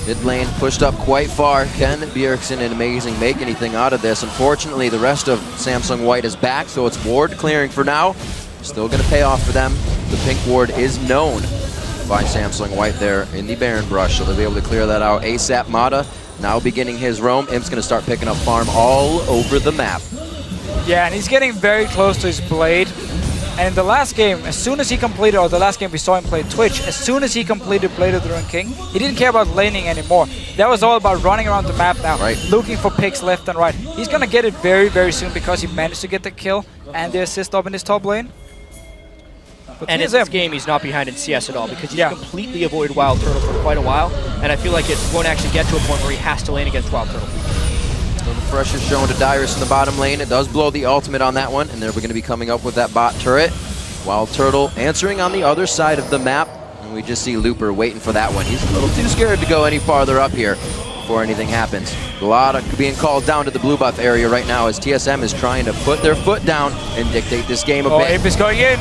Mid lane pushed up quite far. Can Bjergsen and Amazing make anything out of this? Unfortunately, the rest of Samsung White is back, so it's ward clearing for now. Still going to pay off for them. The pink ward is known by Samsung White there in the Baron Brush, so they'll be able to clear that out ASAP. Mata now beginning his roam. Imp's going to start picking up farm all over the map. Yeah, and he's getting very close to his blade. And in the last game, as soon as he completed, or the last game we saw him play Twitch, as soon as he completed Blade of the Ruined King, he didn't care about laning anymore. That was all about running around the map now, looking for picks left and right. He's going to get it very, very soon because he managed to get the kill and the assist up in his top lane. But And in this game, he's not behind in CS at all because he's completely avoided Wild Turtle for quite a while. And I feel like it won't actually get to a point where he has to lane against Wild Turtle. So the pressure shown to Dyrus in the bottom lane. It does blow the ultimate on that one, and then we're going to be coming up with that bot turret. Wild Turtle answering on the other side of the map, and we just see Looper waiting for that one. He's a little too scared to go any farther up here before anything happens. A lot of being called down to the blue buff area right now as TSM is trying to put their foot down and dictate this game a bit. Imp is going in.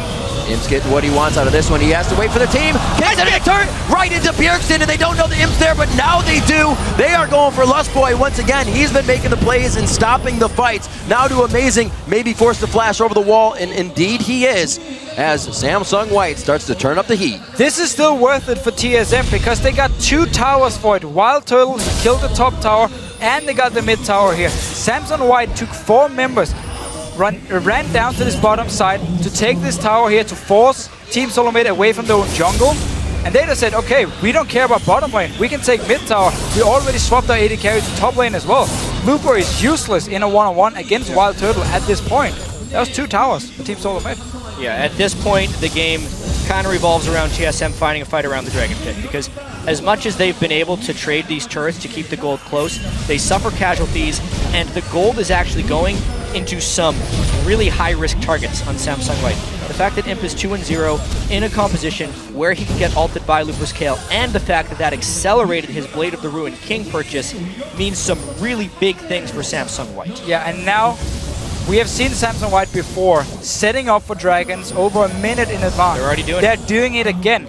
Imp's getting what he wants out of this one. He has to wait for the team. Gets a turret right into Bjergsen, and they don't know the Imp's there, but now they do. They are going for Lustboy once again. He's been making the plays and stopping the fights. Now to Amazing, maybe forced to flash over the wall, and indeed he is, as Samsung White starts to turn up the heat. This is still worth it for TSM because they got 2 towers for it. Wild Turtle killed the top tower, and they got the mid tower here. Samsung White took 4 members, ran down to this bottom side to take this tower here to force Team Solomid away from their own jungle. And they just said, okay, we don't care about bottom lane. We can take mid tower. We already swapped our AD carry to top lane as well. Looper is useless in a one-on-one against Wild Turtle at this point. That was 2 towers for Team Solomid. Yeah, at this point, the game kind of revolves around TSM finding a fight around the Dragon Pit, because as much as they've been able to trade these turrets to keep the gold close, they suffer casualties, and the gold is actually going into some really high-risk targets on Samsung White. The fact that Imp is 2-0 in a composition where he can get ulted by Looper's Kale, and the fact that that accelerated his Blade of the Ruined King purchase means some really big things for Samsung White. Yeah, and now we have seen Samsung White before setting up for dragons over a minute in advance. They're already doing it. They're doing it again.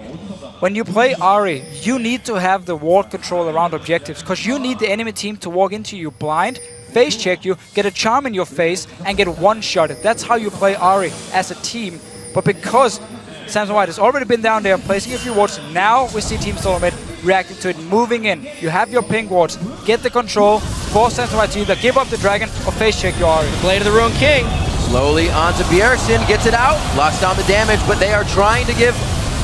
When you play Ahri, you need to have the ward control around objectives because you need the enemy team to walk into you blind, face check you, get a charm in your face, and get one-shotted. That's how you play Ahri as a team. But because Samsung White has already been down there placing a few wards, now we see Team Solomid reacting to it, moving in. You have your ping wards, get the control, force Samsung White to either give up the dragon or face check your Ahri. Blade of the Ruined King. Slowly onto Bjergsen, gets it out, locks down the damage, but they are trying to give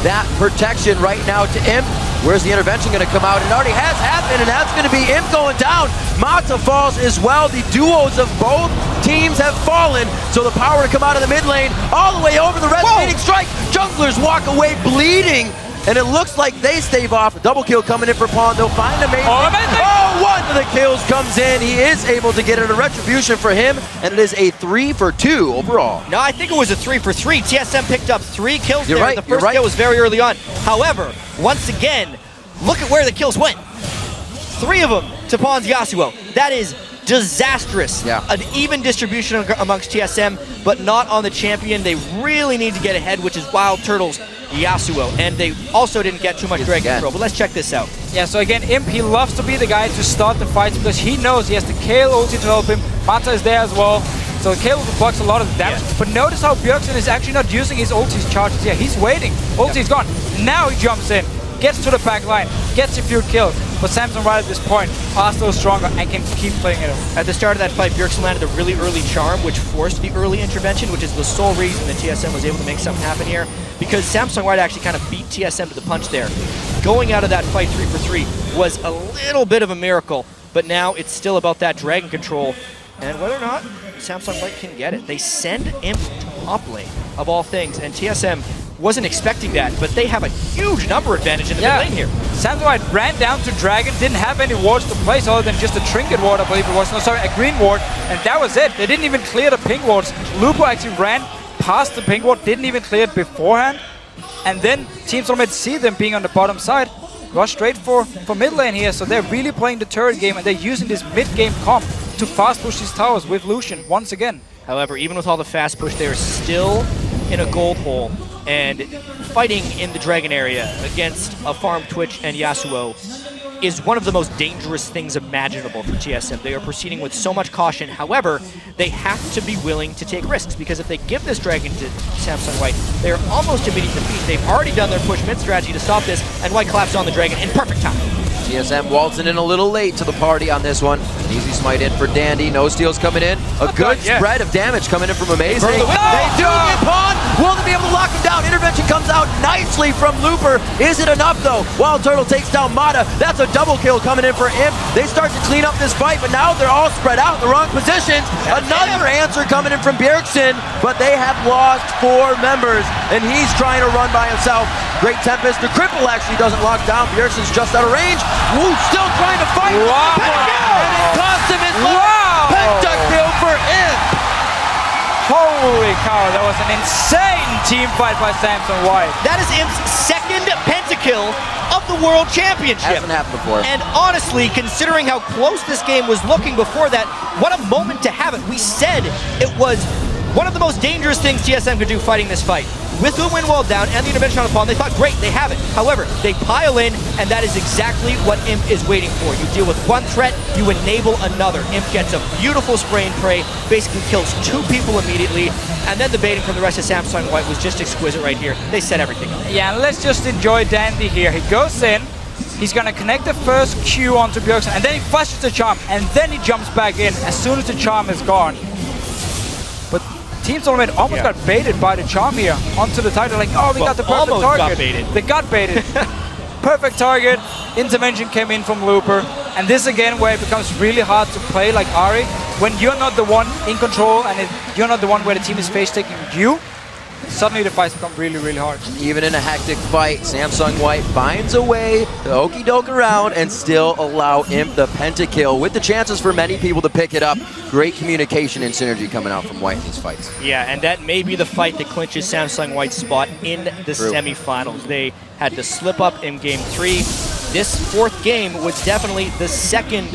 that protection right now to Imp. Where's the intervention going to come out? It already has happened, and that's going to be Imp going down. Mata falls as well. The duos of both teams have fallen, so the power to come out of the mid lane all the way over the resonating strike. Junglers walk away bleeding, and it looks like they stave off. Double kill coming in for Pawn. They'll find Amazing. Oh, one of the kills comes in. He is able to get it. A retribution for him, and it is a 3 for 2 overall. No, I think it was a 3 for 3. TSM picked up 3 kills You're there. right, The first kill was very early on. However, once again, look at where the kills went. 3 of them to Pawn's Yasuo. That is disastrous. An even distribution amongst TSM, but not on the champion. They really need to get ahead, which is Wild Turtle's Yasuo. And they also didn't get too much Dragon control. But let's check this out. Yeah, so again, Imp, he loves to be the guy to start the fights because he knows he has the Kale ulti to help him. Mata is there as well. So Kale blocks a lot of the damage. But notice how Bjergsen is actually not using his ulti's charges here. He's waiting. Ulti's gone. Now he jumps in, gets to the back line, gets a few kills. But Samsung right at this point are still stronger and can keep playing it out. At the start of that fight, Bjergsen landed a really early charm, which forced the early intervention, which is the sole reason that TSM was able to make something happen here. Because Samsung White actually kind of beat TSM to the punch there. Going out of that fight 3 for 3 was a little bit of a miracle, but now it's still about that dragon control. And whether or not Samsung White can get it, they send Imp top lane, of all things, and TSM wasn't expecting that, but they have a huge number advantage in the mid lane here. Samsung White ran down to Dragon, didn't have any wards to place other than just a trinket ward, I believe it was. No, sorry, a green ward, and that was it. They didn't even clear the pink wards. Lupo actually ran past the pink ward, didn't even clear it beforehand. And then Team Solomid see them being on the bottom side, rush straight for mid lane here. So they're really playing the turret game, and they're using this mid-game comp to fast push these towers with Lucian once again. However, even with all the fast push, they're still in a gold hole and fighting in the Dragon area against a farm Twitch and Yasuo is one of the most dangerous things imaginable for TSM. They are proceeding with so much caution. However, they have to be willing to take risks, because if they give this Dragon to Samsung White, they are almost immediate defeat. They've already done their push mid strategy to stop this, and White claps on the Dragon in perfect time. TSM waltzing in a little late to the party on this one. An easy smite in for Dandy. No steals coming in. A good spread of damage coming in from Amazing. They do get Pawn. Will they be able to lock him down? Intervention comes out nicely from Looper. Is it enough though? Wild Turtle takes down Mata. That's a double kill coming in for Imp. They start to clean up this fight, but now they're all spread out in the wrong positions. Another answer coming in from Bjergsen, but they have lost 4 members, and he's trying to run by himself. Great Tempest. The cripple actually doesn't lock down. Bjergsen's just out of range. Woo, still trying to fight. Wow. And it cost him his life. Pentakill for Imp. Holy cow, that was an insane team fight by Samsung White. That is Imp's second pentakill of the World Championship. Hasn't happened before. And honestly, considering how close this game was looking before that, what a moment to have it. We said it was one of the most dangerous things TSM could do fighting this fight. With the wind wall down and the intervention on the pawn, they thought, great, they have it. However, they pile in, and that is exactly what Imp is waiting for. You deal with one threat, you enable another. Imp gets a beautiful spray and pray, basically kills 2 people immediately, and then the baiting from the rest of Samsung White was just exquisite right here. They set everything up. Yeah, let's just enjoy Dandy here. He goes in, he's gonna connect the first Q onto Bjergsen, and then he flashes the charm, and then he jumps back in as soon as the charm is gone. But Team Solomid almost got baited by the charm here onto the title. Like, oh, we got the perfect target. Got baited. They got baited. Perfect target. Intervention came in from Looper. And this again where it becomes really hard to play like Ari. When you're not the one in control and you're not the one where the team is face-taking you, suddenly the fights become really, really hard. Even in a hectic fight, Samsung White finds a way to okey doke around and still allow Imp the pentakill, with the chances for many people to pick it up. Great communication and synergy coming out from White in these fights. Yeah, and that may be the fight that clinches Samsung White's spot in the semifinals. They had to slip up in game 3. This 4th game was definitely the second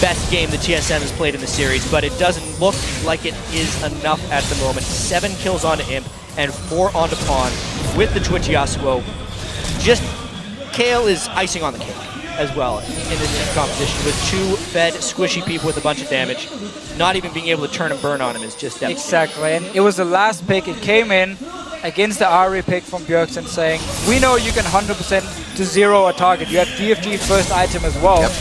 best game the TSM has played in the series, but it doesn't look like it is enough at the moment. 7 kills onto Imp and 4 onto Pawn with the Twitch Yasuo. Just Kale is icing on the cake as well in this competition, with 2 fed squishy people with a bunch of damage. Not even being able to turn and burn on him is just devastating. Exactly, and it was the last pick. It came in against the Ari pick from Bjergsen saying, we know you can 100% to 0 a target. You have DFG first item as well. Yep.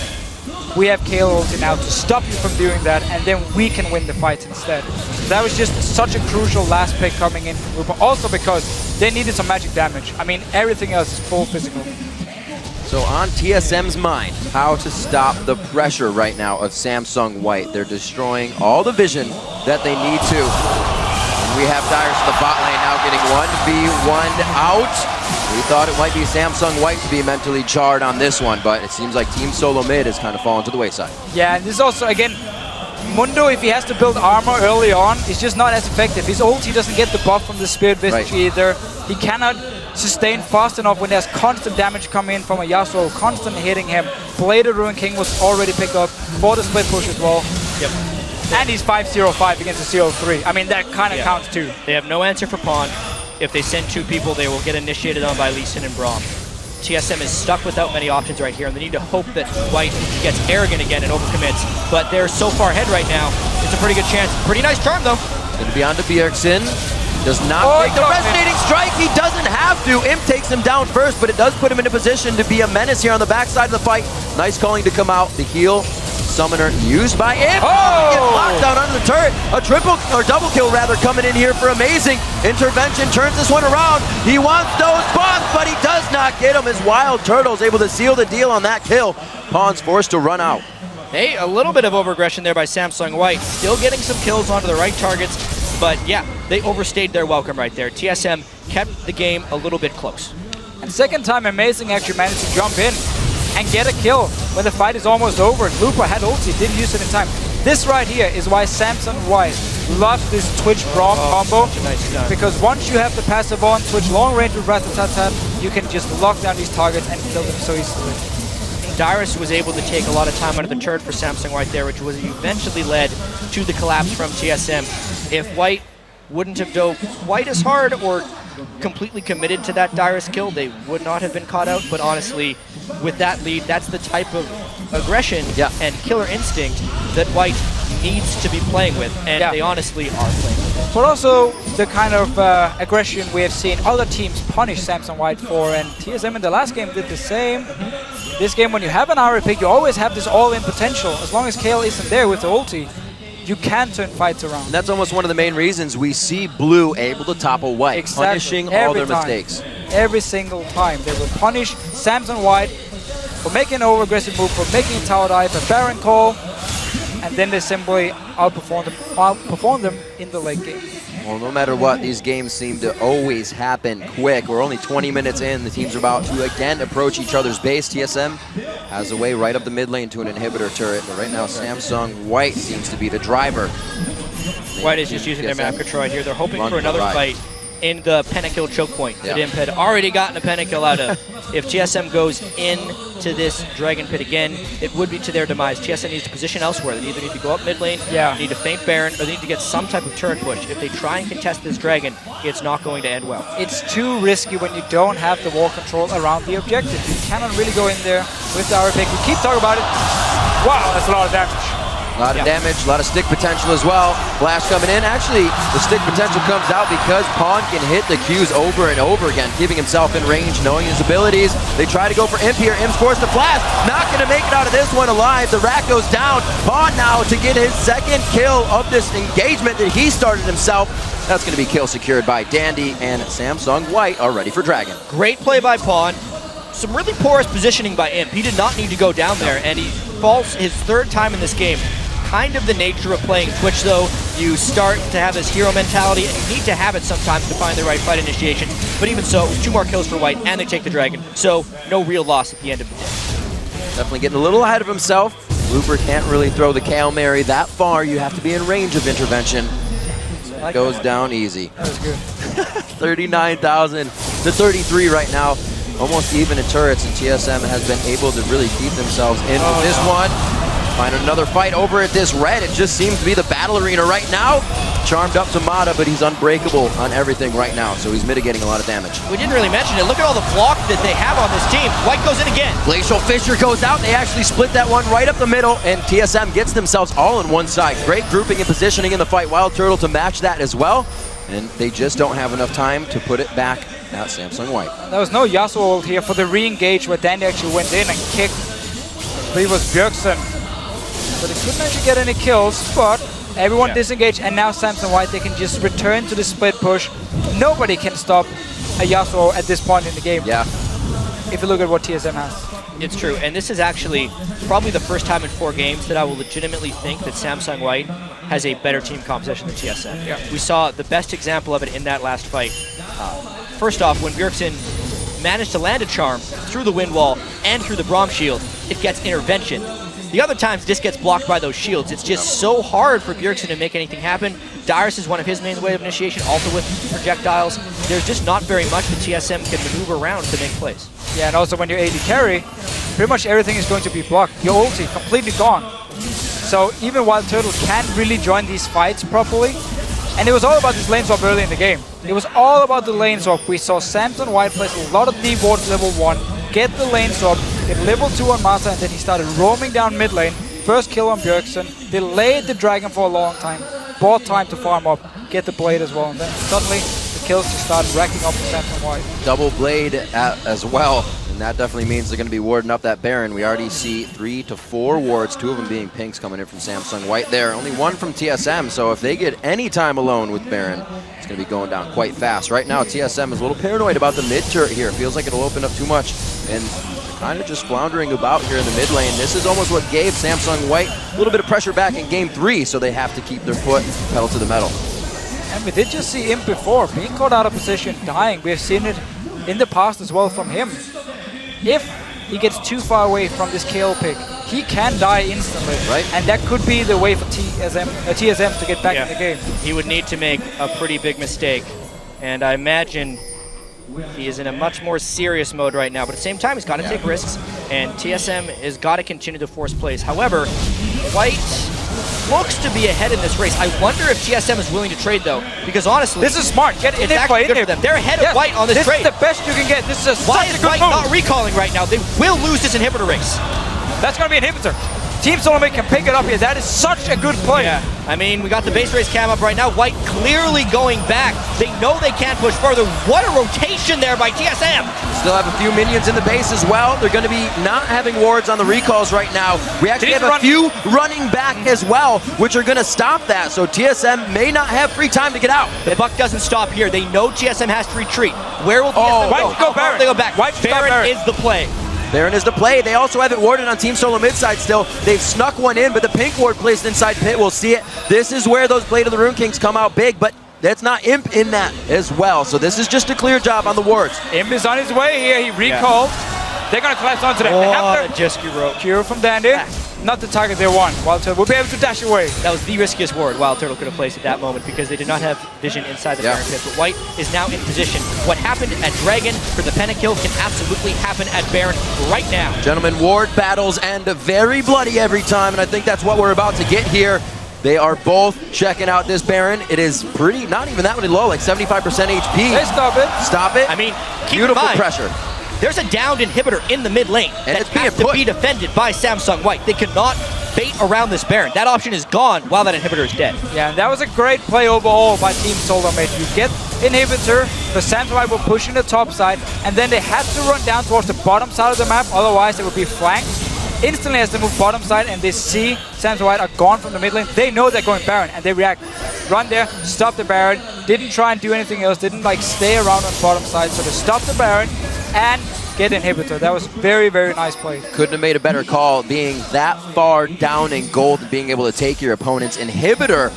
We have Kale ulti now to stop you from doing that, and then we can win the fight instead. So that was just such a crucial last pick coming in from Rupa, also because they needed some magic damage. I mean, everything else is full physical. So on TSM's mind, how to stop the pressure right now of Samsung White. They're destroying all the vision that they need to. And we have Dyrus in the bot lane now getting 1v1 out. We thought it might be Samsung White to be mentally charred on this one, but it seems like Team Solo Mid has kind of fallen to the wayside. Yeah, and this is also, again, Mundo, if he has to build armor early on, is just not as effective. His ulti doesn't get the buff from the Spirit Visage either. He cannot sustain fast enough when there's constant damage coming in from a Yasuo, constantly hitting him. Blade of Ruin King was already picked up for the split push as well. Yep. And he's 5-0-5 against the 0-3. I mean, that kind of counts too. They have no answer for Pawn. If they send 2 people, they will get initiated on by Lee Sin and Braum. TSM is stuck without many options right here, and they need to hope that White gets arrogant again and overcommits. But they're so far ahead right now, it's a pretty good chance. Pretty nice charm, though. Going to be on to Bjergsen. Does not take the resonating strike. He doesn't have to. Imp takes him down first, but it does put him in a position to be a menace here on the backside of the fight. Nice calling to come out. The heal summoner used by Imp. Oh! He gets locked down under the turret. A triple or double kill rather coming in here for Amazing. Intervention turns this one around. He wants those bots, but he does not get them as Wild Turtle's able to seal the deal on that kill. Pawn's forced to run out. Hey, a little bit of overaggression there by Samsung White. Still getting some kills onto the right targets. But yeah, they overstayed their welcome right there. TSM kept the game a little bit close. And second time, Amazing actually managed to jump in and get a kill when the fight is almost over. Looper had ulti, didn't use it in time. This right here is why Samsung White loves this Twitch Braum combo. Nice because once you have the passive on, Twitch long range with Rat-a-tat-tat, you can just lock down these targets and kill them so easily. Dyrus was able to take a lot of time out of the turret for Samsung White there, which was eventually led to the collapse from TSM. If White wouldn't have dove quite as hard or completely committed to that Dyrus kill, they would not have been caught out. But honestly, with that lead, that's the type of aggression and killer instinct that White needs to be playing with, and they honestly are playing with. But also the kind of aggression we have seen other teams punish Samsung White for, and TSM in the last game did the same. This game, when you have an ARA pick, you always have this all-in potential. As long as Kale isn't there with the ulti, you can turn fights around. And that's almost one of the main reasons we see Blue able to topple White, punishing all their mistakes. Every single time. They will punish Samsung White for making an over-aggressive move, for making a tower dive, a Baron call, and then they simply outperform them in the late game. Well, no matter what, these games seem to always happen quick. We're only 20 minutes in. The teams are about to again approach each other's base. TSM has a way right up the mid lane to an inhibitor turret, but right now Samsung White seems to be the driver. White is just using their map control here. They're hoping for another fight in the pentakill choke point that Imp had already gotten a pentakill out of. If TSM goes into this Dragon Pit again, it would be to their demise. TSM needs to position elsewhere. They either need to go up mid lane, need to feint Baron, or they need to get some type of turret push. If they try and contest this Dragon, it's not going to end well. It's too risky when you don't have the wall control around the objective. You cannot really go in there with the ARA pick. We keep talking about it. Wow, that's a lot of damage. A lot of damage, a lot of stick potential as well. Flash coming in. Actually, the stick potential comes out because Pawn can hit the Qs over and over again, keeping himself in range, knowing his abilities. They try to go for Imp here. Imp's forced to flash. Not going to make it out of this one alive. The rack goes down. Pawn now to get his second kill of this engagement that he started himself. That's going to be kill secured by Dandy, and Samsung White are ready for Dragon. Great play by Pawn. Some really porous positioning by Imp. He did not need to go down there, and he falls his third time in this game. Kind of the nature of playing Twitch, though. You start to have this hero mentality, and you need to have it sometimes to find the right fight initiation. But even so, it was 2 more kills for White, and they take the Dragon. So, no real loss at the end of the day. Definitely getting a little ahead of himself. Looper can't really throw the Hail Mary that far. You have to be in range of intervention. It goes down easy. That was good. 39,000 to 33 right now. Almost even in turrets, and TSM has been able to really keep themselves in this one. Find another fight over at this red. It just seems to be the battle arena right now. Charmed up to Mata, but he's unbreakable on everything right now, so he's mitigating a lot of damage. We didn't really mention it. Look at all the block that they have on this team. White goes in again. Glacial Fissure goes out. They actually split that one right up the middle, and TSM gets themselves all on one side. Great grouping and positioning in the fight. Wild Turtle to match that as well, and they just don't have enough time to put it back at Samsung White. There was no Yasuo ult here for the re-engage where Dandy actually went in and kicked. I believe it was Bjergsen. But he couldn't actually get any kills, but everyone disengaged, and now Samsung White, they can just return to the split push. Nobody can stop a Yasuo at this point in the game. Yeah. If you look at what TSM has. It's true, and this is actually probably the first time in 4 games that I will legitimately think that Samsung White has a better team composition than TSM. Yeah. We saw the best example of it in that last fight. First off, when Bjergsen managed to land a charm through the wind wall and through the Braum shield, it gets intervention. The other times, this gets blocked by those shields. It's just so hard for Bjergsen to make anything happen. Dyrus is one of his main way of initiation, also with projectiles. There's just not very much that TSM can maneuver around to make plays. Yeah, and also when you're AD carry, pretty much everything is going to be blocked. Your ulti completely gone. So even Wild Turtle can't really join these fights properly. And it was all about this lane swap early in the game. It was all about the lane swap. We saw Samsung White place a lot of deep wards level 1, get the lane swap, get level 2 on Masa, and then he started roaming down mid lane. First kill on Bjergsen, delayed the Dragon for a long time, bought time to farm up, get the Blade as well, and then suddenly the kills just started racking up for Samsung White. Double Blade as well, and that definitely means they're going to be warding up that Baron. We already see 3 to 4 wards, 2 of them being pinks coming in from Samsung White there. Only 1 from TSM, so if they get any time alone with Baron, it's going to be going down quite fast. Right now, TSM is a little paranoid about the mid turret here. It feels like it'll open up too much, and kind of just floundering about here in the mid lane. This is almost what gave Samsung White a little bit of pressure back in game 3, so they have to keep their foot pedal to the metal. And we did just see him before, being caught out of position, dying. We've seen it in the past as well from him. If he gets too far away from this KO pick, he can die instantly. Right. And that could be the way for TSM to get back in the game. He would need to make a pretty big mistake. And I imagine he is in a much more serious mode right now. But at the same time, he's got to take risks. And TSM has got to continue to force plays. However, White looks to be ahead in this race. I wonder if TSM is willing to trade, though. Because honestly, this is smart. Get in there, play in there. They're ahead of White on this trade. This is the best you can get. This is Why such is a good White move. not recalling right now? They will lose this inhibitor race. That's going to be an inhibitor. Team Solomid can pick it up here. That is such a good play. Yeah. I mean, we got the base race cam up right now. White clearly going back. They know they can't push further. What a rotation there by TSM. Still have a few minions in the base as well. They're going to be not having wards on the recalls right now. We actually have a few running back as well, which are going to stop that. So TSM may not have free time to get out. The buck doesn't stop here. They know TSM has to retreat. Where will TSM White go? go Baron. They go back. White Baron is the play. Baron is the play. They also have it warded on Team Solo mid side still. They've snuck one in, but the pink ward placed inside pit. We'll see it. This is where those Blade of the Rune Kings come out big, but that's not Imp in that as well. So this is just a clear job on the wards. Imp is on his way here. He recalled. They're going to collapse onto them. They have to just Q from Dandy. Not the target they want. Wild Turtle will be able to dash away. That was the riskiest ward Wild Turtle could have placed at that moment because they did not have vision inside the Baron pit. But White is now in position. What happened at Dragon for the pentakill can absolutely happen at Baron right now. Gentlemen, ward battles end very bloody every time, and I think that's what we're about to get here. They are both checking out this Baron. It is pretty, not even that many low, like 75% HP. They stop it. Stop it. I mean, keep beautiful in mind, pressure. There's a downed inhibitor in the mid lane and that has to be defended by Samsung White. They cannot bait around this Baron. That option is gone while that inhibitor is dead. Yeah, and that was a great play overall by Team Solomid. You get inhibitor, the Samsung White will push in the top side, and then they had to run down towards the bottom side of the map, otherwise they would be flanked. Instantly as they move bottom side and they see Samsung White are gone from the mid lane, they know they're going Baron and they react. Run there, stop the Baron, didn't try and do anything else, didn't like stay around on bottom side, so they stopped the Baron and get inhibitor. That was very, very nice play. Couldn't have made a better call being that far down in gold and being able to take your opponent's inhibitor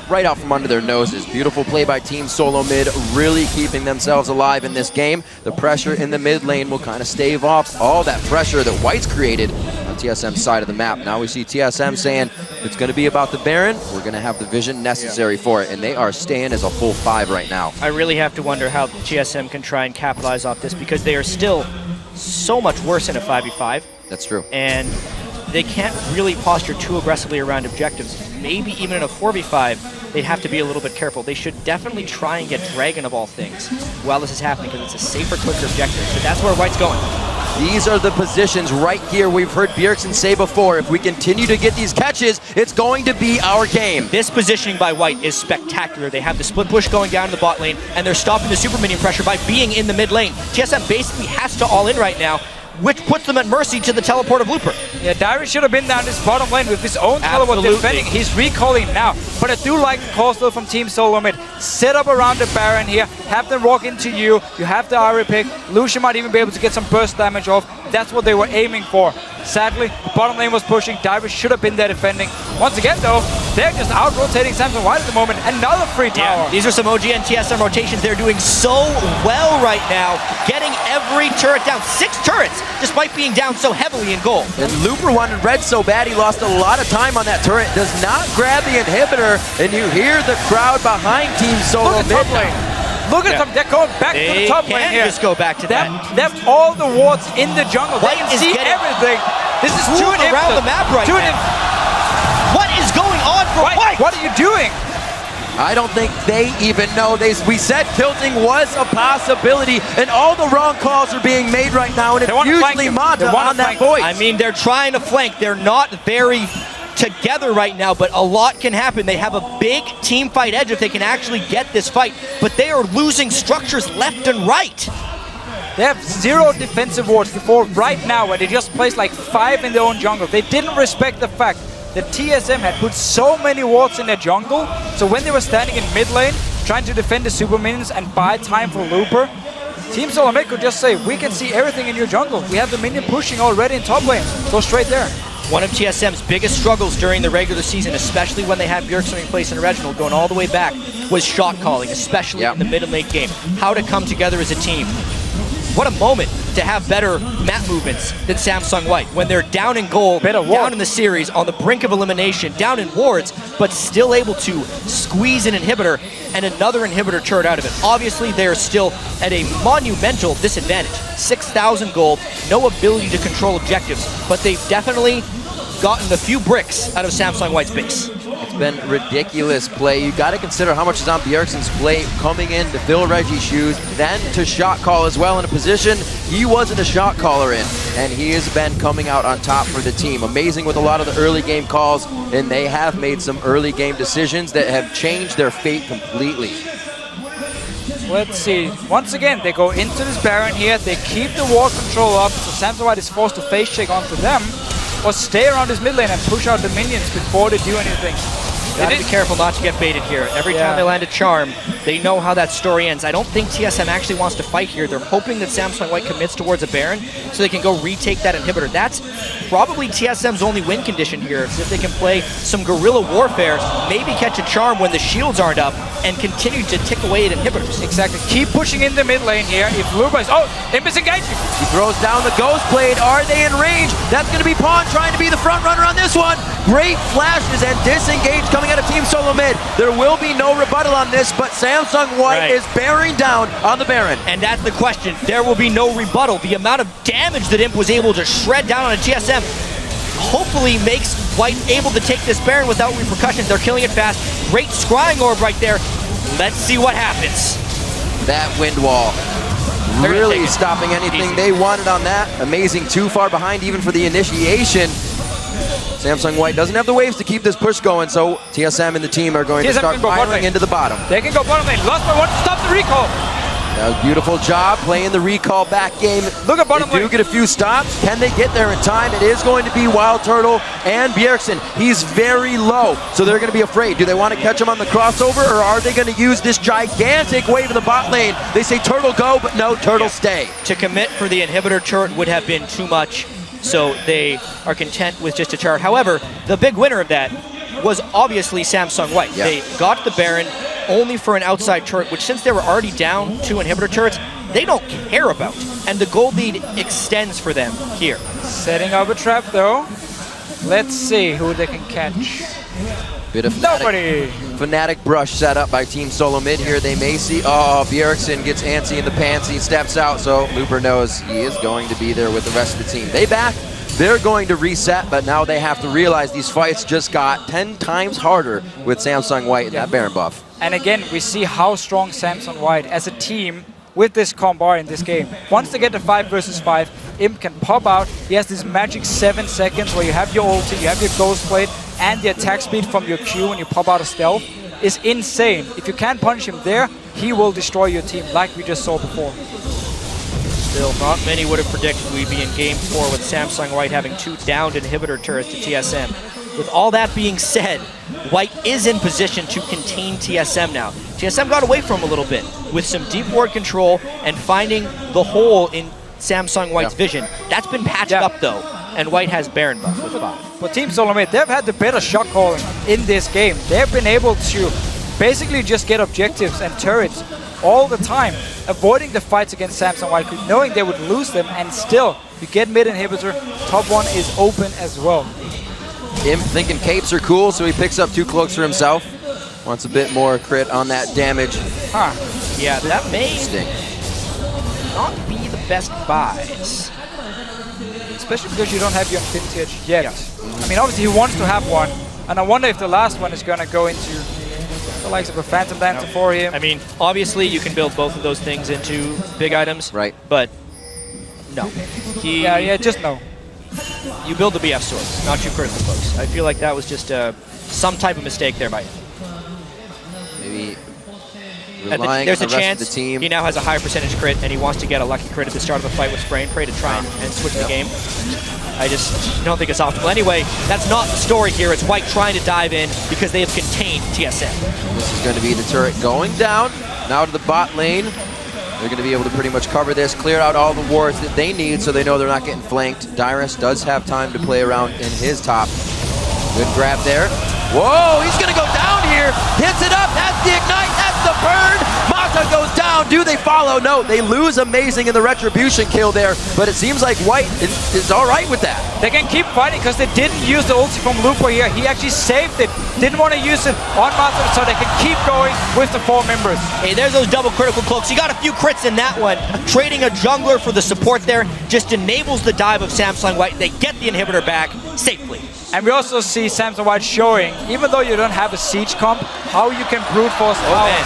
right out from under their noses. Beautiful play by Team Solo Mid, really keeping themselves alive in this game. The pressure in the mid lane will kind of stave off all that pressure that White's created on TSM's side of the map. Now we see TSM saying it's going to be about the Baron. We're going to have the vision necessary for it, and they are staying as a full 5 right now. I really have to wonder how TSM can try and capitalize off this because they are still so much worse in a 5v5. That's true. And they can't really posture too aggressively around objectives. Maybe even in a 4v5, they'd have to be a little bit careful. They should definitely try and get Dragon of all things while this is happening because it's a safer, quicker objective. So that's where White's going. These are the positions right here we've heard Bjergsen say before. If we continue to get these catches, it's going to be our game. This positioning by White is spectacular. They have the split push going down to the bot lane, and they're stopping the super minion pressure by being in the mid lane. TSM basically has to all in right now, which puts them at mercy to the teleport of Looper. Yeah, Dyrus should have been down this bottom lane with his own teleport defending. He's recalling now. But I do like the call still from Team Solomid. Set up around the Baron here, have them walk into you. You have the Ari pick. Lucian might even be able to get some burst damage off. That's what they were aiming for. Sadly, the bottom lane was pushing. Dyrus should have been there defending. Once again, though, they're just out-rotating Samsung White at the moment. Another free tower. Yeah, these are some OG and TSM rotations. They're doing so well right now, getting every turret down. 6 turrets, despite being down so heavily in gold. And Looper wanted red so bad, he lost a lot of time on that turret. Does not grab the inhibitor, and you hear the crowd behind Team Solo mid lane. Look at them, they're going back to the top lane here. Just go back to that. Left all the wards in the jungle. They can see everything. This is two around the map right now. What is going on for White? What are you doing? I don't think they even know. We said tilting was a possibility, and all the wrong calls are being made right now, and it's usually Mata on that voice. I mean, they're trying to flank. They're not very together right now, but a lot can happen. They have a big team fight edge if they can actually get this fight, but they are losing structures left and right. They have 0 defensive wards before right now, where they just placed like 5 in their own jungle. They didn't respect the fact that TSM had put so many wards in their jungle, so when they were standing in mid lane, trying to defend the super minions and buy time for Looper, Team Solomid could just say, we can see everything in your jungle. We have the minion pushing already in top lane. Go straight there. One of TSM's biggest struggles during the regular season, especially when they had Bjergsen in place in Reginald going all the way back, was shot calling, especially in the mid and late game. How to come together as a team. What a moment to have better map movements than Samsung White when they're down in goal, down in the series, on the brink of elimination, down in wards, but still able to squeeze an inhibitor and another inhibitor turret out of it. Obviously, they're still at a monumental disadvantage. 6,000 gold, no ability to control objectives, but they've definitely gotten a few bricks out of Samsung White's base. It's been ridiculous play. You got to consider how much is on Bjergsen's plate, coming in to fill Reggie's shoes, then to shot call as well in a position he wasn't a shot caller in, and he has been coming out on top for the team. Amazing with a lot of the early game calls, and they have made some early game decisions that have changed their fate completely. Let's see. Once again, they go into this Baron here. They keep the ward control up, so Samsung White is forced to face check onto them, or stay around this mid lane and push out the minions before they do anything. Gotta be careful not to get baited here. Every time they land a charm, they know how that story ends. I don't think TSM actually wants to fight here. They're hoping that Samsung White commits towards a Baron so they can go retake that inhibitor. That's probably TSM's only win condition here. Is if they can play some guerrilla warfare, maybe catch a charm when the shields aren't up, and continue to tick away at inhibitors. Exactly. Keep pushing in the mid lane here. If Luba is... Oh! Imp is engaging! He throws down the Ghost Blade. Are they in range? That's going to be Pawn trying to be the front runner on this one. Great flashes and disengage coming out of Team Solo Mid. There will be no rebuttal on this, but Samsung White is bearing down on the Baron. And that's the question. There will be no rebuttal. The amount of damage that Imp was able to shred down on a TSM hopefully makes White able to take this Baron without repercussions. They're killing it fast. Great scrying orb right there. Let's see what happens. That wind wall really stopping anything they wanted on that. Amazing, too far behind even for the initiation. Samsung White doesn't have the waves to keep this push going, so TSM and the team are going to start firing into the bottom. They can go bottom lane. Lost by one to stop the recall. That was a beautiful job playing the recall back game. Look at bottom lane. They do get a few stops. Can they get there in time? It is going to be Wild Turtle and Bjergsen. He's very low, so they're going to be afraid. Do they want to catch him on the crossover, or are they going to use this gigantic wave in the bot lane? They say Turtle go, but no, Turtle stay. To commit for the inhibitor turret would have been too much, so they are content with just a turret. However, the big winner of that was obviously Samsung White. They got the Baron only for an outside turret, which since they were already down 2 inhibitor turrets, they don't care about. And the gold lead extends for them here. Setting up a trap though. Let's see who they can catch. Bit of Fnatic brush set up by Team Solo Mid here. They may see, Bjergsen gets antsy in the pants. He steps out, so Looper knows he is going to be there with the rest of the team. They back. They're going to reset, but now they have to realize these fights just got 10 times harder with Samsung White and that Baron buff. And again, we see how strong Samsung White as a team with this combo in this game. Once they get to 5 versus 5, Imp can pop out. He has this magic 7 seconds where you have your ulti, you have your Ghost Blade, and the attack speed from your Q when you pop out of stealth is insane. If you can't punish him there, he will destroy your team like we just saw before. Still, not many would have predicted we'd be in Game 4 with Samsung White having 2 downed inhibitor turrets to TSM. With all that being said, White is in position to contain TSM now. TSM got away from him a little bit with some deep ward control and finding the hole in Samsung White's vision. That's been patched up though, and White has Baron buff with 5. But Team Solo Mid, they've had the better shot calling in this game. They've been able to basically just get objectives and turrets all the time, avoiding the fights against Samsung White, knowing they would lose them, and still, you get mid inhibitor, top 1 is open as well. Imp thinking capes are cool, so he picks up 2 cloaks for himself. Wants a bit more crit on that damage. Yeah, that may not be the best buys. Especially because you don't have your Infinity Edge yet. I mean, obviously he wants to have one, and I wonder if the last one is going to go into the likes of a Phantom Dancer for him. I mean, obviously you can build both of those things into big items. Right. But no. Just no. You build the BF swords, not your critical cloaks. I feel like that was just some type of mistake there by him. Maybe relying there's on a the rest chance of the team. He now has a high percentage crit, and he wants to get a lucky crit at the start of the fight with Spray and Pray to try and switch the game. I just don't think it's optimal. Anyway, that's not the story here. It's White trying to dive in because they have contained TSM. This is going to be the turret going down. Now to the bot lane. They're going to be able to pretty much cover this, clear out all the wards that they need so they know they're not getting flanked. Dyrus does have time to play around in his top. Good grab there. Whoa, he's going to go down here. Hits it up. That's the ignite. That's the burn. Mata goes down. Do they follow? No, they lose Amazing in the retribution kill there, but it seems like White is all right with that. They can keep fighting because they didn't use the ulti from Lupo here. He actually saved it. Didn't want to use it on Mata, so they can keep going with the 4 members. Hey, there's those double critical cloaks. You got a few crits in that one. Trading a jungler for the support there just enables the dive of Samsung White. They get the inhibitor back safely. And we also see Samsung White showing, even though you don't have a siege comp, how you can brute force towers.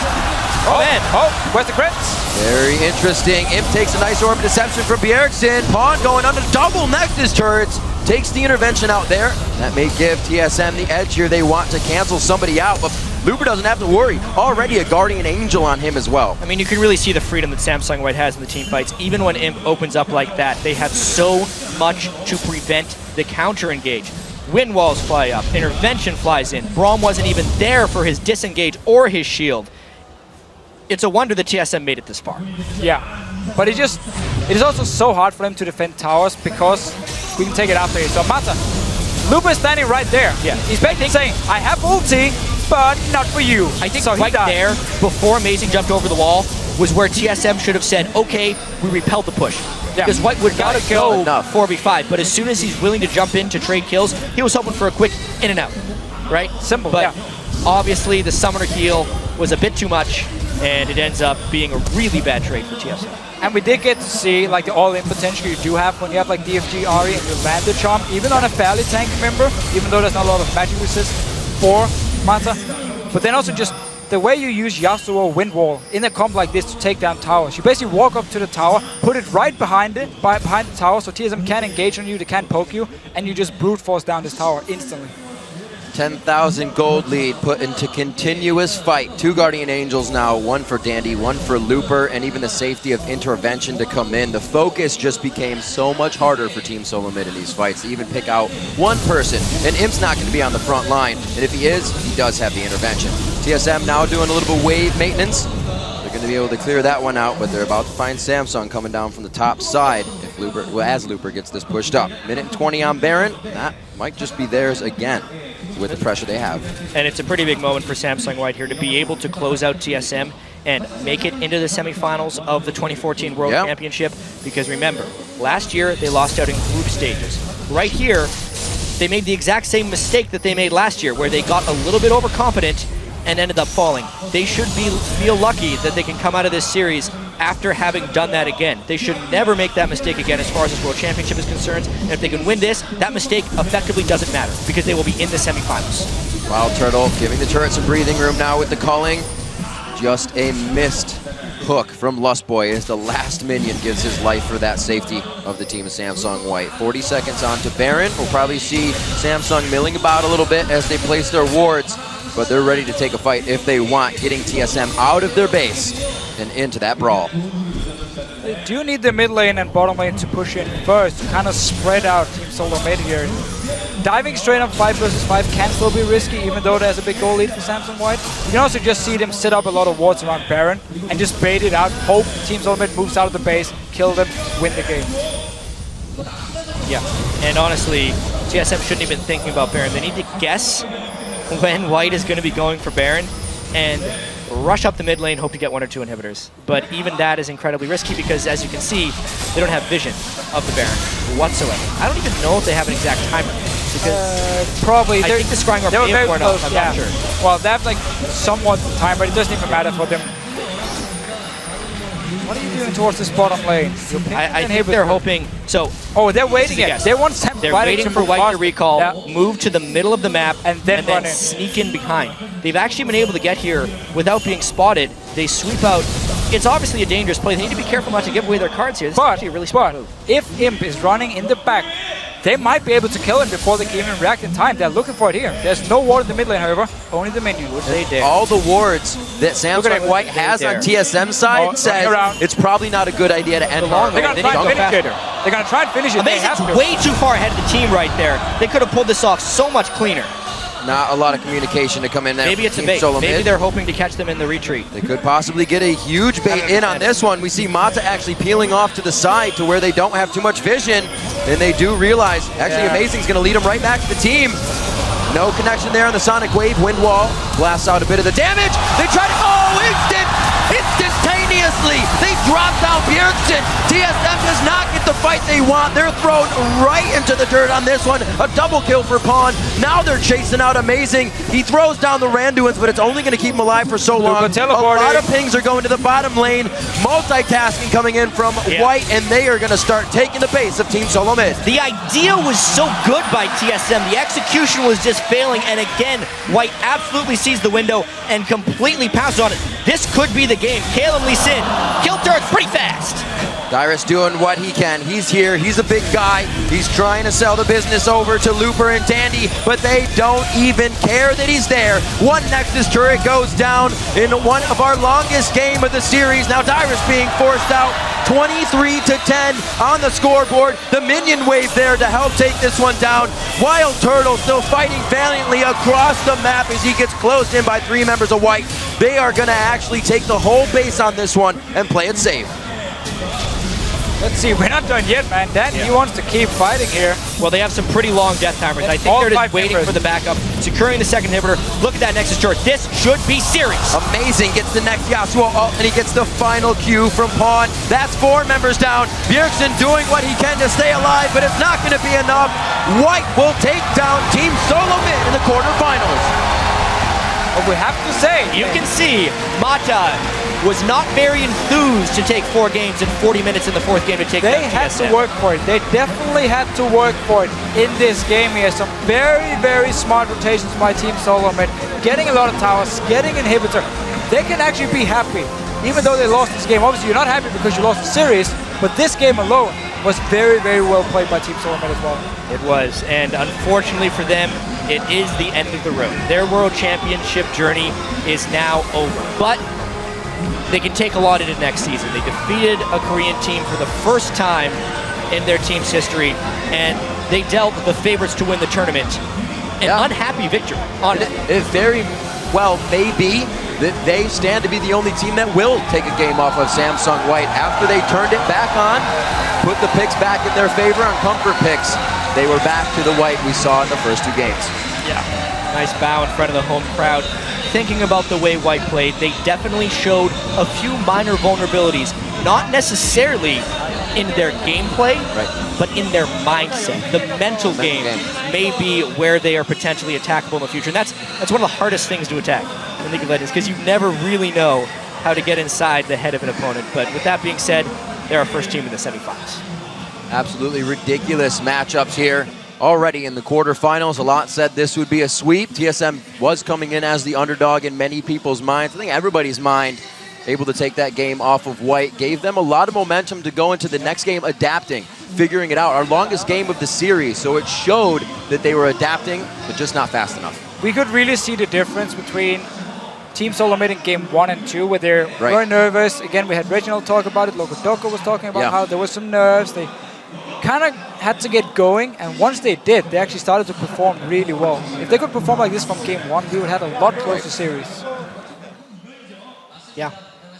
Where's the crits? Very interesting. Imp takes a nice orb deception from Bjergsen. Pawn going under double Nexus turrets. Takes the intervention out there. That may give TSM the edge here. They want to cancel somebody out, but Looper doesn't have to worry. Already a Guardian Angel on him as well. I mean, you can really see the freedom that Samsung White has in the team fights. Even when Imp opens up like that, they have so much to prevent the counter engage. Wind walls fly up, intervention flies in. Braum wasn't even there for his disengage or his shield. It's a wonder that TSM made it this far. Yeah, but it is also so hard for them to defend towers because we can take it after you. So Mata, Lupa is standing right there. Yeah, he's basically saying, I have ulti, but not for you. I think so right there, before Amazing jumped over the wall, was where TSM should have said, okay, we repelled the push. Yeah. Because White would gotta go 4v5, but as soon as he's willing to jump in to trade kills, he was hoping for a quick in and out, right? Simple, but obviously the summoner heal was a bit too much, and it ends up being a really bad trade for TSM. And we did get to see like the all-in potential you do have when you have like DFG, Ari, and you land the charm, even on a fairly tanky member, even though there's not a lot of magic resist for Mata. But then also just the way you use Yasuo or Wind Wall in a comp like this to take down towers. You basically walk up to the tower, put it right behind the tower, so TSM can't engage on you, they can't poke you, and you just brute force down this tower instantly. 10,000 gold lead put into continuous fight. 2 Guardian Angels now, 1 for Dandy, 1 for Looper, and even the safety of intervention to come in. The focus just became so much harder for Team Solo Mid in these fights to even pick out one person. And Imp's not going to be on the front line, and if he is, he does have the intervention. TSM now doing a little bit of wave maintenance. They're going to be able to clear that one out, but they're about to find Samsung coming down from the top side if Looper, as Looper gets this pushed up. Minute and 20 on Baron. That might just be theirs again with the pressure they have. And it's a pretty big moment for Samsung White here to be able to close out TSM and make it into the semifinals of the 2014 World Championship. Because remember, last year they lost out in group stages. Right here, they made the exact same mistake that they made last year, where they got a little bit overconfident and ended up falling. They should feel lucky that they can come out of this series after having done that again. They should never make that mistake again as far as this World Championship is concerned. And if they can win this, that mistake effectively doesn't matter because they will be in the semifinals. Wild Turtle giving the turret some breathing room now with the culling. Just a missed hook from Lustboy as the last minion gives his life for that safety of the team of Samsung White. 40 seconds on to Baron. We'll probably see Samsung milling about a little bit as they place their wards, but they're ready to take a fight if they want, getting TSM out of their base and into that brawl. They do need the mid lane and bottom lane to push in first to kind of spread out Team Solo Mid here. Diving straight up 5 versus 5 can still be risky, even though there's a big goal lead for Samsung White. You can also just see them set up a lot of wards around Baron and just bait it out, hope Team Solo Mid moves out of the base, kill them, win the game. Yeah, and honestly, TSM shouldn't even be thinking about Baron. They need to guess when White is going to be going for Baron and rush up the mid lane, hope to get 1 or 2 inhibitors. But even that is incredibly risky because, as you can see, they don't have vision of the Baron whatsoever. I don't even know if they have an exact timer. Because probably. I think the scrying are very or close, not, I'm not sure. Well, they have like somewhat time, but it doesn't even matter for them. What are you doing towards this bottom lane? I think they're hoping. So, they're waiting it. They want They're waiting for White to recall, move to the middle of the map, and then sneak in behind. They've actually been able to get here without being spotted. They sweep out. It's obviously a dangerous play. They need to be careful not to give away their cards here. This is actually a really smart move. If Imp is running in the back, they might be able to kill him before they can even react in time. They're looking for it here. There's no ward in the mid lane, however. Only the minion. Which they did. All the wards that Samsung White has on TSM side says it's probably not a good idea to end long. They're going to try and finish it. Amazing's way too far ahead of the team right there. They could have pulled this off so much cleaner. not a lot of communication to come in there. Maybe it's a Team bait. Solo Maybe mid. they're hoping to catch them in the retreat. They could possibly get a huge bait in on this one. We see Mata actually peeling off to the side to where they don't have too much vision, and they do realize, actually Amazing's going to lead them right back to the team. No connection there on the Sonic Wave. Wind Wall blasts out a bit of the damage. They try to, instantaneously, they drop down Bjergsen. TSM does not get the fight they want. They're thrown right into the dirt on this one. A double kill for Pawn. Now they're chasing out Amazing. He throws down the Randuins, but it's only going to keep him alive for so long. A lot of pings are going to the bottom lane. Multitasking coming in from White, and they are going to start taking the pace of Team Solo Mid. The idea was so good by TSM. The execution was just failing, and again, White absolutely sees the window and completely passes on it. This could be the game. Caleb Lee Sin, kill turrets pretty fast. Dyrus doing what he can. He's here. He's a big guy. He's trying to sell the business over to Looper and Dandy, but they don't even care that he's there. One Nexus turret goes down in one of our longest game of the series. Now Dyrus being forced out. 23-10 on the scoreboard. The minion wave there to help take this one down. Wild Turtle still fighting valiantly across the map as he gets closed in by 3 members of White. They are going to actually take the whole base on this one and play it safe. Let's see, we're not done yet, man. Danny, he wants to keep fighting here. Well, they have some pretty long death timers. I think they're just waiting for the backup, securing the second inhibitor. Look at that Nexus turret. This should be serious. Amazing gets the next Yasuo ult, and he gets the final Q from Pawn. That's 4 members down. Bjergsen doing what he can to stay alive, but it's not going to be enough. White will take down Team Solo Mid in the quarterfinals. But we have to say, you can see Mata was not very enthused to take 4 games in 40 minutes in the 4th game to take They had to work for it. They definitely had to work for it in this game here. Some very, very smart rotations by Team Solo Mid. Getting a lot of towers, getting inhibitor. They can actually be happy, even though they lost this game. Obviously, you're not happy because you lost the series, but this game alone was very, very well played by Team Solo Mid as well. It was, and unfortunately for them, it is the end of the road. Their World Championship journey is now over. But they can take a lot into next season. They defeated a Korean team for the first time in their team's history, and they dealt the favorites to win the tournament. An unhappy victory. It very well may be that they stand to be the only team that will take a game off of Samsung White. After they turned it back on, put the picks back in their favor on comfort picks, they were back to the White we saw in the first 2 games. Yeah, nice bow in front of the home crowd. Thinking about the way White played, they definitely showed a few minor vulnerabilities, not necessarily in their gameplay, but in their mindset. The mental game may be where they are potentially attackable in the future, and that's one of the hardest things to attack in League of Legends, because you never really know how to get inside the head of an opponent. But with that being said, they're our first team in the semifinals. Absolutely ridiculous matchups here. Already in the quarterfinals, a lot said this would be a sweep. TSM was coming in as the underdog in many people's minds. I think everybody's mind, able to take that game off of White. Gave them a lot of momentum to go into the next game adapting, figuring it out. Our longest game of the series, so it showed that they were adapting, but just not fast enough. We could really see the difference between Team Solo Mid in game 1 and 2, where they're very nervous. Again, we had Reginald talk about it. Loco Doco was talking about how there was some nerves. They kind of had to get going, and once they did, they actually started to perform really well. If they could perform like this from game 1, we would have a lot closer series. Yeah,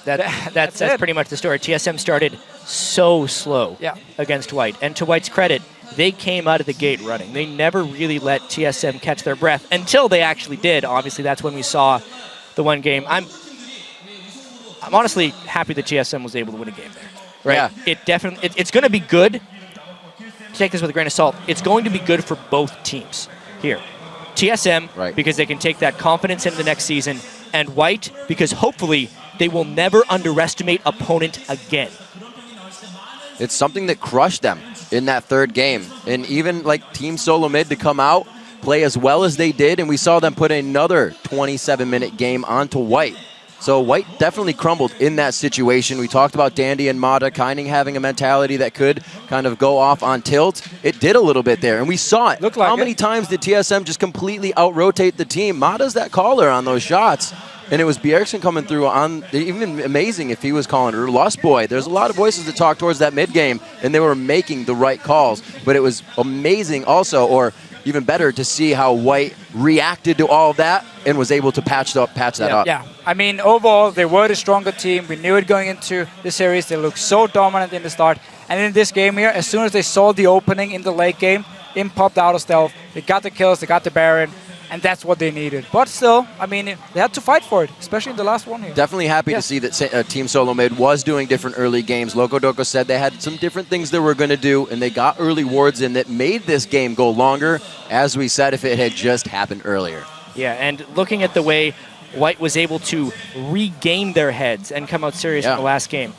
that's pretty much the story. TSM started so slow against White, and to White's credit, they came out of the gate running. They never really let TSM catch their breath until they actually did. Obviously, that's when we saw the one game. I'm honestly happy that TSM was able to win a game there. Right? Yeah. It's going to be good. Take this with a grain of salt. It's going to be good for both teams here. TSM, because they can take that confidence into the next season, and White, because hopefully they will never underestimate opponent again. It's something that crushed them in that 3rd game. And even like Team Solo Mid to come out, play as well as they did, and we saw them put another 27-minute game onto White. So White definitely crumbled in that situation. We talked about Dandy and Mata kind of having a mentality that could kind of go off on tilt. It did a little bit there, and we saw it. How many times did TSM just completely out-rotate the team? Mata's that caller on those shots. and it was Bjergsen coming through on, even amazing if he was calling or Lost Boy. There's a lot of voices that talk towards that mid game, and they were making the right calls. But it was amazing also, or even better, to see how White reacted to all of that and was able to patch that up. Yeah, I mean, overall, they were the stronger team. We knew it going into the series. They looked so dominant in the start. And in this game here, as soon as they saw the opening in the late game, Imp popped out of stealth. They got the kills, they got the Baron, and that's what they needed. But still, I mean, they had to fight for it, especially in the last one here. Definitely happy to see that Team Solo Mid was doing different early games. Loco Doco said they had some different things they were going to do, and they got early wards in that made this game go longer, as we said, if it had just happened earlier. Yeah, and looking at the way White was able to regain their heads and come out serious in the last game,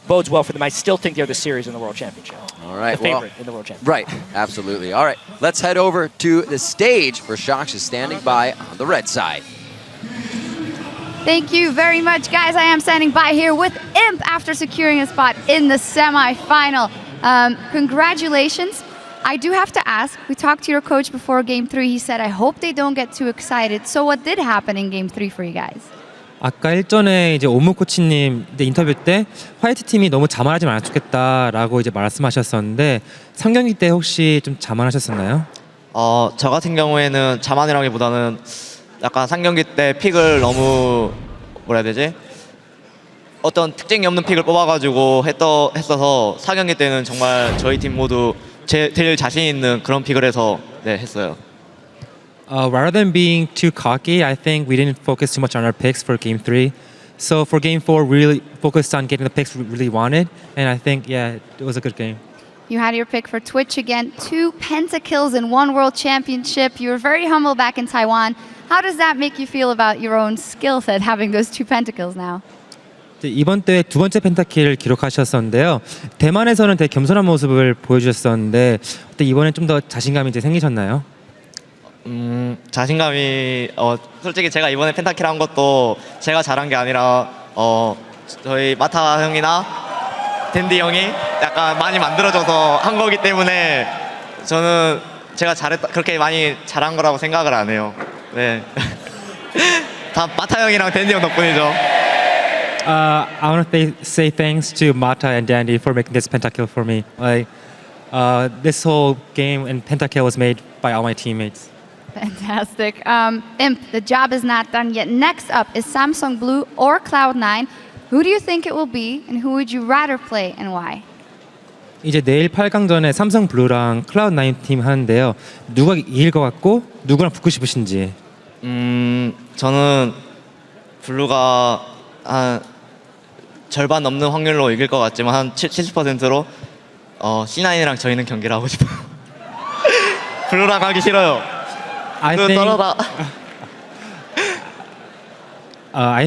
bodes well for them. I still think they're the series in the World Championship. All right. The favorite in the World Championship. Right, absolutely. All right, let's head over to the stage where Shox is standing by on the red side. Thank you very much, guys. I am standing by here with Imp after securing a spot in the semi-final. Congratulations. I do have to ask, we talked to your coach before Game 3. He said, I hope they don't get too excited. So what did happen in Game 3 for you guys? 아까 일전에 이제 오무 코치님 인터뷰 때 화이트 팀이 너무 자만하지 않았으면 좋겠다라고 이제 말씀하셨었는데 3경기 때 혹시 좀 자만하셨었나요? 저 같은 경우에는 자만이라기보다는 약간 3경기 때 픽을 너무 뭐라 해야 되지? 어떤 특징이 없는 픽을 뽑아가지고 했어서 4경기 때는 정말 저희 팀 모두 제일 자신 있는 그런 픽을 해서 했어요. Rather than being too cocky, I think we didn't focus too much on our picks for Game 3. So for Game 4, we really focused on getting the picks we really wanted. And I think, yeah, it was a good game. You had your pick for Twitch again. 2 pentakills in 1 World Championship. You were very humble back in Taiwan. How does that make you feel about your own skill set, having those 2 pentakills now? 이번 대회 2번째 펜타킬을 기록하셨었는데요. 대만에서는 되게 겸손한 모습을 보여주셨었는데 이번엔 좀 더 자신감이 이제 생기셨나요? 자신감이 솔직히 제가 이번에 펜타킬 한 것도 제가 잘한 게 아니라 저희 마타 형이나 댄디 형이 약간 많이 만들어줘서 한 거기 때문에 저는 제가 그렇게 많이 잘한 거라고 생각을 안 해요. 네. 다 마타 형이랑 댄디 형 덕분이죠. I want to say thanks to Mata and Dandy for making this pentakill for me. This whole game and pentakill was made by all my teammates. Fantastic. Imp, the job is not done yet. Next up is Samsung Blue or Cloud9. Who do you think it will be, and who would you rather play, and why? 이제 내일 8강전에 삼성 블루랑 클라우드9 팀 하는데요. 누가 이길 것 같고 누구랑 붙고 싶으신지. 저는 블루가 한 절반 넘는 확률로 이길 것 같지만 한 70%로 C9이랑 저희는 경기를 하고 싶어요. 블루랑 하기 싫어요. I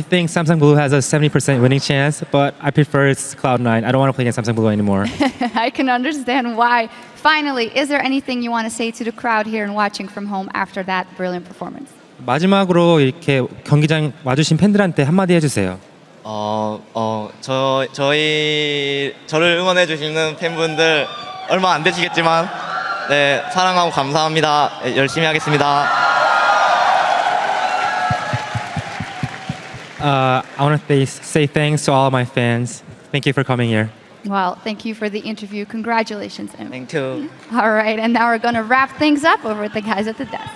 think Samsung Blue has a 70% winning chance, but I prefer it's Cloud9. I don't want to play against Samsung Blue anymore. I can understand why. Finally, is there anything you want to say to the crowd here and watching from home after that brilliant performance? 마지막으로 이렇게 경기장 와주신 팬들한테 한마디 해주세요. 저를 응원해 주시는 팬분들 얼마 안 되시겠지만 네, 사랑하고 감사합니다. 열심히 하겠습니다. I want to say thanks to all my fans. Thank you for coming here. Well, thank you for the interview. Congratulations, Imp. Thank you. All right, and now we're going to wrap things up over with the guys at the desk.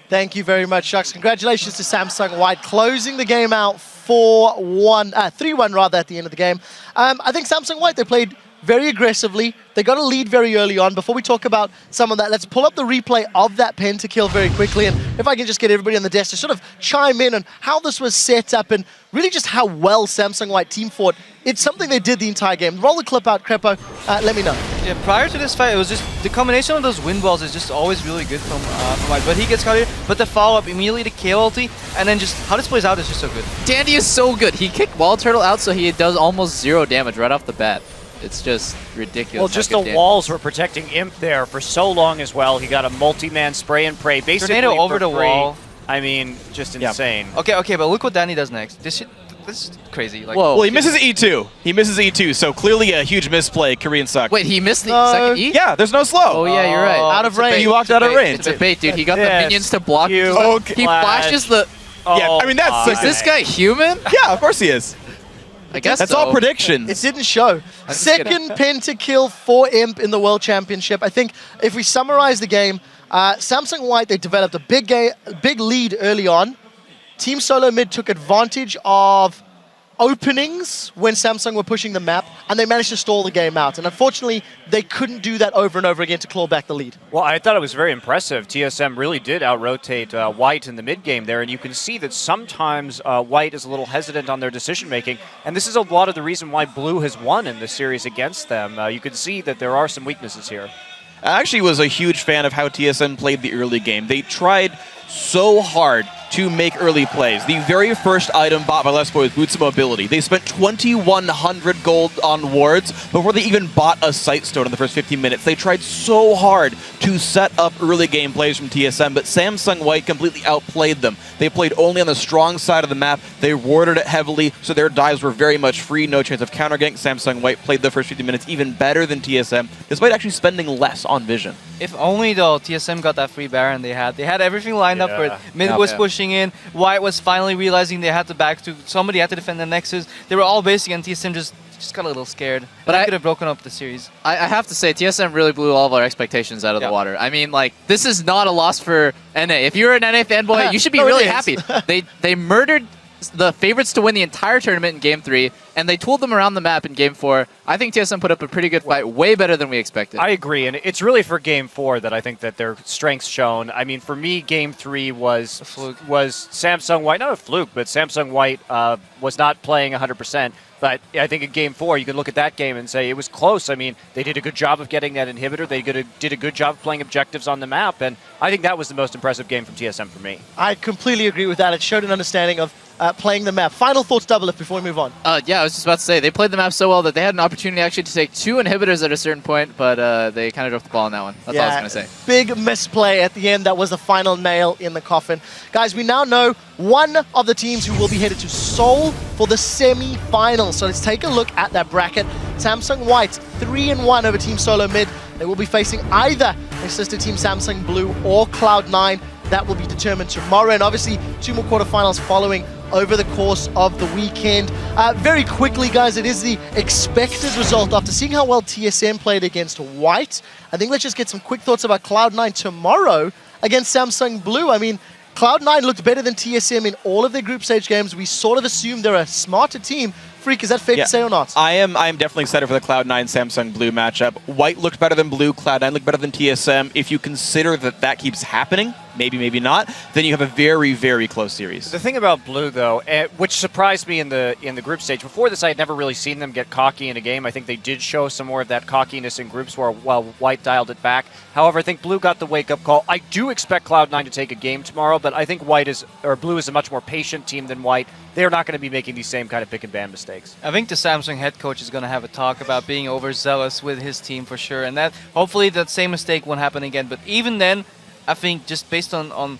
Thank you very much, Shucks. Congratulations to Samsung White, closing the game out 3-1 rather at the end of the game. I think Samsung White, they played very aggressively. They got a lead very early on. Before we talk about some of that, let's pull up the replay of that pentakill very quickly. And if I can just get everybody on the desk to sort of chime in on how this was set up and really just how well Samsung White team fought. It's something they did the entire game. Roll the clip out, Crepo. Let me know. Yeah, prior to this fight, it was just the combination of those wind walls is just always really good from White. But he gets caught here, but the follow-up immediately to KO ulti, and then just how this plays out is just so good. Dandy is so good. He kicked Wall Turtle out, so he does almost 0 damage right off the bat. It's just ridiculous. Well, just the walls were protecting Imp there for so long as well. He got a multi-man spray and pray basically Tornado over the free. wall. I mean, just insane. Okay, but look what Danny does next. This is crazy. Like, well, he misses E2. He misses E2, so clearly a huge misplay. Korean suck. Wait, he missed the second E? Yeah, there's no slow. Oh, yeah, you're right. Out of range. He walked out of range. It's a bait, dude. He got the minions to block. Okay. He flashes the Yeah, I mean, that's... Is this guy human? Yeah, of course he is. I guess that's so. all predictions. It didn't show. Second pentakill for Imp in the World Championship. I think if we summarize the game, Samsung White, they developed a big lead early on. Team Solo Mid took advantage of openings when Samsung were pushing the map, and they managed to stall the game out. And unfortunately, they couldn't do that over and over again to claw back the lead. Well, I thought it was very impressive. TSM really did out-rotate White in the mid-game there, and you can see that sometimes White is a little hesitant on their decision-making, and this is a lot of the reason why Blue has won in this series against them. You can see that there are some weaknesses here. I actually was a huge fan of how TSM played the early game. They tried so hard to make early plays. The very first item bought by Left Boy was Boots of Mobility. They spent 2,100 gold on wards before they even bought a Sight Stone in the first 15 minutes. They tried so hard to set up early game plays from TSM, but Samsung White completely outplayed them. They played only on the strong side of the map. They warded it heavily, so their dives were very much free, no chance of counter gank. Samsung White played the first 50 minutes even better than TSM, despite actually spending less on vision. If only though TSM got that free Baron they had everything lined up for it. Mid was pushing in, White was finally realizing they had to back to, somebody had to defend the Nexus. They were all basic and TSM just got a little scared. But I could have broken up the series. I have to say, TSM really blew all of our expectations out of the water. I mean, like, this is not a loss for NA. If you're an NA fanboy, you should be really happy. They murdered the favorites to win the entire tournament in Game 3, and they tooled them around the map in Game 4. I think TSM put up a pretty good fight, way better than we expected. I agree, and it's really for Game 4 that I think that their strengths shown. I mean, for me, Game 3 was Samsung White, not a fluke, but Samsung White was not playing 100%. But I think in Game 4, you can look at that game and say it was close. I mean, they did a good job of getting that inhibitor. They did a good job of playing objectives on the map, and I think that was the most impressive game from TSM for me. I completely agree with that. It showed an understanding of playing the map. Final thoughts, Double Lift, before we move on. Yeah, I was just about to say, they played the map so well that they had an opportunity actually to take 2 inhibitors at a certain point, but they kind of dropped the ball on that one. That's all I was going to say. Big misplay at the end. That was the final nail in the coffin. Guys, we now know one of the teams who will be headed to Seoul for the semi-finals. So let's take a look at that bracket. Samsung White, 3-1 over Team Solo Mid. They will be facing either their sister team Samsung Blue or Cloud9. That will be determined tomorrow. And obviously, 2 more quarterfinals following over the course of the weekend. Very quickly, guys, it is the expected result after seeing how well TSM played against White. I think let's just get some quick thoughts about Cloud9 tomorrow against Samsung Blue. I mean, Cloud9 looked better than TSM in all of their group stage games. We sort of assumed they're a smarter team. Freak, is that fair to say or not? I am definitely excited for the Cloud9 Samsung Blue matchup. White looked better than Blue, Cloud9 looked better than TSM. If you consider that that keeps happening, maybe not, then you have a very, very close series. The thing about Blue, though, which surprised me in the group stage, before this I had never really seen them get cocky in a game. I think they did show some more of that cockiness in groups while White dialed it back. However, I think Blue got the wake-up call. I do expect Cloud9 to take a game tomorrow, but I think Blue is a much more patient team than White. They're not going to be making these same kind of pick-and-ban mistakes. I think the Samsung head coach is going to have a talk about being overzealous with his team for sure, and that hopefully that same mistake won't happen again. But even then, I think just based on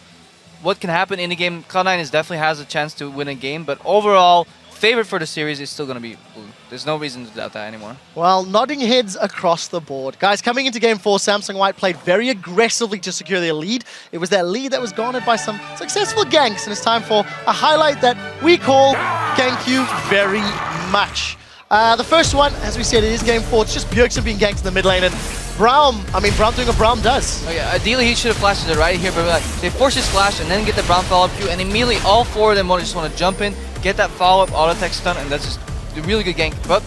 what can happen in a game, Cloud9 definitely has a chance to win a game, but overall, favorite for the series is still going to be Blue. There's no reason to doubt that anymore. Well, nodding heads across the board. Guys, coming into Game 4, Samsung White played very aggressively to secure their lead. It was their lead that was garnered by some successful ganks, and it's time for a highlight that we call Gank You Very Much. The first one, as we said, it is Game 4. It's just Bjergsen being ganked in the mid lane, and Braum doing what Braum does. Oh yeah, ideally he should have flashed it right here, but like, they force his flash and then get the Braum follow-up Q, and immediately all 4 of them just want to jump in, get that follow-up auto-attack stun, and that's just a really good gank. But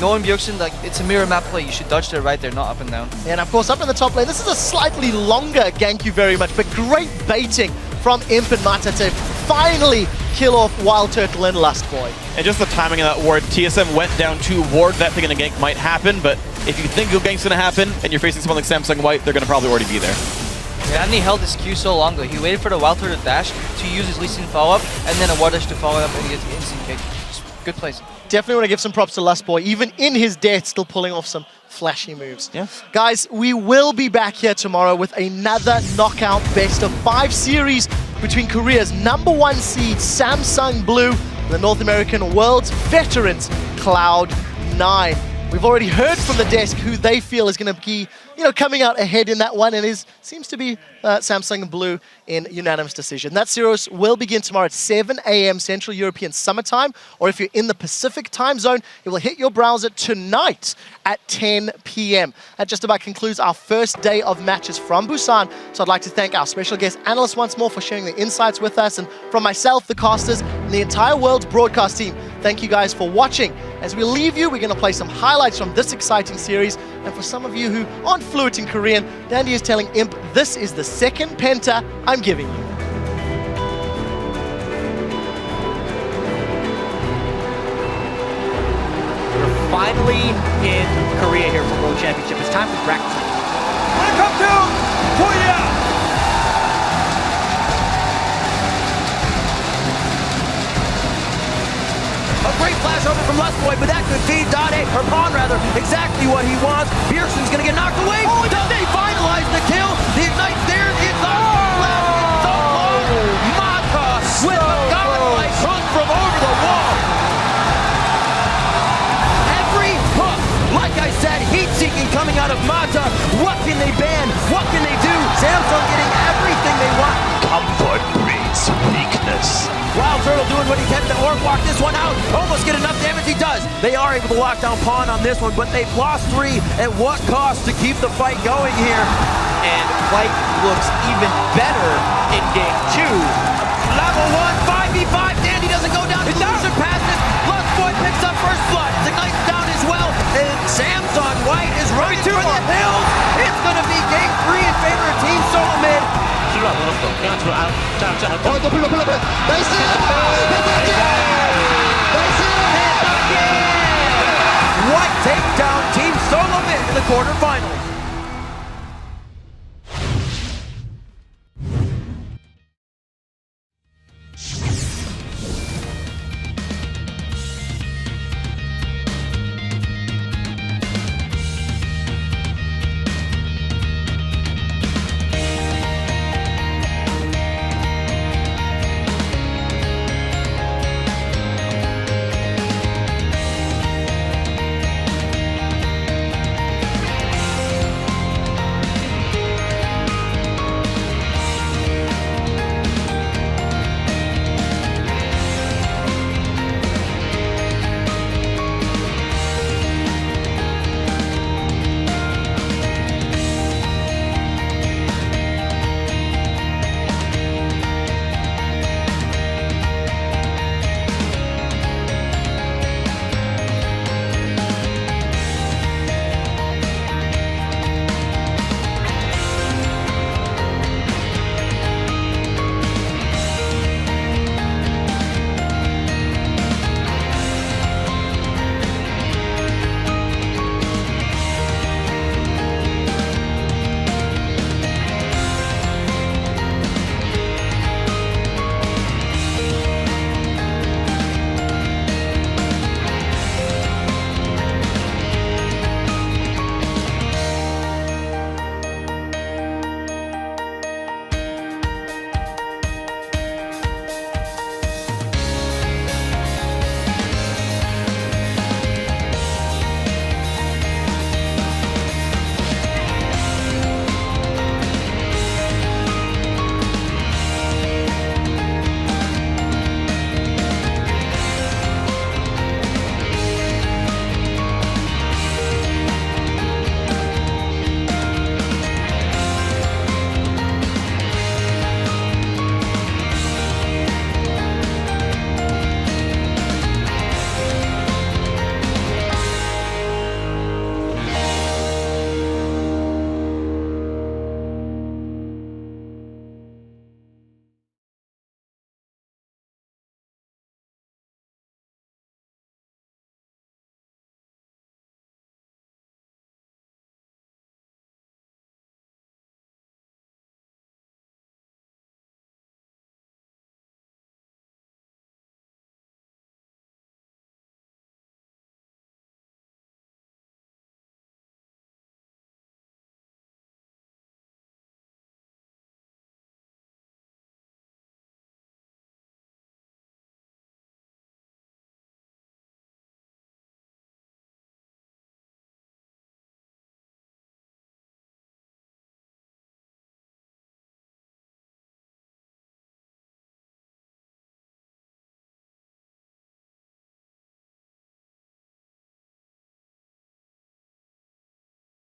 knowing Bjergsen, like, it's a mirror map play. You should dodge there right there, not up and down. And of course, up in the top lane, this is a slightly longer Gank You Very Much, but great baiting from Imp and Mata to finally kill off Wild Turtle and Lust Boy. And just the timing of that ward, TSM went down to ward that thinking a gank might happen, but if you think a gank's going to happen and you're facing someone like Samsung White, they're going to probably already be there. Yeah, and he held his Q so long though. He waited for the Wild Turtle dash to use his Lee Sin follow-up, and then a ward dash to follow up and get the instant kick. Just good plays. Definitely want to give some props to Lust Boy, even in his death, still pulling off some flashy moves. Yeah. Guys, we will be back here tomorrow with another knockout best of 5 series between Korea's #1 seed, Samsung Blue, and the North American World's veterans, Cloud9. We've already heard from the desk who they feel is going to be, coming out ahead in that one, and seems to be Samsung Blue in unanimous decision. That series will begin tomorrow at 7 a.m. Central European Summer Time, or if you're in the Pacific time zone, it will hit your browser tonight at 10 p.m. That just about concludes our first day of matches from Busan. So I'd like to thank our special guest analysts once more for sharing their insights with us, and from myself, the casters, and the entire World's broadcast team, thank you guys for watching. As we leave you, we're going to play some highlights from this exciting series. And for some of you who aren't fluent in Korean, Dandy is telling Imp, this is the second penta I'm giving you. We're finally in Korea here for World Championship. It's time for practice. Welcome to Korea! A great flash over from Lustboy, but that could feed Dade, or Pawn rather, exactly what he wants. Bjergsen's gonna get knocked away. Oh, does they finalize the kill? The Ignite there is the left. It's so long. Mata with a godlike hook from over the wall. Every hook, like I said, heat-seeking coming out of Mata. What can they ban? What can they do? Samsung getting everything they want. Comfort breeds weakness. Wild Turtle doing what he can to Orc walk this one out. Almost get enough damage, he does. They are able to lock down Pawn on this one, but they've lost 3. At what cost to keep the fight going here? And Fight looks even better in game 2. Level 1, 5v5, Dandy doesn't go down. Illusion passes. Lustboy picks up first blood. The Ignite's down as well. And Samsung White is running for the hills. It's going to be game 3 in favor of Team Solo Mid. White takes down Team Solo Mid in the quarterfinals.